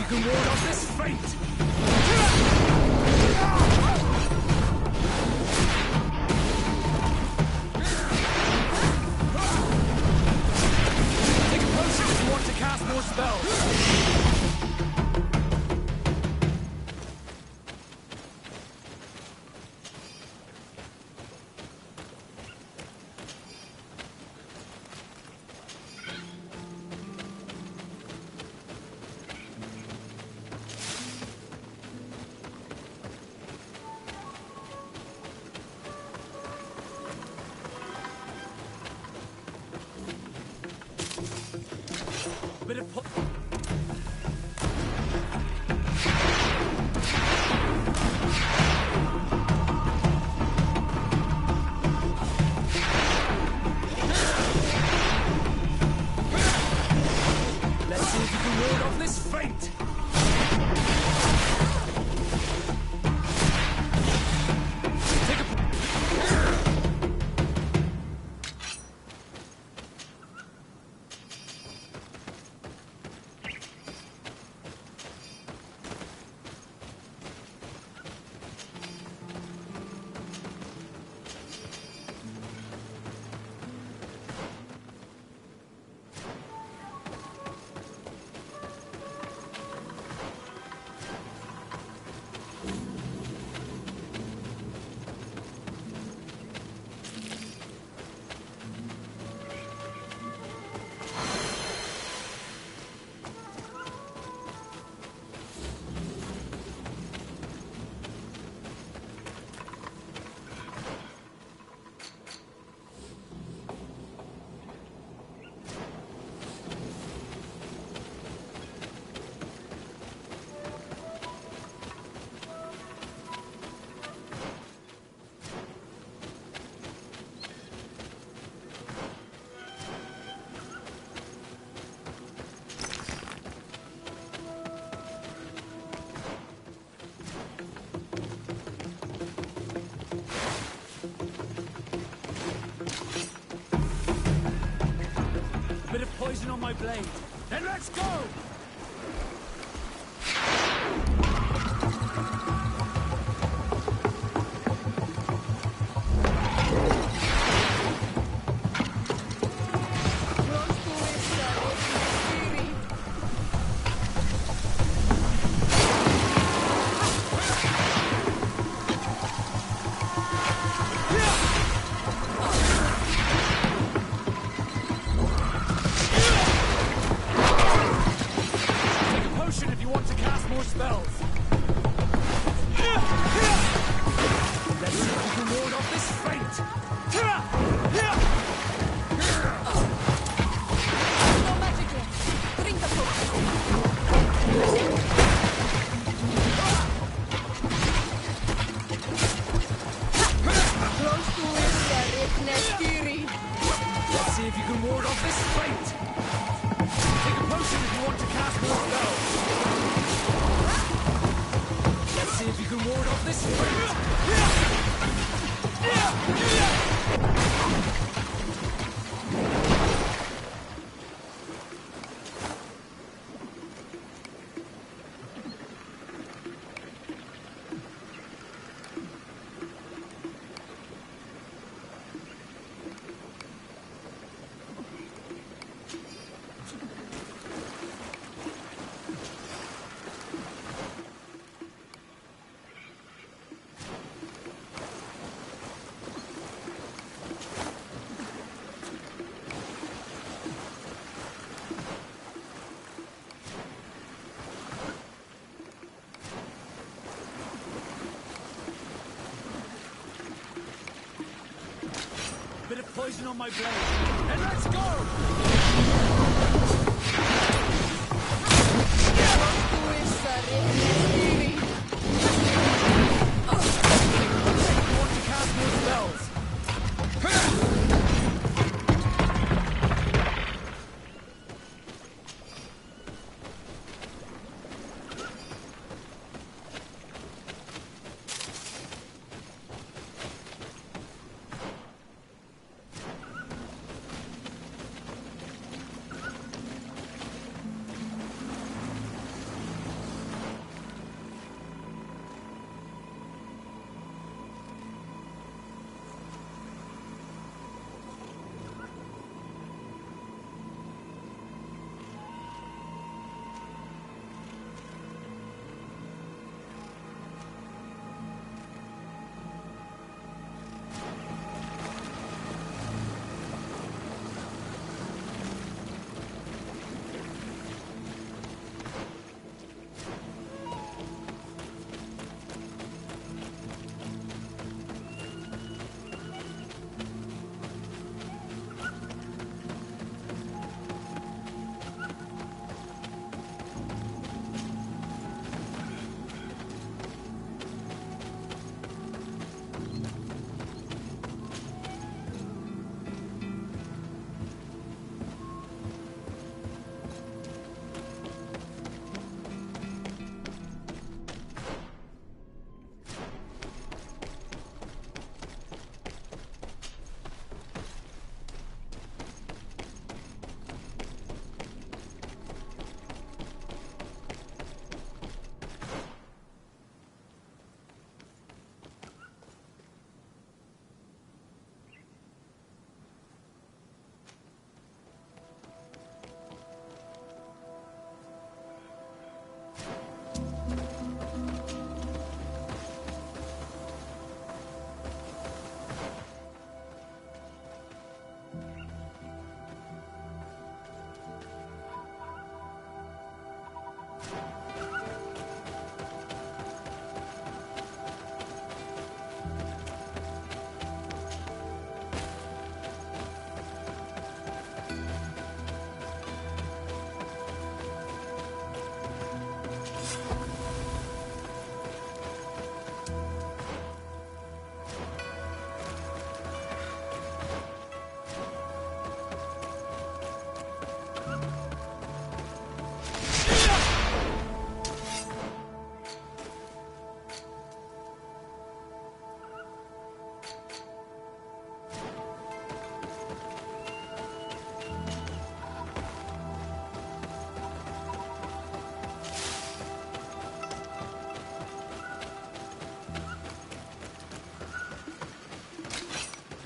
can ward off this fate! Take a potion if you want to cast more spells! my blade. Then let's go! If you want to cast more spells. Let's see if you can ward off this feint. No magic yet. Drink the potion. Close to it, Nestiri. Let's see if you can ward off this feint. Take a potion if you want to cast more spells. Let's see if you can ward off this feint. Bit of poison on my blade. And let's go! Want to cast more spells?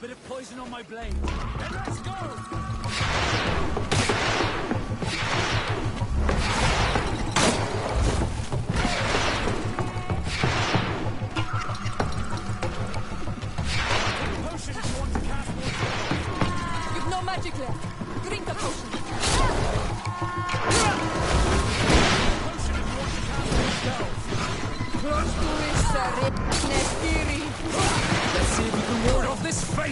Bit of poison on my blade. And let's go! Potion if you want to cast more spells. You've no magic left. Drink the potion. Potion if you want to cast more spells. Close to it, sir. Nestiri. Let's see if we can ward off this fate!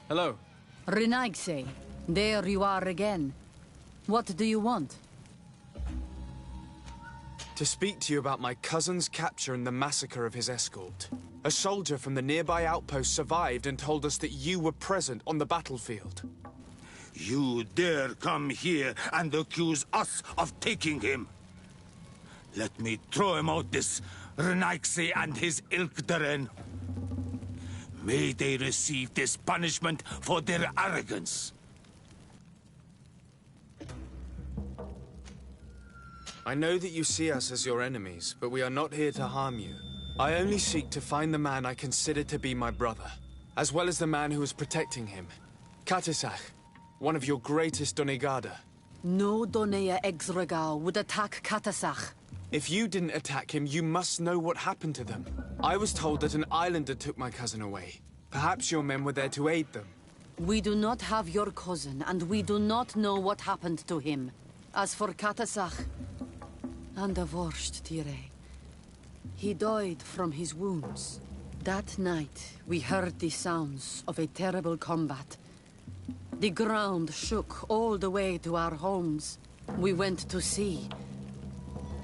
Hello. Renaigse, there you are again. What do you want? To speak to you about my cousin's capture and the massacre of his escort. A soldier from the nearby outpost survived and told us that you were present on the battlefield. You dare come here and accuse us of taking him? Let me throw him out this Renaigse and his Ilkdaren. May they receive this punishment for their arrogance. I know that you see us as your enemies, but we are not here to harm you. I only seek to find the man I consider to be my brother, as well as the man who was protecting him. Katisach, one of your greatest Donegada. No Donea Exregal would attack Katasach. If you didn't attack him, you must know what happened to them. I was told that an islander took my cousin away. Perhaps your men were there to aid them. We do not have your cousin, and we do not know what happened to him. As for Katasach, and the worst, Tire, he died from his wounds. That night, we heard the sounds of a terrible combat. The ground shook all the way to our homes. We went to see,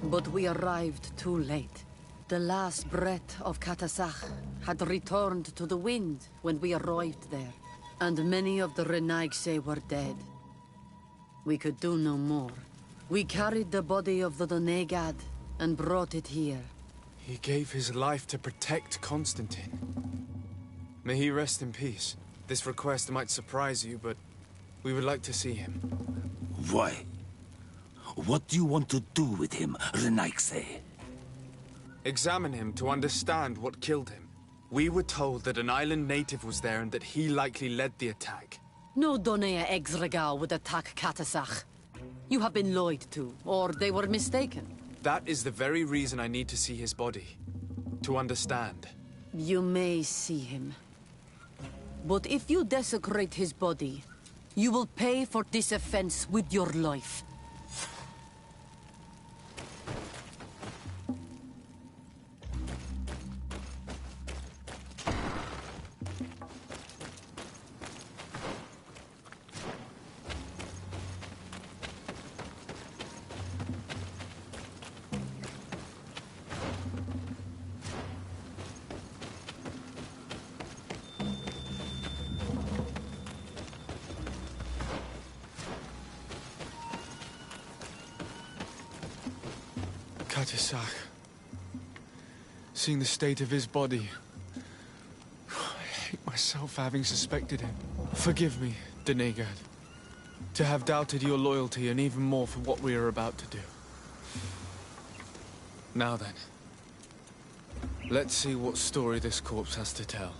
but we arrived too late. The last breath of Katasach had returned to the wind when we arrived there, and many of the Renaigse were dead. We could do no more. We carried the body of the Donegad and brought it here. He gave his life to protect Constantine. May he rest in peace. This request might surprise you, but we would like to see him. Why? What do you want to do with him, Renaigse? Examine him to understand what killed him. We were told that an island native was there and that he likely led the attack. No Donea Exregal would attack Katasach. You have been lied to, or they were mistaken. That is the very reason I need to see his body. To understand. You may see him. But if you desecrate his body, you will pay for this offense with your life. Katisach. Seeing the state of his body, I hate myself for having suspected him. Forgive me, Donegad, to have doubted your loyalty and even more for what we are about to do. Now then, let's see what story this corpse has to tell.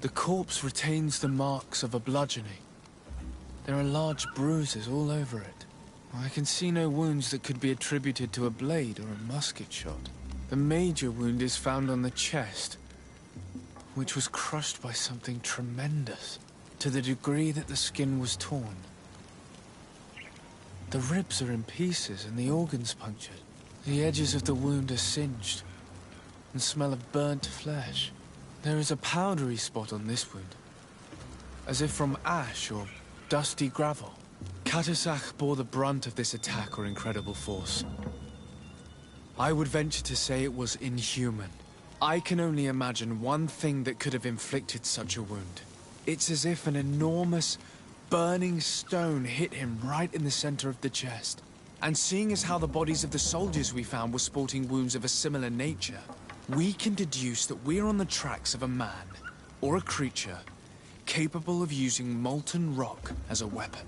The corpse retains the marks of a bludgeoning. There are large bruises all over it. I can see no wounds that could be attributed to a blade or a musket shot. The major wound is found on the chest, which was crushed by something tremendous, to the degree that the skin was torn. The ribs are in pieces and the organs punctured. The edges of the wound are singed and smell of burnt flesh. There is a powdery spot on this wound, as if from ash or dusty gravel. Katasach bore the brunt of this attack or incredible force. I would venture to say it was inhuman. I can only imagine one thing that could have inflicted such a wound. It's as if an enormous, burning stone hit him right in the center of the chest. And seeing as how the bodies of the soldiers we found were sporting wounds of a similar nature, we can deduce that we're on the tracks of a man, or a creature, capable of using molten rock as a weapon.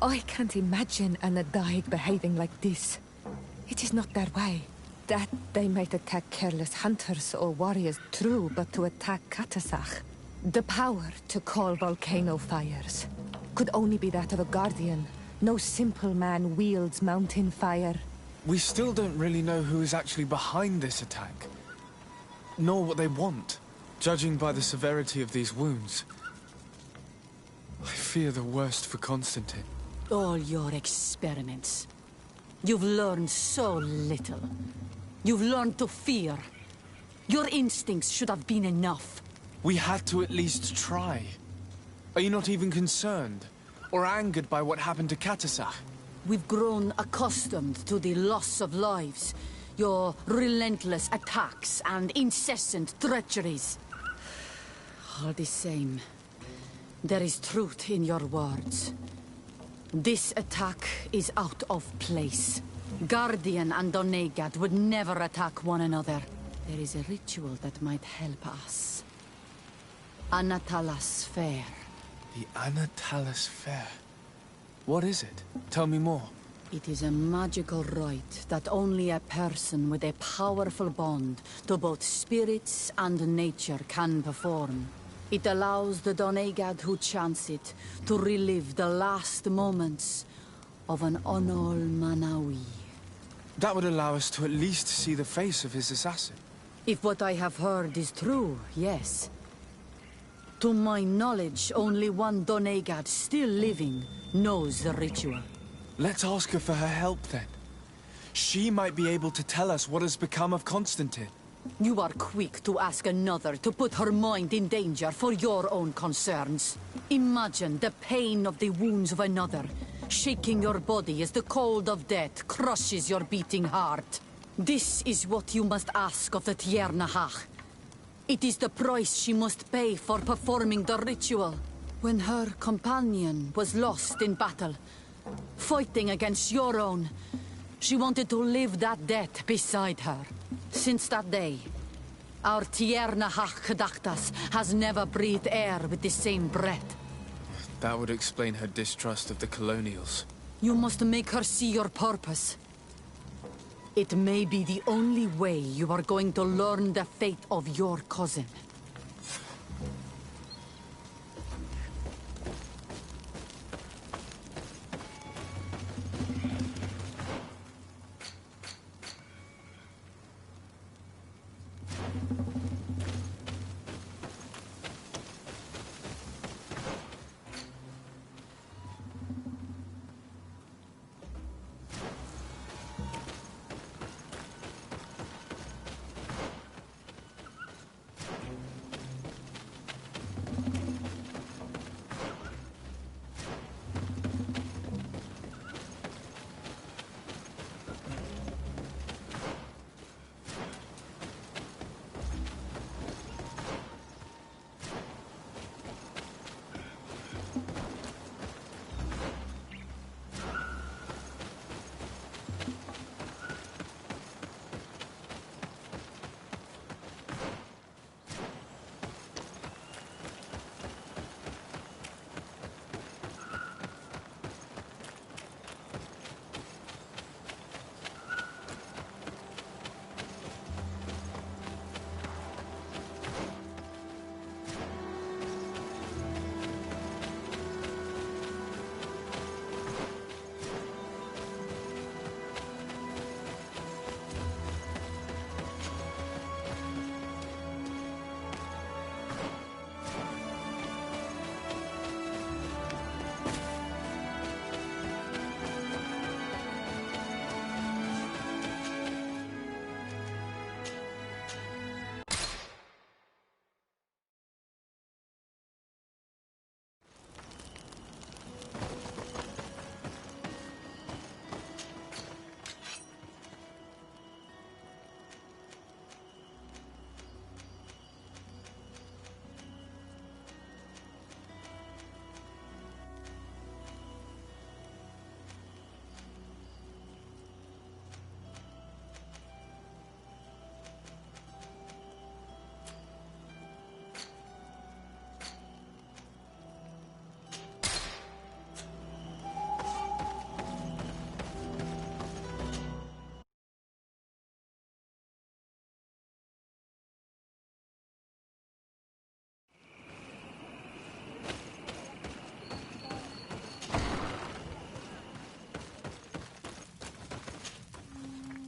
I can't imagine an Adaig behaving like this. It is not their way. That they might attack careless hunters or warriors, true, but to attack Katasach, the power to call volcano fires, could only be that of a guardian. No simple man wields mountain fire. We still don't really know who is actually behind this attack, nor what they want. Judging by the severity of these wounds, I fear the worst for Constantine. All your experiments. You've learned so little. You've learned to fear. Your instincts should have been enough. We had to at least try. Are you not even concerned or angered by what happened to Katasach? We've grown accustomed to the loss of lives, your relentless attacks and incessant treacheries. All the same, there is truth in your words. This attack is out of place. Guardian and Donegad would never attack one another. There is a ritual that might help us. Anatalas Fair. The Anatalas Fair? What is it? Tell me more. It is a magical rite that only a person with a powerful bond to both spirits and nature can perform. It allows the Donegad who chants it to relive the last moments of an Onol Manawi. That would allow us to at least see the face of his assassin. If what I have heard is true, yes. To my knowledge, only one Donegad still living knows the ritual. Let's ask her for her help then. She might be able to tell us what has become of Constantine. You are quick to ask another to put her mind in danger for your own concerns. Imagine the pain of the wounds of another, shaking your body as the cold of death crushes your beating heart. This is what you must ask of the Tiernahach. It is the price she must pay for performing the ritual. When her companion was lost in battle, fighting against your own, she wanted to live that death beside her. Since that day, our Tiernahach Kadachtas has never breathed air with the same breath. That would explain her distrust of the colonials. You must make her see your purpose. It may be the only way you are going to learn the fate of your cousin.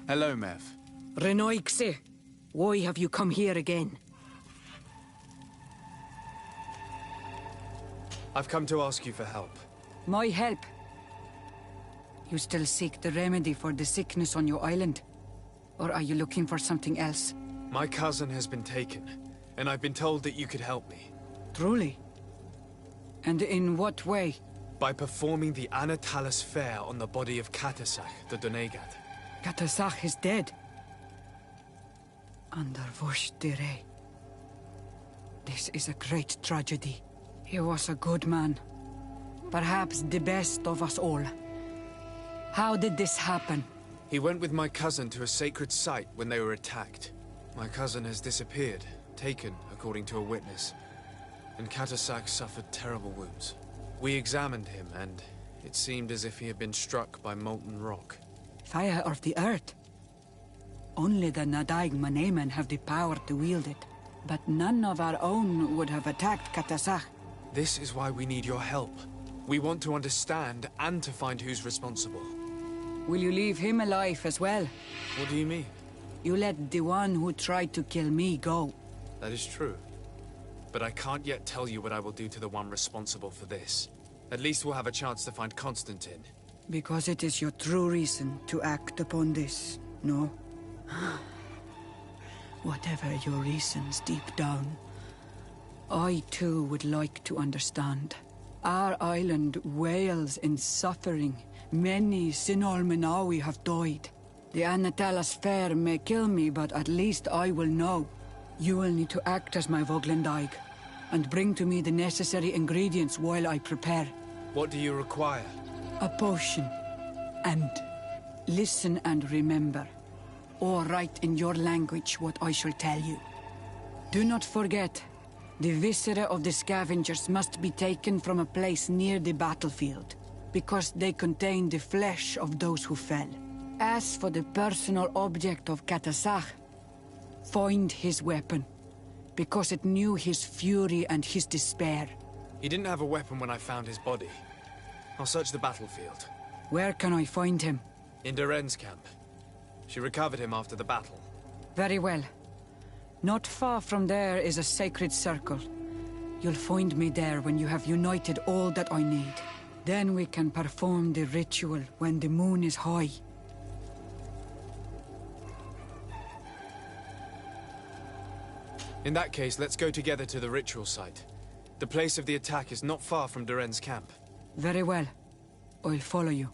Hello, Mev. Renoixe, why have you come here again? I've come to ask you for help. My help? You still seek the remedy for the sickness on your island? Or are you looking for something else? My cousin has been taken, and I've been told that you could help me. Truly? And in what way? By performing the Anatalis fair on the body of Katasach, the Donegat. Katasach is dead. Under Vosh Dire. This is a great tragedy. He was a good man. Perhaps the best of us all. How did this happen? He went with my cousin to a sacred site when they were attacked. My cousin has disappeared, taken, according to a witness. And Katasach suffered terrible wounds. We examined him, and it seemed as if he had been struck by molten rock. Fire of the earth. Only the Nadaig Manemen have the power to wield it. But none of our own would have attacked Katasach. This is why we need your help. We want to understand and to find who's responsible. Will you leave him alive as well? What do you mean? You let the one who tried to kill me go. That is true. But I can't yet tell you what I will do to the one responsible for this. At least we'll have a chance to find Constantine. Because it is your true reason to act upon this, no? Whatever your reasons deep down, I too would like to understand. Our island wails in suffering. Many Sinol Menawi have died. The Anatalas fair may kill me, but at least I will know. You will need to act as my Voglendaig, and bring to me the necessary ingredients while I prepare. What do you require? A potion. And listen and remember, or write in your language what I shall tell you. Do not forget, the viscera of the scavengers must be taken from a place near the battlefield, because they contain the flesh of those who fell. As for the personal object of Katasach, find his weapon, because it knew his fury and his despair. He didn't have a weapon when I found his body. I'll search the battlefield. Where can I find him? In Duren's camp. She recovered him after the battle. Very well. Not far from there is a sacred circle. You'll find me there when you have united all that I need. Then we can perform the ritual when the moon is high. In that case, let's go together to the ritual site. The place of the attack is not far from Duren's camp. Very well. I'll follow you.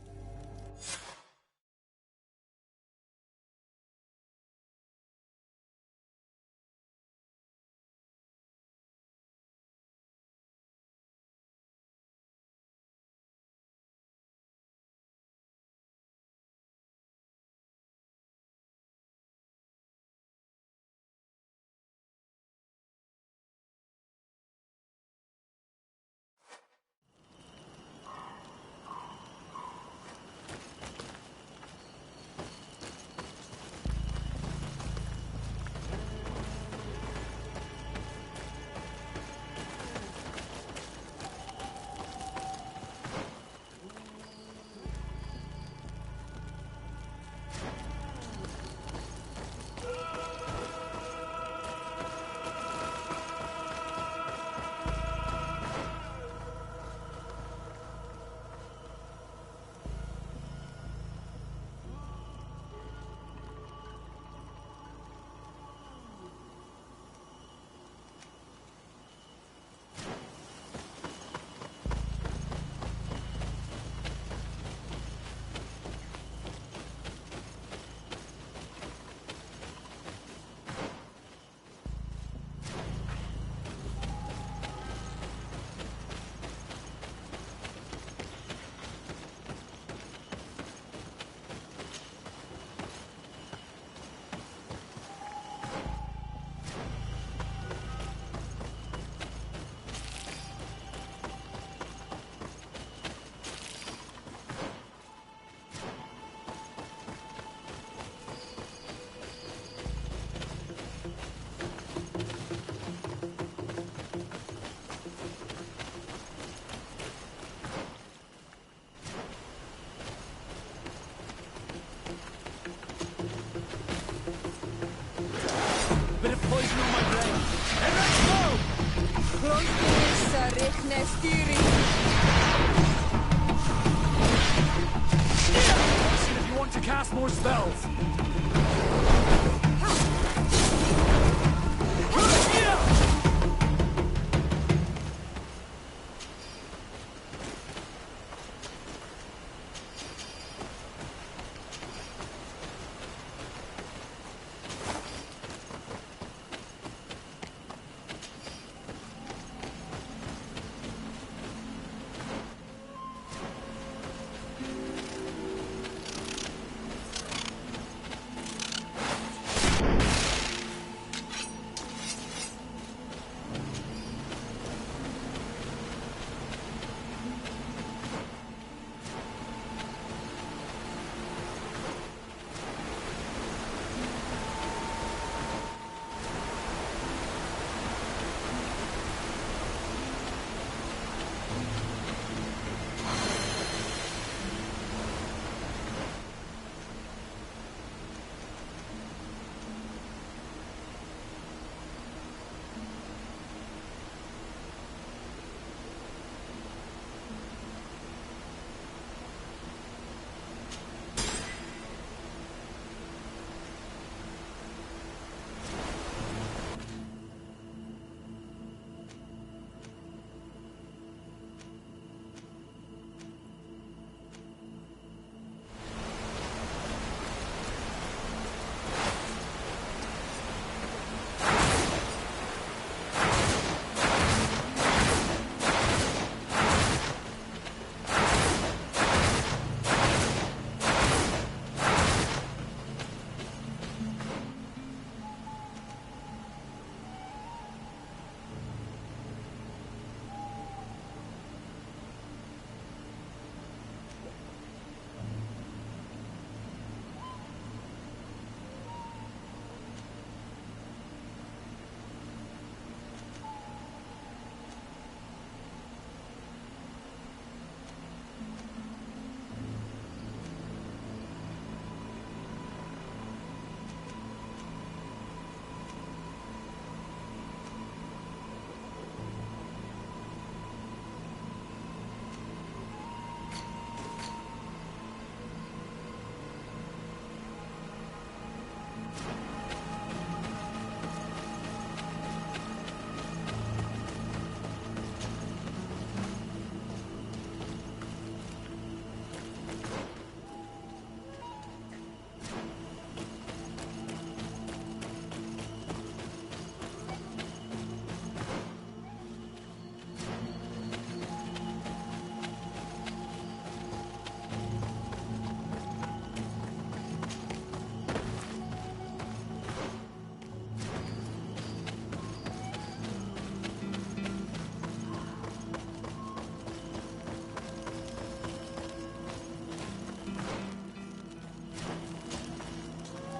If you want to cast more spells.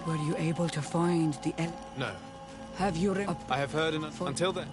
Were you able to find the No. Have you I have heard until then.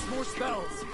cast more spells!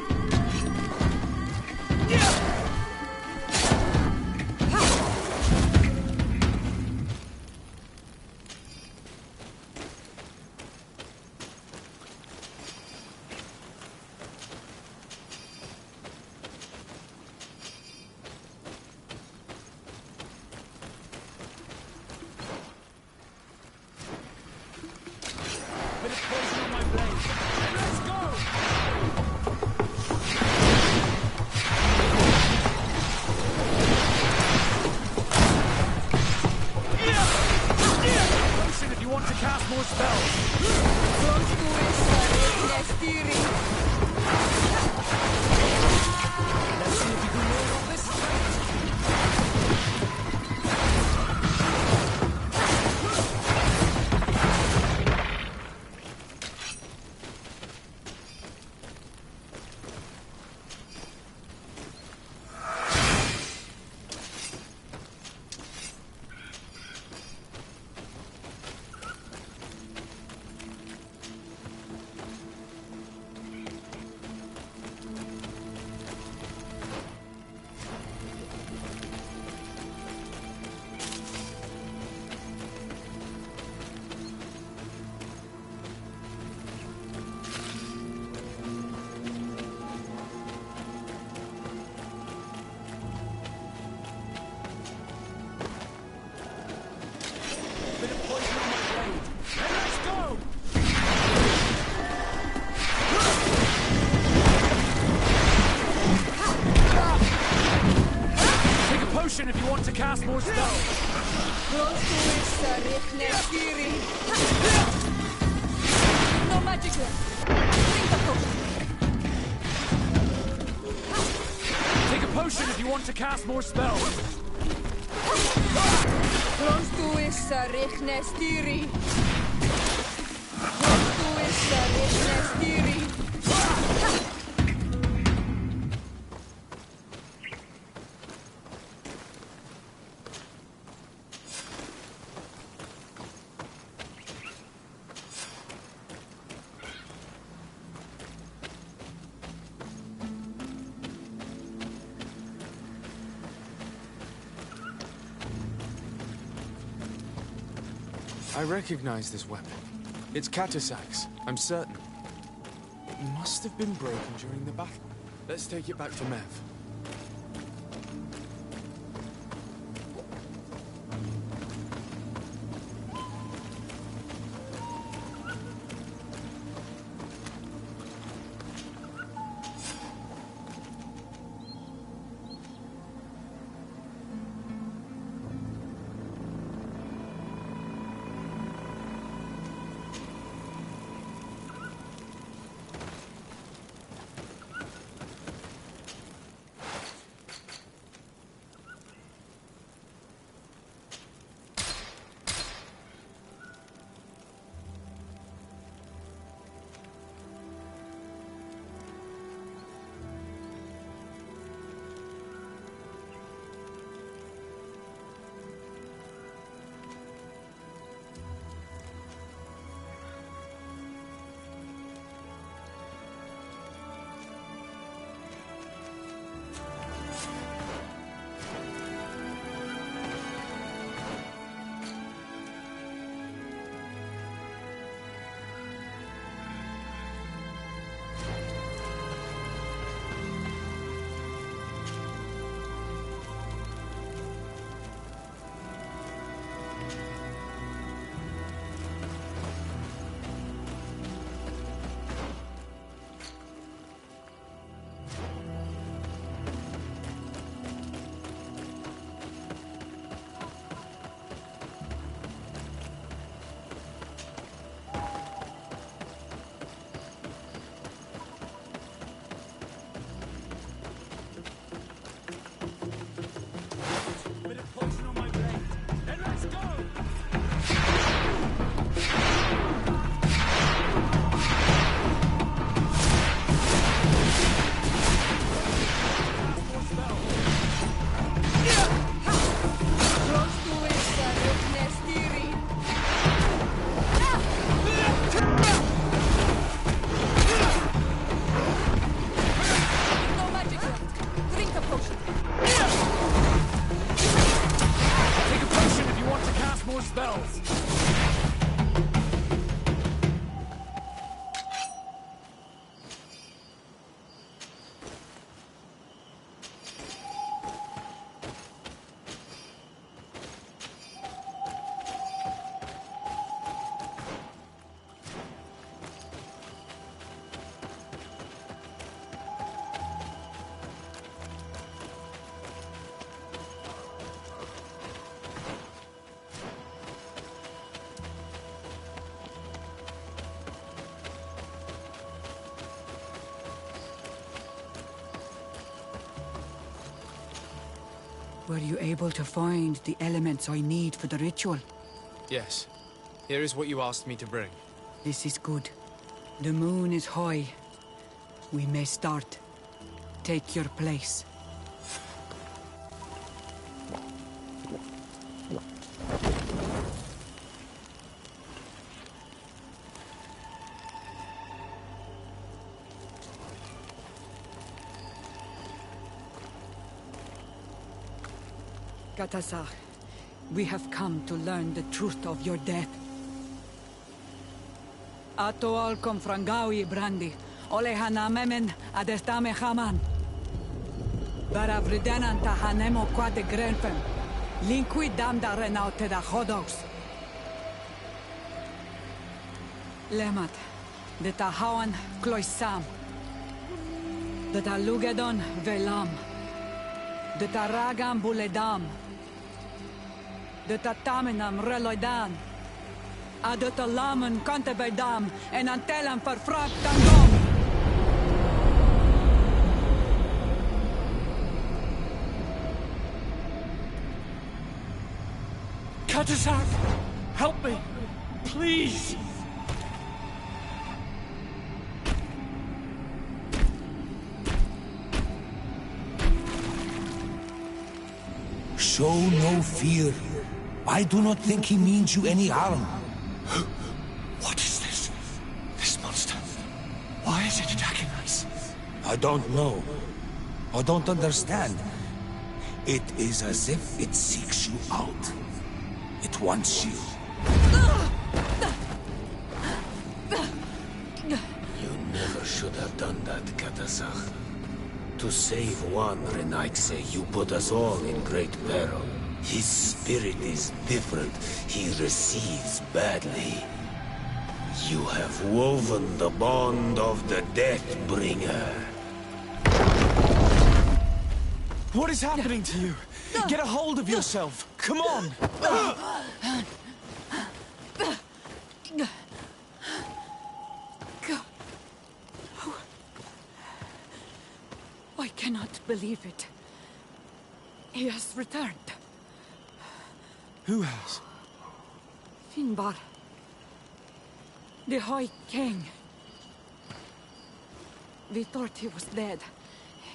If you want to cast more spells. No magic left. Drink the potion. Take a potion if you want to cast more spells. I recognize this weapon. It's Katasak's, I'm certain. It must have been broken during the battle. Let's take it back to Mev. Were you able to find the elements I need for the ritual? Yes. Here is what you asked me to bring. This is good. The moon is high. We may start. Take your place. Katasar, we have come to learn the truth of your death. Ato al confrangawi brandi, ole hanamemen adestame haman. Baravridenan tahanemo quade grenfem, linqui damda renaute da hodos. Lemat, de tahawan kloisam, de talugedon velam, de taragam buledam, de tatamenam reloidan, de talamen kantebedam en antelam verfrakt tangom. Katasar, help me, please! Show no fear. I do not think he means you any harm. What is this? This monster? Why is it attacking us? I don't know. I don't understand. It is as if it seeks you out. It wants you. You never should have done that, Katasach. To save one Renaikse, you put us all in great peril. His spirit is different. He receives badly. You have woven the bond of the Deathbringer. What is happening to you? Get a hold of yourself. Come on. I cannot believe it. He has returned. Who has? Finbar. The High King. We thought he was dead.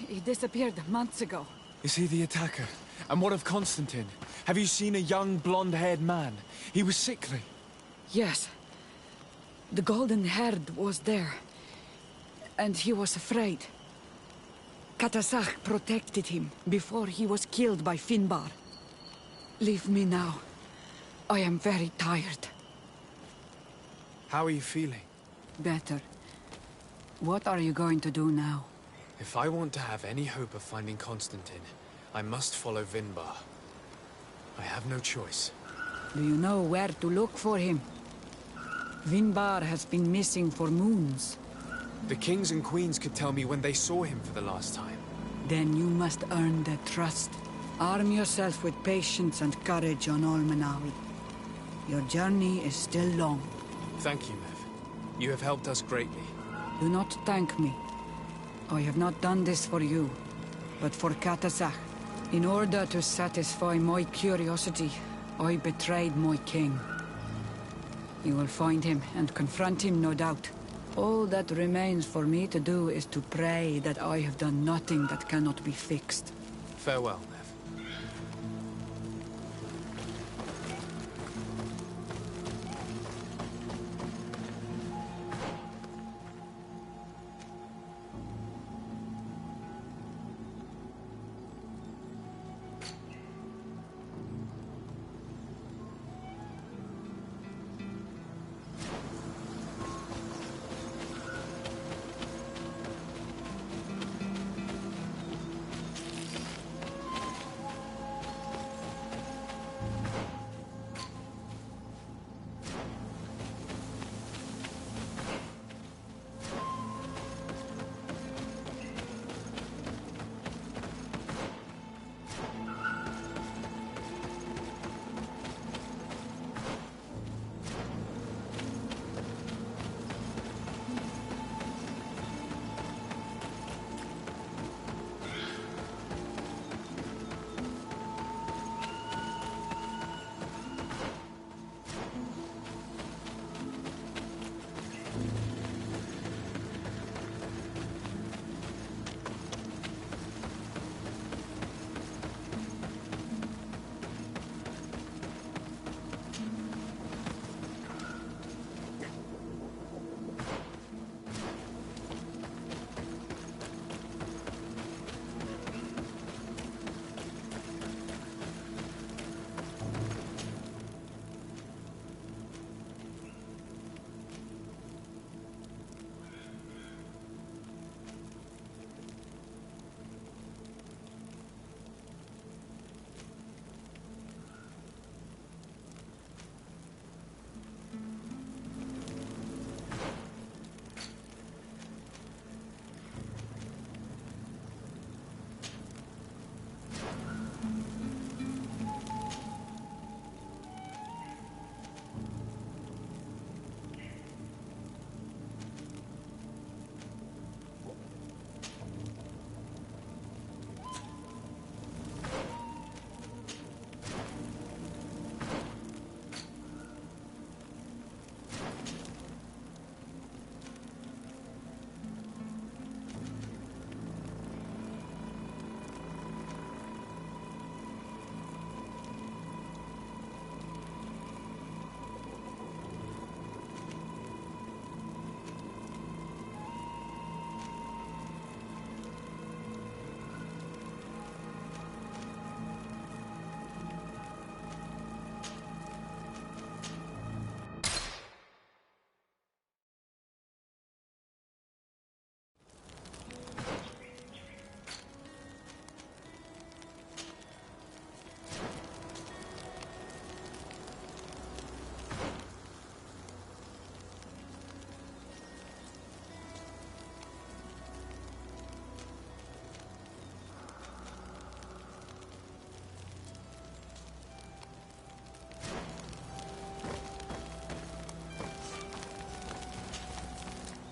He disappeared months ago. Is he the attacker? And what of Constantine? Have you seen a young, blonde-haired man? He was sickly. Yes. The golden-haired was there. And he was afraid. Katasach protected him before he was killed by Finbar. Leave me now. I am very tired. How are you feeling? Better. What are you going to do now? If I want to have any hope of finding Constantine, I must follow Vinbar. I have no choice. Do you know where to look for him? Vinbar has been missing for moons. The kings and queens could tell me when they saw him for the last time. Then you must earn their trust. Arm yourself with patience and courage on Olmenawi. Your journey is still long. Thank you, Mev. You have helped us greatly. Do not thank me. I have not done this for you, but for Katasach. In order to satisfy my curiosity, I betrayed my king. You will find him and confront him, no doubt. All that remains for me to do is to pray that I have done nothing that cannot be fixed. Farewell, Mev.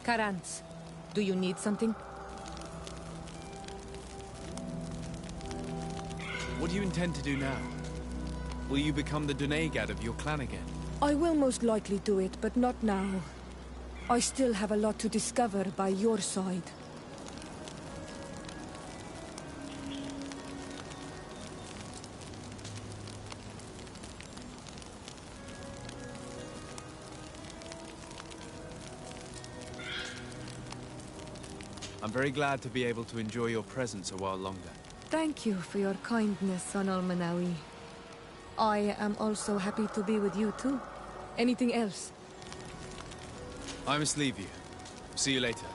Karantz, do you need something? What do you intend to do now? Will you become the Donegad of your clan again? I will most likely do it, but not now. I still have a lot to discover by your side. I'm very glad to be able to enjoy your presence a while longer. Thank you for your kindness, Son Almanawi. I am also happy to be with you too. Anything else? I must leave you. See you later.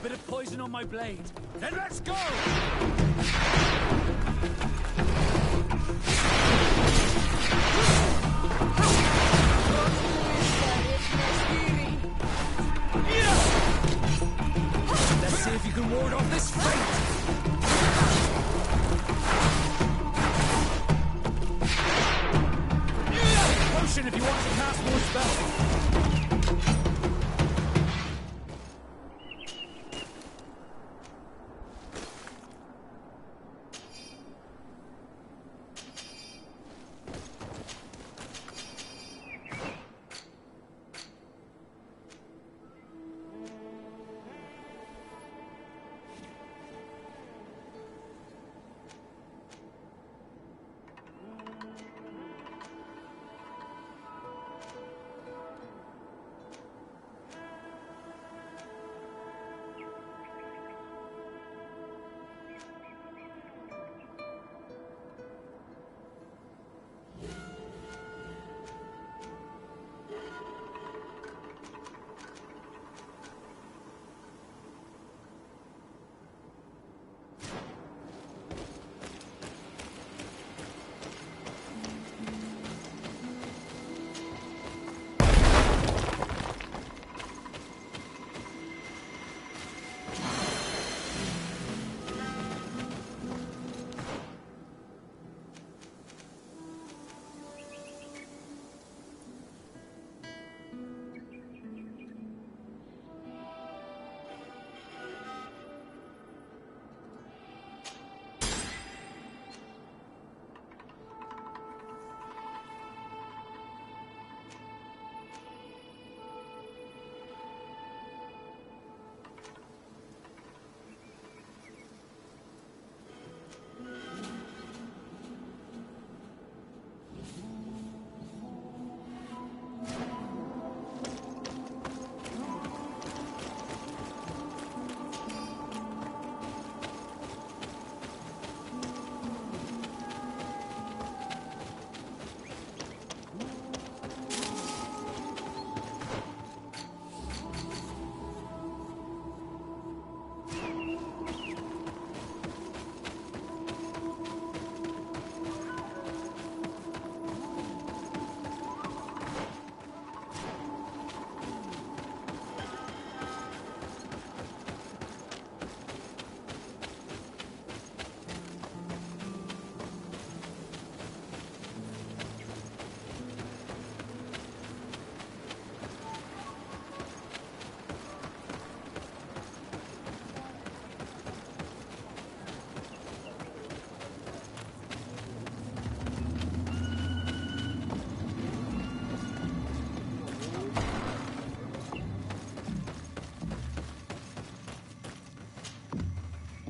Bit of poison on my blade. Then let's go! Let's see if you can ward off this fate! Potion if you want to cast more spells!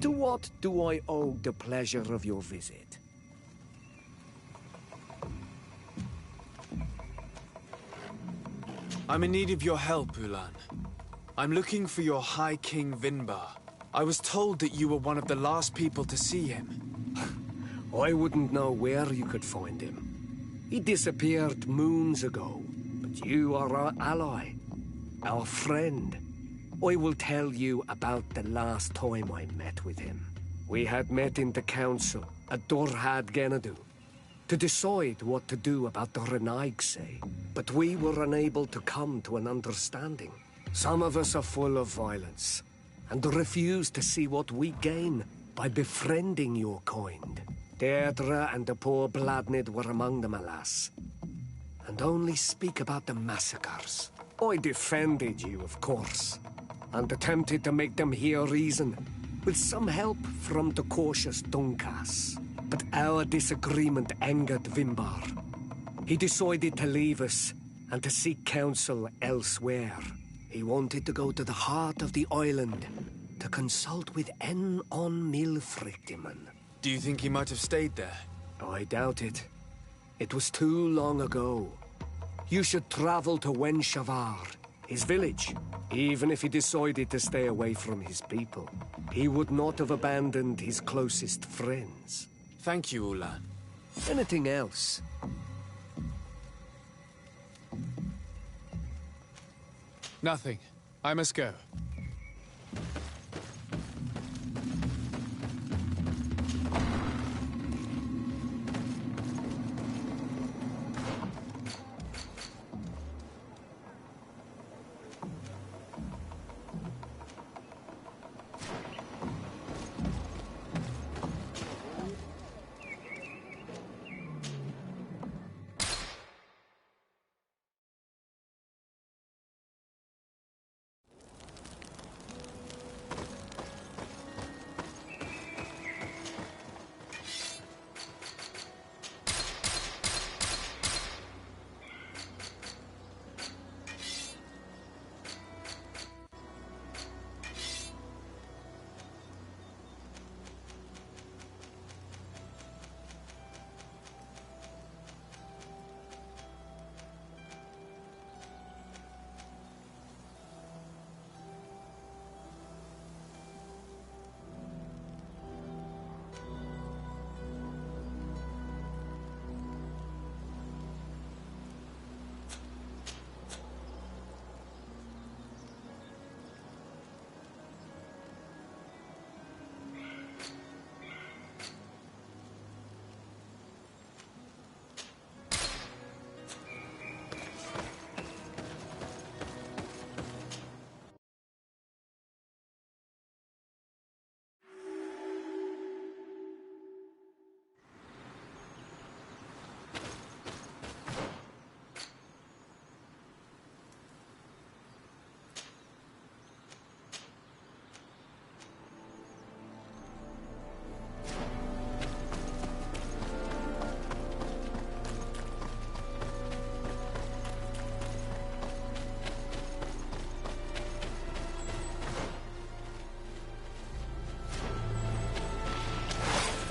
To what do I owe the pleasure of your visit? I'm in need of your help, Ulan. I'm looking for your High King Vinbar. I was told that you were one of the last people to see him. I wouldn't know where you could find him. He disappeared moons ago, but you are our ally, our friend. I will tell you about the last time I met with him. We had met in the council at Dorhad Genadu to decide what to do about the Renaigse, but we were unable to come to an understanding. Some of us are full of violence, and refuse to see what we gain by befriending your kind. Deirdre and the poor Bladnid were among them, alas, and only speak about the massacres. I defended you, of course, and attempted to make them hear reason, with some help from the cautious Dunkas. But our disagreement angered Vimbar. He decided to leave us and to seek counsel elsewhere. He wanted to go to the heart of the island to consult with En on Milfrictiman. Do you think he might have stayed there? I doubt it. It was too long ago. You should travel to Wenshavar, his village. Even if he decided to stay away from his people, he would not have abandoned his closest friends. Thank you, Ulan. Anything else? Nothing. I must go.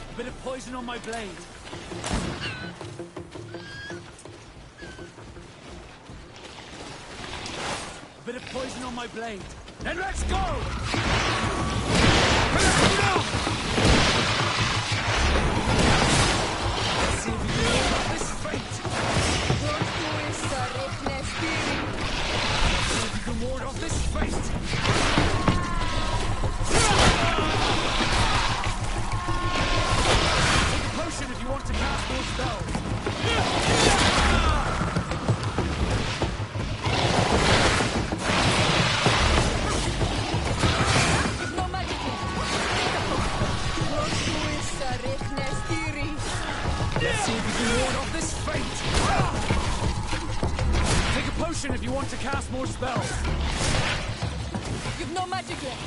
A bit of poison on my blade. A bit of poison on my blade. Then let's go! Let's see if we can hold off this fate. See if we can ward off this fate. If you want to cast more spells. No magic. Let's see if you can ward off this fate. Take a potion if you want to cast more spells. You've no magic yet.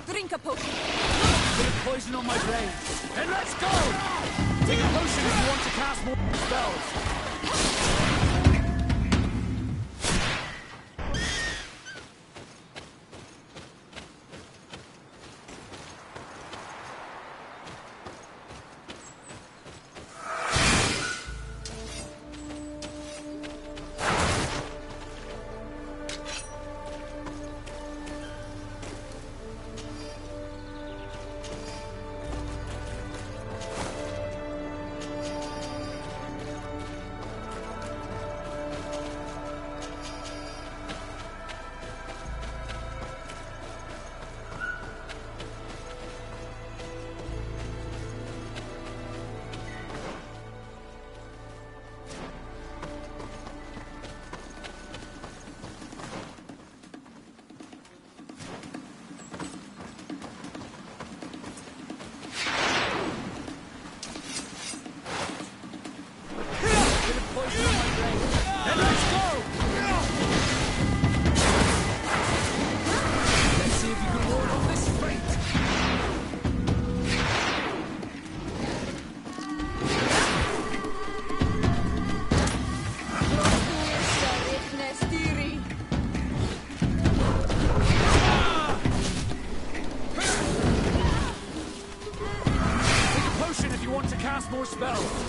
Drink a potion. Bit of poison on my blade. And let's go! Take a potion if you want to cast more spells. more spells!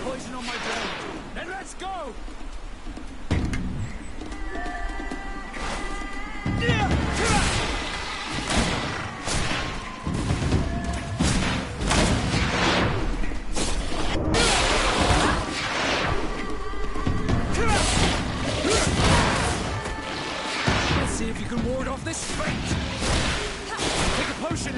Poison on my blade. Then let's go! Let's see if you can ward off this fate. Take a potion.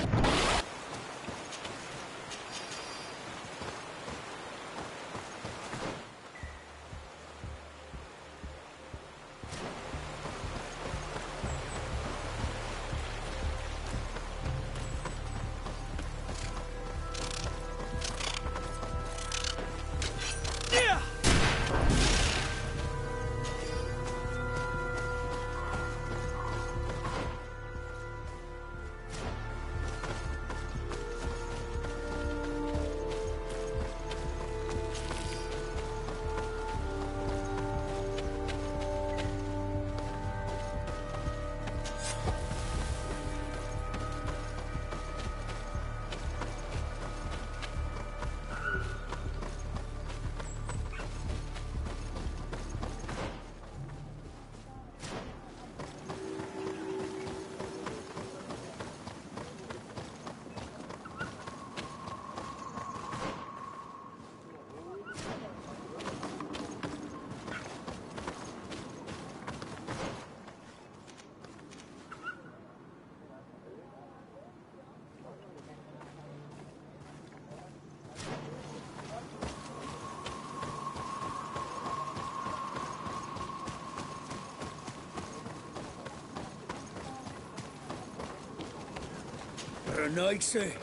Renaigse.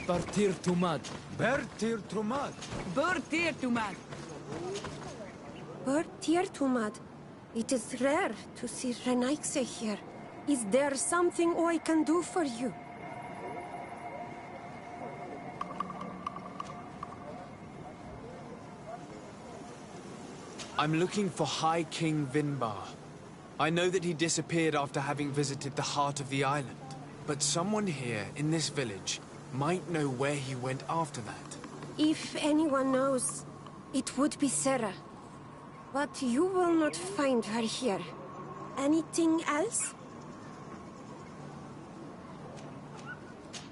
Bartir Tumad. Bertir Tumad. Bertir Tumad. Bertir Tumad. It is rare to see Renaigse here. Is there something I can do for you? I'm looking for High King Vinbar. I know that he disappeared after having visited the heart of the island. But someone here, in this village, might know where he went after that. If anyone knows, it would be Sarah. But you will not find her here. Anything else?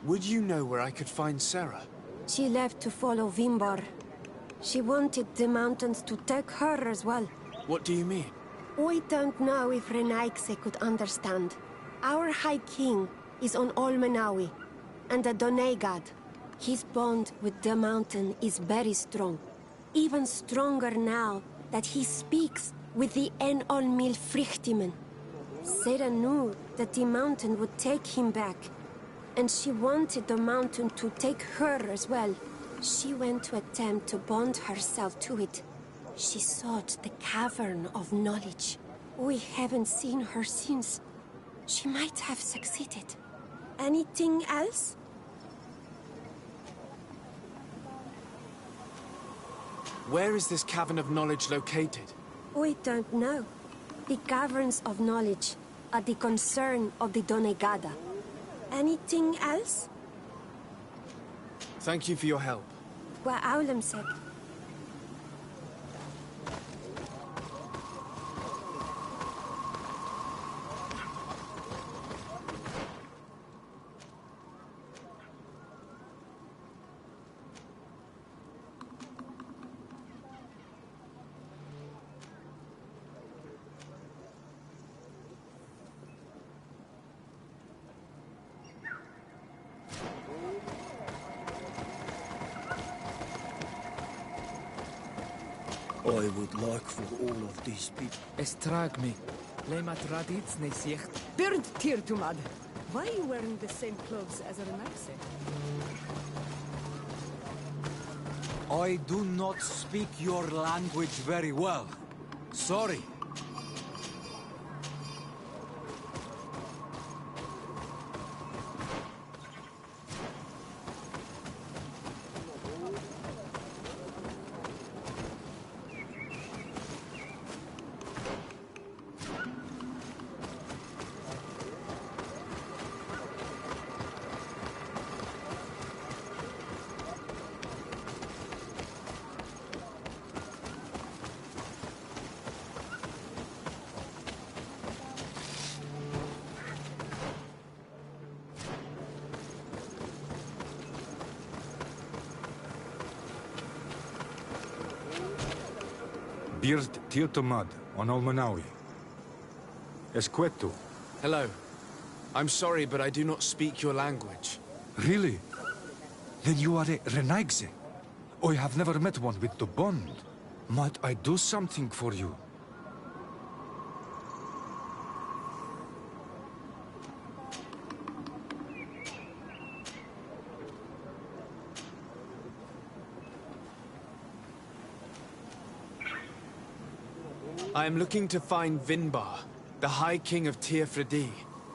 Would you know where I could find Sarah? She left to follow Vimbar. She wanted the mountains to take her as well. What do you mean? I don't know if Renaigse could understand. Our High King is on Olmenawi, and a Doneigad. His bond with the mountain is very strong. Even stronger now that he speaks with the En Olmil Frichtimen. Sarah knew that the mountain would take him back, and she wanted the mountain to take her as well. She went to attempt to bond herself to it. She sought the Cavern of Knowledge. We haven't seen her since. She might have succeeded. Anything else? Where is this Cavern of Knowledge located? I don't know. The Caverns of Knowledge at the concern of the Donegada. Anything else? Thank you for your help. What Aulam said. I would like for all of these people. Estragmi. Lema tradits ne sicht. Bird tirtumad. Why are you wearing the same clothes as a Renaxe? I do not speak your language very well. Sorry. Bird Tirtomad on Olmanawi. Esqueto. Hello. I'm sorry, but I do not speak your language. Really? Then you are a Renaigse. I have never met one with the bond. Might I do something for you? I am looking to find Vinbar, the High King of Tirfredi,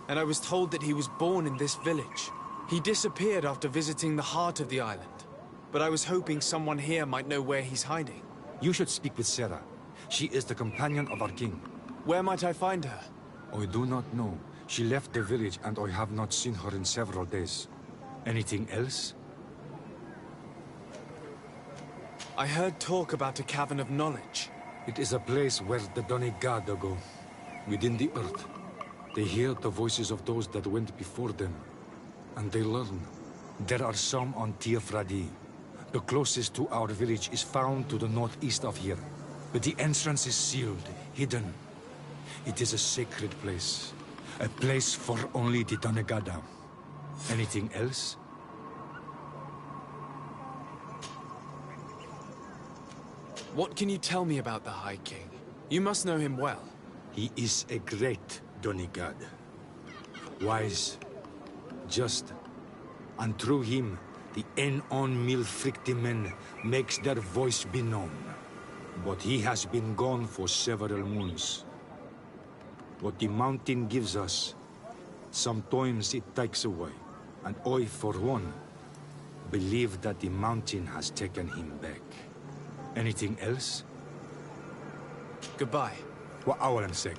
and I was told that he was born in this village. He disappeared after visiting the heart of the island, but I was hoping someone here might know where he's hiding. You should speak with Sarah. She is the companion of our king. Where might I find her? I do not know. She left the village and I have not seen her in several days. Anything else? I heard talk about a Cavern of Knowledge. It is a place where the Donegada go, within the earth. They hear the voices of those that went before them, and they learn. There are some on Tirfradi. The closest to our village is found to the northeast of here, but the entrance is sealed, hidden. It is a sacred place, a place for only the Donegada. Anything else? What can you tell me about the High King? You must know him well. He is a great Donegad. Wise, just, and through him, the Enon Milfrictimen makes their voice be known. But he has been gone for several moons. What the mountain gives us, sometimes it takes away. And I, for one, believe that the mountain has taken him back. Anything else? Goodbye. What Aulam said.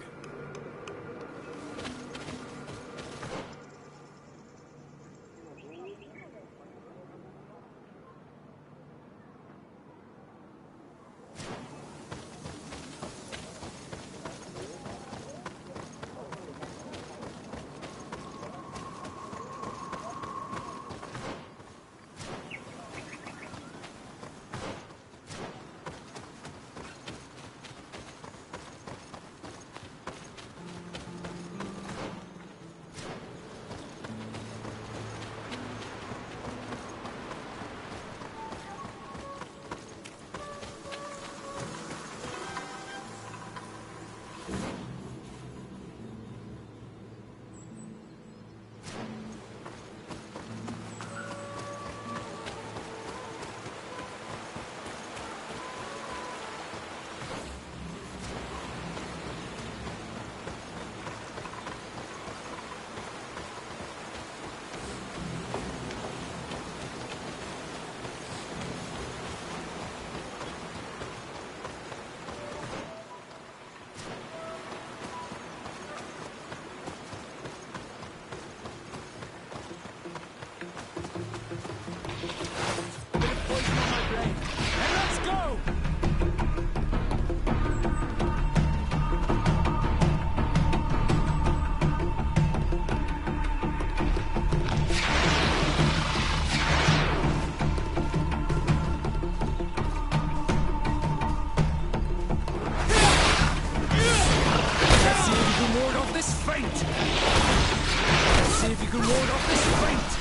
to ward off this fate!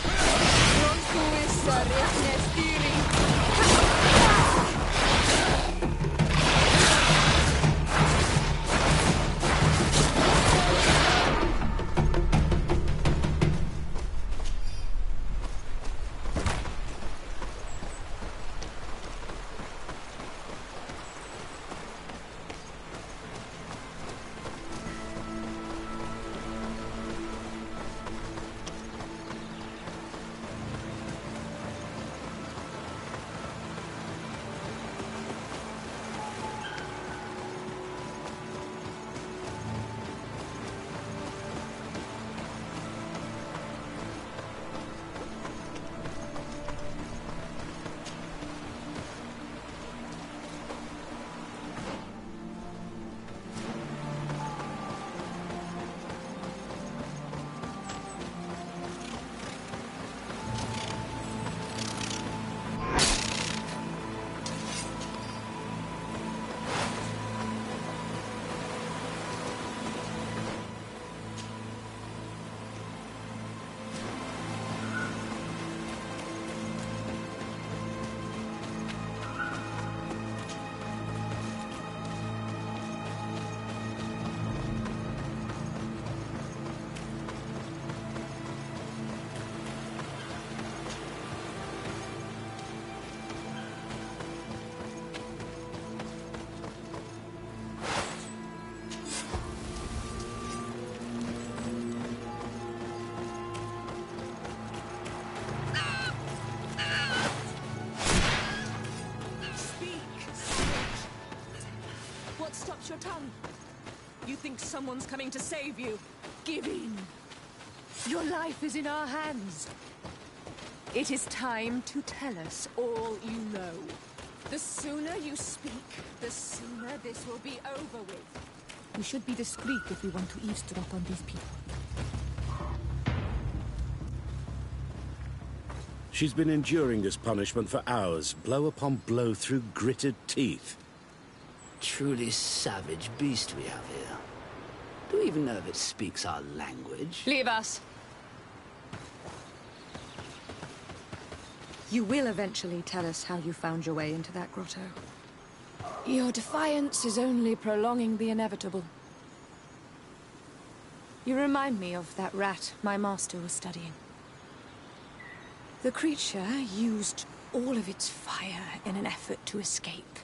Non fuissa regnes diri. Your tongue. You think someone's coming to save you? Give in. Your life is in our hands. It is time to tell us all you know. The sooner you speak, the sooner this will be over with. We should be discreet if we want to eavesdrop on these people. She's been enduring this punishment for hours, blow upon blow through gritted teeth. Truly savage beast we have here. Do we even know if it speaks our language? Leave us. You will eventually tell us how you found your way into that grotto. Your defiance is only prolonging the inevitable. You remind me of that rat my master was studying. The creature used all of its fire in an effort to escape.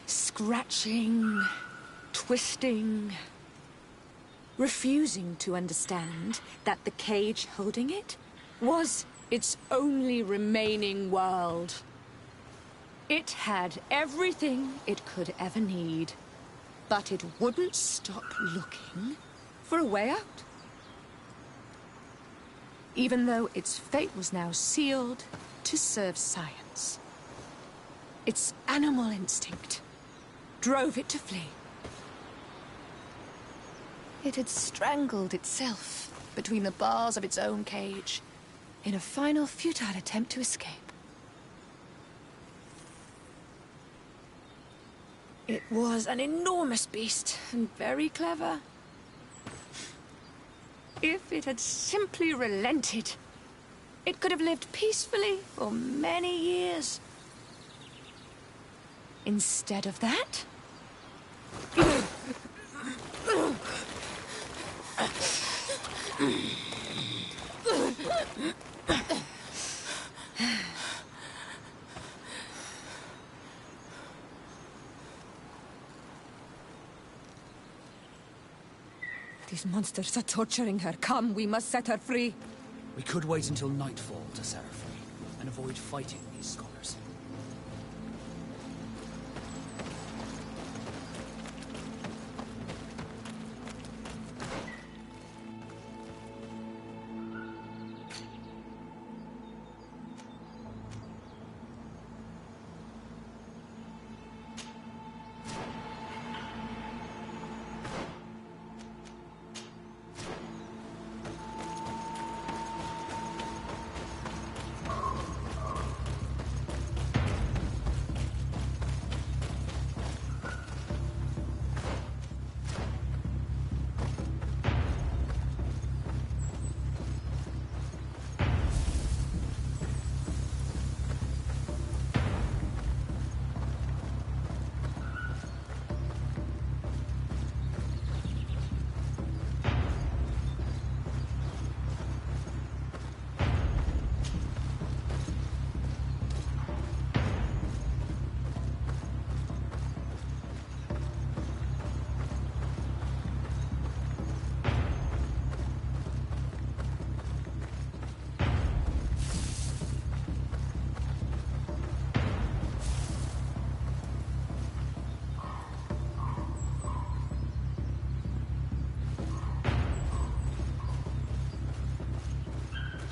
Scratching, twisting, refusing to understand that the cage holding it was its only remaining world. It had everything it could ever need, but it wouldn't stop looking for a way out. Even though its fate was now sealed to serve science. Its animal instinct drove it to flee. It had strangled itself between the bars of its own cage in a final futile attempt to escape. It was an enormous beast and very clever. If it had simply relented, it could have lived peacefully for many years. Instead of that, These monsters are torturing her. Come, we must set her free. We could wait until nightfall to set her free, and avoid fighting these scholars.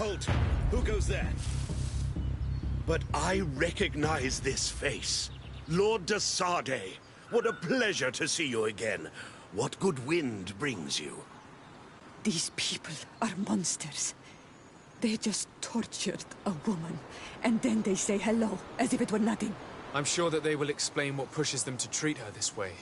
Halt! Who goes there? But I recognize this face. Lord de Sardet. What a pleasure to see you again. What good wind brings you? These people are monsters. They just tortured a woman, and then they say hello, as if it were nothing. I'm sure that they will explain what pushes them to treat her this way.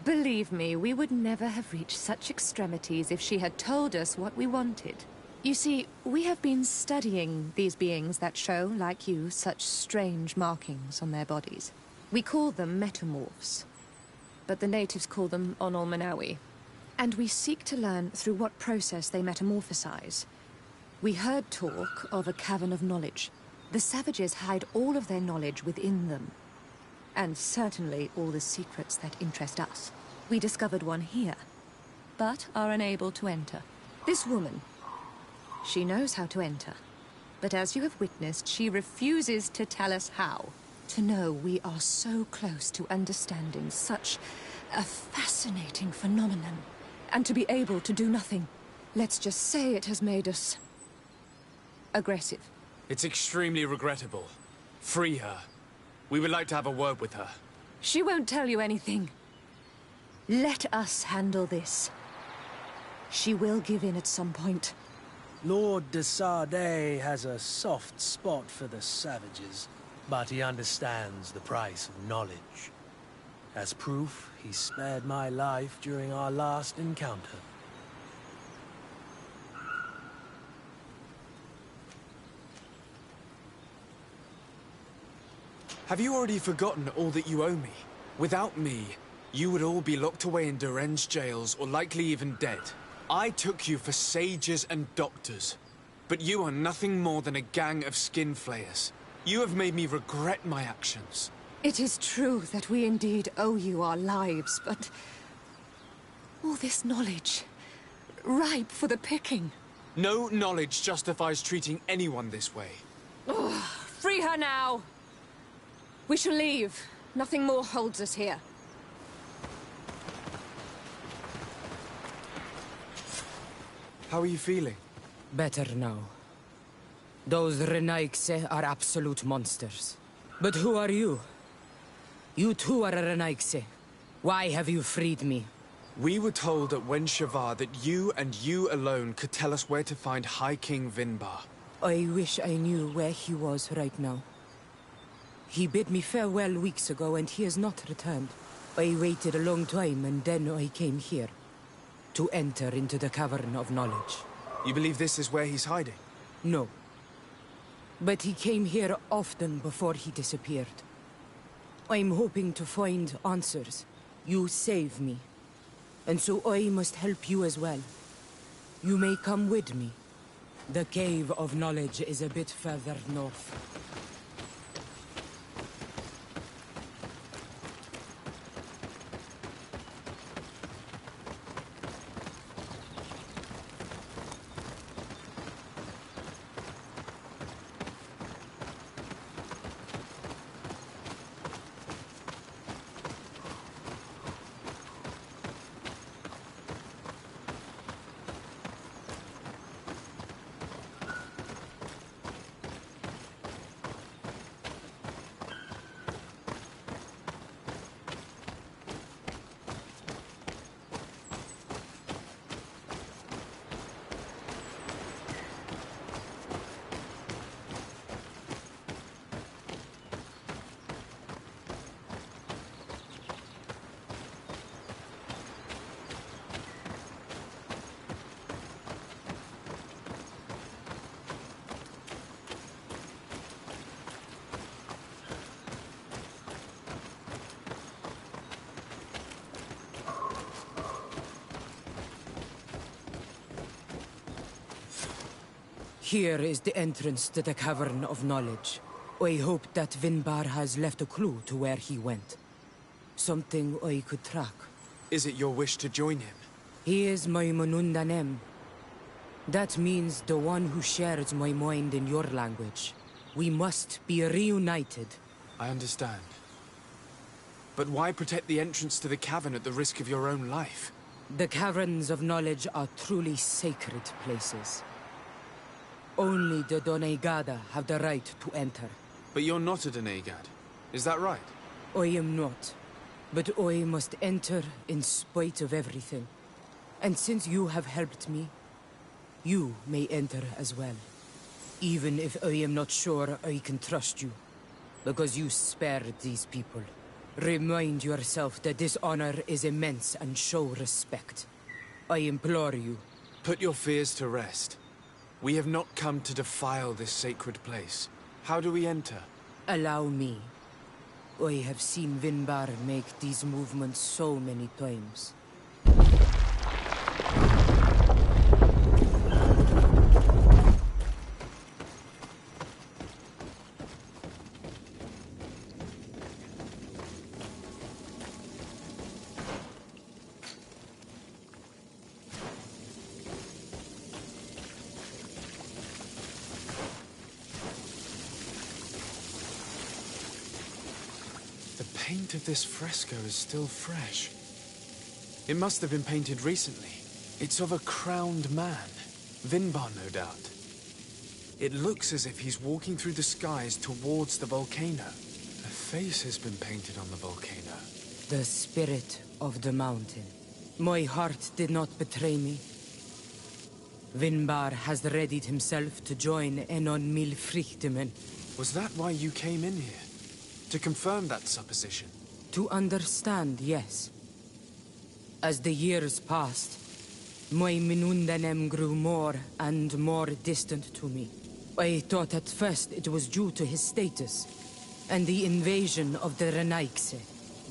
Believe me, we would never have reached such extremities if she had told us what we wanted. You see, we have been studying these beings that show, like you, such strange markings on their bodies. We call them metamorphs, but the natives call them Onol Manawi. And we seek to learn through what process they metamorphosize. We heard talk of a cavern of knowledge. The savages hide all of their knowledge within them. And certainly all the secrets that interest us. We discovered one here, but are unable to enter. This woman, she knows how to enter. But as you have witnessed, she refuses to tell us how. To know we are so close to understanding such a fascinating phenomenon, and to be able to do nothing. Let's just say it has made us aggressive. It's extremely regrettable. Free her. We would like to have a word with her. She won't tell you anything. Let us handle this. She will give in at some point. Lord de Sardet has a soft spot for the savages, but he understands the price of knowledge. As proof, he spared my life during our last encounter. Have you already forgotten all that you owe me? Without me, you would all be locked away in Durenge jails, or likely even dead. I took you for sages and doctors, but you are nothing more than a gang of skin flayers. You have made me regret my actions. It is true that we indeed owe you our lives, but all this knowledge, ripe for the picking. No knowledge justifies treating anyone this way. Ugh, free her now! We shall leave. Nothing more holds us here. How are you feeling? Better now. Those Renaigse are absolute monsters. But who are you? You too are a Renaigse. Why have you freed me? We were told at Wen Shavar that you and you alone could tell us where to find High King Vinbar. I wish I knew where he was right now. He bid me farewell weeks ago and he has not returned. I waited a long time and then I came here. To enter into the Cavern of Knowledge. You believe this is where he's hiding? No. But he came here often before he disappeared. I'm hoping to find answers. You saved me. And so I must help you as well. You may come with me. The Cave of Knowledge is a bit further north. Here is the entrance to the Cavern of Knowledge. I hope that Vinbar has left a clue to where he went. Something I could track. Is it your wish to join him? He is my Manundanem. That means the one who shares my mind in your language. We must be reunited. I understand. But why protect the entrance to the cavern at the risk of your own life? The Caverns of Knowledge are truly sacred places. Only the Donegada have the right to enter. But you're not a Donegad. Is that right? I am not. But I must enter in spite of everything. And since you have helped me, you may enter as well. Even if I am not sure I can trust you. Because you spared these people. Remind yourself that this honor is immense and show respect. I implore you. Put your fears to rest. We have not come to defile this sacred place. How do we enter? Allow me. I have seen Vinbar make these movements so many times. The paint of this fresco is still fresh. It must have been painted recently. It's of a crowned man. Vinbar, no doubt. It looks as if he's walking through the skies towards the volcano. A face has been painted on the volcano. The spirit of the mountain. My heart did not betray me. Vinbar has readied himself to join Enon Milfrichtemen. Was that why you came in here? To confirm that supposition? To understand, yes. As the years passed, my Minundanem grew more and more distant to me. I thought at first it was due to his status and the invasion of the Renaigse.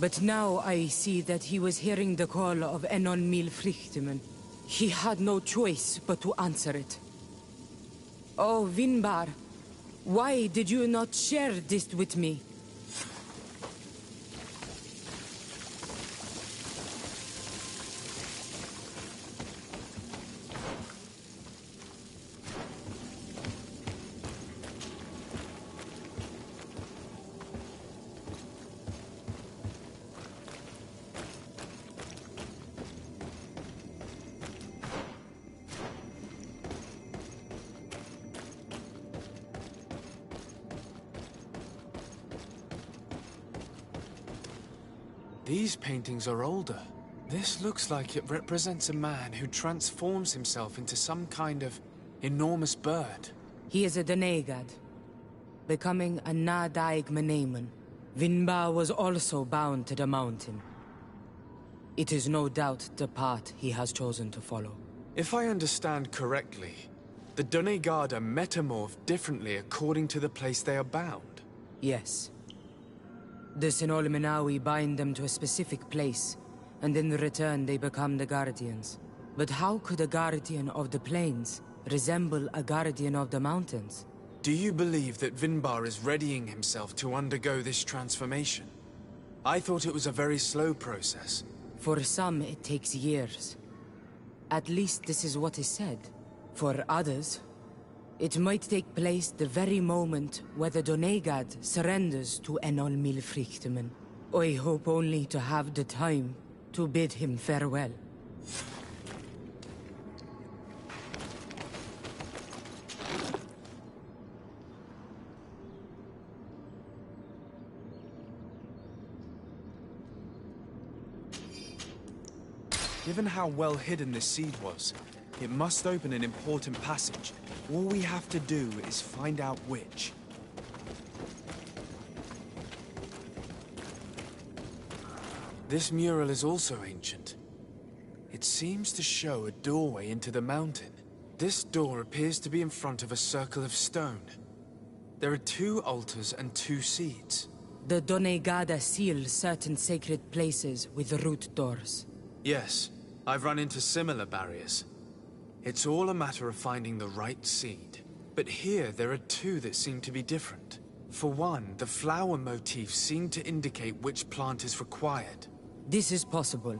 But now I see that he was hearing the call of Enon Milfrichtemen. He had no choice but to answer it. Oh, Vinbar, why did you not share this with me? These paintings are older. This looks like it represents a man who transforms himself into some kind of enormous bird. He is a Donegad, becoming a Nadaig Meneman. Vinbar was also bound to the mountain. It is no doubt the path he has chosen to follow. If I understand correctly, the Donegada metamorph differently according to the place they are bound. Yes. The Sinolminawi bind them to a specific place, and in return they become the Guardians. But how could a Guardian of the Plains resemble a Guardian of the Mountains? Do you believe that Vinbar is readying himself to undergo this transformation? I thought it was a very slow process. For some, it takes years. At least this is what is said. For others, it might take place the very moment where the Donegad surrenders to Enol Milfrichtemen. I hope only to have the time to bid him farewell. Given how well hidden this seed was, it must open an important passage. All we have to do is find out which. This mural is also ancient. It seems to show a doorway into the mountain. This door appears to be in front of a circle of stone. There are 2 altars and 2 seeds. The Donegada seal certain sacred places with root doors. Yes, I've run into similar barriers. It's all a matter of finding the right seed. But here there are 2 that seem to be different. For one, the flower motifs seem to indicate which plant is required. This is possible.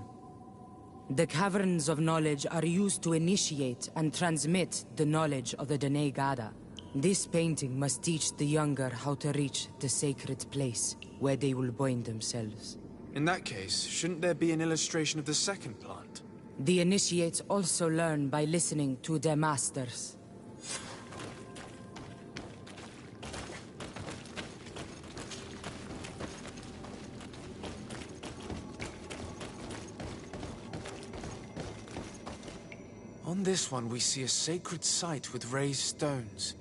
The Caverns of Knowledge are used to initiate and transmit the knowledge of the Donegada. This painting must teach the younger how to reach the sacred place, where they will bind themselves. In that case, shouldn't there be an illustration of the second plant? The initiates also learn by listening to their masters. On this one, we see a sacred site with raised stones.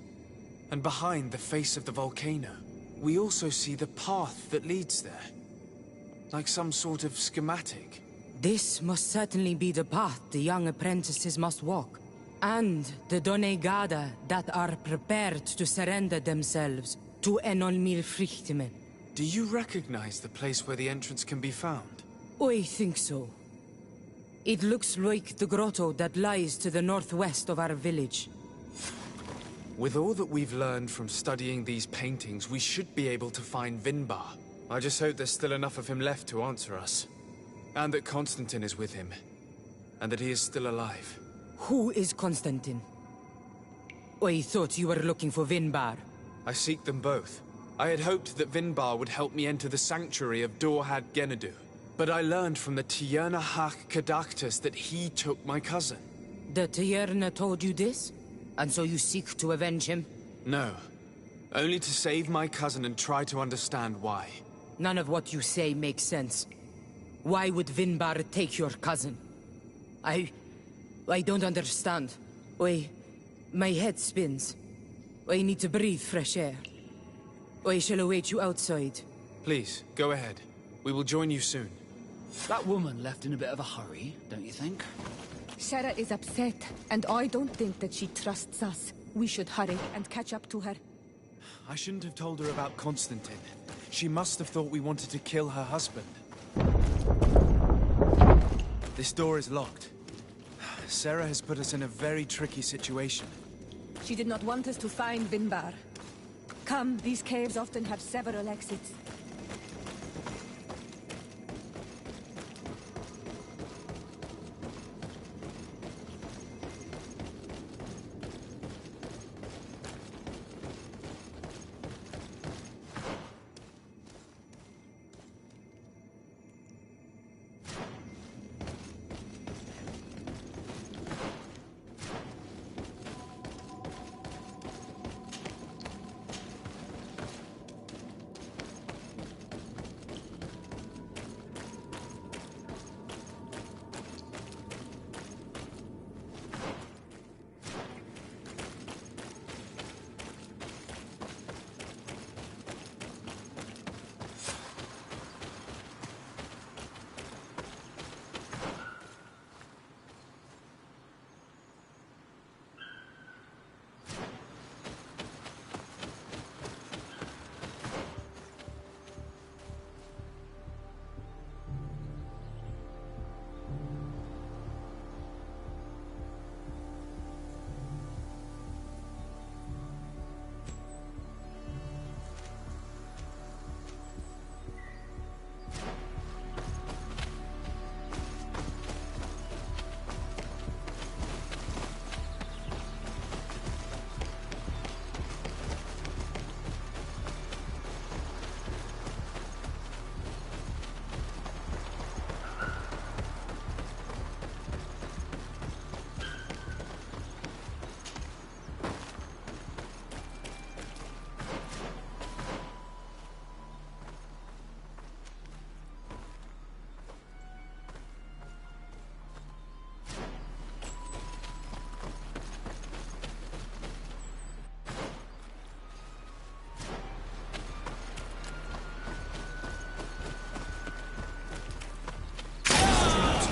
And behind the face of the volcano, we also see the path that leads there. Like some sort of schematic. This must certainly be the path the young apprentices must walk. And the Donegada that are prepared to surrender themselves to Enolmir Frichtmen. Do you recognize the place where the entrance can be found? I think so. It looks like the grotto that lies to the northwest of our village. With all that we've learned from studying these paintings, we should be able to find Vinbar. I just hope there's still enough of him left to answer us. And that Constantine is with him. And that he is still alive. Who is Constantine? I thought you were looking for Vinbar. I seek them both. I had hoped that Vinbar would help me enter the sanctuary of Dorhad Genadu. But I learned from the Tierna Hach Kadactus that he took my cousin. The Tierna told you this? And so you seek to avenge him? No. Only to save my cousin and try to understand why. None of what you say makes sense. Why would Vinbar take your cousin? I don't understand. My head spins. I need to breathe fresh air. I shall await you outside. Please, go ahead. We will join you soon. That woman left in a bit of a hurry, don't you think? Sarah is upset, and I don't think that she trusts us. We should hurry and catch up to her. I shouldn't have told her about Constantine. She must have thought we wanted to kill her husband. This door is locked. Sarah has put us in a very tricky situation. She did not want us to find Vinbar. Come, these caves often have several exits.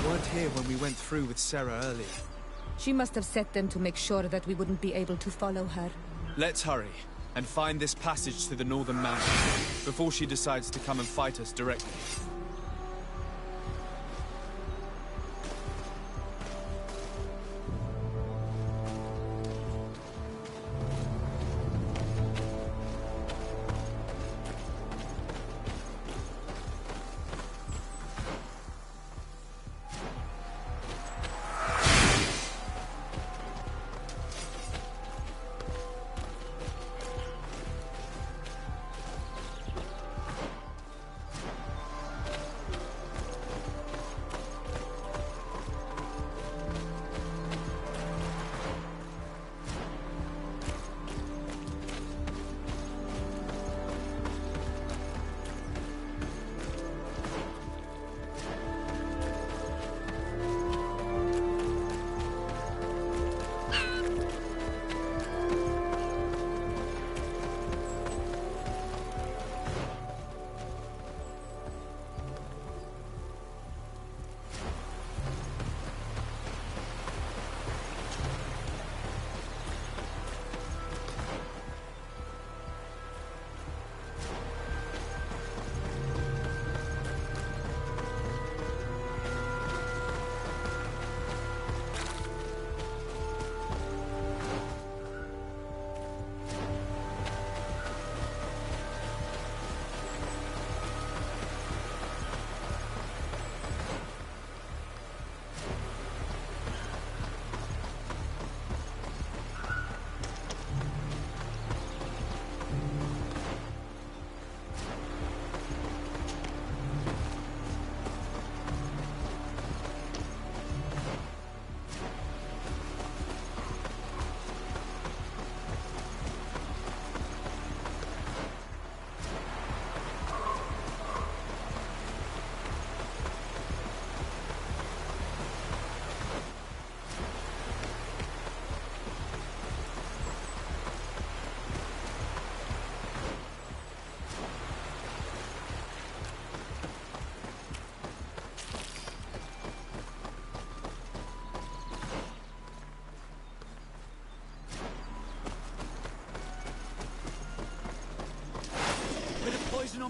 Weren't here when we went through with Sarah earlier. She must have set them to make sure that we wouldn't be able to follow her. Let's hurry and find this passage to the northern mountain before she decides to come and fight us directly.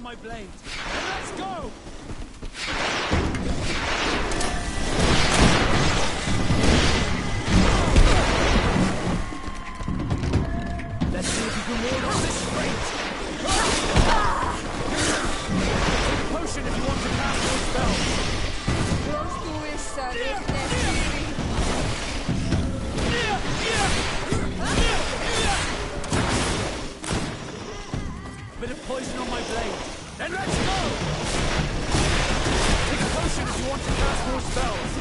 my blade. And let's go! Let's see if you can ward off this fate. Take a potion if you want to cast your spell. Bit of poison on my blade. Then let's go! Take a potion if you want to cast more spells.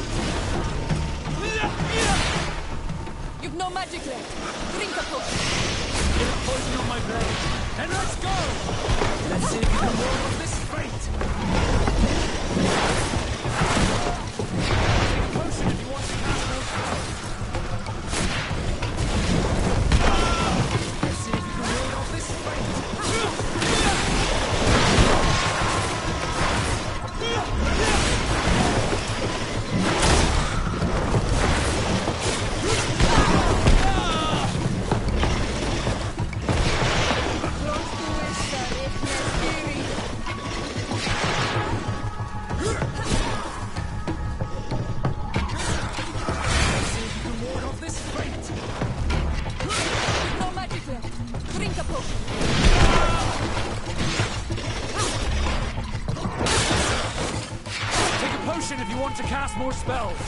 You've no magic left. Drink a potion. Bit of poison on my blade. Then let's go! Let's see if you can ward off this fate. Take a potion if you want to cast more spells. Let's see if you can ward off this fate. No magic left. Drink a potion. Take a potion if you want to cast more spells.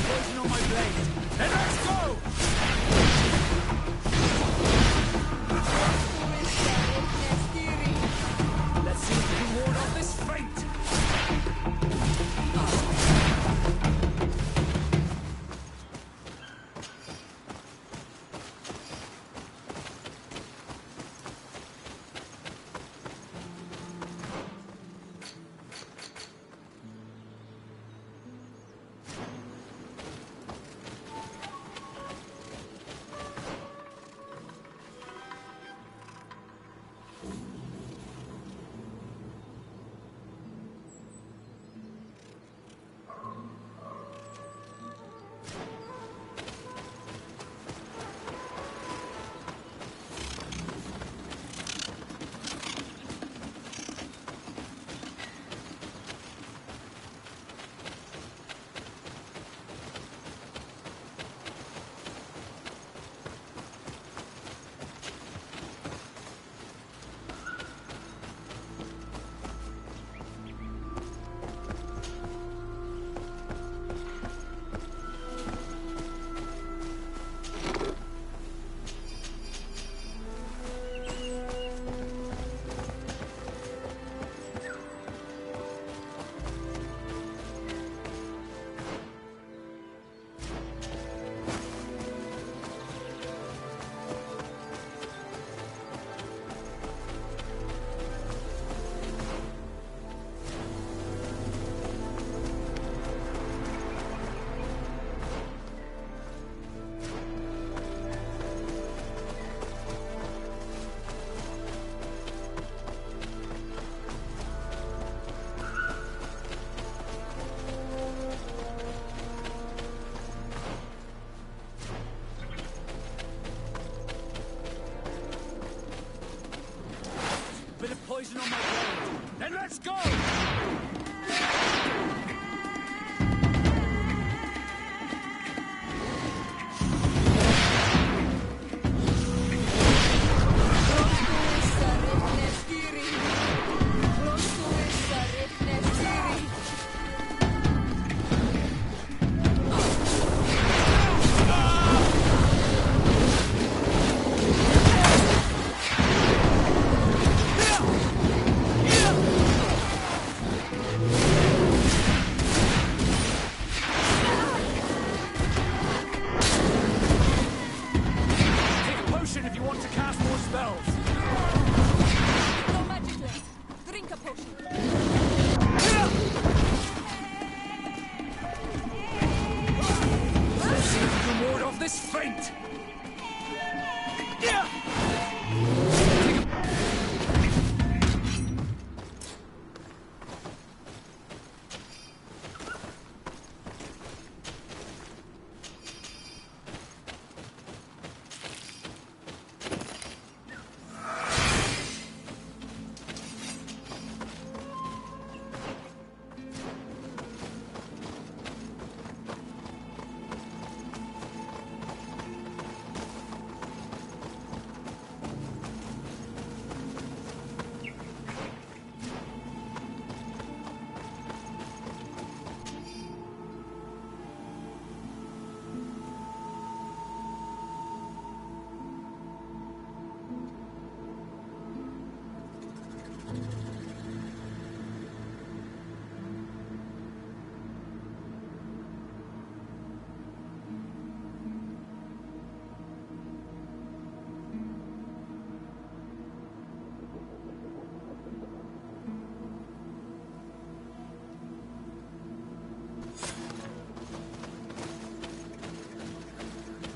Poison on my blade. Then let's go! Let's see if we can ward off this fate.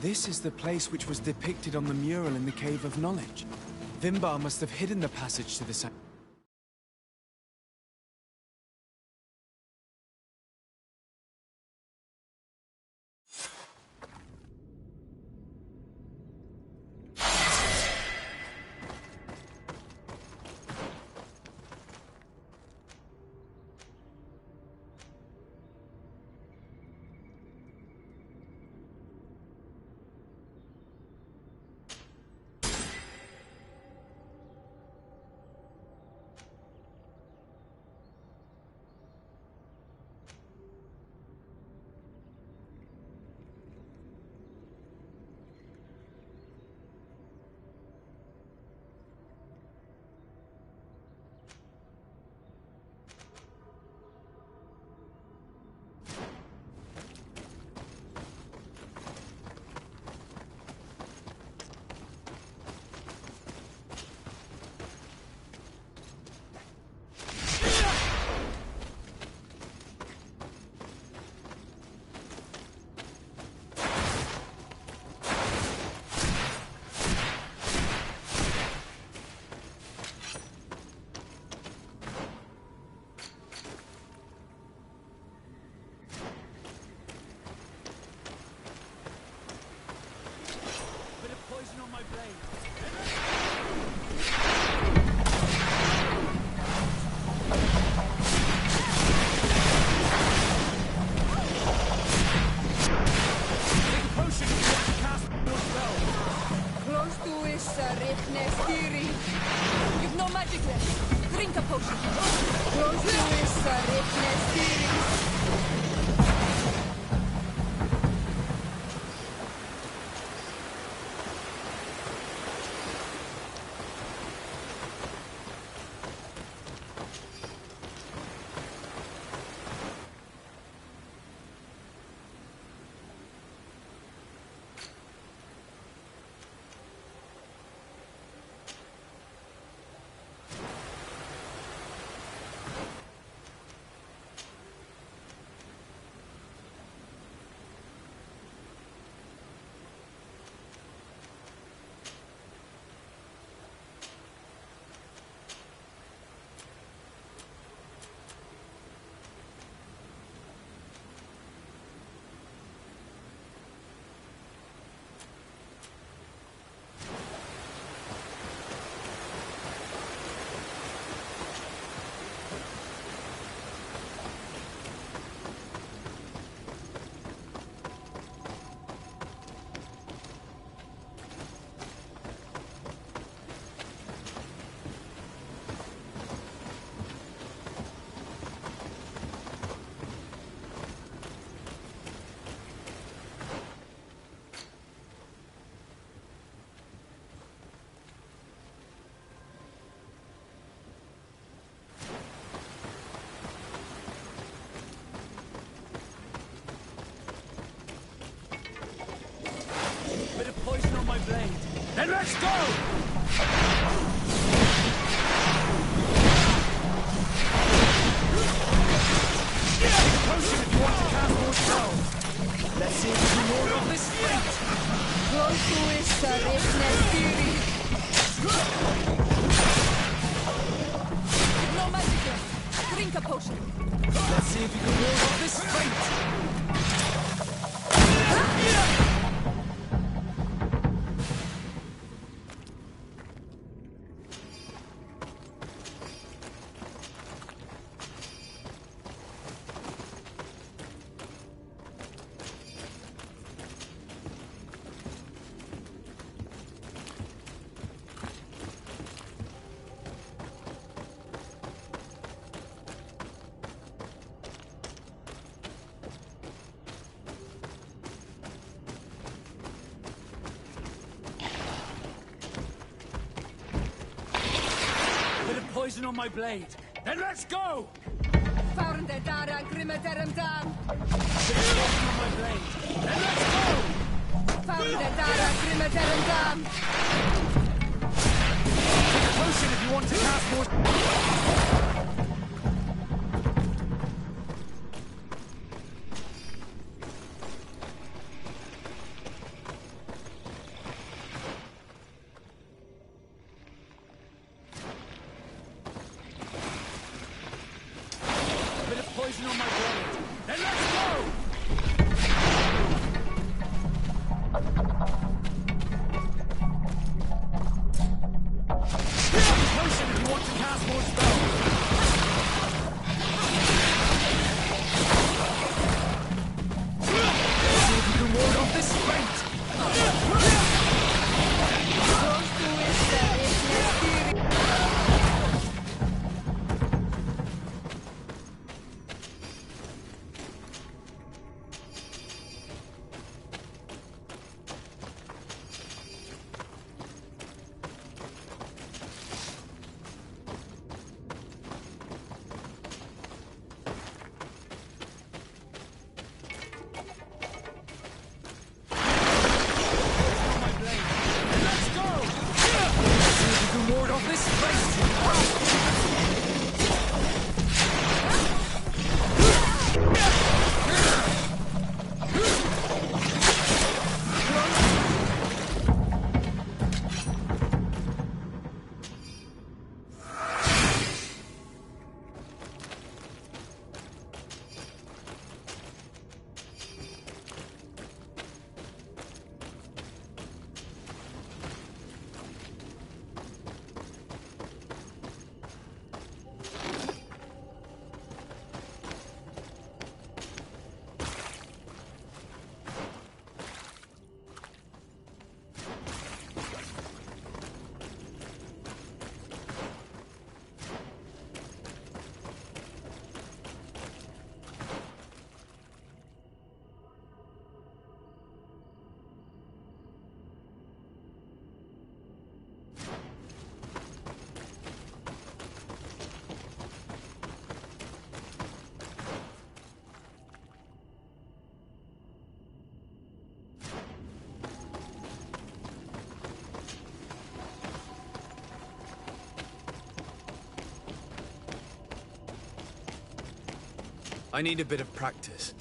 This is the place which was depicted on the mural in the Cave of Knowledge. Vimbar must have hidden the passage to the sanctuary. You've no magic left. Drink a potion. Close to it, Then let's go! Potion if you want to cast more spells. Let's see if we can ward off this fate. No magic left. Drink a potion. Let's see if you can ward off this fate. Poison on my blade. Then let's go! Found the Dara Grimaterum Dam. Poison on my blade. Then let's go! Found the Dara Grimaterum Dam. Take a potion if you want to cast more. poison on my blade. Then let's go! Potion if you want to cast more spells. See if you can ward off this fate. Ward off this I need a bit of practice.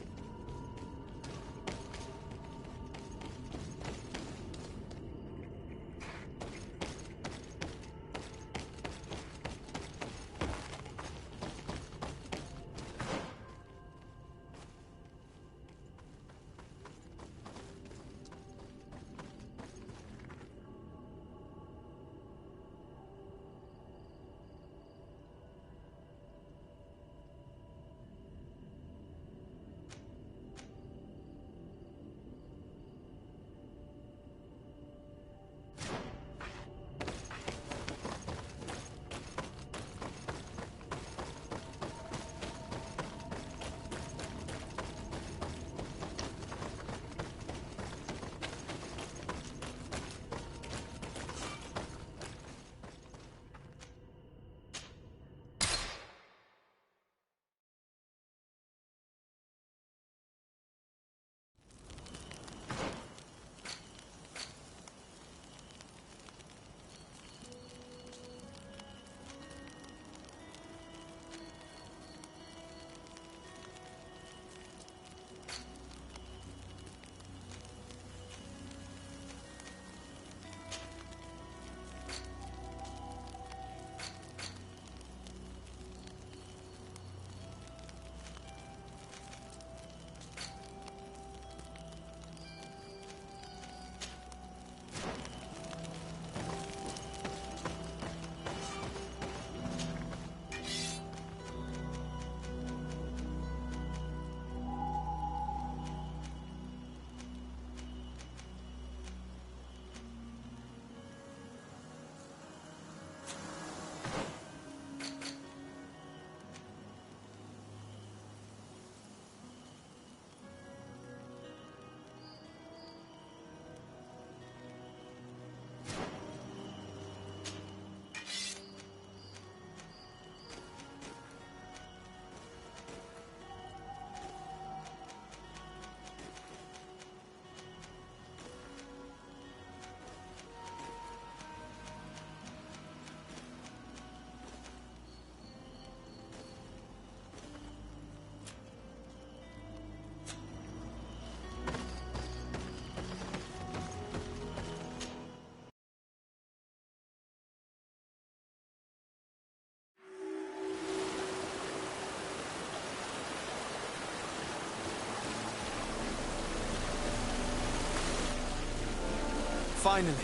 Finally,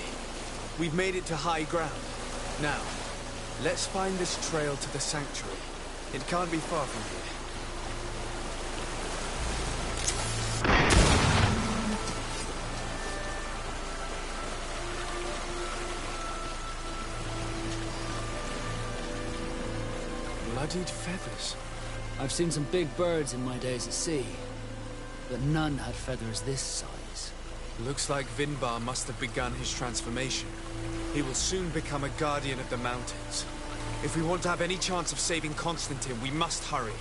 we've made it to high ground. Now, let's find this trail to the sanctuary. It can't be far from here. Bloodied feathers. I've seen some big birds in my days at sea, but none had feathers this size. Looks like Vinbar must have begun his transformation. He will soon become a guardian of the mountains. If we want to have any chance of saving Constantine, we must hurry.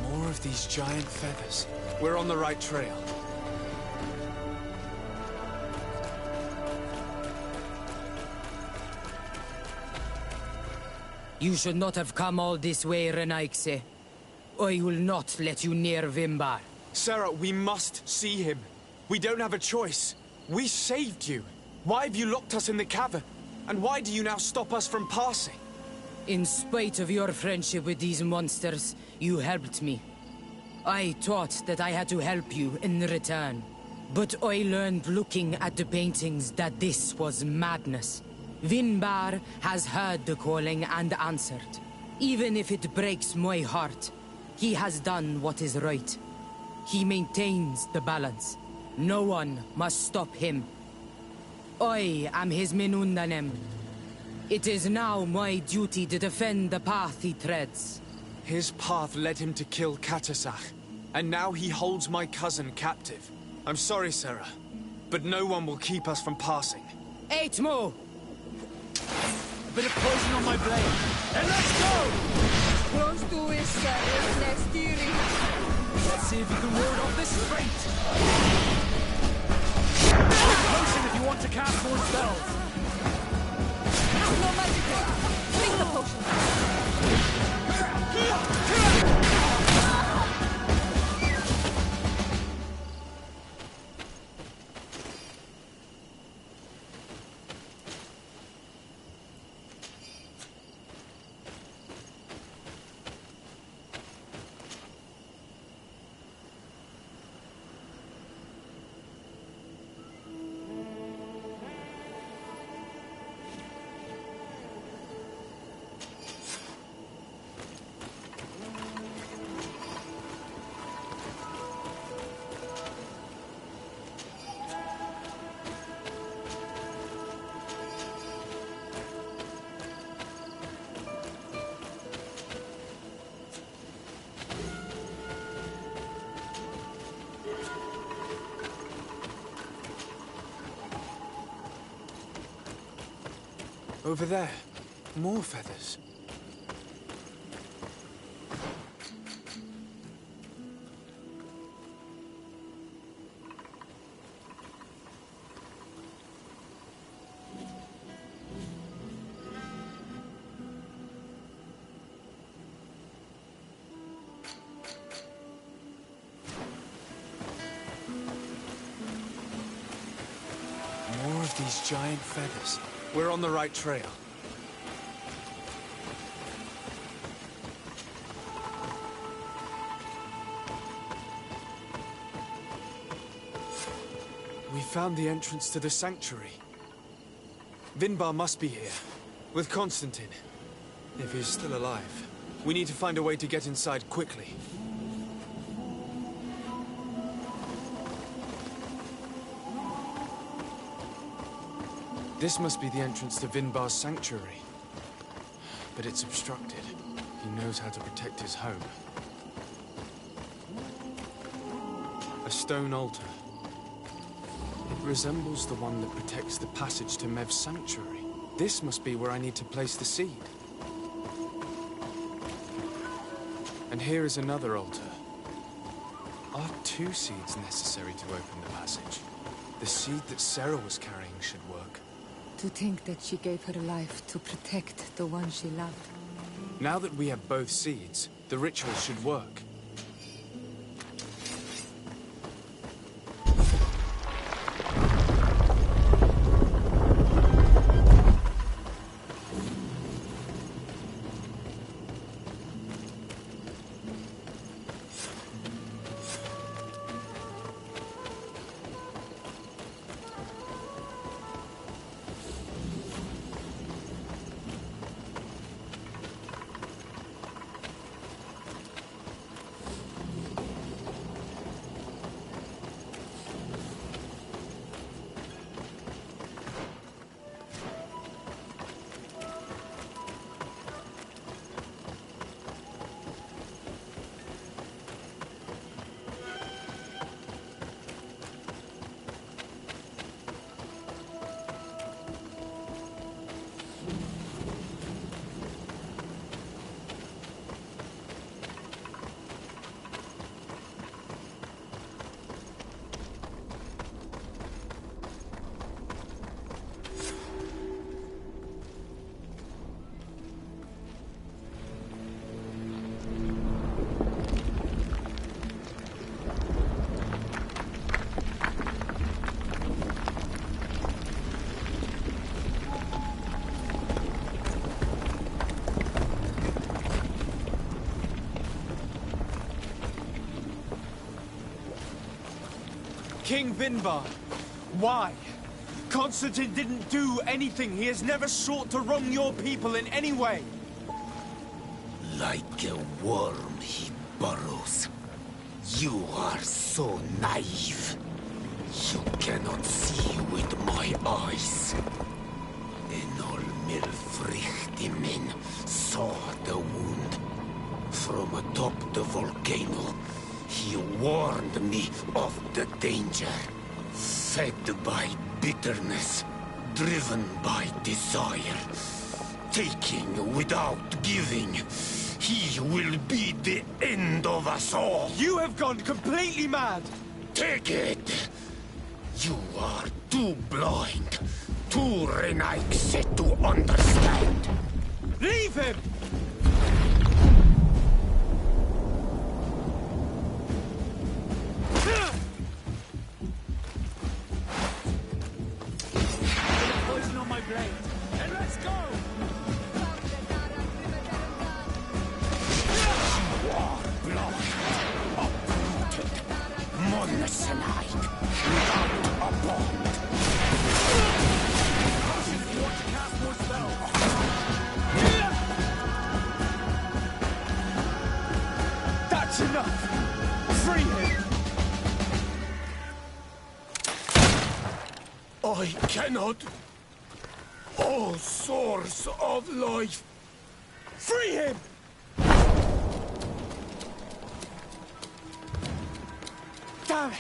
More of these giant feathers. We're on the right trail. You should not have come all this way, Renaigse. I will not let you near Vimbar. Sarah, we must see him. We don't have a choice. We saved you. Why have you locked us in the cavern? And why do you now stop us from passing? In spite of your friendship with these monsters, you helped me. I thought that I had to help you in return. But I learned looking at the paintings that this was madness. Vinbar has heard the calling and answered. Even if it breaks my heart, he has done what is right. He maintains the balance. No one must stop him. I am his Menundanem. It is now my duty to defend the path he treads. His path led him to kill Katasach, and now he holds my cousin captive. I'm sorry, Sarah, but no one will keep us from passing. Aitmo! A bit of poison on my blade, and let's go! Close to his next theory. Let's see if you can ward off this fate. Potion if you want to cast more spells. No magic there. Drink the potion. Over there. More feathers. More of these giant feathers. We're on the right trail. We found the entrance to the sanctuary. Vinbar must be here, with Constantine. If he's still alive. We need to find a way to get inside quickly. This must be the entrance to Vinbar's sanctuary. But it's obstructed. He knows how to protect his home. A stone altar. It resembles the one that protects the passage to Mev's sanctuary. This must be where I need to place the seed. And here is another altar. Are 2 seeds necessary to open the passage? The seed that Sarah was carrying should work. To think that she gave her life to protect the one she loved. Now that we have both seeds, the ritual should work. King Vinbar. Why? Constantine didn't do anything. He has never sought to wrong your people in any way. Like a worm he burrows. You are so naive. You cannot see with my eyes. Enol Milfrichtimin saw the wound. From atop the volcano, he warned me of the danger. Fed by bitterness, driven by desire, taking without giving, he will be the end of us all. You have gone completely mad. Take it. You are too blind, too Renaigse to understand. Leave him! Poison on my blade. And let's go! You are blind, uprooted, monocenite, without a bond. You want to cast more spells? That's enough! Free him! I cannot. O source of life! Free him! Damn it!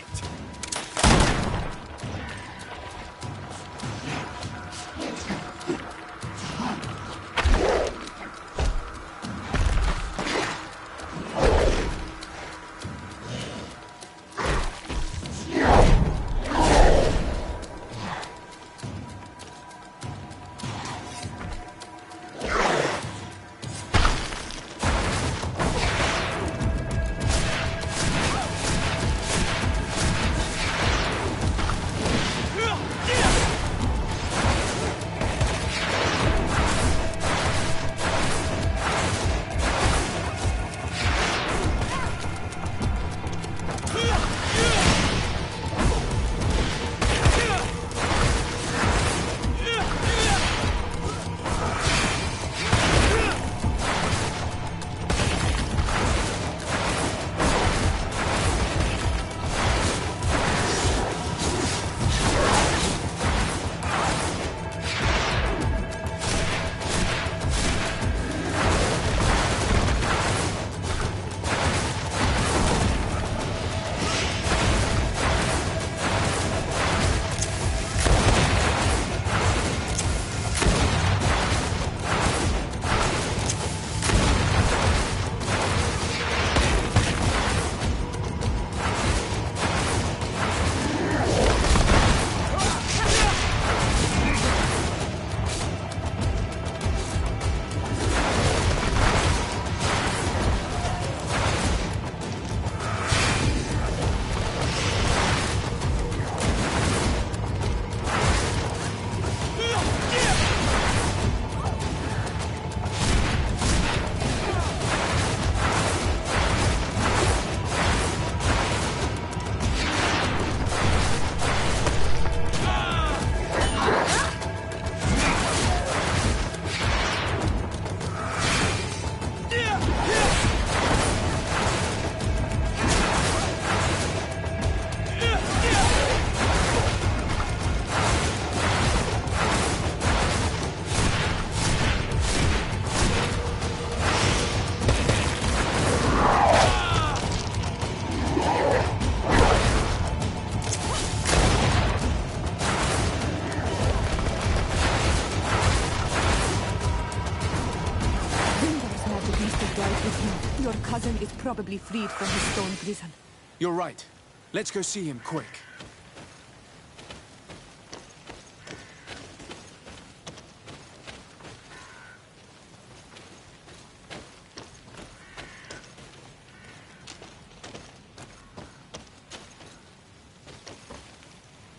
Your cousin is probably freed from his stone prison. You're right. Let's go see him quick.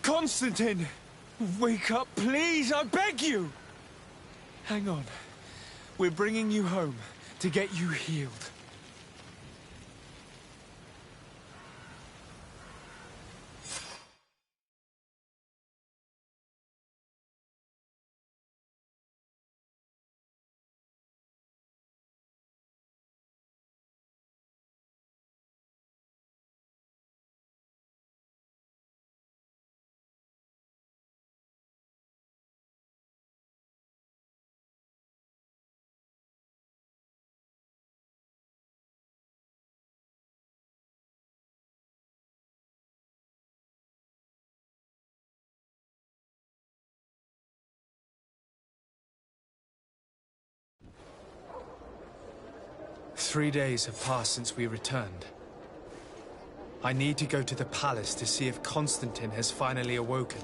Constantine! Wake up, please! I beg you! Hang on. We're bringing you home to get you healed. 3 days have passed since we returned. I need to go to the palace to see if Constantine has finally awoken.